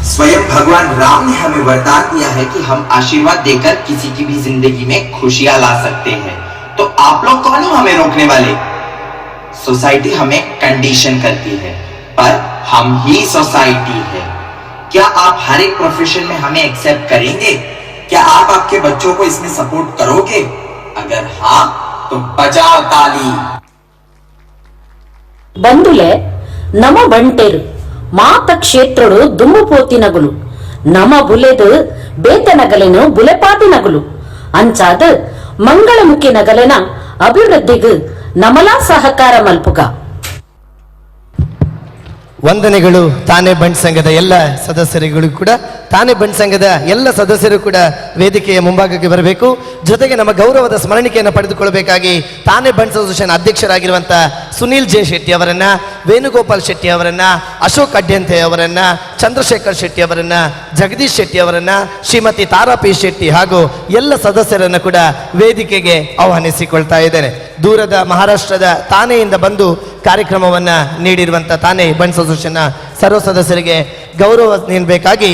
स्वयं भगवान राम ने हमें वरदान दिया है कि हम आशीर्वाद देकर किसी की भी जिंदगी में खुशियां ला सकते हैं। तो आप लोग कौन हो हमें रोकने वाले? सोसाइटी हमें कंडीशन करती है, पर हम ही सोसाइटी है। क्या आप हर एक प्रोफेशन में हमें एक्सेप्ट करेंगे? क्या आप आपके बच्चों को इसमें सपोर्ट करोगे? अगर हाँ तो बजाओ ताली। ಬಂಧುಲೆ ನಮ ಬಂಟೆರು ಮಾತ ಕ್ಷೇತ್ರಡು ದುಮ್ಮುಪೋತಿನಗುಲು ನಮ ಬುಲೆದು ಬೇತನಗಲೆನು ಬುಲೆಪಾತಿನಗುಲು ಅಂಚಾದ ಮಂಗಳಮುಖಿ ನಗಲೆನ ಅಭಿವೃದ್ಧಿಗು ನಮಲಾ ಸಹಕಾರ ಮಲ್ಪುಗ. ವಂದನೆಗಳು ತಾನೇ ಬಂಟ್ ಸಂಘದ ಎಲ್ಲ ಸದಸ್ಯರುಗಳು ಕೂಡ, ತಾನೇ ಬಂಟ್ ಸಂಘದ ಎಲ್ಲ ಸದಸ್ಯರು ಕೂಡ ವೇದಿಕೆಯ ಮುಂಭಾಗಕ್ಕೆ ಬರಬೇಕು. ಜೊತೆಗೆ ನಮ್ಮ ಗೌರವದ ಸ್ಮರಣಿಕೆಯನ್ನು ಪಡೆದುಕೊಳ್ಳಬೇಕಾಗಿ ತಾನೇ ಬಂಟ್ ಅಸೋಸಿಯೇಷನ್ ಅಧ್ಯಕ್ಷರಾಗಿರುವಂಥ ಸುನೀಲ್ ಜೆ ಶೆಟ್ಟಿ ಅವರನ್ನ, ವೇಣುಗೋಪಾಲ್ ಶೆಟ್ಟಿ ಅವರನ್ನ, ಅಶೋಕ್ ಅಡ್ಯಂತೆ ಅವರನ್ನ, ಚಂದ್ರಶೇಖರ್ ಶೆಟ್ಟಿ ಅವರನ್ನ, ಜಗದೀಶ್ ಶೆಟ್ಟಿ ಅವರನ್ನ, ಶ್ರೀಮತಿ ತಾರಾ ಪಿ ಶೆಟ್ಟಿ ಹಾಗೂ ಎಲ್ಲ ಸದಸ್ಯರನ್ನು ಕೂಡ ವೇದಿಕೆಗೆ ಆಹ್ವಾನಿಸಿಕೊಳ್ತಾ ಇದ್ದೇನೆ. ದೂರದ ಮಹಾರಾಷ್ಟ್ರದ ತಾನೆಯಿಂದ ಬಂದು ಕಾರ್ಯಕ್ರಮವನ್ನು ನೀಡಿರುವಂಥ ತಾನೇ ಬಂಟ್ ಅಸೋಸಿಯೇಷನ್ನ ಸರ್ವ ಸದಸ್ಯರಿಗೆ ಗೌರವ ನೀಡಬೇಕಾಗಿ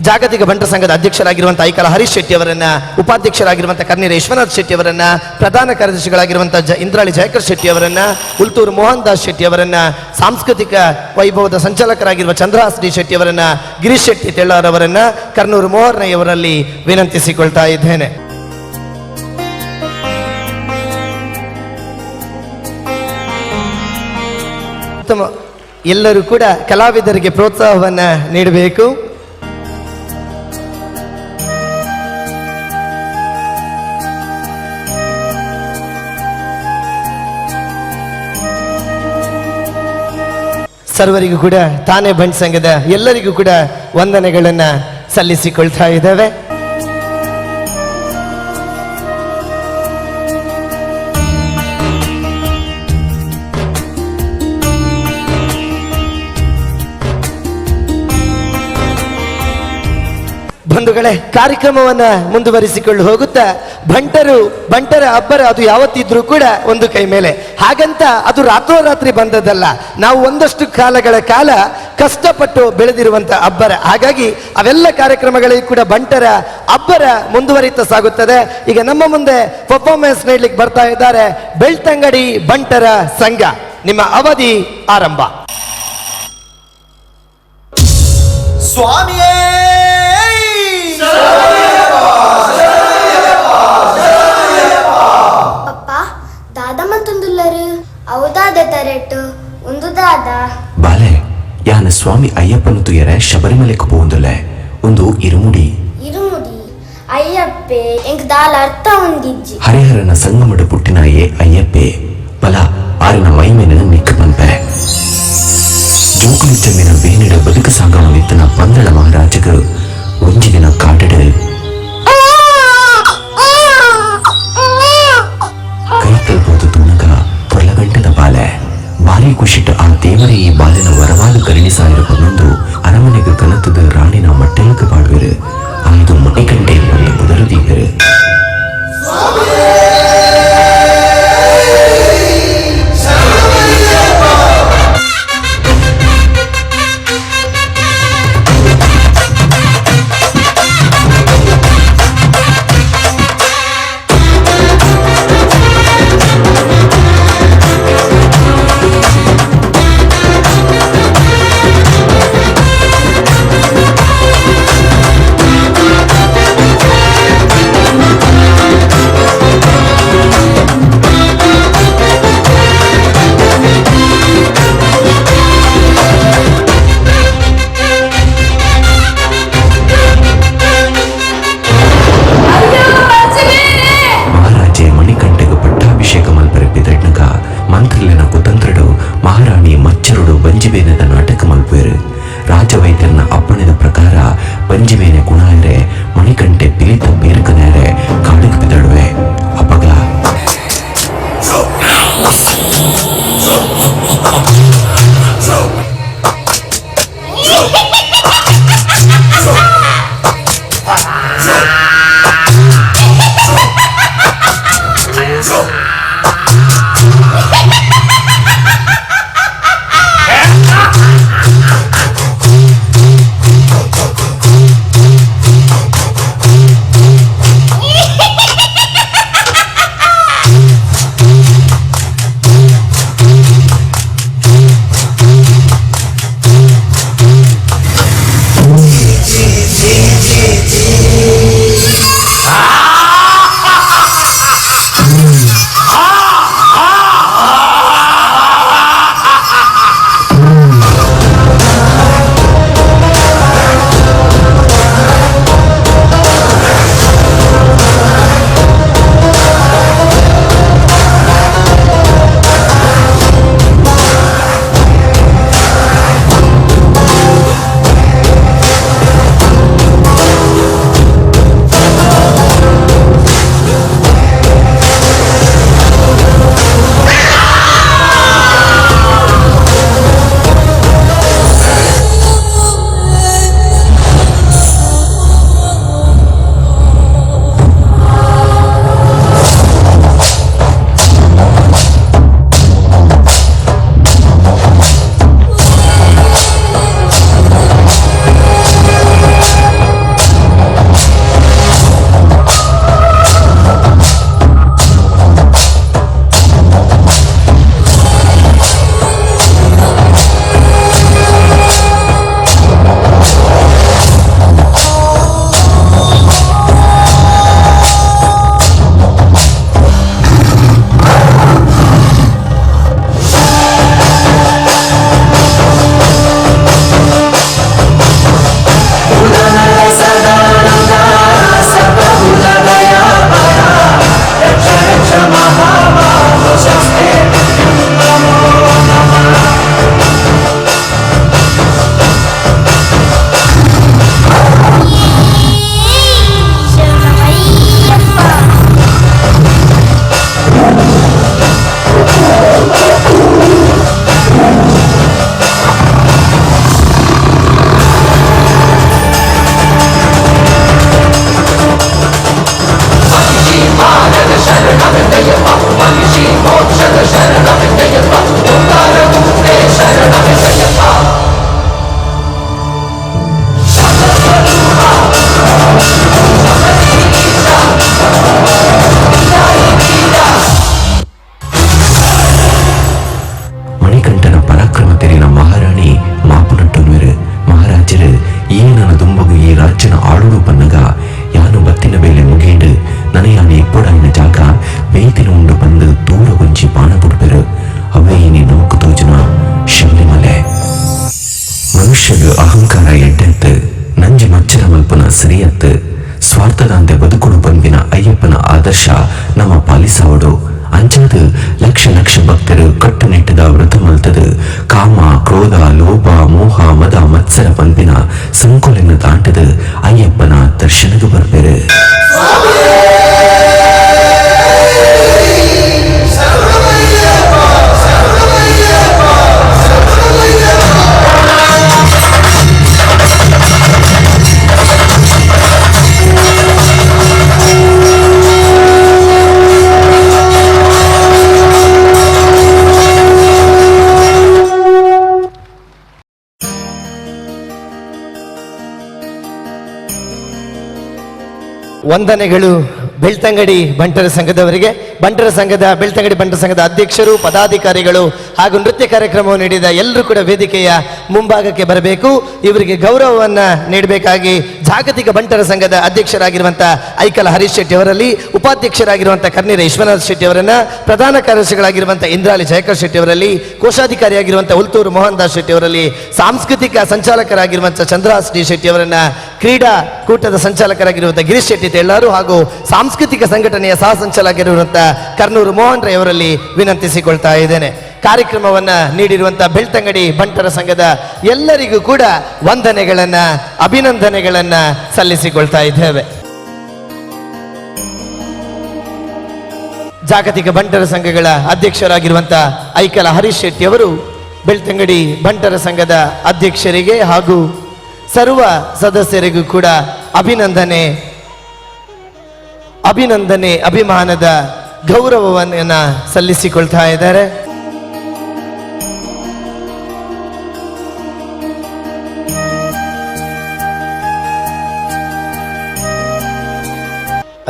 ಜಾಗತಿಕ ಬಂಟ ಸಂಘದ ಅಧ್ಯಕ್ಷರಾಗಿರುವಂಥ ಐಕಲ ಹರೀಶ್ ಶೆಟ್ಟಿ ಅವರನ್ನ, ಉಪಾಧ್ಯಕ್ಷರಾಗಿರುವಂಥ ಕರ್ನೀರ ವಿಶ್ವನಾಥ್ ಶೆಟ್ಟಿ ಅವರನ್ನ, ಪ್ರಧಾನ ಕಾರ್ಯದರ್ಶಿಗಳಾಗಿರುವಂಥ ಇಂದ್ರಾಳಿ ಜಯಕರ್ ಶೆಟ್ಟಿ ಅವರನ್ನ, ಉಲ್ತೂರು ಮೋಹನ್ ದಾಸ್ ಶೆಟ್ಟಿ ಅವರನ್ನ, ಸಾಂಸ್ಕೃತಿಕ ವೈಭವದ ಸಂಚಾಲಕರಾಗಿರುವ ಚಂದ್ರಹಾಸ್ ಡಿ ಶೆಟ್ಟಿ ಅವರನ್ನ, ಗಿರೀಶ್ ಶೆಟ್ಟಿ ತೆಳ್ಳಾರ್ ಅವರನ್ನ, ಕರ್ನೂರು ಮೋಹರ್ನಯ್ಯ ಅವರಲ್ಲಿ ವಿನಂತಿಸಿಕೊಳ್ತಾ ಇದ್ದೇನೆ. ಎಲ್ಲರೂ ಕೂಡ ಕಲಾವಿದರಿಗೆ ಪ್ರೋತ್ಸಾಹವನ್ನು ನೀಡಬೇಕು. ಸರ್ವರಿಗೂ ಕೂಡ ತಾನೇ ಬಂಟ್ ಸಂಘದ ಎಲ್ಲರಿಗೂ ಕೂಡ ವಂದನೆಗಳನ್ನು ಸಲ್ಲಿಸಿಕೊಳ್ತಾ ಇದ್ದೇವೆ. ಬಂಧುಗಳೇ, ಕಾರ್ಯಕ್ರಮವನ್ನ ಮುಂದುವರಿಸಿಕೊಂಡು ಹೋಗುತ್ತಾ ಬಂಟರ ಅಬ್ಬರ ಅದು ಯಾವತ್ತಿದ್ರೂ ಕೂಡ ಒಂದು ಕೈ ಮೇಲೆ, ಹಾಗಂತ ಅದು ರಾತ್ರೋರಾತ್ರಿ ಬಂದದ್ದಲ್ಲ. ನಾವು ಒಂದಷ್ಟು ಕಾಲಗಳ ಕಾಲ ಕಷ್ಟಪಟ್ಟು ಬೆಳೆದಿರುವಂತ ಅಬ್ಬರ. ಹಾಗಾಗಿ ಅವೆಲ್ಲ ಕಾರ್ಯಕ್ರಮಗಳಿಗೂ ಕೂಡ ಬಂಟರ ಅಬ್ಬರ ಮುಂದುವರಿತಾ ಸಾಗುತ್ತದೆ. ಈಗ ನಮ್ಮ ಮುಂದೆ ಪರ್ಫಾರ್ಮೆನ್ಸ್ ನೀಡಲಿಕ್ಕೆ ಬರ್ತಾ ಇದ್ದಾರೆ ಬೆಳ್ತಂಗಡಿ ಬಂಟರ ಸಂಘ. ನಿಮ್ಮ ಅವಧಿ ಆರಂಭ. ಸ್ವಾಮಿಯೇ दादा मतुंदुल्लरु औदाद तरेटु उंदु दादा ಬಾಲೆ ಯಾನ ಸ್ವಾಮಿ ಅಯ್ಯಪ್ಪನ ತುಯರೆ ಶಬರಿಮಲೆಗೆ ಪೋಂದುಲೆ ಒಂದು ಇರುಮುಡಿ ಅಯ್ಯಪ್ಪೆ ಎಂಕ್ ದಾಲ ಅರ್ಥ ಹೊಂದಿಜ್ಜಿ ಹರಿಹರನ ಸಂಗಮಡು ಪುಟ್ಟಿನಾಯೇ ಅಯ್ಯಪ್ಪೆ ಬಲ ಆರಿನ ಮೈಮೇನ ನಿಕ್ಕ ಬಂಪೆ ಜೋಕುಲಿ ಚೆಮ್ಮಿನ ಬೇನಿಡ ಬದುಕು ಸಾಗವನಿತ್ತನ ಪಂದಳ ಮಹಾರಾಜರು ಒಂಜಿ ದಿನ ಕಾಟಡೆ ಕೈ ತಲುಪೋದು ತುಣಗ ಪೊರ್ಲಗಂಟದ ಬಾಲೆ ಭಾರಿ ಖುಷಿಟ್ಟು ಆ ದೇವರೇ ಈ ಬಾಲಿನ ವರವಾದ ಕರುಣಿಸಾಯಿರಬಹುದು. ಅರಮನೆಗೆ ಕನತದ ರಾಣಿನ ಮಟ್ಟೆಲಕ್ಕೆ ಬಾಡುವರು ಆಯ್ದು ಮಣಿಕಂಟೆ ಬಂದು ಉದರದೀಗರು. ಮಂತ್ರಿಲಿನ ಕುತಂತ್ರಡು ಮಹಾರಾಣಿ ಮಚ್ಚರುಡು ಬಂಜಿಬೇನೆದ ನಾಟಕ ಮಲ್ಪೇರು. ರಾಜವೈದ್ಯರನ ಅಪ್ಪಣೆದ ಪ್ರಕಾರ ಬಂಜಿಬೇನೆ ಕುಣಾಯರೆ ಮಣಿಕಂಠೆ ಪಿಲಿತ ಬೇರ್ಕನೇರೆ ಕಾಡಿಗೆ ಬಿದ್ದಡುವೆ. ಅಪಗ ಮನುಷ್ಯಗ ಅಹಂಕಾರ ಎಡ್ಡೆತ್ತು ನಂಜಿ ಮಚ್ಚರ ಮಲ್ಪನ ಶ್ರೀಯತ್ತು ಸ್ವಾರ್ಥದಂತೆ ಬದುಕುಡು ಬಂದಿನ ಅಯ್ಯಪ್ಪನ ಆದರ್ಶ ನಮ್ಮ ಪಾಲಿಸಾವಡು ಅಂಚಾದ ಲಕ್ಷ ಲಕ್ಷ ಭಕ್ತರು ಕಟ್ಟುನಿಟ್ಟದ ವ್ರತ ಮಲ್ತದು ಕಾಮ ಕ್ರೋಧ ಲೋಭ ಮೋಹ ಮದ ಮತ್ಸರ ಬಂದಿನ ಸಂಕುಲಿನ ದಾಟದ ಅಯ್ಯಪ್ಪನ ದರ್ಶನದ ಬರ್ಬೇರು. ವಂದನೆಗಳು ಬೆಳ್ತಂಗಡಿ ಬಂಟರ ಸಂಘದವರಿಗೆ. ಬಂಟರ ಸಂಘದ ಬೆಳ್ತಂಗಡಿ ಬಂಟರ ಸಂಘದ ಅಧ್ಯಕ್ಷರು, ಪದಾಧಿಕಾರಿಗಳು ಹಾಗೂ ನೃತ್ಯ ಕಾರ್ಯಕ್ರಮವನ್ನು ನೀಡಿದ ಎಲ್ಲರೂ ಕೂಡ ವೇದಿಕೆಯ ಮುಂಭಾಗಕ್ಕೆ ಬರಬೇಕು. ಇವರಿಗೆ ಗೌರವವನ್ನ ನೀಡಬೇಕಾಗಿ ಜಾಗತಿಕ ಬಂಟರ ಸಂಘದ ಅಧ್ಯಕ್ಷರಾಗಿರುವಂತಹ ಐಕಲ ಹರೀಶ್ ಶೆಟ್ಟಿ ಅವರಲ್ಲಿ, ಉಪಾಧ್ಯಕ್ಷರಾಗಿರುವಂತಹ ಕರ್ನೀರ ವಿಶ್ವನಾಥ್ ಶೆಟ್ಟಿ ಅವರನ್ನ, ಪ್ರಧಾನ ಕಾರ್ಯದರ್ಶಿಗಳಾಗಿರುವಂತಹ ಇಂದ್ರಾಳಿ ಜಯಕರ್ ಶೆಟ್ಟಿ ಅವರಲ್ಲಿ, ಕೋಶಾಧಿಕಾರಿಯಾಗಿರುವಂತಹ ಉಲ್ತೂರು ಮೋಹನ್ ದಾಸ್ ಶೆಟ್ಟಿ ಅವರಲ್ಲಿ, ಸಾಂಸ್ಕೃತಿಕ ಸಂಚಾಲಕರಾಗಿರುವಂತಹ ಚಂದ್ರಾಸ್ ಡಿ ಶೆಟ್ಟಿ ಅವರನ್ನ, ಕ್ರೀಡಾ ಕೂಟದ ಸಂಚಾಲಕರಾಗಿರುವಂತಹ ಗಿರೀಶ್ ಶೆಟ್ಟಿ ತೆಳ್ಳಾರು ಹಾಗೂ ಸಾಂಸ್ಕೃತಿಕ ಸಂಘಟನೆಯ ಸಹ ಸಂಚಾಲಕರಾಗಿರುವಂತಹ ಕರ್ನೂರು ಮೋಹನ್ ರೈ ಅವರಲ್ಲಿ ವಿನಂತಿಸಿಕೊಳ್ತಾ ಇದ್ದೇನೆ. ಕಾರ್ಯಕ್ರಮವನ್ನ ನೀಡಿರುವಂತಹ ಬೆಳ್ತಂಗಡಿ ಬಂಟರ ಸಂಘದ ಎಲ್ಲರಿಗೂ ಕೂಡ ವಂದನೆಗಳನ್ನ, ಅಭಿನಂದನೆಗಳನ್ನ ಸಲ್ಲಿಸಿಕೊಳ್ತಾ ಇದ್ದೇವೆ. ಜಾಗತಿಕ ಬಂಟರ ಸಂಘಗಳ ಅಧ್ಯಕ್ಷರಾಗಿರುವಂತಹ ಐಕಲ ಹರೀಶ್ ಶೆಟ್ಟಿ ಅವರು ಬೆಳ್ತಂಗಡಿ ಬಂಟರ ಸಂಘದ ಅಧ್ಯಕ್ಷರಿಗೆ ಹಾಗೂ ಸರ್ವ ಸದಸ್ಯರಿಗೂ ಕೂಡ ಅಭಿನಂದನೆ, ಅಭಿಮಾನದ ಗೌರವವನ್ನ ಸಲ್ಲಿಸಿಕೊಳ್ತಾ ಇದ್ದಾರೆ.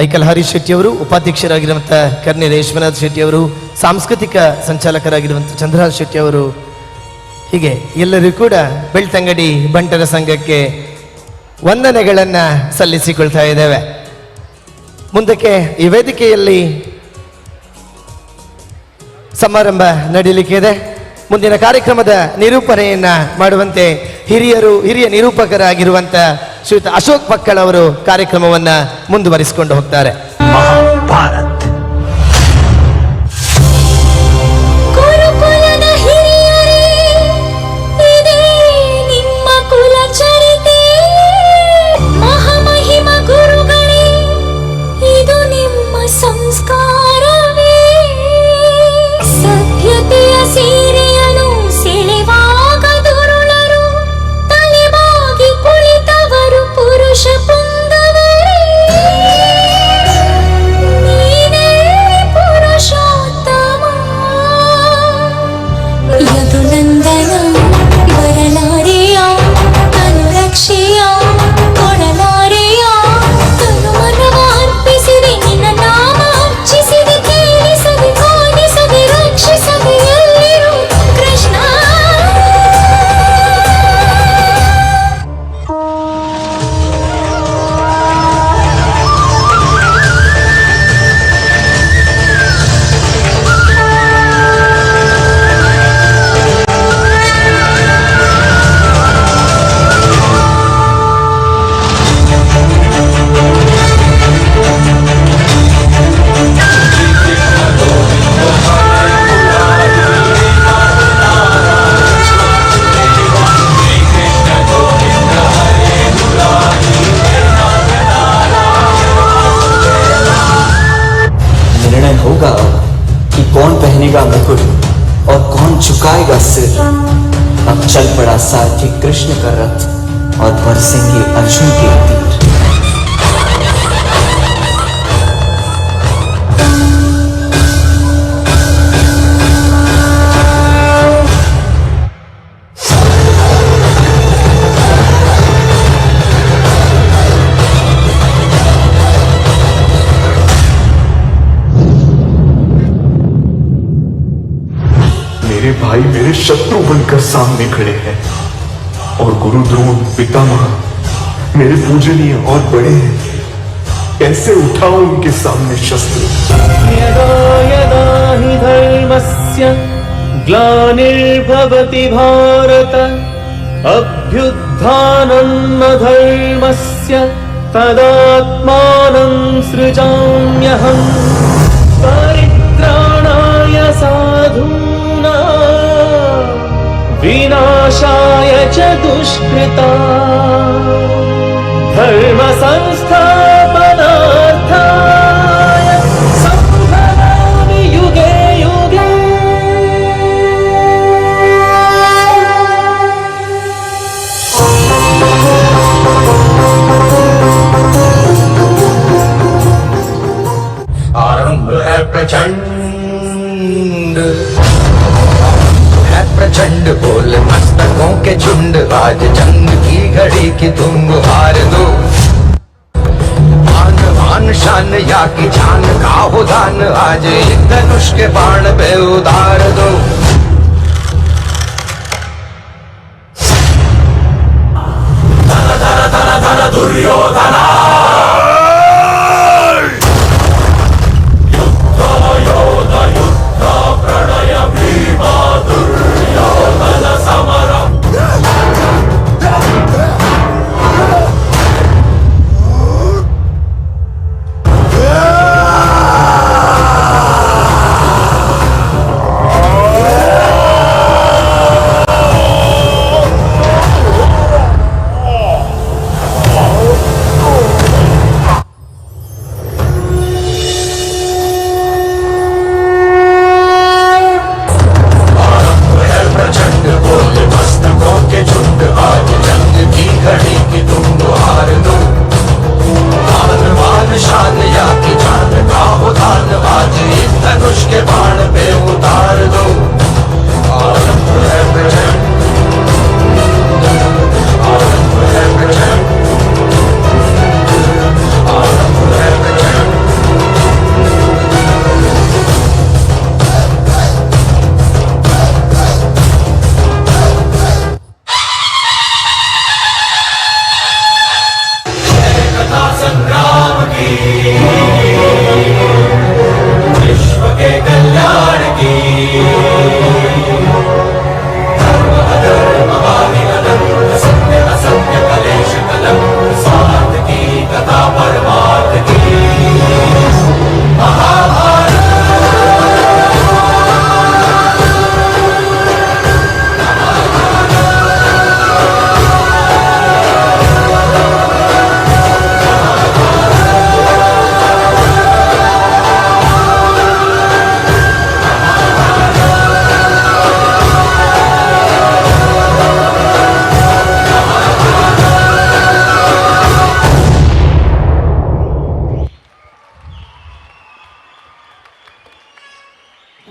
ಐಕಲ್ ಹರೀಶ್ ಶೆಟ್ಟಿ ಅವರು, ಉಪಾಧ್ಯಕ್ಷರಾಗಿರುವಂತಹ ಕರ್ನೀರ ವಿಶ್ವನಾಥ್ ಶೆಟ್ಟಿ ಅವರು, ಸಾಂಸ್ಕೃತಿಕ ಸಂಚಾಲಕರಾಗಿರುವಂತಹ ಚಂದ್ರರಾಜ್ ಶೆಟ್ಟಿ ಅವರು, ಹೀಗೆ ಎಲ್ಲರೂ ಕೂಡ ಬೆಳ್ತಂಗಡಿ ಬಂಟರ ಸಂಘಕ್ಕೆ ವಂದನೆಗಳನ್ನ ಸಲ್ಲಿಸಿಕೊಳ್ತಾ ಇದ್ದೇವೆ. ಮುಂದಕ್ಕೆ ಈ ವೇದಿಕೆಯಲ್ಲಿ ಸಮಾರಂಭ ನಡೀಲಿಕ್ಕೆ ಇದೆ. ಮುಂದಿನ ಕಾರ್ಯಕ್ರಮದ ನಿರೂಪಣೆಯನ್ನ ಮಾಡುವಂತೆ ಹಿರಿಯ ನಿರೂಪಕರಾಗಿರುವಂತ ಶ್ರೀಯುತ ಅಶೋಕ್ ಪಕ್ಕಳ್ ಅವರು ಕಾರ್ಯಕ್ರಮವನ್ನ ಮುಂದುವರಿಸಿಕೊಂಡು ಹೋಗ್ತಾರೆ. ಸಂಸ್ಕಾರವೇ ಸತ್ಯತೆಯ ಸೀರೆಯನು ಸೆಳೆವಾಗ ದುರುಳರು ತಲೆಬಾಗಿ ಕುಳಿತವರು ಪುರುಷ ಪುಂಗವರೇ. ನೀನೇ ಪುರುಷೋತ್ತಮ ಯದುನಂದನ ಬರಲಾರೆಯ ಅನುರಕ್ಷೆಯ ಕೊಡಲಾರೆಯ ತನು ಮನವ ಅರ್ಪಿಸಿದೆ ನಿನ್ನ ನಾಮ ಅರ್ಚಿಸಿದೆ ಕೇಳಿಸದೆ ಕಾಣಿಸದೆ ರಕ್ಷಿಸದೆ ಎಲ್ಲಿರು ಕೃಷ್ಣ. निर्णय होगा कि कौन पहनेगा मुकुट और कौन झुकाएगा सिर। अब चल पड़ा सारथी कृष्ण का रथ और बरसेंगे अर्जुन के तीर। मेरे भाई मेरे शत्रु बनकर सामने खड़े हैं और गुरु द्रोण पितामह मेरे पूजनीय और बड़े हैं। कैसे उठाऊं उनके सामने शस्त्र। यदा यदा हि धर्मस्य ग्लानिर्भवति भारत अभ्युत्थानमधर्मस्य तदात्मानं सृजाम्यहम् परित्राणाय साधूनां विनाशाय च दुष्कृता धर्म संस्थापनार्थाय सम्भवामि युगे युगे। आरंभ है प्रचंड, है प्रचंड बोल मस्तकों के झुंड, आज जंग की घड़ी की तुम हार दो। आन बान शान या की जान का हो दान, आज एक धनुष के बाण पे उतार दो। धन धन धन धन दुर्योधना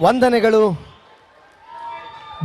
ವಂದನೆಗಳು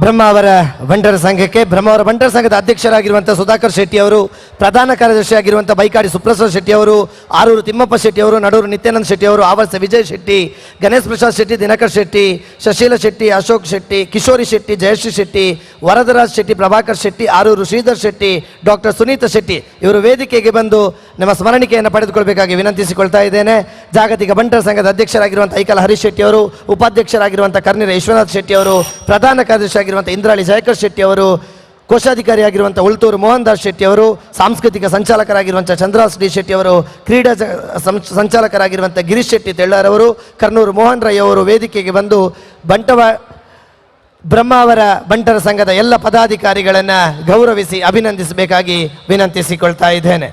ಬ್ರಹ್ಮ ಅವರ ಬಂಟರ ಸಂಘಕ್ಕೆ. ಬ್ರಹ್ಮ ಅವರ ಬಂಟರ ಸಂಘದ ಅಧ್ಯಕ್ಷರಾಗಿರುವಂಥ ಸುಧಾಕರ್ ಶೆಟ್ಟಿ ಅವರು, ಪ್ರಧಾನ ಕಾರ್ಯದರ್ಶಿಯಾಗಿರುವಂಥ ಬೈಕಾಡಿ ಸುಪ್ರಸಾದ್ ಶೆಟ್ಟಿ ಅವರು, ಆರೂರು ತಿಮ್ಮಪ್ಪ ಶೆಟ್ಟಿ ಅವರು, ನಡೂರು ನಿತ್ಯಾನಂದ ಶೆಟ್ಟಿ ಅವರು, ಆವರ್ಸ ವಿಜಯ್ ಶೆಟ್ಟಿ, ಗಣೇಶ್ ಪ್ರಸಾದ್ ಶೆಟ್ಟಿ, ದಿನಕರ್ ಶೆಟ್ಟಿ, ಶಶೀಲ ಶೆಟ್ಟಿ, ಅಶೋಕ್ ಶೆಟ್ಟಿ, ಕಿಶೋರಿ ಶೆಟ್ಟಿ, ಜಯಶ್ರೀ ಶೆಟ್ಟಿ, ವರದರಾಜ್ ಶೆಟ್ಟಿ, ಪ್ರಭಾಕರ್ ಶೆಟ್ಟಿ, ಆರೂರು ಶ್ರೀಧರ್ ಶೆಟ್ಟಿ, ಡಾಕ್ಟರ್ ಸುನೀತಾ ಶೆಟ್ಟಿ ಇವರು ವೇದಿಕೆಗೆ ಬಂದು ನಮ್ಮ ಸ್ಮರಣಿಕೆಯನ್ನು ಪಡೆದುಕೊಳ್ಬೇಕಾಗಿ ವಿನಂತಿಸಿಕೊಳ್ತಾ ಇದ್ದೇನೆ. ಜಾಗತಿಕ ಬಂಟರ ಸಂಘದ ಅಧ್ಯಕ್ಷರಾಗಿರುವಂಥ ಐಕಲ ಹರೀಶ್ ಶೆಟ್ಟಿ ಅವರು, ಉಪಾಧ್ಯಕ್ಷರಾಗಿರುವಂಥ ಕರ್ನಿರ ವಿಶ್ವನಾಥ್ ಶೆಟ್ಟಿ ಅವರು, ಪ್ರಧಾನ ಕಾರ್ಯದರ್ಶಿಯಾಗಿರುವಂಥ ಇಂದ್ರಾಳಿ ಜಯಕರ್ ಶೆಟ್ಟಿ ಅವರು, ಕೋಶಾಧಿಕಾರಿಯಾಗಿರುವಂಥ ಉಳ್ತೂರು ಮೋಹನ್ ದಾಸ್ ಶೆಟ್ಟಿ ಅವರು, ಸಾಂಸ್ಕೃತಿಕ ಸಂಚಾಲಕರಾಗಿರುವಂಥ ಚಂದ್ರಾಸ್ ಡಿ ಶೆಟ್ಟಿ ಅವರು, ಕ್ರೀಡಾ ಸಂಚಾಲಕರಾಗಿರುವಂಥ ಗಿರೀಶ್ ಶೆಟ್ಟಿ ತೆಳ್ಳಾರ್ ಅವರು, ಕರ್ನೂರು ಮೋಹನ್ ರೈ ಅವರು ವೇದಿಕೆಗೆ ಬಂದು ಬ್ರಹ್ಮ ಅವರ ಬಂಟರ ಸಂಘದ ಎಲ್ಲ ಪದಾಧಿಕಾರಿಗಳನ್ನು ಗೌರವಿಸಿ ಅಭಿನಂದಿಸಬೇಕಾಗಿ ವಿನಂತಿಸಿಕೊಳ್ತಾ ಇದ್ದೇನೆ.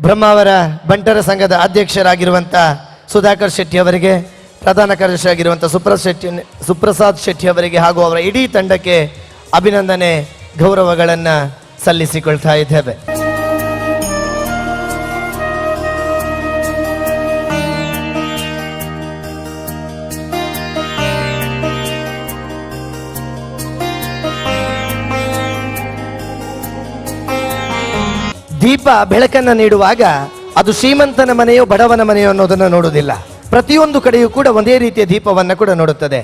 ಬ್ರಹ್ಮ ಅವರ ಬಂಟರ ಸಂಘದ ಅಧ್ಯಕ್ಷರಾಗಿರುವಂಥ ಸುಧಾಕರ್ ಶೆಟ್ಟಿ ಅವರಿಗೆ, ಪ್ರಧಾನ ಕಾರ್ಯದರ್ಶಿಯಾಗಿರುವಂಥ ಸುಪ್ರಸಾದ್ ಶೆಟ್ಟಿ ಅವರಿಗೆ ಹಾಗೂ ಅವರ ಇಡೀ ತಂಡಕ್ಕೆ ಅಭಿನಂದನೆ ಗೌರವಗಳನ್ನು ಸಲ್ಲಿಸಿಕೊಳ್ತಾ ಇದ್ದೇವೆ. ದೀಪ ಬೆಳಕನ್ನು ನೀಡುವಾಗ ಅದು ಶ್ರೀಮಂತನ ಮನೆಯೋ ಬಡವನ ಮನೆಯೋ ಅನ್ನೋದನ್ನು ನೋಡುವುದಿಲ್ಲ. ಪ್ರತಿಯೊಂದು ಕಡೆಯೂ ಕೂಡ ಒಂದೇ ರೀತಿಯ ದೀಪವನ್ನು ಕೂಡ ನೋಡುತ್ತದೆ.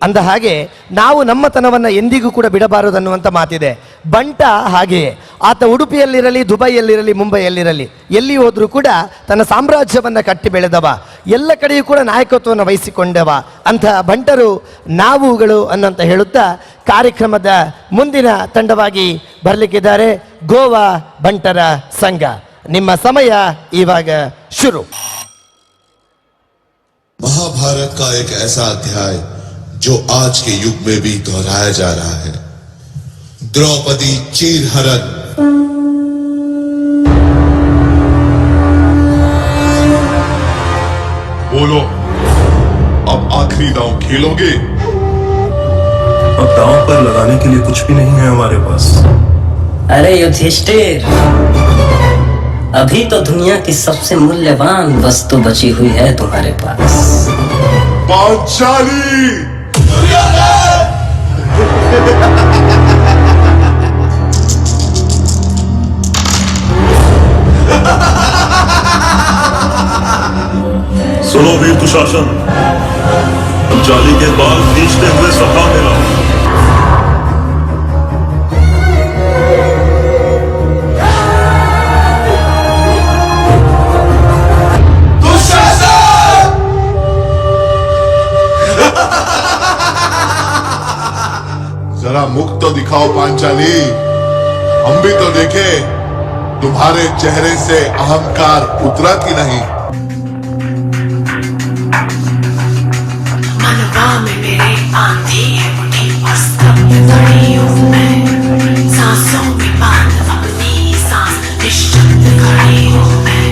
ಅಂದ ಹಾಗೆ ನಾವು ನಮ್ಮತನವನ್ನು ಎಂದಿಗೂ ಕೂಡ ಬಿಡಬಾರದು ಅನ್ನುವಂಥ ಮಾತಿದೆ. ಬಂಟ ಹಾಗೆಯೇ, ಆತ ಉಡುಪಿಯಲ್ಲಿರಲಿ, ದುಬೈಯಲ್ಲಿರಲಿ, ಮುಂಬೈಯಲ್ಲಿರಲಿ, ಎಲ್ಲಿ ಹೋದರೂ ಕೂಡ ತನ್ನ ಸಾಮ್ರಾಜ್ಯವನ್ನು ಕಟ್ಟಿ ಬೆಳೆದವ, ಎಲ್ಲ ಕಡೆಯೂ ಕೂಡ ನಾಯಕತ್ವವನ್ನು ವಹಿಸಿಕೊಂಡವ. ಅಂಥ ಬಂಟರು ನಾವುಗಳು ಅನ್ನಂತ ಹೇಳುತ್ತಾ ಕಾರ್ಯಕ್ರಮದ ಮುಂದಿನ ತಂಡವಾಗಿ ಬರಲಿಕ್ಕಿದ್ದಾರೆ ಗೋವಾ ಬಂಟರ ಸಂಘ. ನಿಮ್ಮ ಸಮಯ ಇವಾಗ ಶುರು. महाभारत का एक ऐसा अध्याय जो आज के युग में भी दोहराया जा रहा है, द्रौपदी चीरहरण। बोलो, अब आखिरी दांव खेलोगे? अब दांव पर लगाने के लिए कुछ भी नहीं है हमारे पास। अरे युधिष्ठिर, अभी तो दुनिया की सबसे मूल्यवान वस्तु बची हुई है तुम्हारे पास, पांचाली। सुनो वीर दुशासन, पंचाली के बाल खींचते हुए सभा में लाओ। जरा मुख तो दिखाओ पांचाली, हम भी तो देखे तुम्हारे चेहरे से अहंकार उतरा कि नहीं। मनवा में मेरे आंधी है उठी और स्तब्ध खड़ी हूँ मैं, सांसों में बांध अपनी सांस निश्शब्द खड़ी हूँ मैं,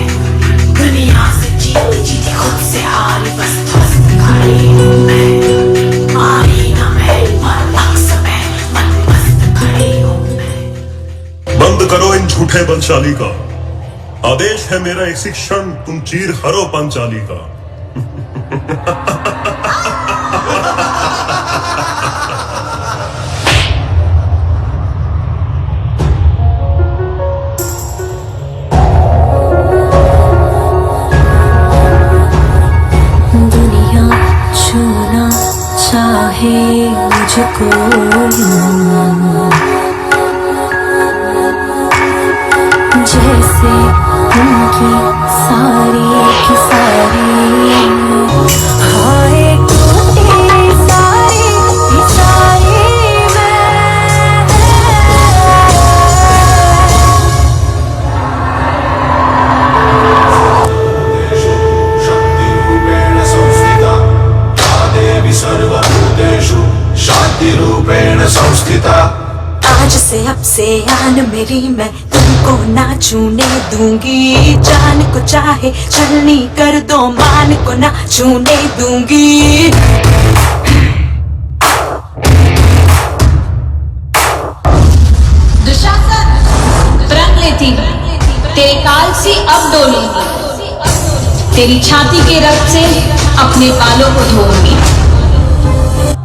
दुनिया से जीती जीती खुद से हार बस ध्वस्त खड़ी हूँ मैं, आई न मैं और अक्स मैं मन मस्त खड़ी हूँ मैं। बंद करो इन झूठे बलशाली का, आदेश है मेरा इसी क्षण तुम चीर हरो पंचाली का। दुनिया छूना चाहे मुझको, जैसे उनकी सारी की सारी हाय टूटे सारी की सारी शांति रूपेण संस्थिता। आज से अब से आन मेरी मैं तुमको ना छूने दूंगी, जान को चाहे छलनी कर दो मान को ना छूने दूंगी। दुशासन प्रण लेती तेरे काल से अब डोलूंगी, तेरी छाती के रक्त से अपने बालों को धोऊंगी।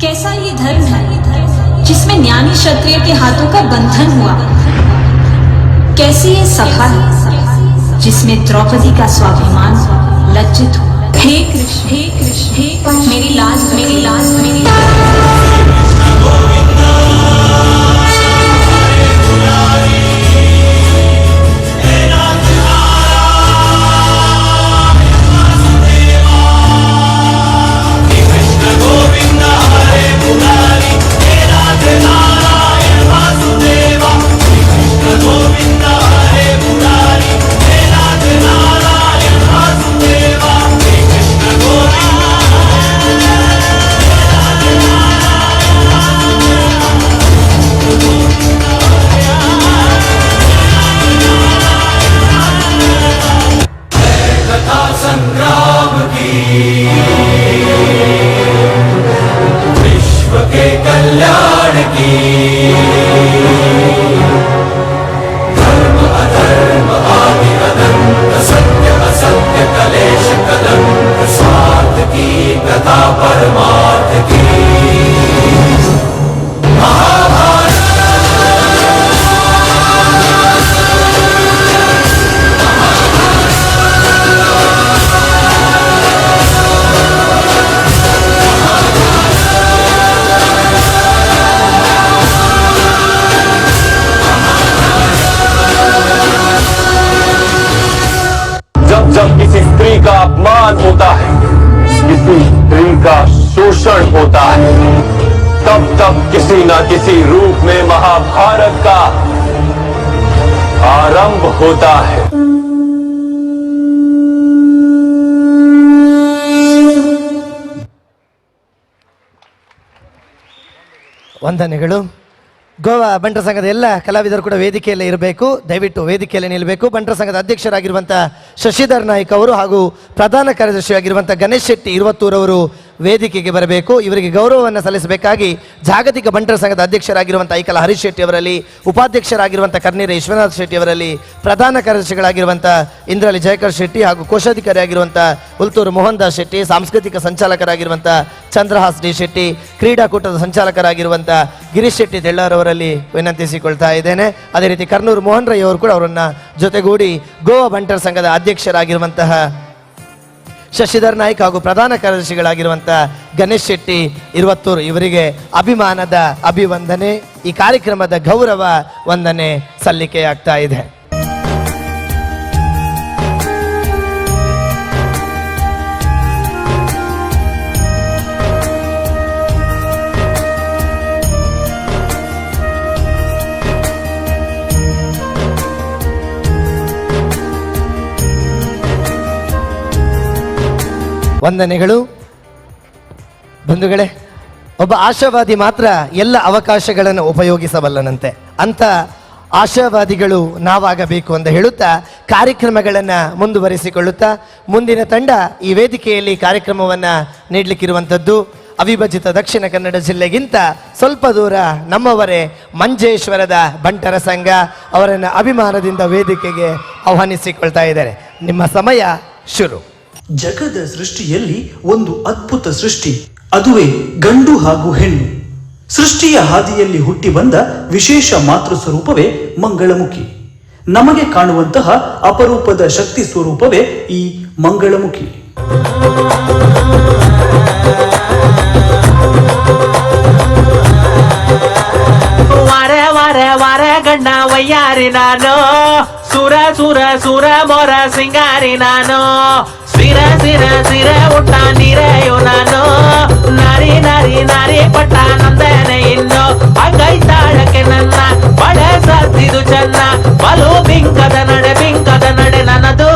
कैसा ये धर्म है जिसमें ज्ञानी क्षत्रिय के हाथों का बंधन हुआ, कैसी ये सभा है जिसमें द्रौपदी का स्वाभिमान लज्जित हुआ। हे कृष्ण, हे कृष्ण, हे मेरी लाज, मेरी लाज, मेरी लाज। का अपमान होता है, किसी स्त्री का शोषण होता है, तब किसी न किसी रूप में महाभारत का आरंभ होता है। ವಂದನೆಗಳು. ಗೋವಾ ಬಂಟರ ಸಂಘದ ಎಲ್ಲ ಕಲಾವಿದರು ಕೂಡ ವೇದಿಕೆಯಲ್ಲೇ ಇರಬೇಕು. ದಯವಿಟ್ಟು ವೇದಿಕೆಯಲ್ಲೇ ನಿಲ್ಲಬೇಕು. ಬಂಟರ ಸಂಘದ ಅಧ್ಯಕ್ಷರಾಗಿರುವಂಥ ಶಶಿಧರ್ ನಾಯ್ಕ್ ಅವರು ಹಾಗೂ ಪ್ರಧಾನ ಕಾರ್ಯದರ್ಶಿಯಾಗಿರುವಂಥ ಗಣೇಶ್ ಶೆಟ್ಟಿ ಇರುವತ್ತೂರವರು ವೇದಿಕೆಗೆ ಬರಬೇಕು. ಇವರಿಗೆ ಗೌರವವನ್ನು ಸಲ್ಲಿಸಬೇಕಾಗಿ ಜಾಗತಿಕ ಬಂಟರ ಸಂಘದ ಅಧ್ಯಕ್ಷರಾಗಿರುವಂಥ ಐಕಲ ಹರೀಶ್ ಶೆಟ್ಟಿ ಅವರಲ್ಲಿ, ಉಪಾಧ್ಯಕ್ಷರಾಗಿರುವಂಥ ಕರ್ನೀರ ವಿಶ್ವನಾಥ್ ಶೆಟ್ಟಿ ಅವರಲ್ಲಿ, ಪ್ರಧಾನ ಕಾರ್ಯದರ್ಶಿಗಳಾಗಿರುವಂಥ ಇಂದ್ರಾಲಿ ಜಯಕರ್ ಶೆಟ್ಟಿ ಹಾಗೂ ಕೋಶಾಧಿಕಾರಿಯಾಗಿರುವಂಥ ಉಲ್ತೂರು ಮೋಹನ್ ದಾಸ್ ಶೆಟ್ಟಿ, ಸಾಂಸ್ಕೃತಿಕ ಸಂಚಾಲಕರಾಗಿರುವಂಥ ಚಂದ್ರಹಾಸ್ ಡಿ ಶೆಟ್ಟಿ, ಕ್ರೀಡಾಕೂಟದ ಸಂಚಾಲಕರಾಗಿರುವಂಥ ಗಿರೀಶ್ ಶೆಟ್ಟಿ ತೆಳ್ಳಾರವರಲ್ಲಿ ವಿನಂತಿಸಿಕೊಳ್ತಾ ಇದ್ದೇನೆ. ಅದೇ ರೀತಿ ಕರ್ನೂರು ಮೋಹನ್ ರೈ ಅವರು ಕೂಡ ಅವರನ್ನು ಜೊತೆಗೂಡಿ ಗೋವಾ ಬಂಟರ ಸಂಘದ ಅಧ್ಯಕ್ಷರಾಗಿರುವಂತಹ ಶಶಿಧರ್ ನಾಯ್ಕ್ ಹಾಗೂ ಪ್ರಧಾನ ಕಾರ್ಯದರ್ಶಿಗಳಾಗಿರುವಂಥ ಗಣೇಶ್ ಶೆಟ್ಟಿ ಇರುವತ್ತೂರು ಇವರಿಗೆ ಅಭಿಮಾನದ ಅಭಿವಂದನೆ, ಈ ಕಾರ್ಯಕ್ರಮದ ಗೌರವ ವಂದನೆ ಸಲ್ಲಿಕೆಯಾಗ್ತಾ ಇದೆ. ವಂದನೆಗಳು. ಬಂಧುಗಳೇ, ಒಬ್ಬ ಆಶಾವಾದಿ ಮಾತ್ರ ಎಲ್ಲ ಅವಕಾಶಗಳನ್ನು ಉಪಯೋಗಿಸಬಲ್ಲನಂತೆ. ಅಂಥ ಆಶಾವಾದಿಗಳು ನಾವಾಗಬೇಕು ಅಂತ ಹೇಳುತ್ತಾ ಕಾರ್ಯಕ್ರಮಗಳನ್ನು ಮುಂದುವರಿಸಿಕೊಳ್ಳುತ್ತಾ ಮುಂದಿನ ತಂಡ ಈ ವೇದಿಕೆಯಲ್ಲಿ ಕಾರ್ಯಕ್ರಮವನ್ನು ನೀಡಲಿಕ್ಕಿರುವಂಥದ್ದು ಅವಿಭಜಿತ ದಕ್ಷಿಣ ಕನ್ನಡ ಜಿಲ್ಲೆಗಿಂತ ಸ್ವಲ್ಪ ದೂರ ನಮ್ಮವರೇ ಮಂಜೇಶ್ವರದ ಬಂಟರ ಸಂಘ. ಅವರನ್ನು ಅಭಿಮಾನದಿಂದ ವೇದಿಕೆಗೆ ಆಹ್ವಾನಿಸಿಕೊಳ್ತಾ ಇದ್ದಾರೆ. ನಿಮ್ಮ ಸಮಯ ಶುರು. ಜಗದ ಸೃಷ್ಟಿಯಲ್ಲಿ ಒಂದು ಅದ್ಭುತ ಸೃಷ್ಟಿ, ಅದುವೇ ಗಂಡು ಹಾಗೂ ಹೆಣ್ಣು. ಸೃಷ್ಟಿಯ ಹಾದಿಯಲ್ಲಿ ಹುಟ್ಟಿ ಬಂದ ವಿಶೇಷ ಮಾತೃ ಸ್ವರೂಪವೇ ಮಂಗಳಮುಖಿ. ನಮಗೆ ಕಾಣುವಂತಹ ಅಪರೂಪದ ಶಕ್ತಿ ಸ್ವರೂಪವೇ ಈ ಮಂಗಳಮುಖಿ. ವಾರೆ ವಾರೆ ವಾರೆ ಗಂಡ ವಯ್ಯಾರಿ ನಾನು, ಸುರ ಸುರ ಸುರ ಮೊರ ಸಿಂಗಾರಿ ನಾನು, ಸಿರ ಸಿರ ಸಿರ ಊಟ ನೀರೆಯು ನಾನು, ನಾರಿ ನಾರಿ ನಾರಿ ಪಟ್ಟ ನಂದನೆ ಇನ್ನು, ಅಂಗೈತಾಳಕ್ಕೆ ನನ್ನ ಬಳೆ ಸತ್ತಿದು ಚೆನ್ನ, ಬಲು ಬಿಂಕದ ನಡೆ ನನ್ನದು,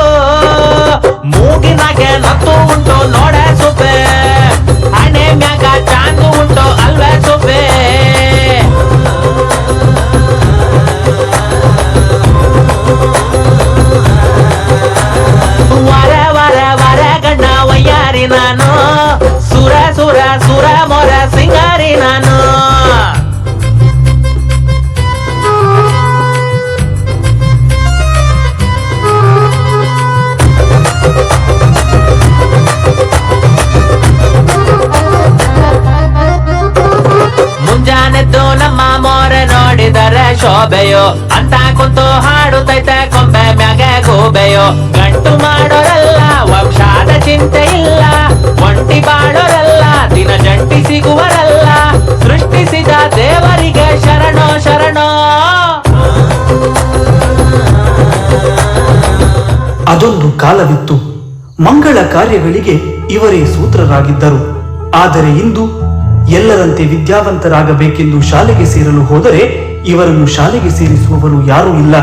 ಮೂಗಿನಾಗೆ ನತ್ತು ಉಂಟು ನೋಡೆ ಸುಬ್ಬೆ, ಹಣೆ ಮ್ಯಾಗ ಚಾಂದು ಉಂಟು ಅಲ್ವೇ ಸುಬ್ಬೆ. ವರೆ ವರೆ ವರೆ ಗಂಡ ವಯ್ಯಾರಿ ನಾನು, ಸುರ ಸುರ ಸುರ ಮೊರ ಸಿಂಗಾರಿ ನಾನು. ಮುಂಜಾನೆದ್ದು ನಮ್ಮ ಮೋರೆ ನೋಡಿದರೆ ಶೋಭೆಯೋ ಅಂತ ಕುಂತು ಹಾಡುತ್ತೈತೆ ಕೊಂಬೆ ಮ್ಯಾಗೆ ಗೂಬೆಯೋ. ಗಂಟು ಮಾಡೋರಲ್ಲ ವಂಶಾದ ಚಿಂತೆ ಇಲ್ಲ, ಒಂಟಿ ಬಾಳೋರಲ್ಲ ದಿನ ಜಂಟಿ ಸಿಗುವರಲ್ಲ, ಸೃಷ್ಟಿಸಿದ ದೇವರಿಗೆ ಶರಣೋ ಶರಣೋ. ಅದೊಂದು ಕಾಲವಿತ್ತು, ಮಂಗಳ ಕಾರ್ಯಗಳಿಗೆ ಇವರೇ ಸೂತ್ರರಾಗಿದ್ದರು. ಆದರೆ ಇಂದು ಎಲ್ಲರಂತೆ ವಿದ್ಯಾವಂತರಾಗಬೇಕೆಂದು ಶಾಲೆಗೆ ಸೇರಲು ಹೋದರೆ ಇವರನ್ನು ಶಾಲೆಗೆ ಸೇರಿಸುವವರು ಯಾರೂ ಇಲ್ಲ.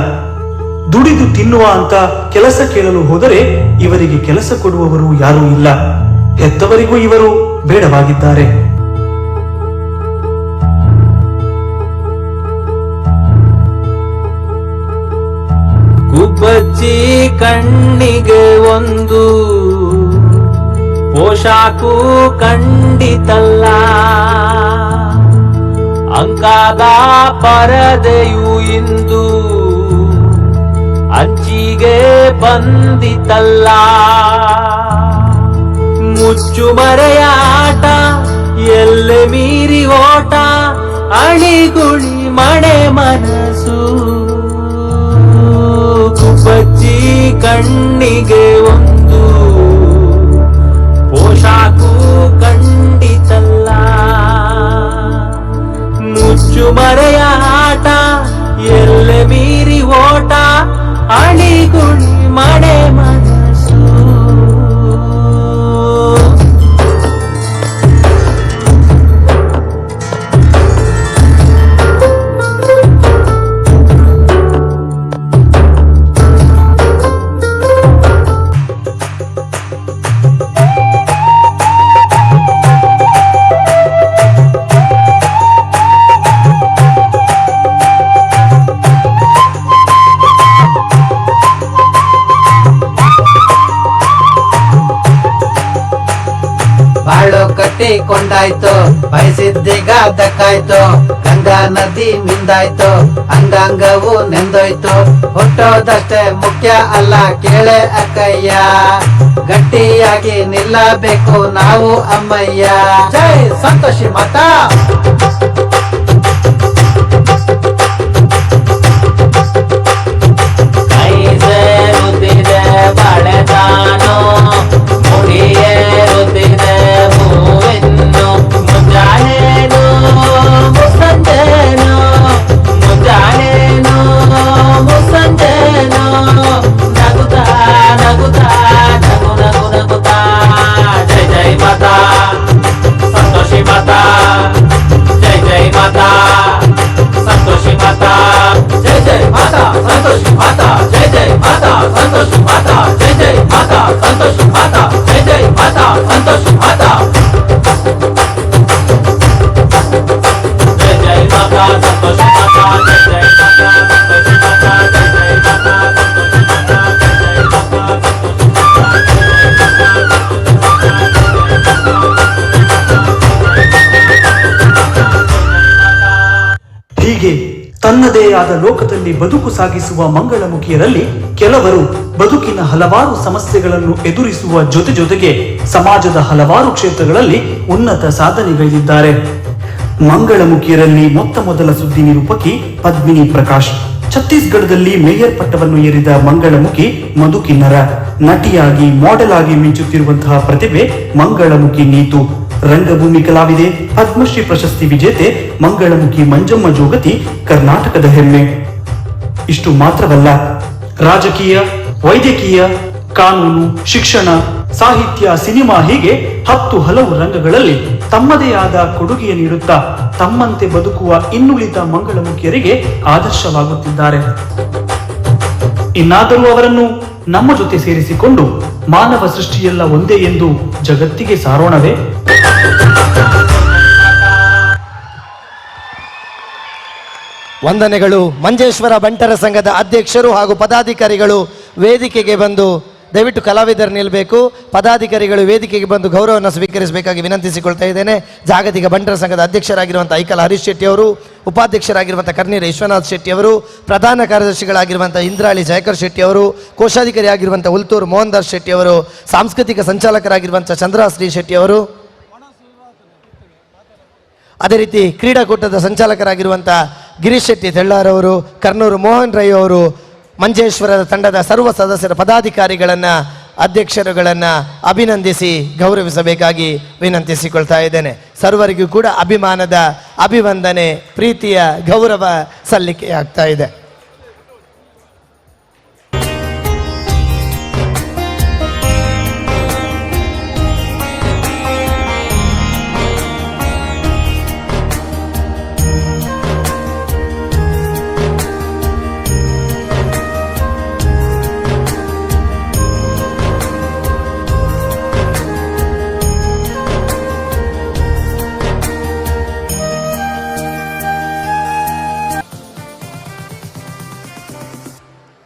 ದುಡಿದು ತಿನ್ನುವ ಅಂತ ಕೆಲಸ ಕೇಳಲು ಹೋದರೆ ಇವರಿಗೆ ಕೆಲಸ ಕೊಡುವವರು ಯಾರೂ ಇಲ್ಲ. ಹೆತ್ತವರಿಗೂ ಇವರು ಬೇಡವಾಗಿದ್ದಾರೆ. ಗುಬ್ಬಚ್ಚಿ ಕಣ್ಣಿಗೆ ಒಂದು ಪೋಷಾಕು ಕಂಡಿತಲ್ಲ, ಅಂಕಾದ ಪರದೆಯು ಇಂದು ಅಚ್ಚಿಗೆ ಬಂದಿತಲ್ಲ. ಮುಚ್ಚು ಮರೆಯಾಟ ಎಲ್ಲೆ ಮೀರಿ ಓಟ, ಅಳಿಗುಳಿ ಮಣೆ ಮನಸ್ಸು. ಗುಬ್ಬಚ್ಚಿ ಕಣ್ಣಿಗೆ ಒಂದು ಪೋಷಾಕು ಕಂಡಿತಲ್ಲ, ಮುಚ್ಚು ಮರೆಯ ಆಟ ಎಲ್ಲೆ ಮೀರಿ ಓಟ, ಅಳಿಗುಳಿ ಮಣೆ ಮನಸ್ಸು. ಬಾಳು ಕಟ್ಟಿಕೊಂಡಾಯ್ತು ಬಯಸಿದ್ದೀಗ ದಕ್ಕಾಯ್ತು ಗಂಗಾ ನದಿ ಮಿಂದಾಯ್ತು ಅಂಗಾಂಗವು ನೆಂದೋಯ್ತು ಹುಟ್ಟೋದಷ್ಟೇ ಮುಖ್ಯ ಅಲ್ಲ ಕೇಳೆ ಅಕ್ಕಯ್ಯ ಗಟ್ಟಿಯಾಗಿ ನಿಲ್ಲಬೇಕು ನಾವು ಅಮ್ಮಯ್ಯ ಜೈ ಸಂತೋಷಿ ಮಾತಾ ಬಾಳೆದಾನೋ ಮುಡಿಯೇರುತ್ತಿದೆ ಹೂವಿನ್ನು ಮುಂಜಾನೇನು ಮುಸ್ಸಂಜೇನು ಮುಂಜಾನೇನು ಮುಸ್ಸಂಜೇನು ನಗುತ್ತಾ ನಗುತ್ತಾ ನಗು ನಗು ನಗುತ್ತಾ ಜೈ ಜೈ ಮಾತಾ ಸಂತೋಷಿ ಮಾತಾ ಜೈ ಜೈ ಮಾತಾ ಸಂತೋಷಿ ಮಾತಾ ಜೈ ಜೈ ಮಾತಾ ಸಂತೋಷಿ ಮಾತಾ ಜೈ ಜೈ ಮಾತಾ ಸಂತೋಷಿ ಮಾತಾ ಜೈ ಜೈ ಮಾತಾ ಸಂತೋಷಿ ಮಾತಾ ಜೈ ಜೈ ಮಾತಾ ಸಂತೋಷಿ ಮಾತಾ ಜೈ ಜೈ ಮಾತಾ ಸಂತೋಷಿ ಮಾತಾ ಜೈ ಜೈ ಮಾತಾ ಸಂತೋಷಿ ಮಾತಾ ಜೈ ಜೈ ಮಾತಾ ಸಂತೋಷಿ ಮಾತಾ ಹೀಗೆ ತನ್ನದೇ ಆದ ಲೋಕದಲ್ಲಿ ಬದುಕು ಸಾಗಿಸುವ ಮಂಗಳಮುಖಿಯರಲ್ಲಿ ಕೆಲವರು ಬದುಕಿನ ಹಲವಾರು ಸಮಸ್ಯೆಗಳನ್ನು ಎದುರಿಸುವ ಜೊತೆಗೆ ಸಮಾಜದ ಹಲವಾರು ಕ್ಷೇತ್ರಗಳಲ್ಲಿ ಉನ್ನತ ಸಾಧನೆಗೈದಿದ್ದಾರೆ. ಮಂಗಳಮುಖಿಯರಲ್ಲಿ ಮೊದಲ ಸುದ್ದಿ ನಿರೂಪಕಿ ಪದ್ಮಿನಿ ಪ್ರಕಾಶ್. ಛತ್ತೀಸ್ಗಢದಲ್ಲಿ ಮೇಯರ್ ಪಟ್ಟವನ್ನು ಏರಿದ ಮಂಗಳಮುಖಿ ಮಧು ಕಿನ್ನರ. ನಟಿಯಾಗಿ ಮಾಡೆಲ್ ಆಗಿ ಮಿಂಚುತ್ತಿರುವಂತಹ ಪ್ರತಿಭೆ ಮಂಗಳಮುಖಿ ನೀತು. ರಂಗಭೂಮಿ ಕಲಾವಿದೆ, ಪದ್ಮಶ್ರೀ ಪ್ರಶಸ್ತಿ ವಿಜೇತೆ ಮಂಗಳಮುಖಿ ಮಂಜಮ್ಮ ಜೋಗತಿ ಕರ್ನಾಟಕದ ಹೆಮ್ಮೆ. ಇಷ್ಟು ಮಾತ್ರವಲ್ಲ, ರಾಜಕೀಯ, ವೈದ್ಯಕೀಯ, ಕಾನೂನು, ಶಿಕ್ಷಣ, ಸಾಹಿತ್ಯ, ಸಿನಿಮಾ ಹೀಗೆ 10 ಹಲವು ರಂಗಗಳಲ್ಲಿ ತಮ್ಮದೇ ಆದ ಕೊಡುಗೆ ನೀಡುತ್ತಾ ತಮ್ಮಂತೆ ಬದುಕುವ ಇನ್ನುಳಿದ ಮಂಗಳಮುಖಿಯರಿಗೆ ಆದರ್ಶವಾಗುತ್ತಿದ್ದಾರೆ. ಇನ್ನಾದರೂ ಅವರನ್ನು ನಮ್ಮ ಜೊತೆ ಸೇರಿಸಿಕೊಂಡು ಮಾನವ ಸೃಷ್ಟಿಯೆಲ್ಲ ಒಂದೇ ಎಂದು ಜಗತ್ತಿಗೆ ಸಾರೋಣವೇ? ವಂದನೆಗಳು. ಮಂಜೇಶ್ವರ ಬಂಟರ ಸಂಘದ ಅಧ್ಯಕ್ಷರು ಹಾಗೂ ಪದಾಧಿಕಾರಿಗಳು ವೇದಿಕೆಗೆ ಬಂದು ದಯವಿಟ್ಟು ಕಲಾವಿದರು ನಿಲ್ಲಬೇಕು. ಪದಾಧಿಕಾರಿಗಳು ವೇದಿಕೆಗೆ ಬಂದು ಗೌರವವನ್ನು ಸ್ವೀಕರಿಸಬೇಕಾಗಿ ವಿನಂತಿಸಿಕೊಳ್ತಾ ಇದ್ದೇನೆ. ಜಾಗತಿಕ ಬಂಟರ ಸಂಘದ ಅಧ್ಯಕ್ಷರಾಗಿರುವಂಥ ಐಕಲ ಹರೀಶ್ ಶೆಟ್ಟಿ ಅವರು, ಉಪಾಧ್ಯಕ್ಷರಾಗಿರುವಂಥ ಕರ್ನೀರ ವಿಶ್ವನಾಥ್ ಶೆಟ್ಟಿ ಅವರು, ಪ್ರಧಾನ ಕಾರ್ಯದರ್ಶಿಗಳಾಗಿರುವಂಥ ಇಂದ್ರಾಳಿ ಜಯಕರ್ ಶೆಟ್ಟಿ ಅವರು, ಕೋಶಾಧಿಕಾರಿಯಾಗಿರುವಂಥ ಉಲ್ತೂರು ಮೋಹನ್ ದಾಸ್ ಶೆಟ್ಟಿ ಅವರು, ಸಾಂಸ್ಕೃತಿಕ ಸಂಚಾಲಕರಾಗಿರುವಂಥ ಚಂದ್ರಶ್ರೀ ಶೆಟ್ಟಿ ಅವರು, ಅದೇ ರೀತಿ ಕ್ರೀಡಾಕೂಟದ ಸಂಚಾಲಕರಾಗಿರುವಂಥ ಗಿರೀಶ್ ಶೆಟ್ಟಿ ತೆಳ್ಳಾರವರು, ಕರ್ನೂರು ಮೋಹನ್ ರೈ ಅವರು, ಮಂಜೇಶ್ವರದ ತಂಡದ ಸರ್ವ ಸದಸ್ಯರ ಪದಾಧಿಕಾರಿಗಳನ್ನು, ಅಧ್ಯಕ್ಷರುಗಳನ್ನು ಅಭಿನಂದಿಸಿ ಗೌರವಿಸಬೇಕಾಗಿ ವಿನಂತಿಸಿಕೊಳ್ತಾ ಇದ್ದೇನೆ. ಸರ್ವರಿಗೂ ಕೂಡ ಅಭಿಮಾನದ ಅಭಿವಂದನೆ, ಪ್ರೀತಿಯ ಗೌರವ ಸಲ್ಲಿಕೆ ಆಗ್ತಾ ಇದೆ.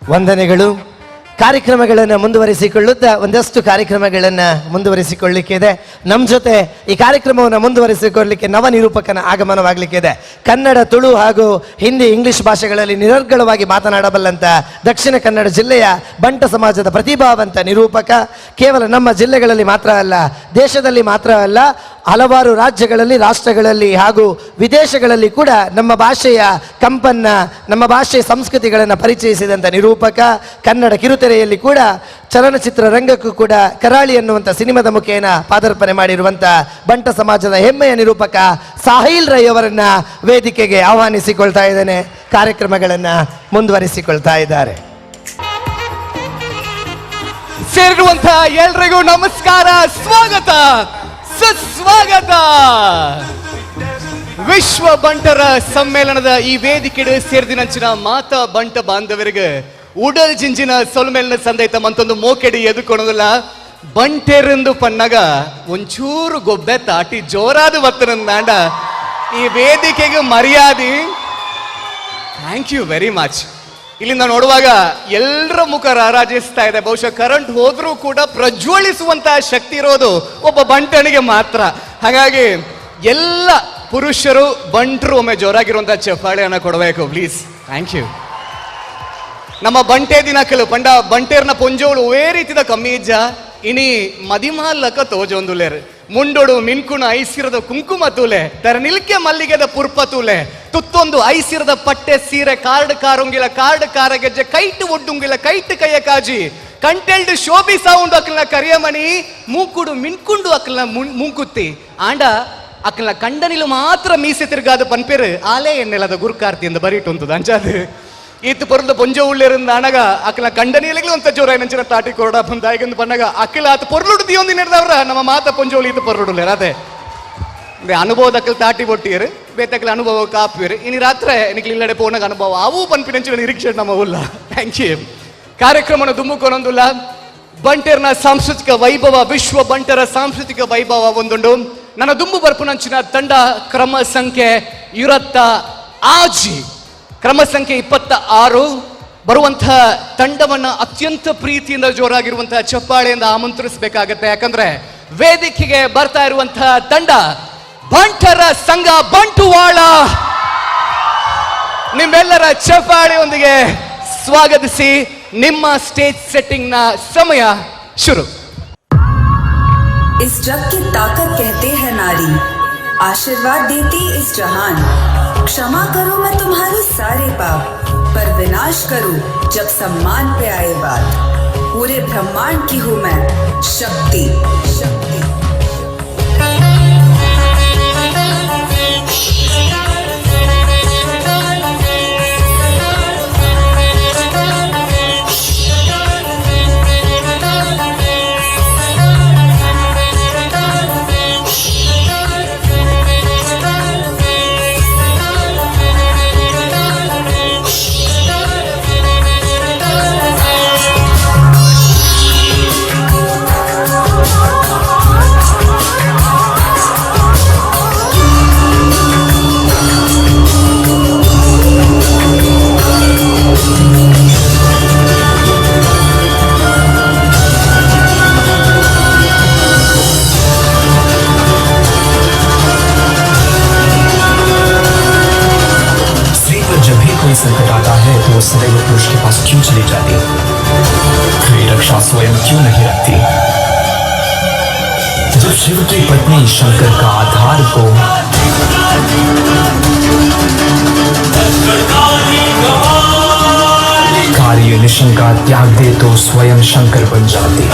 ವಂದನೆಗಳು. ಕಾರ್ಯಕ್ರಮಗಳನ್ನು ಮುಂದುವರಿಸಿಕೊಳ್ಳುತ್ತಾ ಒಂದಷ್ಟು ಕಾರ್ಯಕ್ರಮಗಳನ್ನು ಮುಂದುವರಿಸಿಕೊಳ್ಳಲಿಕ್ಕೆ ಇದೆ. ನಮ್ಮ ಜೊತೆ ಈ ಕಾರ್ಯಕ್ರಮವನ್ನು ಮುಂದುವರಿಸಿಕೊಳ್ಳಲಿಕ್ಕೆ ನವ ನಿರೂಪಕನ ಆಗಮನವಾಗಲಿಕ್ಕೆ ಇದೆ. ಕನ್ನಡ, ತುಳು ಹಾಗೂ ಹಿಂದಿ, ಇಂಗ್ಲಿಷ್ ಭಾಷೆಗಳಲ್ಲಿ ನಿರರ್ಗಳವಾಗಿ ಮಾತನಾಡಬಲ್ಲಂಥ ದಕ್ಷಿಣ ಕನ್ನಡ ಜಿಲ್ಲೆಯ ಬಂಟ ಸಮಾಜದ ಪ್ರತಿಭಾವಂತ ನಿರೂಪಕ. ಕೇವಲ ನಮ್ಮ ಜಿಲ್ಲೆಗಳಲ್ಲಿ ಮಾತ್ರ ಅಲ್ಲ, ದೇಶದಲ್ಲಿ ಮಾತ್ರ ಅಲ್ಲ, ಹಲವಾರು ರಾಜ್ಯಗಳಲ್ಲಿ, ರಾಷ್ಟ್ರಗಳಲ್ಲಿ ಹಾಗೂ ವಿದೇಶಗಳಲ್ಲಿ ಕೂಡ ನಮ್ಮ ಭಾಷೆಯ ಕಂಪನ್ನ, ನಮ್ಮ ಭಾಷೆಯ ಸಂಸ್ಕೃತಿಗಳನ್ನು ಪರಿಚಯಿಸಿದಂಥ ನಿರೂಪಕ. ಕನ್ನಡ ಕಿರುತೆರೆಯಲ್ಲಿ ಕೂಡ ಚಲನಚಿತ್ರ ರಂಗಕ್ಕೂ ಕೂಡ ಕರಾಳಿ ಎನ್ನುವಂಥ ಸಿನಿಮಾದ ಮುಖೇನ ಪಾದಾರ್ಪಣೆ ಮಾಡಿರುವಂಥ ಬಂಟ ಸಮಾಜದ ಹೆಮ್ಮೆಯ ನಿರೂಪಕ ಸಾಹಿಲ್ ರೈ ಅವರನ್ನ ವೇದಿಕೆಗೆ ಆಹ್ವಾನಿಸಿಕೊಳ್ತಾ ಇದ್ದೇನೆ. ಕಾರ್ಯಕ್ರಮಗಳನ್ನು ಮುಂದುವರಿಸಿಕೊಳ್ತಾ ಇದ್ದಾರೆ. ಸೇರಿರುವಂತಹ ಎಲ್ರಿಗೂ ನಮಸ್ಕಾರ, ಸ್ವಾಗತ, ಸುಸ್ವಾಗತ. ವಿಶ್ವ ಬಂಟರ ಸಮ್ಮೇಳನದ ಈ ವೇದಿಕೆಗೆ ಸೇರಿದಿನಂಚಿನ ಮಾತಾ ಬಂಟ ಬಾಂಧವರಿಗೆ ಉಡಲ್ ಜಿಂಜಿನ ಸೊಲ್ಮೇಲಿನ ಸಂದೈತ ಮಂತೊಂದು ಮೋಕೆಡಿ ಎದುಕೊಳೋದಿಲ್ಲ. ಬಂಟೆರಂದು ಪನ್ನಗ ಒಂಚೂರು ಗೊಬ್ಬೆ ತಾಟಿ ಜೋರಾದ ಬತ್ತನಂದಾಂಡ ಈ ವೇದಿಕೆಗೆ ಮರ್ಯಾದೆ. Thank you very much. ಇಲ್ಲಿಂದ ನೋಡುವಾಗ ಎಲ್ಲರ ಮುಖ ರಾರಾಜಿಸ್ತಾ ಇದೆ. ಬಹುಶಃ ಕರೆಂಟ್ ಹೋದ್ರೂ ಕೂಡ ಪ್ರಜ್ವಲಿಸುವಂತಹ ಶಕ್ತಿ ಇರೋದು ಒಬ್ಬ ಬಂಟನಿಗೆ ಮಾತ್ರ. ಹಾಗಾಗಿ ಎಲ್ಲ ಪುರುಷರು ಬಂಟರು ಒಮ್ಮೆ ಜೋರಾಗಿರುವಂತಹ ಚಪ್ಪಾಳೆಯನ್ನ ಕೊಡಬೇಕು ಪ್ಲೀಸ್. Thank you. ನಮ್ಮ ಬಂಟೆ ದಿನಕಲು ಪಂಡ ಬಂಟೇರ್ನ ಪೊಂಜೋಳು ಒವೇ ರೀತಿದ ಕಮ್ಮಿ ಇಜ್ಜ ಇನಿ ಮದಿಮಾಲಕ ತೋಜೊಂದುಲೇರು ಮುಂಡೋಡು ಮಿನ್ಕುಣ ಐಸಿರದ ಕುಂಕುಮ ತೂಲೆ ತರ ನಿಲ್ಕೆ ಮಲ್ಲಿಗೆದ ಪುರ್ಪ ತೂಲೆ ತುತ್ತೊಂದು ಐಸಿರದ ಪಟ್ಟೆ ಸೀರೆ ಕಾರ್ಡ್ ಕಾರುಂಗಿಲ ಕಾರ್ಡ್ ಕಾರಗೆಜ್ಜೆ ಕೈಟ್ ಒಡ್ಡುಂಗಿಲ ಕೈಟ್ ಕೈಯ ಕಾಜಿ ಕಂಟೆಲ್ಡ್ ಶೋಭಿ ಸೌಂಡ್ ಅಕ್ಲನ ಕರಿಯಮಣಿ ಮೂಕುಡು ಮಿನ್ಕುಂಡು ಅಕ್ಲನ ಮೂಕುತ್ತಿ ಆಂಡ ಅಕ್ಲನ ಕಂಡನಿಲು ಮಾತ್ರ ಮೀಸೆ ತಿರುಗಾದ ಪನ್ಪೇರು ಆಲೆ ಎಣ್ಣೆಲದ ಗುರುಕಾರ್ತಿಯಿಂದ ಬರೀಟುಂತದ ಅಂಚಾದು ಈತ್ ಪೊರ್ದ ಪೊಂಜ ಉಳ್ಳಿರಿಂದ ಅಣಗ ಅಕ್ಕಲ ಕಂಡನಿಯಲಿಗೆ ಒಂತ ಜೋರ ನಂಚಿನ ತಾಟಿ ಕೊರಡ ಬಂದಾಯ್ಗಂದು ಪನ್ನಗ ಅಕ್ಕಲ ಆತ ಪೊರ್ಲುಡು ದಿಯೊಂದು ನಡೆದವ್ರ ನಮ್ಮ ಮಾತ ಪೊಂಜೋಳು ಈತ ಪೊರ್ಲುಡುಲ್ಲೇರ ಅದೇ ಅನುಭವದ ಅಕ್ಕಲ್ ತಾಟಿ ಬೊಟ್ಟಿಯರು ಬೇತಕ್ಕಲ ಅನುಭವ ಕಾಪಿಯರು ಇನಿ ರಾತ್ರಿ ನಿಕ್ಲಿ ಇಲ್ಲಡೆ ಪೋನಾಗ ಅನುಭವ ಅವು ಪನ್ಪಿನಂಚಿನ ನಿರೀಕ್ಷೆ ನಮ್ಮ ಉಲ್ಲ. Thank you. ಕಾರ್ಯಕ್ರಮನ ದುಮ್ಮುಕೊನೊಂದುಲ್ಲ ಬಂಟೇರ್ನ ಸಾಂಸ್ಕೃತಿಕ ವೈಭವ ವಿಶ್ವ ಬಂಟರ ಸಾಂಸ್ಕೃತಿಕ ವೈಭವ ಒಂದುಂಡು ನನ್ನ ದುಂಬು ಬರ್ಪುನಂಚಿನ ತಂಡ ಕ್ರಮ ಸಂಖ್ಯೆ 26 ಕ್ರಮ ಸಂಖ್ಯೆ 26 ಬರುವಂತಹ ತಂಡವನ್ನ ಅತ್ಯಂತ ಪ್ರೀತಿಯಿಂದ ಜೋರಾಗಿರುವಂತಹ ಚಪ್ಪಾಳೆಯಿಂದ ಆಮಂತ್ರಿಸಬೇಕಾಗತ್ತೆ. ಯಾಕಂದ್ರೆ ವೇದಿಕೆಗೆ ಬರ್ತಾ ಇರುವಂತಹ ತಂಡ ಬಂಟರ ಸಂಘ ಬಂಟುವಾಳ. ನಿಮ್ಮೆಲ್ಲರ ಚಪ್ಪಾಳೆಯೊಂದಿಗೆ ಸ್ವಾಗತಿಸಿ ನಿಮ್ಮ ಸ್ಟೇಜ್ ಸೆಟ್ಟಿಂಗ್ ನ ಸಮಯ ಶುರು. इस जग की ताकत कहते हैं नारी, आशीर्वाद देती इस जहान. क्षमा करूं मैं तुम्हारे सारे पाप, पर विनाश करूं जब सम्मान पे आए बात. पूरे ब्रह्मांड की हूं मैं शक्ति. संकट आता है तो वो सदैव पुरुष के पास क्यों चली जाती? वे रक्षा स्वयं क्यों नहीं रखती? जब शिव की पत्नी शंकर का आधार को कार्य निशंका त्याग दे तो स्वयं शंकर बन जाती.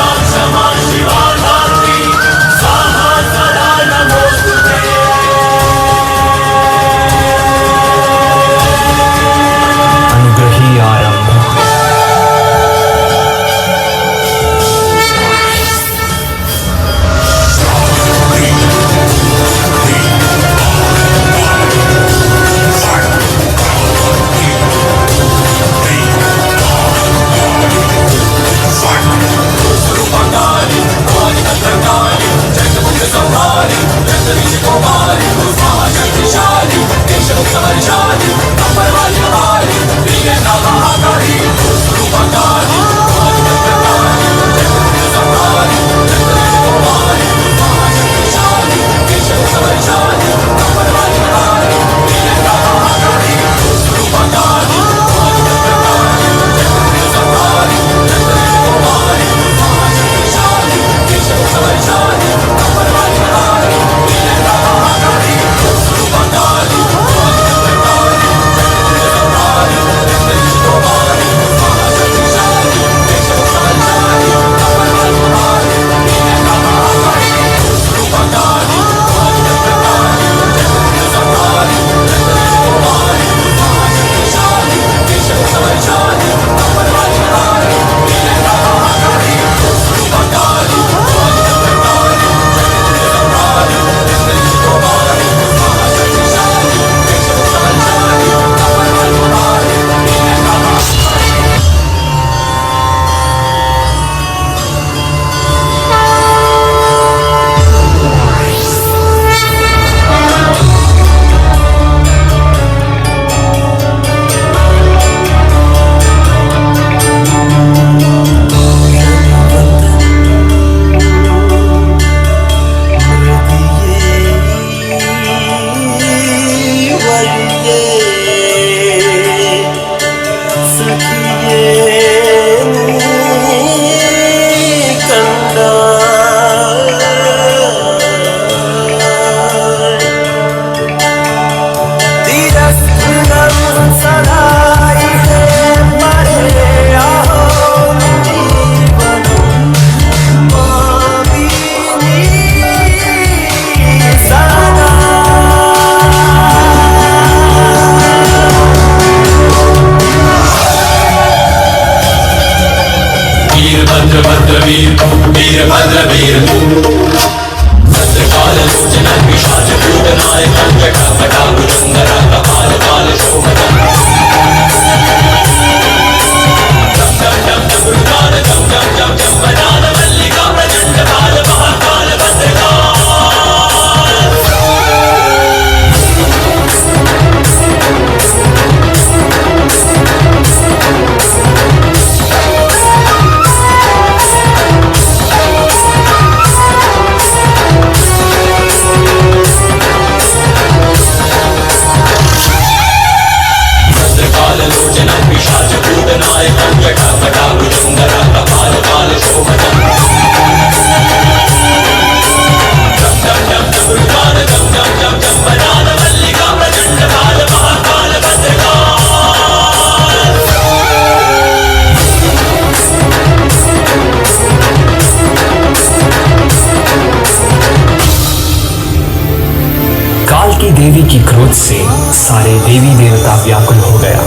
देवी की क्रोध से सारे देवी देवता व्याकुल हो गया।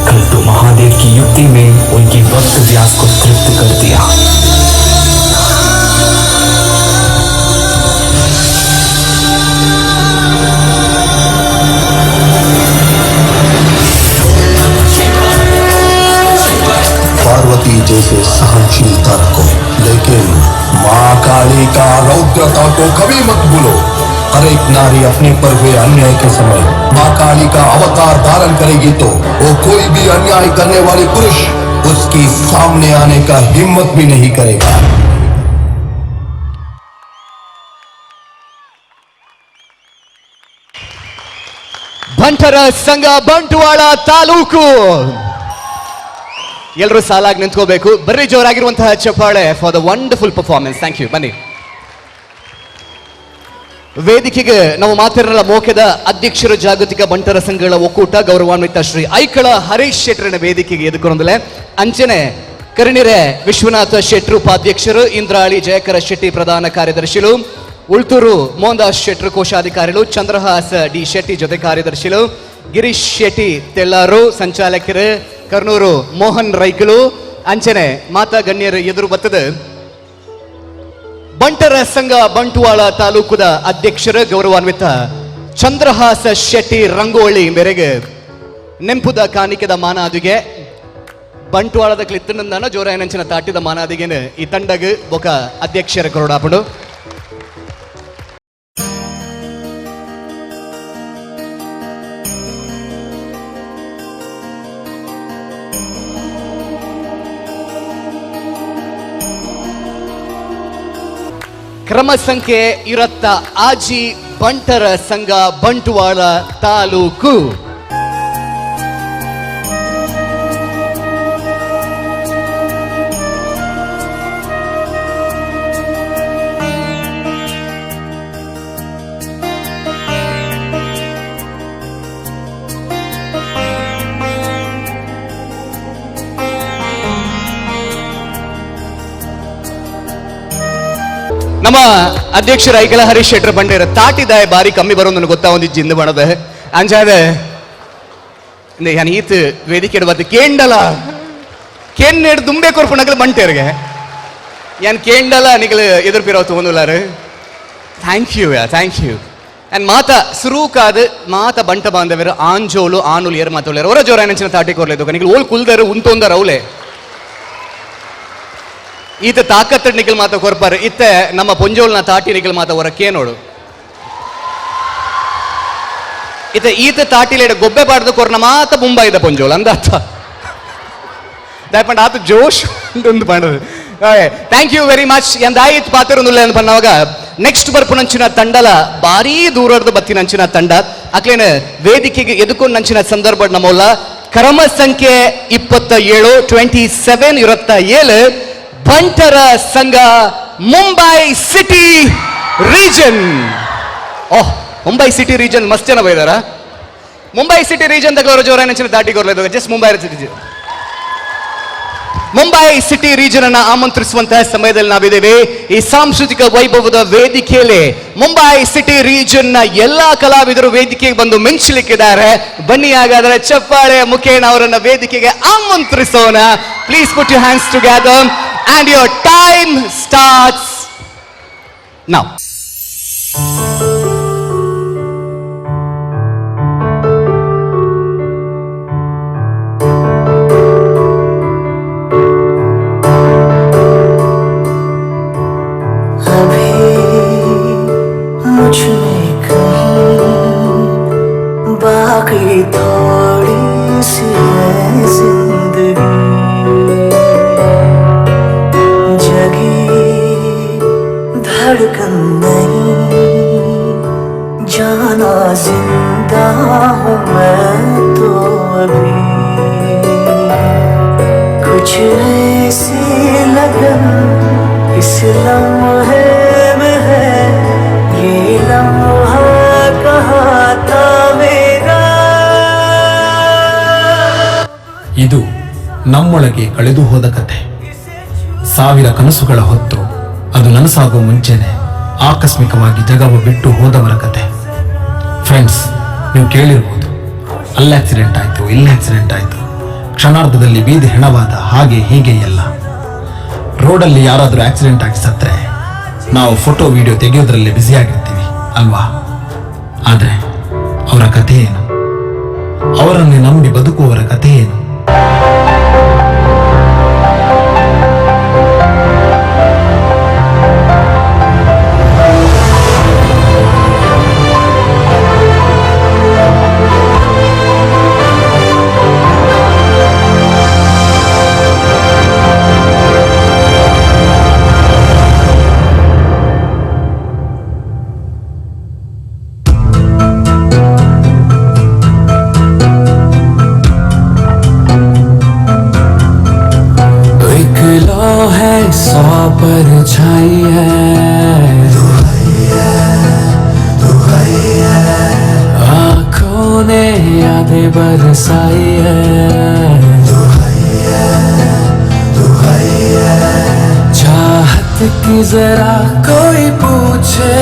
कल तो महादेव की युक्ति में उनकी भक्त व्यास को तृप्त कर दिया। पार्वती जैसे सहनशीलता रखो, लेकिन माँ काली का रौद्रता को कभी मत भूलो। हर एक नारी अपने पर हुए अन्याय के समय माँ काली का अवतार धारण करेगी तो वो कोई भी अन्याय करने वाले पुरुष उसकी सामने आने का हिम्मत भी नहीं करेगा। ಬಂಟರ ಸಂಘ ಬಂಟ್ವಾಳ ತಾಲೂಕು. ಎಲ್ಲರೂ ಸಾಲಾಗಿ ನಿಂತ್ಕೋಬೇಕು. ಬರ್ರಿ ಜೋರಾಗಿರುವಂತಹ ಚಪ್ಪಾಳೆ for the wonderful performance. Thank you. ಬನ್ನಿ ವೇದಿಕೆಗೆ ನಾವು ಮಾತಿರಲ್ಲ ಮೋಕೆದ ಅಧ್ಯಕ್ಷರ ಜಾಗತಿಕ ಬಂಟರ ಸಂಘಗಳ ಒಕ್ಕೂಟ ಗೌರವಾನ್ವಿತ ಶ್ರೀ ಐಕಳ ಹರೀಶ್ ಶೆಟ್ಟರನ ವೇದಿಕೆಗೆ ಎದುಕೊಂಡಲೆ ಅಂಚನೆ ಕರಿಣಿರೆ ವಿಶ್ವನಾಥ ಶೆಟ್ರು ಉಪಾಧ್ಯಕ್ಷರು, ಇಂದ್ರಾಳಿ ಜಯಕರ ಶೆಟ್ಟಿ ಪ್ರಧಾನ ಕಾರ್ಯದರ್ಶಿಗಳು, ಉಳ್ತೂರು ಮೋಹನ್ದಾಸ್ ಶೆಟ್ರು ಕೋಶಾಧಿಕಾರಿಗಳು, ಚಂದ್ರಹಾಸ ಡಿ ಶೆಟ್ಟಿ ಜೊತೆ ಕಾರ್ಯದರ್ಶಿಗಳು, ಗಿರೀಶ್ ಶೆಟ್ಟಿ ತೆಳ್ಳಾರು ಸಂಚಾಲಕರು, ಕರ್ನೂರು ಮೋಹನ್ ರೈಕಲು ಅಂಚನೆ ಮಾತಾ ಗಣ್ಯರು ಎದುರು ಬತ್ತದ ಬಂಟರ ಸಂಘ ಬಂಟ್ವಾಳ ತಾಲೂಕುದ ಅಧ್ಯಕ್ಷರ ಗೌರವಾನ್ವಿತ ಚಂದ್ರಹಾಸ ಶೆಟ್ಟಿ ರಂಗೋಳಿ ಮೇರೆಗೆ ನೆಂಪುದ ಕಾಣಿಕೆದ ಮಾನಾದಿಗೆ ಬಂಟ್ವಾಳದ ಕ್ಲಿತ್ತನಂದನ ಜೋರಾಯನಂಚಿನ ತಾಟಿದ ಮಾನಾದಿಗೆನ ಈ ತಂಡಗ ಬೊಕ ಅಧ್ಯಕ್ಷರ ಕೊರಡಾಪಡು. ಕ್ರಮ ಸಂಖ್ಯೆ ಇರತ್ತ ಆಜಿ ಬಂಟರ ಸಂಘ ಬಂಟ್ವಾಳ ತಾಲೂಕು. ನಮ್ಮ ಅಧ್ಯಕ್ಷರ ಐಕಲ ಹರೀಶ್ ಶೆಟ್ರ ಬಂಡೇರ ತಾಟಿದಾಯ ಬಾರಿ ಕಮ್ಮಿ ಬರೋದು ಗೊತ್ತಾ ಒಂದು ಜಿಂದ ಬಣದ ಅಂಜಾದ ಈತ ವೇದಿಕೆ ಬತ್ತು ಕೇಂಡಲ ಕೆನ್ನೆಡು ದುಂಬೆ ಕೊರ್ಪಣಗಳು ಬಂಟೇರ್ಗೆ ಏನ್ ಕೇಂಡಲ ನಿಗಲು ಎದುರ್ಪಿರೋ ತೊಗೊಂಡುಲಾರು. Thank you thank you. And ಮಾತ ಸುರೂಕಾದ ಮಾತ ಬಂಟ ಬಾಂಧವರು ಆಂಜೋಲು ಆನುಲು ಏರ್ ಮಾತೋಳ್ಯಾರ ಅವರ ಜೋರ ನೆಂಚಿನ ತಾಟಿ ಕೊರ್ಲೇದು ನಿಗಲು ಓಲ್ ಕುಲ್ದರು ಉಂತೊಂದರ ಅವಳೆ ಈತ ತಾಕತ್ತ ನಿಖಿಲ್ ಮಾತ ಕೊರ್ಪಾರು ಇತ್ತ ನಮ್ಮ ಪೊಂಜೋಲ್ನ ತಾಟಿ ನಿಖಿಲ್ ಮಾತ ಹೊರಕ್ಕೆ ನೋಡು ಇತ್ತ ಈತ ತಾಟಿಲೇಡ ಗೊಬ್ಬೆ ಬಾಡ್ದು ಕೊರ್ನ ಮಾತ ಮುಂಬೈದ ಪೊಂಜೋಲ್ ಅಂದಾತ ದಯಪಂಡ ಆತ ಜೋಶ್ ಒಂದು ಪಂಡದು. Thank you very much. ಎಂದಾಯಿತ್ ಪಾತಿರೊಂದುಲ್ಲ ಅಂತ ಪನ್ನವಾಗ ನೆಕ್ಸ್ಟ್ ಬರ್ಪುನಂಚಿನ ತಂಡಲ ಭಾರೀ ದೂರದ ಬತ್ತಿನಂಚಿನ ತಂಡ ಅಕ್ಲೇನ ವೇದಿಕೆಗೆ ಎದುಕೊಂಡು ನಂಚಿನ ಸಂದರ್ಭ ನಮ್ಮಲ್ಲ ಕ್ರಮ ಸಂಖ್ಯೆ 27 27 ಬಂಟರ ಸಂಘ ಮುಂಬೈ ಸಿಟಿ ರೀಜನ್. ಓಹ್ ಮುಂಬೈ ಸಿಟಿ ರೀಜನ್ ಮಸ್ತ್ ಜನ ಬೈದಾರ. ಮುಂಬೈ ಸಿಟಿ ರೀಜನ್ ತಗೊಳ್ಳೋ ಜೋರ ನೆಂಚಿನ ದಾಟಿ ಕೊರ್లేదు just Mumbai city. Mumbai city region ಅನ್ನ ಆಮಂತ್ರಿಸುವಂತಹ ಸಮಯದಲ್ಲಿ ನಾವಿದ್ದೇವೆ. ಈ ಸಾಂಸ್ಕೃತಿಕ ವೈಭವದ ವೇದಿಕೆಯಲ್ಲಿ ಮುಂಬೈ ಸಿಟಿ ರೀಜನ್ ನ ಎಲ್ಲಾ ಕಲಾವಿದರು ವೇದಿಕೆಗೆ ಬಂದು ಮಿಂಚಲಿಕ್ಕಿದ್ದಾರೆ. ಬನ್ನಿ ಹಾಗಾದ್ರೆ ಚಪ್ಪಾಳೆ ಮುಖೇನ ಅವರನ್ನ ವೇದಿಕೆಗೆ ಆಮಂತ್ರಿಸೋಣ. Please put your hands together and your time starts now. अभी मुझ में कहीं बाकी थोड़ी सी है जिंदगी, धड़कन नहीं जाना जिंदा हूँ मैं तो अभी, कुछ ऐसी लगन इस लम्हे में है, ये लम्हा कहाँ था मेरा. ಇದು ನಮ್ಮೊಳಗೆ ಕಳೆದು ಹೋದ ಕಥೆ. ಸಾವಿರ ಕನಸುಗಳ ಹೊತ್ತು ಅದು ನನಸಾಗುವ ಮುಂಚೆನೆ ಆಕಸ್ಮಿಕವಾಗಿ ಜಗವು ಬಿಟ್ಟು ಹೋದವರ ಕತೆ. ಫ್ರೆಂಡ್ಸ್, ನೀವು ಕೇಳಿರ್ಬೋದು, ಅಲ್ಲಿ ಆಕ್ಸಿಡೆಂಟ್ ಆಯಿತು, ಇಲ್ಲಿ ಆಕ್ಸಿಡೆಂಟ್ ಆಯಿತು, ಕ್ಷಣಾರ್ಧದಲ್ಲಿ ಬೀದಿ ಹೆಣವಾದ, ಹಾಗೆ ಹೀಗೆ ಎಲ್ಲ. ರೋಡಲ್ಲಿ ಯಾರಾದರೂ ಆಕ್ಸಿಡೆಂಟ್ ಆಗಿ ಸತ್ತರೆ ನಾವು ಫೋಟೋ ವಿಡಿಯೋ ತೆಗೆಯೋದ್ರಲ್ಲಿ ಬ್ಯುಸಿಯಾಗಿರ್ತೀವಿ ಅಲ್ವಾ? ಆದರೆ ಅವರ ಕಥೆ ಏನು? ಅವರನ್ನೇ ನಂಬಿ ಬದುಕುವವರ ಕಥೆ ಏನು? पर छाई है, आँखों ने यादें बरसाई है, चाहत की जरा कोई पूछे,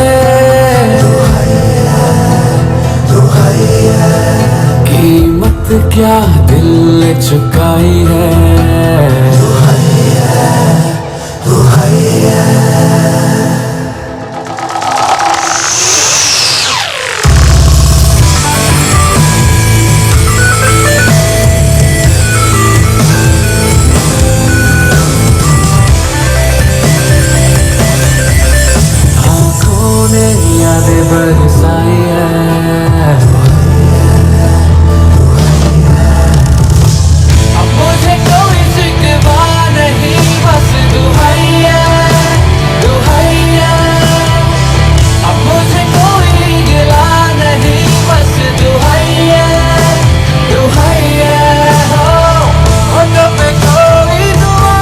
कीमत क्या दिल ने चुकाई है, बरसाई है, अब मुझे कोई शिकवा नहीं, बस दुहैया दुहैया, अब मुझे कोई गिला नहीं, बस दुहैया दुहैया, हो तो पे कोई दुआ,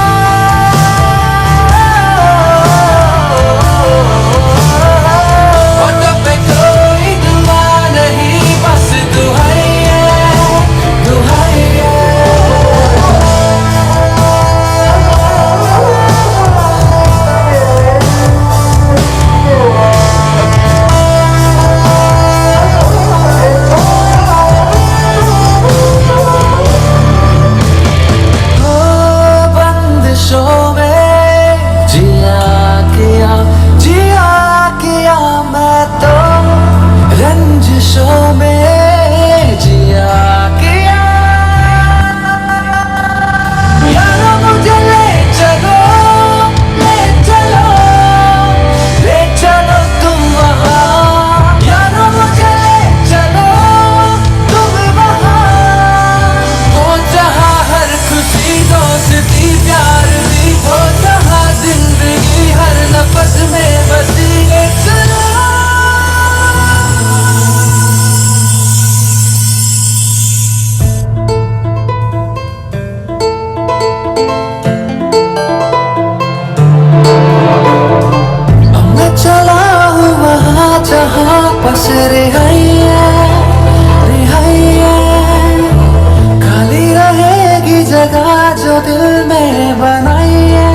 खाली रहेगी जगह जो दिल में बनाई है,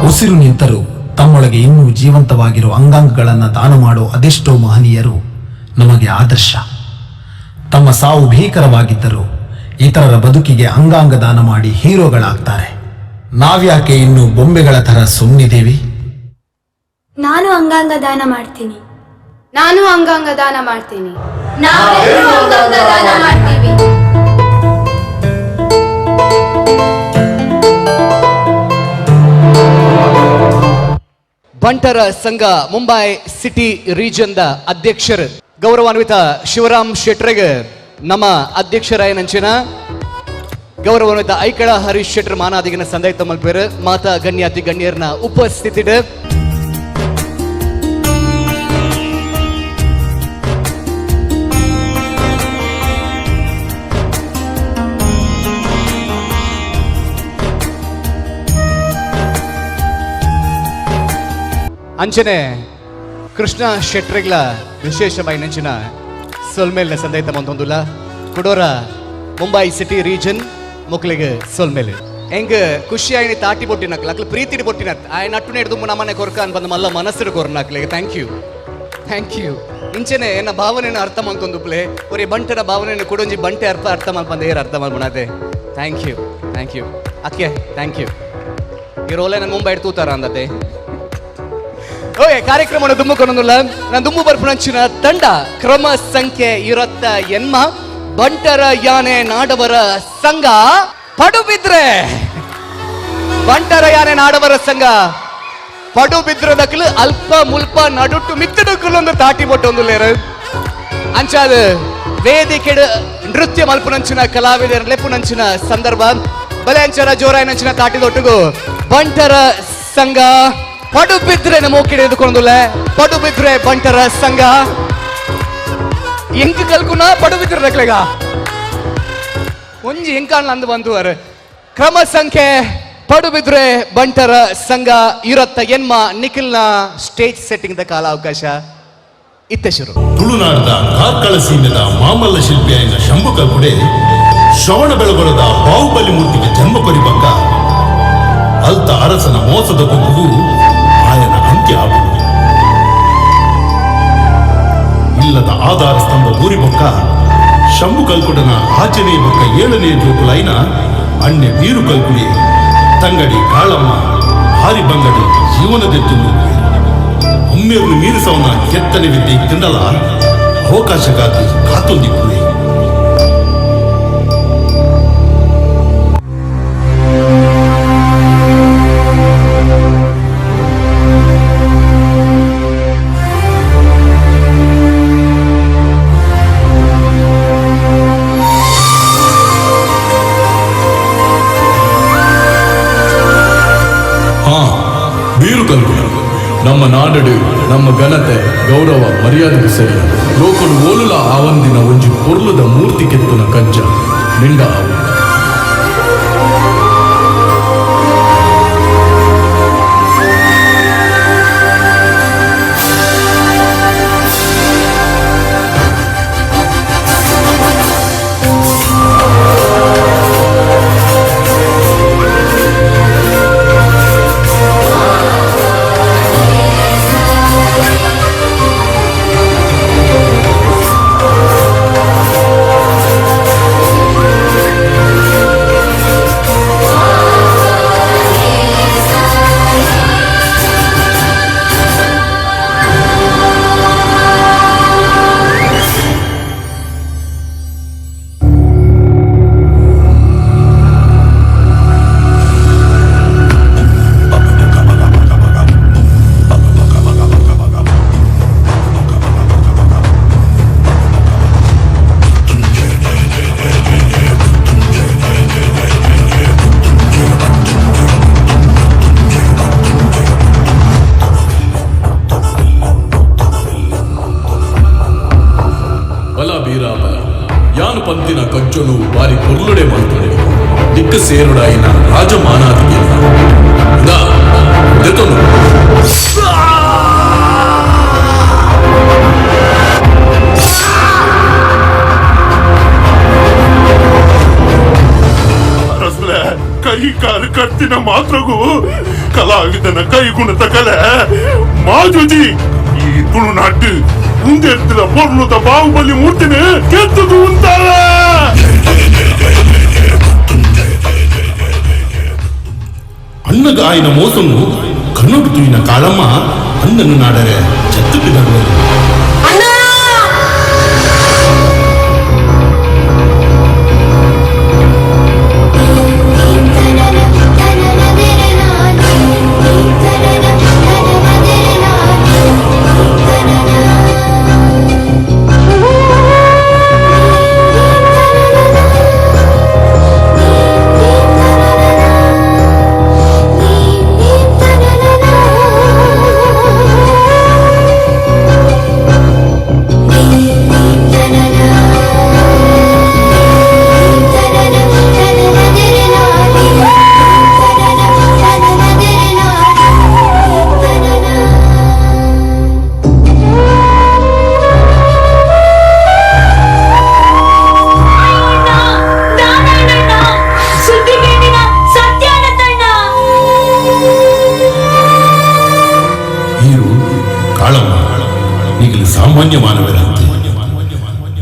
ಉಸಿರು ನಿಂತರೂ ತಮ್ಮೊಳಗೆ ಇನ್ನೂ ಜೀವಂತವಾಗಿರುವ ಅಂಗಾಂಗಗಳನ್ನು ದಾನ ಮಾಡೋ ಅದೆಷ್ಟೋ ಮಹನೀಯರು ನಮಗೆ ಆದರ್ಶ. ತಮ್ಮ ಸಾವು ಭೀಕರವಾಗಿದ್ದರೂ ಇತರರ ಬದುಕಿಗೆ ಅಂಗಾಂಗ ದಾನ ಮಾಡಿ ಹೀರೋಗಳಾಗ್ತಾರೆ. ನಾವ್ಯಾಕೆ ಇನ್ನು ಬೊಂಬೆಗಳ ತರ ಸುಮ್ಮನಿದ್ದೀವಿ? ನಾನು ಅಂಗಾಂಗ ದಾನ ಮಾಡ್ತೀನಿ. ನಾನು ಅಂಗಾಂಗ ದಾನ ಮಾಡ್ತೀನಿ. ನಾವೆಲ್ಲರೂ ಅಂಗಾಂಗ ದಾನ ಮಾಡ್ತೀವಿ. ಬಂಟರ ಸಂಘ ಮುಂಬೈ ಸಿಟಿ ರೀಜನ್ ದ ಅಧ್ಯಕ್ಷರು ಗೌರವಾನ್ವಿತ ಶಿವರಾಮ್ ಶೆಟ್ರಿಗೆ ನಮ್ಮ ಅಧ್ಯಕ್ಷರಾಯ ನಂಚಿನ ಗೌರವಾನ್ವಿತ ಐಕಳ ಹರೀಶ್ ಶೆಟ್ರ್ ಮಾನಾದಿಗನ ಸಂದೈತ ಮಲ್ಪೇರು ಮಾತಾ ಗಣ್ಯಾತಿ ಗಣ್ಯರ್ನ ಉಪಸ್ಥಿತಿಡ್ ಅಂಚನೆ ಕೃಷ್ಣ ಶೆಟ್ರಿಗ್ಲ ವಿಶೇಷವಾಗಿ ನೆಂಚಿನ ಸೊಲ್ಮೇಲ್ನ ಸಂದೈತ ಮಂದೊಂದುಲ್ಲ ಕುಡೋರ ಮುಂಬೈ ಸಿಟಿ ರೀಜನ್ ಮುಕ್ಲಿಗೆ ಸೋಲ್ಮೇಲೆ ಹೆಂಗ ಖುಷಿ ಆಯ್ನಿ ತಾಟಿ ಬೊಟ್ಟಿನಕ್ಲ ಅಕ್ಲ ಪ್ರೀತಿ ಬೊಟ್ಟಿನತ್ ಆಯ್ ನಟ್ಟು ನೆಡ್ದು ನಮ್ಮನೆ ಕೊರ್ಕ ಅನ್ ಬಂದ ಮಲ್ಲ ಮನಸ್ಸಿನ ಕೊರ್ನಕ್ಲಿಗೆ ಥ್ಯಾಂಕ್ ಯು ಇಂಚೆನೆ ಎನ್ನ ಭಾವನೆಯನ್ನು ಅರ್ಥ ಮಾಡ್ಕೊಂಡುಪ್ಲೆ ಒರೇ ಬಂಟರ ಭಾವನೆಯನ್ನು ಕೊಡೊಂಜಿ ಬಂಟೆ ಅರ್ಥ ಮಾಡ್ಬಂದ ಏರ್ ಅರ್ಥ ಮಾಡ್ಬಣತೆ ಥ್ಯಾಂಕ್ ಯು ಅಕ್ಕೆ ಥ್ಯಾಂಕ್ ಯು ಈ ರೋಲೆ ನನ್ನ ಮುಂಬೈ ತೂತಾರ ಅಂದತೆ ಓಯ್ ಕಾರ್ಯಕ್ರಮ ದುಮ್ಮುಕೊನೊಂದುಲ್ಲ ನಾನು ದುಮ್ಮು ಬರ್ಪುಣಂಚಿನ ತಂಡ ಕ್ರಮ ಸಂಖ್ಯೆ 28 ಬಂಟರ ಯಾನೆ ನಾಡವರ ಸಂಘ ಪಡುಬಿದ್ರೆ ಬಂಟರ ಯಾನೆ ನಾಡವರ ಸಂಘ ಪಡುಬಿದ್ರದಕ್ಲು ಅಲ್ಪ ಮುಲ್ಪ ನಡುಟ್ಟು ಮಿತ್ತಡುಕ್ಲೊಂದು ತಾಟಿ ಬೊಟ್ಟೊಂದುಲ್ಲೇರ ಅಂಚಾದ ವೇದಿಕೆಡು ನೃತ್ಯ ಮಲ್ಪುನಂಚಿನ ಕಲಾವಿದರ ಲೆಪ್ಪುನಂಚಿನ ಸಂದರ್ಭ ಬಲೆ ಅಂಚರ ಜೋರಾಯನಂಚಿನ ತಾಟಿದೊಟ್ಟಿಗೂ ಬಂಟರ ಸಂಘ ಪಡುಬಿದ್ರೆ ಮೋಕಿಡೆ ಎದುಕೊಂಡುಲ್ಲ ಪಡುಬಿದ್ರೆ ಬಂಟರ ಸಂಘ ಎಂಕ್ ಕಲ್ಕುನ ಪಡುಬಿದ್ರೆ ರಕ್ಲೆಗ ಒಂಜಿ ಎಂಕಾಣ್ಲ ಅಂದು ಬಂದುವರ್ ಕ್ರಮ ಸಂಖ್ಯೆ ಪಡುಬಿದ್ರೆ ಬಂಟರ ಸಂಘ 28 ನಿಖಿಲ್ನ ಸ್ಟೇಜ್ ಸೆಟ್ಟಿಂಗ್ ದ ಕಾಲ ಅವಕಾಶ ಇತ್ತೆ ಶುರು ತುಳುನಾಡದ ಕಾರ್ಕಳ ಸೀಮೆದ ಮಾಮಲ್ಲ ಶಿಲ್ಪಿಯಾಯಿನ ಶಂಭು ಕಲ್ಪುಡೆ ಶ್ರವಣ ಬೆಳಗೊಳದ ಬಾಹುಬಲಿ ಮೂರ್ತಿಗೆ ಜನ್ಮ ಕೊರಿಬಕ್ಕ ಅಲ್ತ ಅರಸನ ಮೋಸದ ಕೊಬ್ಬು ಆಯನ ಅಂತ್ಯ ಆಗುವುದು ಇಲ್ಲದ ಆಧಾರ ಸ್ತಂಭ ಊರಿ ಬೊಕ್ಕ ಶಂಭು ಕಲ್ಕುಡನ ಆಚನೆ ಬೊಕ್ಕ 7ನೇ ಜೋಕುಲೈನ ಅಣ್ಣೆ ಬೀರು ಕಲ್ಕುಡಿ ತಂಗಡಿ ಕಾಳಮ್ಮ ಹಾರಿ ಬಂಗಡಿ ಜೀವನದೆದ್ದು ಒಮ್ಮೆಯನ್ನು ಮೀರಿಸವನ ಕೆತ್ತನೆ ವಿದ್ಯೆ ತಿಂಡಲ ಅವಕಾಶಕ್ಕಾಗಿ ಕಾತೊಂದಿಕ್ಕುವೆ ನಮ್ಮ ನಾಡಡು ನಮ್ಮ ಘನತೆ ಗೌರವ ಮರ್ಯಾದೆಗೆ ಸರಿ ಲೋಕಡು ಓಲುಲ ಆವಂದಿನ ಒಂಜಿ ಪೊರ್ಲುದ ಮೂರ್ತಿ ಕೆತ್ತುನ ಕಂಚ ನಿಂಡ ಯಾನು ಪಂತಿನ ಕಜ್ಜೊನು ಬಾರಿ ಕೊರ್ಲುಡೆ ಮಾಡ್ತಾನೆ ದಿಕ್ಕ ಸೇರುಡಾಯಿನ ರಾಜಮಾನಾದಿಗೆಲ್ಲ ದೆತನು ಕೈ ಕಾಲು ಕತ್ತಿನ ಮಾತ್ರಗೂ ಕಲಾವಿದನ ಕೈಗುಣದ ಕಲೆ ಮಾಜುಜಿ ಈ ತುಳುನಾಡು ಮುಂದೆತ್ತಿದ ಪೊರ್ಲುದ ಬಾಹುಬಲಿ ಮೂರ್ತಿನ ಕೆತ್ತದು ಉಂಟಾರ ಅಣ್ಣಗ ಆಯ್ನ ಮೋಸನು ಕಣ್ಣೊಡು ತುಯಿನ ಕಾಳಮ್ಮ ಅಣ್ಣನ ನಾಡರೆ ಚತ್ತುಕಿದಳು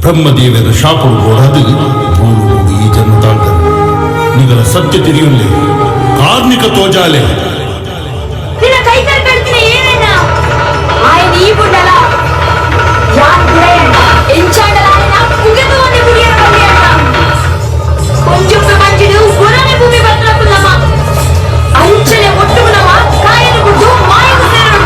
ಬ್ರಹ್ಮದೇವರ ಶಾಪಡು ಓಡಾದು ಈ ಜನ್ಮ ತಾಳ್ತಾರೆ ನಿಗಲ ಸತ್ಯ ತಿರಿಯುಳ್ಳೆ ಕಾರ್ಮಿಕ ತೋಜಾಲೆ ನಿನ್ನ ಕೈ ತರ್ಪಡ್ತೀನಿ ಏನೇನ ಆಯ್ನ ಈ ಬುಡ್ಡಲ ಯಾನ್ ಬಿಡಯಣ್ಣ ಎಂಚಾಡಲ ನಾ ಕುಗೆದು ಒಂದೇ ಬುಡಿಯ ಬಂದಿಯಣ್ಣ ಕೊಂಚುಪ್ಪೆ ಮಂಜಿಡು ಗುರನೆ ಭೂಮಿ ಬತ್ತಲಕ್ಕುಲ್ಲಮ್ಮ ಅಂಚನೆ ಒಟ್ಟುಗುಣವ ಕಾಯನು ಗುಡ್ಡು ಮಾಯವು ಸೇರಡು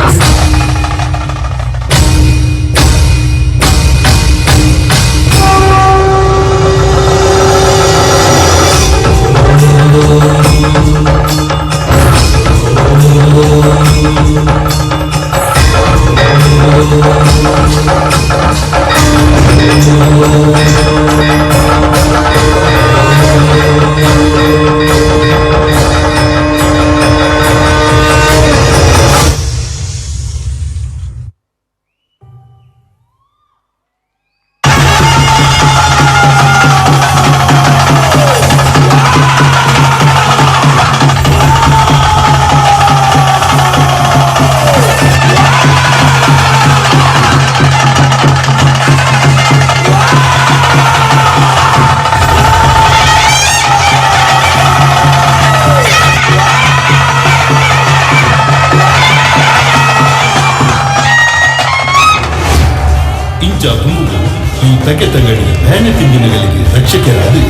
ಈ ತಗೆ ತಂಗಡಿ ಬ್ಯಾನೆ ತಿಂದಿನಗಳಿಗೆ ರಕ್ಷಕರಾದು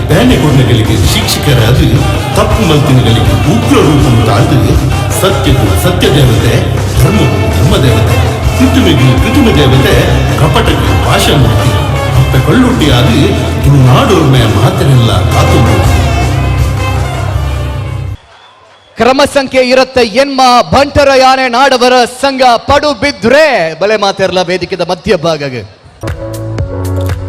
ಬ್ಯಾನೆ ಕೊಡ್ನಗಳಿಗೆ ಶಿಕ್ಷಕರಾದು ತಪ್ಪು ಮಲ್ತಿನಗಳಿಗೆ ಉಗ್ರ ರೂಪ ತಾಳ್ದು ಸತ್ಯಕ್ಕೂ ಸತ್ಯ ದೇವತೆ ಧರ್ಮಕ್ಕೂ ಧರ್ಮ ದೇವತೆ ಕೃತಿಮೆಗೂ ಕೃತಿಮ ದೇವತೆ ಕಪಟಕ್ಕೆ ಭಾಷಾಮೂರ್ತಿ ಅಪ್ಪ ಕೊಳ್ಳುಟ್ಟಿ ಆದಿ ತುಳುನಾಡೋರ್ಮೆಯ ಮಾತನೆಲ್ಲ ಕಾತು ಕ್ರಮ ಸಂಖ್ಯೆ ಇರುತ್ತೆ ಎನ್ಮ ಬಂಟರ ಯಾನೆ ನಾಡವರ ಸಂಘ ಪಡು ಬಿದ್ರೆ ಬಲೆ ಮಾತಿರಲ್ಲ ವೇದಿಕೆದ ಮಧ್ಯಭಾಗಗೆ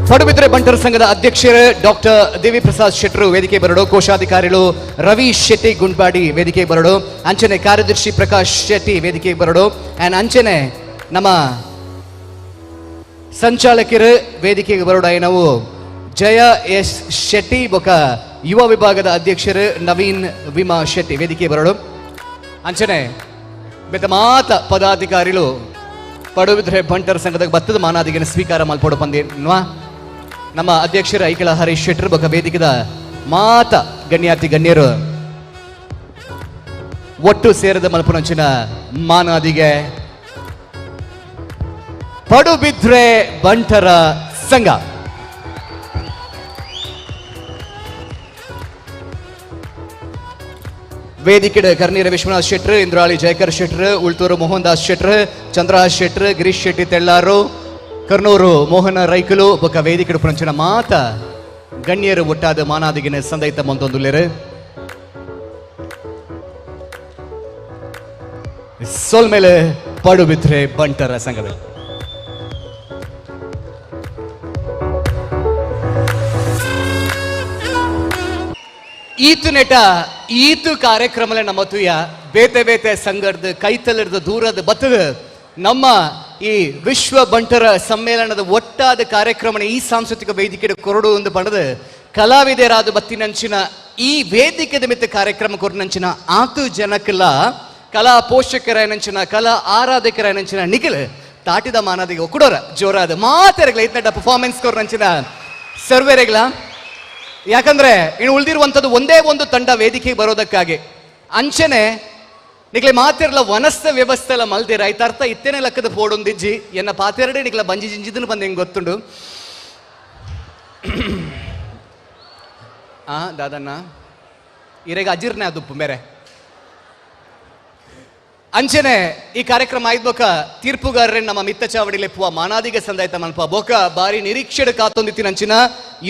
ಪಡುಬಿದ್ರೆ ಬಂಟರ ಸಂಘದ ಅಧ್ಯಕ್ಷರು ಡಾಕ್ಟರ್ ದೇವಿ ಪ್ರಸಾದ್ ಶೆಟ್ರು ವೇದಿಕೆ ಬರಡು ಕೋಶಾಧಿಕಾರಿಗಳು ರವಿ ಶೆಟ್ಟಿ ಗುಂಡ್ಬಾಡಿ ವೇದಿಕೆ ಬರಡು ಅಂಚನೆ ಕಾರ್ಯದರ್ಶಿ ಪ್ರಕಾಶ್ ಶೆಟ್ಟಿ ವೇದಿಕೆ ಬರಡು ಅಂಡ್ ಅಂಚನೆ ನಮ್ಮ ಸಂಚಾಲಕರು ವೇದಿಕೆಗೆ ಬರೋಡ ನಾವು ಜಯ ಎಸ್ ಶೆಟ್ಟಿ ಬೊಕ ಯುವ ವಿಭಾಗದ ಅಧ್ಯಕ್ಷರು ನವೀನ್ ವಿಮಾ ಶೆಟ್ಟಿ ವೇದಿಕೆ ಬರೋಡು ಅಂಚನೆ ಬೆತ್ತ ಮಾತ ಪದಾಧಿಕಾರಿಗಳು ಪಡುಬಿದ್ರೆ ಬಂಟರ ಸಂಘದ ಭತ್ತದ ಮಾನಾದಿಗೆ ಸ್ವೀಕಾರ ಮಲ್ಪಡು ಪಂದೇನ್ವಾ ನಮ್ಮ ಅಧ್ಯಕ್ಷರ ಐಕಳ ಹರೀಶ್ ಶೆಟ್ರು ಬೊಕ ವೇದಿಕೆದ ಮಾತ ಗಣ್ಯಾತಿ ಗಣ್ಯರು ಒಟ್ಟು ಸೇರಿದ ಮಲ್ಪನಂಚಿನ ಮಾನಾದಿಗೆ ಪಡುಬಿದ್ರೆ ಬಂಟರ ಸಂಘ ವೇದಿಕೆ ಕರ್ನೀರ ವಿಶ್ವನಾಥ್ ಶೆಟ್ರು ಇಂದ್ರಾಳಿ ಜಯಕರ್ ಶೆಟ್ರು ಉಳ್ತೂರು ಮೋಹನ್ ದಾಸ್ ಶೆಟ್ರು ಚಂದ್ರಹಾಸ್ ಶೆಟ್ರು ಗಿರೀಶ್ ಶೆಟ್ಟಿ ತೆಳ್ಳಾರು ಕರ್ನೂರು ಮೋಹನ ರೈಕಲು ಬೊಕ್ಕ ವೇದಿಕೆ ಪುರಂಚಿನ ಮಾತ ಗಣ್ಯರು ಒಟ್ಟಾದ ಮಾನಾದಿಗಿನ ಸಂದೈತ ಮಂದೊಂದುಲ್ಲೇರು ಸೋಲ್ ಮೇಲೆ ಪಡುಬಿದ್ರೆ ಬಂಟರ ಸಂಘವೇ ಈತು ನೆಟ ಈತು ಕಾರ್ಯಕ್ರಮ ನಮ್ಮ ತುಯ್ಯ ಬೇತೆ ಬೇತೆ ಸಂಘದ ಕೈತಲರ್ದ ದೂರದ ಬತ್ತದ ನಮ್ಮ ಈ ವಿಶ್ವ ಬಂಟರ ಸಮ್ಮೇಳನದ ಒಟ್ಟಾದ ಕಾರ್ಯಕ್ರಮ ಈ ಸಾಂಸ್ಕೃತಿಕ ವೇದಿಕೆ ಕೊರಡು ಒಂದು ಬಣದ ಕಲಾವಿದರಾದ ಬತ್ತಿನಂಚಿನ ಈ ವೇದಿಕೆ ನಿಮಿತ್ತ ಕಾರ್ಯಕ್ರಮ ಕೊರನಂಚಿನ ಆತು ಜನಕ್ಕೆಲ್ಲ ಕಲಾ ಪೋಷಕರ ನಂಚಿನ ಕಲಾ ಆರಾಧಕರ ನಂಚಿನ ನಿಖಿಲ್ ತಾಟಿದ ಮಾನದಿಗೆ ಒಕ್ಕಡೋರ ಜೋರಾದ ಮಾತೆರಗ್ಲ ಐತ್ನಟ ಪರ್ಫಾರ್ಮೆನ್ಸ್ ಕೊರನಂಚಿನ ಸರ್ವೇರೆಗ್ಲ ಯಾಕಂದ್ರೆ ಇನ್ನು ಉಳಿದಿರುವಂಥದ್ದು ಒಂದೇ ಒಂದು ತಂಡ ವೇದಿಕೆಗೆ ಬರೋದಕ್ಕಾಗಿ ಅಂಚನೆ ನಿಗ್ಲೆ ಮಾತಿರಲ್ಲ ವನಸ್ಥ ವ್ಯವಸ್ಥೆ ಎಲ್ಲ ಮಲ್ದಿರ ಐತರ್ಥ ಇತ್ತೇನೆ ಲೆಕ್ಕದ ಪೋಡೊಂದಿಜ್ಜಿ ಎನ್ನ ಪಾತೆರಡೆ ನಿಗ್ಲ ಬಂಜಿ ಜಿಂಜಿದನು ಬಂದು ಹೆಂಗೆ ಗೊತ್ತುಂಡು ದಾದನ್ನ ಇರೆಗ ಅಜಿರ್ನೆ ಅದು ಬೇರೆ ಅಂಚನೆ ಈ ಕಾರ್ಯಕ್ರಮ ಆಯ್ಬೋಕ ತೀರ್ಪುಗಾರರೇ ನಮ್ಮ ಮಿತ್ತ ಚಾವಡಿಲೆ ಪುವ ಮಾನಾದಿಗೆ ಸಂದಾಯ್ತ ಮಲ್ಪ ಬೋಕ ಬಾರಿ ನಿರೀಕ್ಷೆಡ್ ಕಾತೊಂದಿತ್ತಿನ ಅಂಚಿನ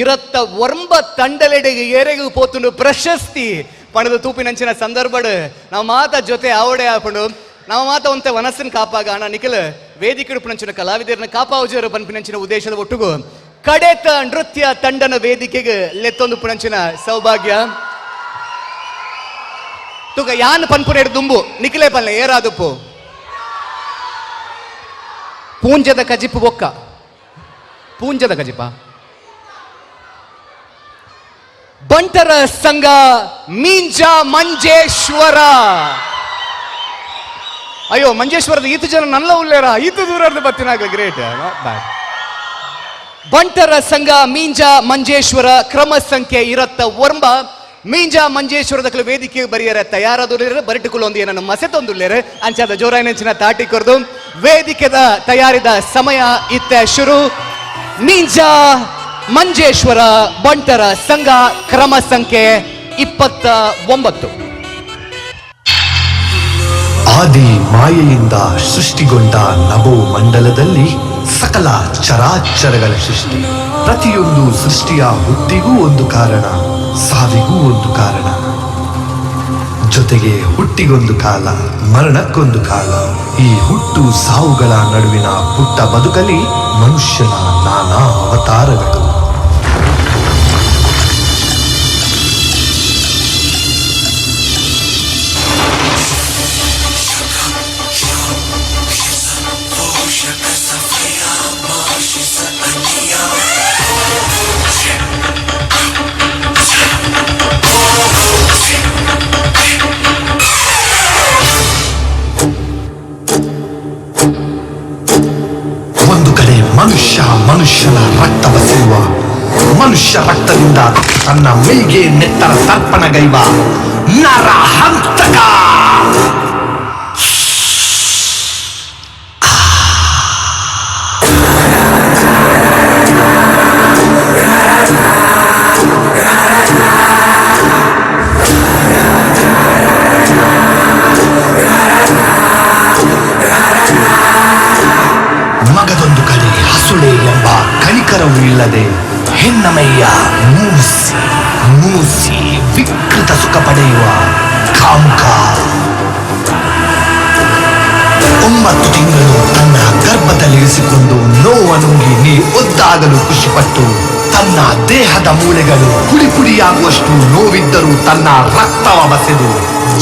ಇರತ್ತ ಒರ್ಂಬ ತಂಡಲೆಡೆಗೆ ಏರೆಗೂ ಪೋತುಂಡು ಪ್ರಶಸ್ತಿ ಪಣದ ತೂಪಿನಂಚಿನ ಸಂದರ್ಭಡ್ ನಾವು ಮಾತ ಜೊತೆ ಆವಡೆ ಹಾಕೊಂಡು ನಾವು ಮಾತ ಒಂತೆ ವನಸ್ಸನ್ ಕಾಪಾಗ ಅಣ್ಣ ನಿಖಿಲ್ ವೇದಿಕೆ ಪುಣಂಚಿನ ಕಲಾವಿದರನ್ನ ಕಾಪಾವುಜರು ಪನ್ಪಿನಂಚಿನ ಉದ್ದೇಶದ ಒಟ್ಟುಗು ಕಡೆತ ನೃತ್ಯ ತಂಡನ ವೇದಿಕೆಗೆ ಲೆತ್ತೊಂದು ಪುಣಂಚಿನ ಸೌಭಾಗ್ಯ ತುಗ ಯಾನ್ ಪನ್ಪುರೇಡು ದುಂಬು ನಿಖಿಲೇ ಪಲ್ಲೆ ಏರಾದುಪ್ಪು ಪೂಂಜದ ಕಜಿಪ್ಪು ಬೊಕ್ಕ ಪೂಂಜದ ಕಜಿಪ ಬಂಟರ ಸಂಘ ಮೀಂಜ ಮಂಜೇಶ್ವರ ಅಯ್ಯೋ ಮಂಜೇಶ್ವರದ ಈತು ಜನ ನಲ್ಲ ಉಲ್ಲೇರ ಈತು ದೂರದ ಬತ್ತಿನಾಗ ಗ್ರೇಟ್ ನಾಟ್ ಬ್ಯಾಡ್ ಬಂಟರ ಸಂಘ ಮೀಂಜ ಮಂಜೇಶ್ವರ ಕ್ರಮ ಸಂಖ್ಯೆ ಇರತ್ತ ಒರ್ಂಬ ಮೀಂಜ ಮಂಜೇಶ್ವರದ ವೇದಿಕೆ ಬರೆಯರ ತಯಾರಾದುಲ್ಲೇರು ಬರಟುಕೊಳ್ಳೊಂದು ಏನನ್ನು ಮಸೆತೊಂದುಲ್ಲೇರು ಅಂಚಾದ ಜೋರಾಯಿನಂಚಿನ ತಾಟಿ ಕೊರ್ದು ವೇದಿಕೆದ ತಯಾರಿದ ಸಮಯ ಇತ್ತ ಶುರು. ಮೀಂಜ ಮಂಜೇಶ್ವರ ಬಂಟರ ಸಂಘ ಕ್ರಮ ಸಂಖ್ಯೆ 29. ಆದಿ ಮಾಯೆಯಿಂದ ಸೃಷ್ಟಿಗೊಂಡ ನಭೋ ಮಂಡಲದಲ್ಲಿ ಸಕಲ ಚರಾಚರಗಳ ಸೃಷ್ಟಿ. ಪ್ರತಿಯೊಂದು ಸೃಷ್ಟಿಯ ಹುಟ್ಟಿಗೂ ಒಂದು ಕಾರಣ, ಸಾವಿಗೂ ಒಂದು ಕಾರಣ. ಜೊತೆಗೆ ಹುಟ್ಟಿಗೊಂದು ಕಾಲ, ಮರಣಕ್ಕೊಂದು ಕಾಲ. ಈ ಹುಟ್ಟು ಸಾವುಗಳ ನಡುವಿನ ಪುಟ್ಟ ಬದುಕಲಿ ಮನುಷ್ಯನ ನಾನಾ ಅವತಾರಗಳು. ಒಂದು ಕಡೆ ಮನುಷ್ಯನ ರಕ್ತ ಬಸಿರುವ, ಮನುಷ್ಯ ರಕ್ತದಿಂದ ತನ್ನ ಮೈಗೆ ನೆತ್ತರ ತರ್ಪಣಗೈವ ನರ ಹಂತಕ. ಮಗದೊಂದು ಕಡೆ ಹಸುಳೆ ಎಂಬ ಕನಿಕರವೂ ಇಲ್ಲದೆ ಹೆಣ್ಣಮಯ್ಯ ಮೂಸಿ ವಿಕೃತ ಸುಖ ಪಡೆಯುವ ಕಾಮುಕ. 9 ತಿಂಗಳು ತನ್ನ ಗರ್ಭದಲ್ಲಿರಿಸಿಕೊಂಡು ನೋವನುಂಗಿ ನೀ ಒದ್ದಾಗಲು ಖುಷಿಪಟ್ಟು ತನ್ನ ದೇಹದ ಮೂಳೆಗಳು ಪುಡಿಯಾಗುವಷ್ಟು ನೋವಿದ್ದರೂ ತನ್ನ ರಕ್ತವ ಬಸೆದು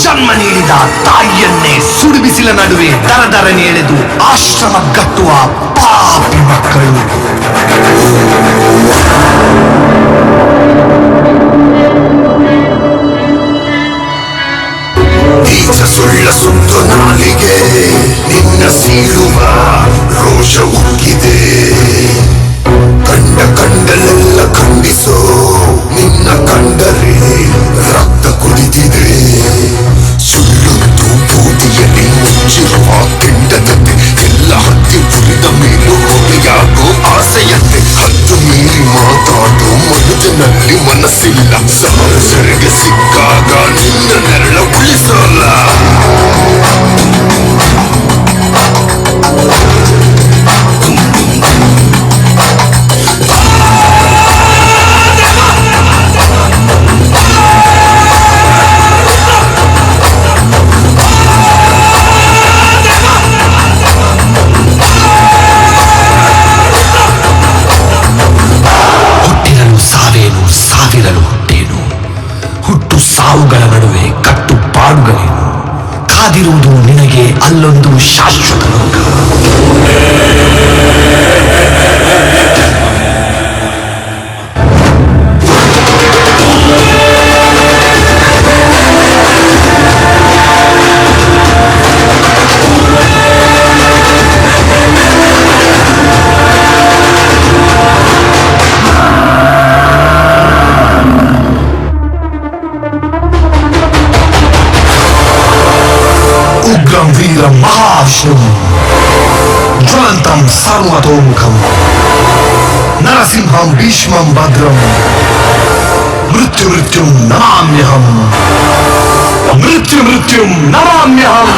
ಜನ್ಮ ನೀಡಿದ ತಾಯಿಯನ್ನೇ ಸುಡು ಬಿಸಿಲ ನಡುವೆ ದರದರನೆ ಎಳೆದು ಆಶ್ರಮ ಕಟ್ಟುವ ಪಾಪಿ ಮಕ್ಕಳು. ನೀಚ ಸುಳ್ಳ ಸುತ್ತು ನಾಲಿಗೆ ನಿನ್ನ ಸೀಳುವ ರೋಷ ಉಕ್ಕಿದೆ. ಕಂಡಲೆಲ್ಲ ಖಂಡಿಸೋ ನಿನ್ನ ಕಂಡರೆ ರಕ್ತ ಕುಡಿದಿದೆ. ಸುಳ್ಳೊಂದು ಬೂದಿಯಲ್ಲಿ ಮುಚ್ಚಿರುವ ಕೆಂಡದಂತೆ ಎಲ್ಲ ಹತ್ತಿ ಉರಿದ ಮೇಲೂ ಹೊಗೆಯಾಗೋ ಆಸೆಯಂತೆ ಹತ್ತು ಮೀರಿ ಮಾತಾಡೋ ಮನುಜನಲ್ಲಿ ಮನಸ್ಸಿಲ್ಲ. ಸಹಸರಿಗೆ ಸಿಕ್ಕಾಗ ನಿನ್ನ ನೆರಳ ಉಳಿಸೋಲ್ಲ. ಹುಟ್ಟು ಸಾವುಗಳ ನಡುವೆ ಕಟ್ಟುಪಾಡುಗಳೇನು? ಕಾದಿರುವುದು ನಿನಗೆ ಅಲ್ಲೊಂದು ಶಾಶ್ವತ ಲೋಕ. ఉగ్రం వీరం మహావిష్ణుం జ్వలంతం సర్వతోముఖం నరసింహం భీష్మం భద్రం మృత్యుం నమామ్యహం మృత్యుం నమామ్యహం.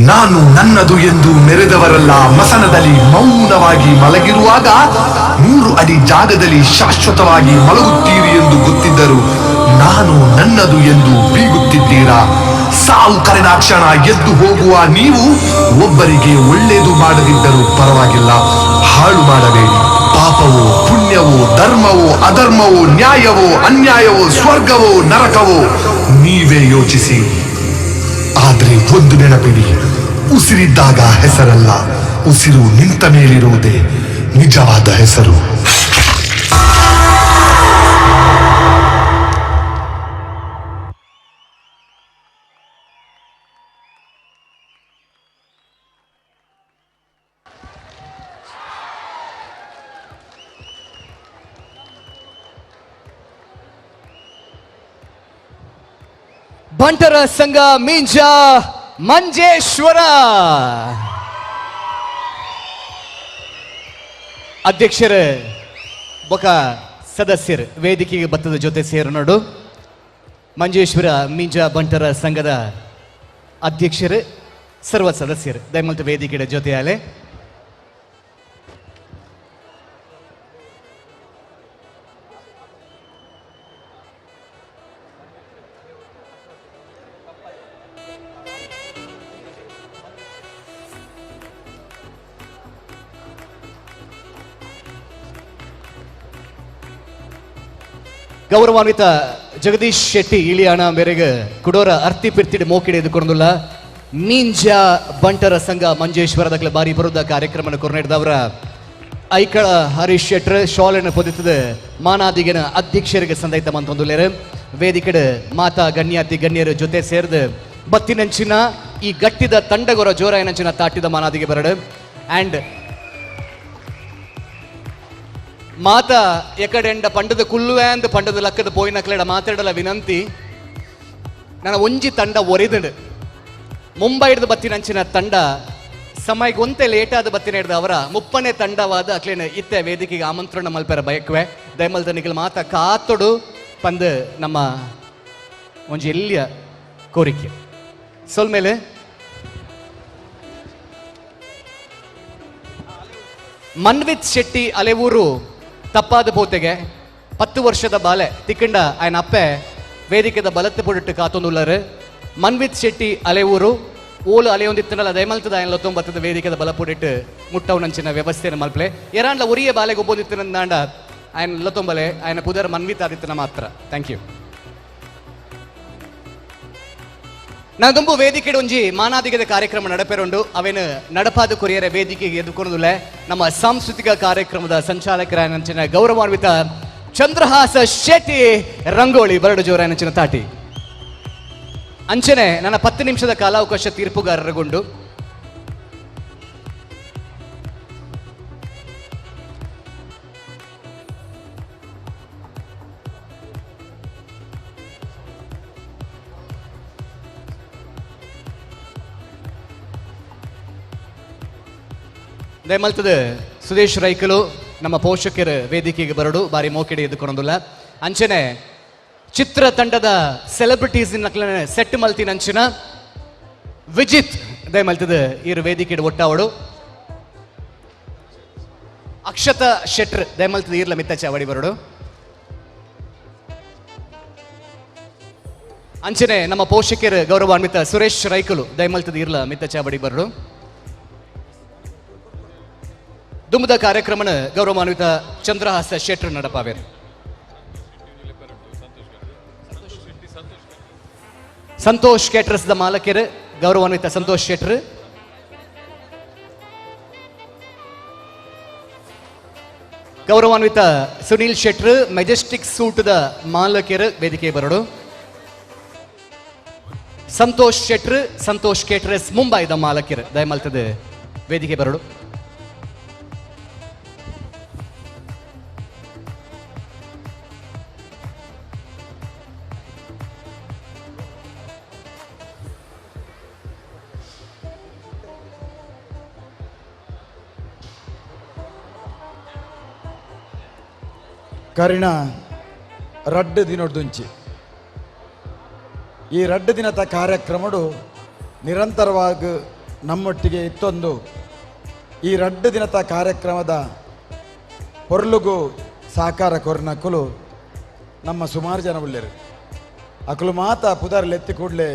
ನಾನು ನನ್ನದು ಎಂದು ಮೆರೆದವರೆಲ್ಲ ಮಸನದಲ್ಲಿ ಮೌನವಾಗಿ ಮಲಗಿರುವಾಗ 3 ಅಡಿ ಜಾಗದಲ್ಲಿ ಶಾಶ್ವತವಾಗಿ ಮಲಗುತ್ತೀರಿ ಎಂದು ಗೊತ್ತಿದ್ದರು ನಾನು ನನ್ನದು ಎಂದು ಬೀಗುತ್ತಿದ್ದೀರಾ. ಸಾವು ಕರೆದ ಕ್ಷಣ ಎದ್ದು ಹೋಗುವ ನೀವು ಒಬ್ಬರಿಗೆ ಒಳ್ಳೆಯದು ಮಾಡದಿದ್ದರೂ ಪರವಾಗಿಲ್ಲ, ಹಾಳು ಮಾಡಬೇಡಿ. ಪಾಪವೋ ಪುಣ್ಯವೋ ಧರ್ಮವೋ ಅಧರ್ಮವೋ ನ್ಯಾಯವೋ ಅನ್ಯಾಯವೋ ಸ್ವರ್ಗವೋ ನರಕವೋ ನೀವೇ ಯೋಚಿಸಿ. ಆದ್ರೆ ಒಂದು ನೆನಪಿಡಿ, ಉಸಿರಿದ್ದಾಗ ಹೆಸರಲ್ಲ, ಉಸಿರು ನಿಂತ ಮೇಲಿರುವುದೇ ನಿಜವಾದ ಹೆಸರು. ಬಂಟರ ಸಂಘ ಮಿಂಜ ಮಂಜೇಶ್ವರ ಅಧ್ಯಕ್ಷರ ಬೊಕ ಸದಸ್ಯರು ವೇದಿಕೆಗೆ ಬತ್ತದ ಜೊತೆ ಸೇರನೋಡು. ಮಂಜೇಶ್ವರ ಮಿಂಜ ಬಂಟರ ಸಂಘದ ಅಧ್ಯಕ್ಷರು ಸರ್ವ ಸದಸ್ಯರು ದಯಮಲ್ತ ವೇದಿಕೆಯ ಜೊತೆ ಆಲೆ. ಗೌರವಾನ್ವಿತ ಜಗದೀಶ್ ಶೆಟ್ಟಿ ಇಳಿಯಾಣ ಮೇರೆಗೆ ಕುಡೋರ ಅರ್ತಿ ಪಿರ್ತಿಡ್ ಮೋಕಿಡೆ ಎದುಕೊಂಡುಲ್ಲ ಮೀಂಜ ಬಂಟರ ಸಂಘ ಮಂಜೇಶ್ವರದಕ್ಲೆ ಬಾರಿ ಬರುದ ಕಾರ್ಯಕ್ರಮ ಕೊರ್ನೆಡ್ದವರ ಐಕಳ ಹರೀಶ್ ಶೆಟ್ರ್ ಶಾಲೆನ ಪೊದಿತದ ಮಾನಾದಿಗನ ಅಧ್ಯಕ್ಷರಿಗೆ ಸಂದೈತ ಮಂತೊಂದುಲ್ಲೇರು. ವೇದಿಕೆಡ್ ಮಾತಾ ಗಣ್ಯಾತಿ ಗಣ್ಯರ ಜೊತೆ ಸೇರಿದ ಬತ್ತಿನಂಚಿನ ಈ ಗಟ್ಟಿದ ತಂಡಗೊರ ಜೋರಾಯನಂಚಿನ ತಾಟಿದ ಮಾನಾದಿಗೆ ಬರಡು ಆ್ಯಂಡ್ ಮಾತ ಎಕಡೆಂಡ ಪಂಡದ ಕುಲ್ಲುವೆ ಅಂದ್ ಪಂಡದ ಲಕ್ಕದ ಪೋಯಿನಕ್ಲೆಡ ಮಾತಾಡಲ ವಿನಂತಿ. ನನ್ನ ಒಂಜಿ ತಂಡ ಒರಿದಡು ಮುಂಬೈಡ್ದು ಬತ್ತಿನಂಚಿನ ತಂಡ ಸಮಯಕ್ಕೆ ಒಂತೆ ಲೇಟಾದ ಬತ್ತಿನ ಹಿಡ್ದು ಅವರ ಮುಪ್ಪನೇ ತಂಡವಾದ ಅಕ್ಲೇನ ಇತ್ತೆ ವೇದಿಕೆಗೆ ಆಮಂತ್ರಣ ಮಲ್ಪೆರ ಬಯಕುವೆ ದಯಮಲ್ದ ನಿಗಲ್ ಮಾತ ಕಾತೊಡು ಪಂದು ನಮ್ಮ ಒಂಜಿ ಎಲ್ಲಿಯ ಕೋರಿಕೆ ಸೊಲ್ಮೇಲೆ ಮನ್ವಿತ್ ಶೆಟ್ಟಿ ಅಲೆವೂರು ತಪ್ಪಾದ ಪೋತೆಗೆ 10 ವರ್ಷದ ಬಾಲೆ ತಿಕ್ಕಂಡ ఆయన ಅಪ್ಪೆ ವೇದಿಕೆದ ಬಲತ್ತು ಪೊಡಿಟ್ಟು ಕಾತೊಂದುಲ್ಲರು. ಮನ್ವಿತ್ ಶೆಟ್ಟಿ ಅಲೆವೂರು ಓಲು ಅಲೆಯೊಂದಿತ್ತನಲ್ಲ ದಯಮಲ್ತದ ఆయన 19 ವೇದಿಕೆದ ಬಲ ಪೊಡಿಟ್ಟು ಮುಟ್ಟವನಂಚಿನ ವ್ಯವಸ್ಥೆನ ಮಲ್ಪಲೆ ಎರಾಂಡ್ಲ ಒರಿಯ ಬಾಲೆಗೆ ಒಬ್ಬೊಂದಿತ್ತನಂದಾಂಡ ఆయన 19 ఆయన ಪುದರ್ ಮನ್ವಿತ್ ಆದಿತ್ತನ ಮಾತ್ರ. Thank you. ನಾನೊಂದು ವೇದಿಕೆಡೆ ಒಂಜಿ ಮಾನಾದಿಗದ ಕಾರ್ಯಕ್ರಮ ನಡಪೆರುಂಡು ಅವೇನು ನಡಪಾದ ಕೊರಿಯರ ವೇದಿಕೆಗೆ ಎದುಕೊಂಡುಲೆ ನಮ್ಮ ಸಾಂಸ್ಕೃತಿಕ ಕಾರ್ಯಕ್ರಮದ ಸಂಚಾಲಕರಾಯನಂಚಿನ ಗೌರವಾನ್ವಿತ ಚಂದ್ರಹಾಸ ಶೆಟ್ಟಿ ರಂಗೋಳಿ ಬರಡು ಜೋರಾಯನಂಚಿನ ತಾಟಿ ಅಂಚನೆ ನನ್ನ 10 ನಿಮಿಷದ ಕಾಲಾವಕಾಶ ತೀರ್ಪುಗಾರರಗೊಂಡು ದಯಮಲ್ತದ ಸುದೇಶ್ ರೈಕಲು ನಮ್ಮ ಪೋಷಕರ ವೇದಿಕೆಗೆ ಬರಡು ಬಾರಿ ಮೋಕೆಡೆ ಎದುಕೊಂಡಲ್ಲ ಅಂಚನೆ ಚಿತ್ರ ತಂಡದ ಸೆಲೆಬ್ರಿಟೀಸ್ ಸೆಟ್ ಮಲ್ತಿನ ಅಂಚಿನ ವಿಜಿತ್ ದಯಮಲ್ತದ ಇರು ವೇದಿಕೆ ಒಟ್ಟಾವಡು ಅಕ್ಷತಾ ಶೆಟ್ರ್ ದಯಮಲ್ತದ ಇರ್ಲ ಮಿತ್ತ ಚಾವಡಿ ಬರಡು ಅಂಚನೆ ನಮ್ಮ ಪೋಷಕರ ಗೌರವಾನ್ವಿತ ಸುರೇಶ್ ರೈಕಲು ದಯಮಲ್ತದ ಇರ್ಲ ಮಿತ್ತ ಚಾವಡಿ ಬರಡು ದುಂಬದ ಕಾರ್ಯಕ್ರಮನ ಗೌರವಾನ್ವಿತ ಚಂದ್ರಹಾಸ ಶೆಟ್ರ್ ನಡಪಾವೇರು ಸಂತೋಷ್ ಕೇಟರ್ಸ್ ದ ಮಾಲಕರು ಗೌರವಾನ್ವಿತ ಸಂತೋಷ್ ಶೆಟ್ರ್ ಗೌರವಾನ್ವಿತ ಸುನೀಲ್ ಶೆಟ್ರ್ ಮೆಜೆಸ್ಟಿಕ್ ಸೂಟ್ ದ ಮಾಲಕರು ವೇದಿಕೆ ಬರಡು ಸಂತೋಷ್ ಶೆಟ್ರ್ ಸಂತೋಷ್ ಕೇಟರ್ಸ್ ಮುಂಬೈ ದ ಮಾಲಕರು ದಯಮಲ್ತದ ವೇದಿಕೆ ಬರಡು ಕರಿಣ ರಡ್ಡು ದಿನೊಡ್ದುಂಚಿ ಈ ರಡ್ಡು ದಿನದ ಕಾರ್ಯಕ್ರಮಡು ನಿರಂತರವಾಗಿ ನಮ್ಮೊಟ್ಟಿಗೆ ಇತ್ತೊಂದು ಈ ರಡ್ಡು ದಿನದ ಕಾರ್ಯಕ್ರಮದ ಪೊರ್ಲುಗು ಸಹಕಾರ ಕೊರ್ನಕುಲು ನಮ್ಮ ಸುಮಾರು ಜನ ಉಳ್ಳೇರು ಅಕಲು ಮಾತ ಪುದರ್ಲೆತ್ತಿ ಕೂಡಲೇ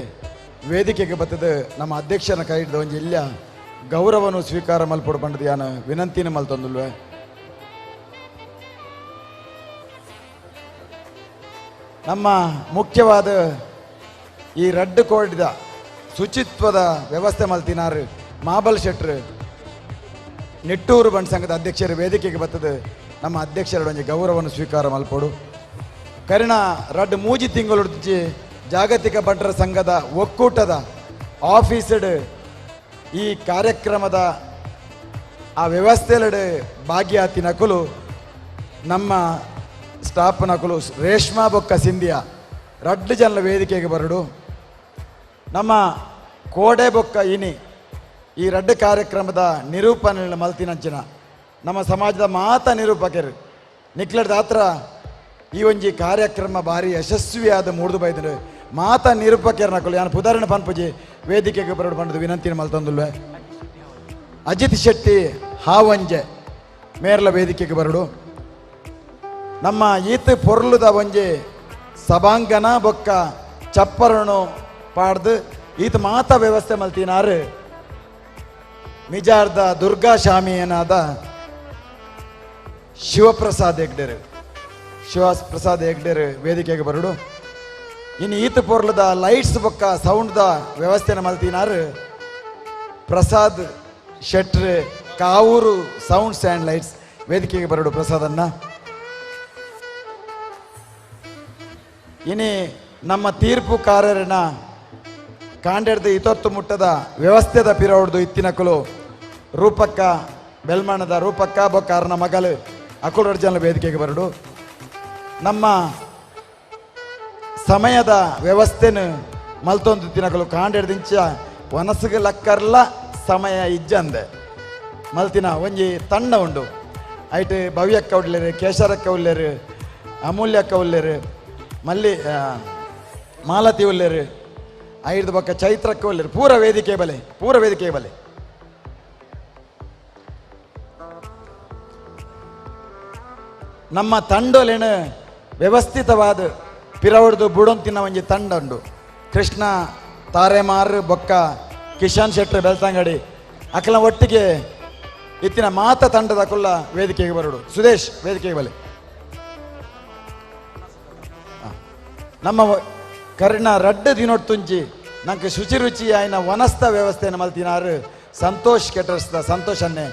ವೇದಿಕೆಗೆ ಬರ್ತದ ನಮ್ಮ ಅಧ್ಯಕ್ಷನ ಕೈ ಹಿಡಿದ ಒಂಜಿ ಇಲ್ಯ ಗೌರವನು ಸ್ವೀಕಾರ ಮಲ್ಪಡು ಬಂಡದು ಯಾನು ವಿನಂತಿನ ಮಲ್ತೊಂದುಲ್ವೇ. ನಮ್ಮ ಮುಖ್ಯವಾದ ಈ ರಡ್ಡು ಕೋಡಿದ ಶುಚಿತ್ವದ ವ್ಯವಸ್ಥೆ ಮಲ್ತಿನಾರು ಮಾಬಲ್ ಶೆಟ್ರು ನಿಟ್ಟೂರು ಬಂಡ್ ಸಂಘದ ಅಧ್ಯಕ್ಷರು ವೇದಿಕೆಗೆ ಬರ್ತದೆ. ನಮ್ಮ ಅಧ್ಯಕ್ಷರೊಂದಿಗೆ ಗೌರವವನ್ನು ಸ್ವೀಕಾರ ಮಲ್ಪಡು ಕರಿಣ ರಡ್ಡು ಮೂಜಿ ತಿಂಗಳು ಜಾಗತಿಕ ಬಂಟರ ಸಂಘದ ಒಕ್ಕೂಟದ ಆಫೀಸಡ್ ಈ ಕಾರ್ಯಕ್ರಮದ ಆ ವ್ಯವಸ್ಥೆಯಲ್ಲಡೆ ಭಾಗಿಯಾತಿ ನಕಲು ನಮ್ಮ ಸ್ಟಾಫ್ ನಕಲು ರೇಷ್ಮಾ ಬೊಕ್ಕ ಸಿಂಧಿಯಾ ರಡ್ಡು ಜನರ ವೇದಿಕೆಗೆ ಬರಡು. ನಮ್ಮ ಕೋಡೆ ಬೊಕ್ಕ ಇನಿ ಈ ರಡ್ಡು ಕಾರ್ಯಕ್ರಮದ ನಿರೂಪಣೆ ಮಲ್ತಿನಂಚಿನ ನಮ್ಮ ಸಮಾಜದ ಮಾತ ನಿರೂಪಕರು ನಿಕ್ಲದ ಹತ್ರ ಈ ಒಂಜಿ ಕಾರ್ಯಕ್ರಮ ಭಾರಿ ಯಶಸ್ವಿಯಾದ ಮೂಡ್ದು ಬೈದ್ರು ಮಾತ ನಿರೂಪಕರು ನಕಲು ಯಾನು ಉದಾಹರಣೆ ಪನ್ಪುಜಿ ವೇದಿಕೆಗೆ ಬರಡು ಬಂಡದು ವಿನಂತಿನ ಮಲ್ತೊಂದುಲ್ವೇ. ಅಜಿತ್ ಶೆಟ್ಟಿ ಹಾವಂಜೆ ಮೇರ್ಲ ವೇದಿಕೆಗೆ ಬರಡು. ನಮ್ಮ ಈತ ಪೊರ್ಲುದ ಒಂಜಿ ಸಭಾಂಗಣ ಬೊಕ್ಕ ಚಪ್ಪರನು ಪಾಡ್ದು ಈತ ಮಾತ ವ್ಯವಸ್ಥೆ ಮಲ್ತಿನಾರು ಮಿಜಾರ್ದ ದುರ್ಗಾ ಶಾಮಿಯನಾದ ಶಿವಪ್ರಸಾದ್ ಹೆಗ್ಡೆರು ವೇದಿಕೆಗೆ ಬರಡು. ಇನ್ನು ಈತ ಪೊರ್ಲದ ಲೈಟ್ಸ್ ಬೊಕ್ಕ ಸೌಂಡ್ದ ವ್ಯವಸ್ಥೆನ ಮಲ್ತಿನಾರು ಪ್ರಸಾದ್ ಶೆಟ್ರ್ ಕಾವೂರು ಸೌಂಡ್ಸ್ ಆ್ಯಂಡ್ ಲೈಟ್ಸ್ ವೇದಿಕೆಗೆ ಬರಡು ಪ್ರಸಾದನ್ನ. ಇನಿ ನಮ್ಮ ತೀರ್ಪುಕಾರರನ ಕಾಂಡೆಡ್ದು ಇತೊತ್ತು ಮುಟ್ಟದ ವ್ಯವಸ್ಥೆದ ಪಿರವಡ್ದು ಇತ್ತಿನಕಲು ರೂಪಕ್ಕ ಬೆಲ್ಮಣ್ಣದ ರೂಪಕ್ಕ ಬೊಕ್ಕಾರನ ಮಗಲು ಅಕುಳರ್ಜನ ವೇದಿಕೆಗೆ ಬರಡು. ನಮ್ಮ ಸಮಯದ ವ್ಯವಸ್ಥೆನ ಮಲ್ತೊಂದು ತಿನ್ನಕಲು ಕಾಂಡೆಡ್ದಿಂಚ ವನಸಗ ಲಕ್ಕರ್ಲ ಸಮಯ ಇಜ್ಜಂದೆ ಮಲ್ತಿನ ಒಂಜಿ ತಂಡ ಉಂಡು. ಐಟ್ ಭವ್ಯಕ್ಕ ಉಳ್ಳೆರು, ಕೇಶರಕ್ಕ ಉಳ್ಳೆರು, ಅಮೂಲ್ಯಕ್ಕ ಉಳ್ಳೆರು, ಮಾಲತಿ ಉಳ್ಳೆರು, ಐದು ಬೊಕ್ಕ ಚೈತ್ರಕ್ಕ ಉಳ್ಳೆರು. ಪೂರ ವೇದಿಕೆ ಬಲೆ ನಮ್ಮ ತಂಡೋಲೆನ ವ್ಯವಸ್ಥಿತವಾದ ಪಿರವಡ್ದು ಬುಡೊಂತಿನ ಒಂಜಿ ತಂಡ ಉಂಡು. ಕೃಷ್ಣ ತಾರೆಮಾರ್ ಬೊಕ್ಕ ಕಿಶನ್ ಶೆಟ್ರ್ ಬೆಳ್ತಂಗಡಿ ಅಕಲ ಒಟ್ಟಿಗೆ ಇತ್ತಿನ ಮಾತ ತಂಡದ ಕುಲ್ಲ ವೇದಿಕೆಗೆ ಬರಡು. ಸುದೇಶ್ ವೇದಿಕೆಗೆ ಬಲೆ. ನಮ್ಮ ಕರ್ಣ ರಡ್ಡು ದಿನೊಟ್ಟುಂಚಿ ನಂಗೆ ಶುಚಿ ರುಚಿ ಆಯ್ನ ವನಸ್ಥ ವ್ಯವಸ್ಥೆಯನ್ನು ಮಲ್ತಿನಾರು ಸಂತೋಷ್ ಕೆಟರ್ಸ್ದ ಸಂತೋಷನ್ನೇ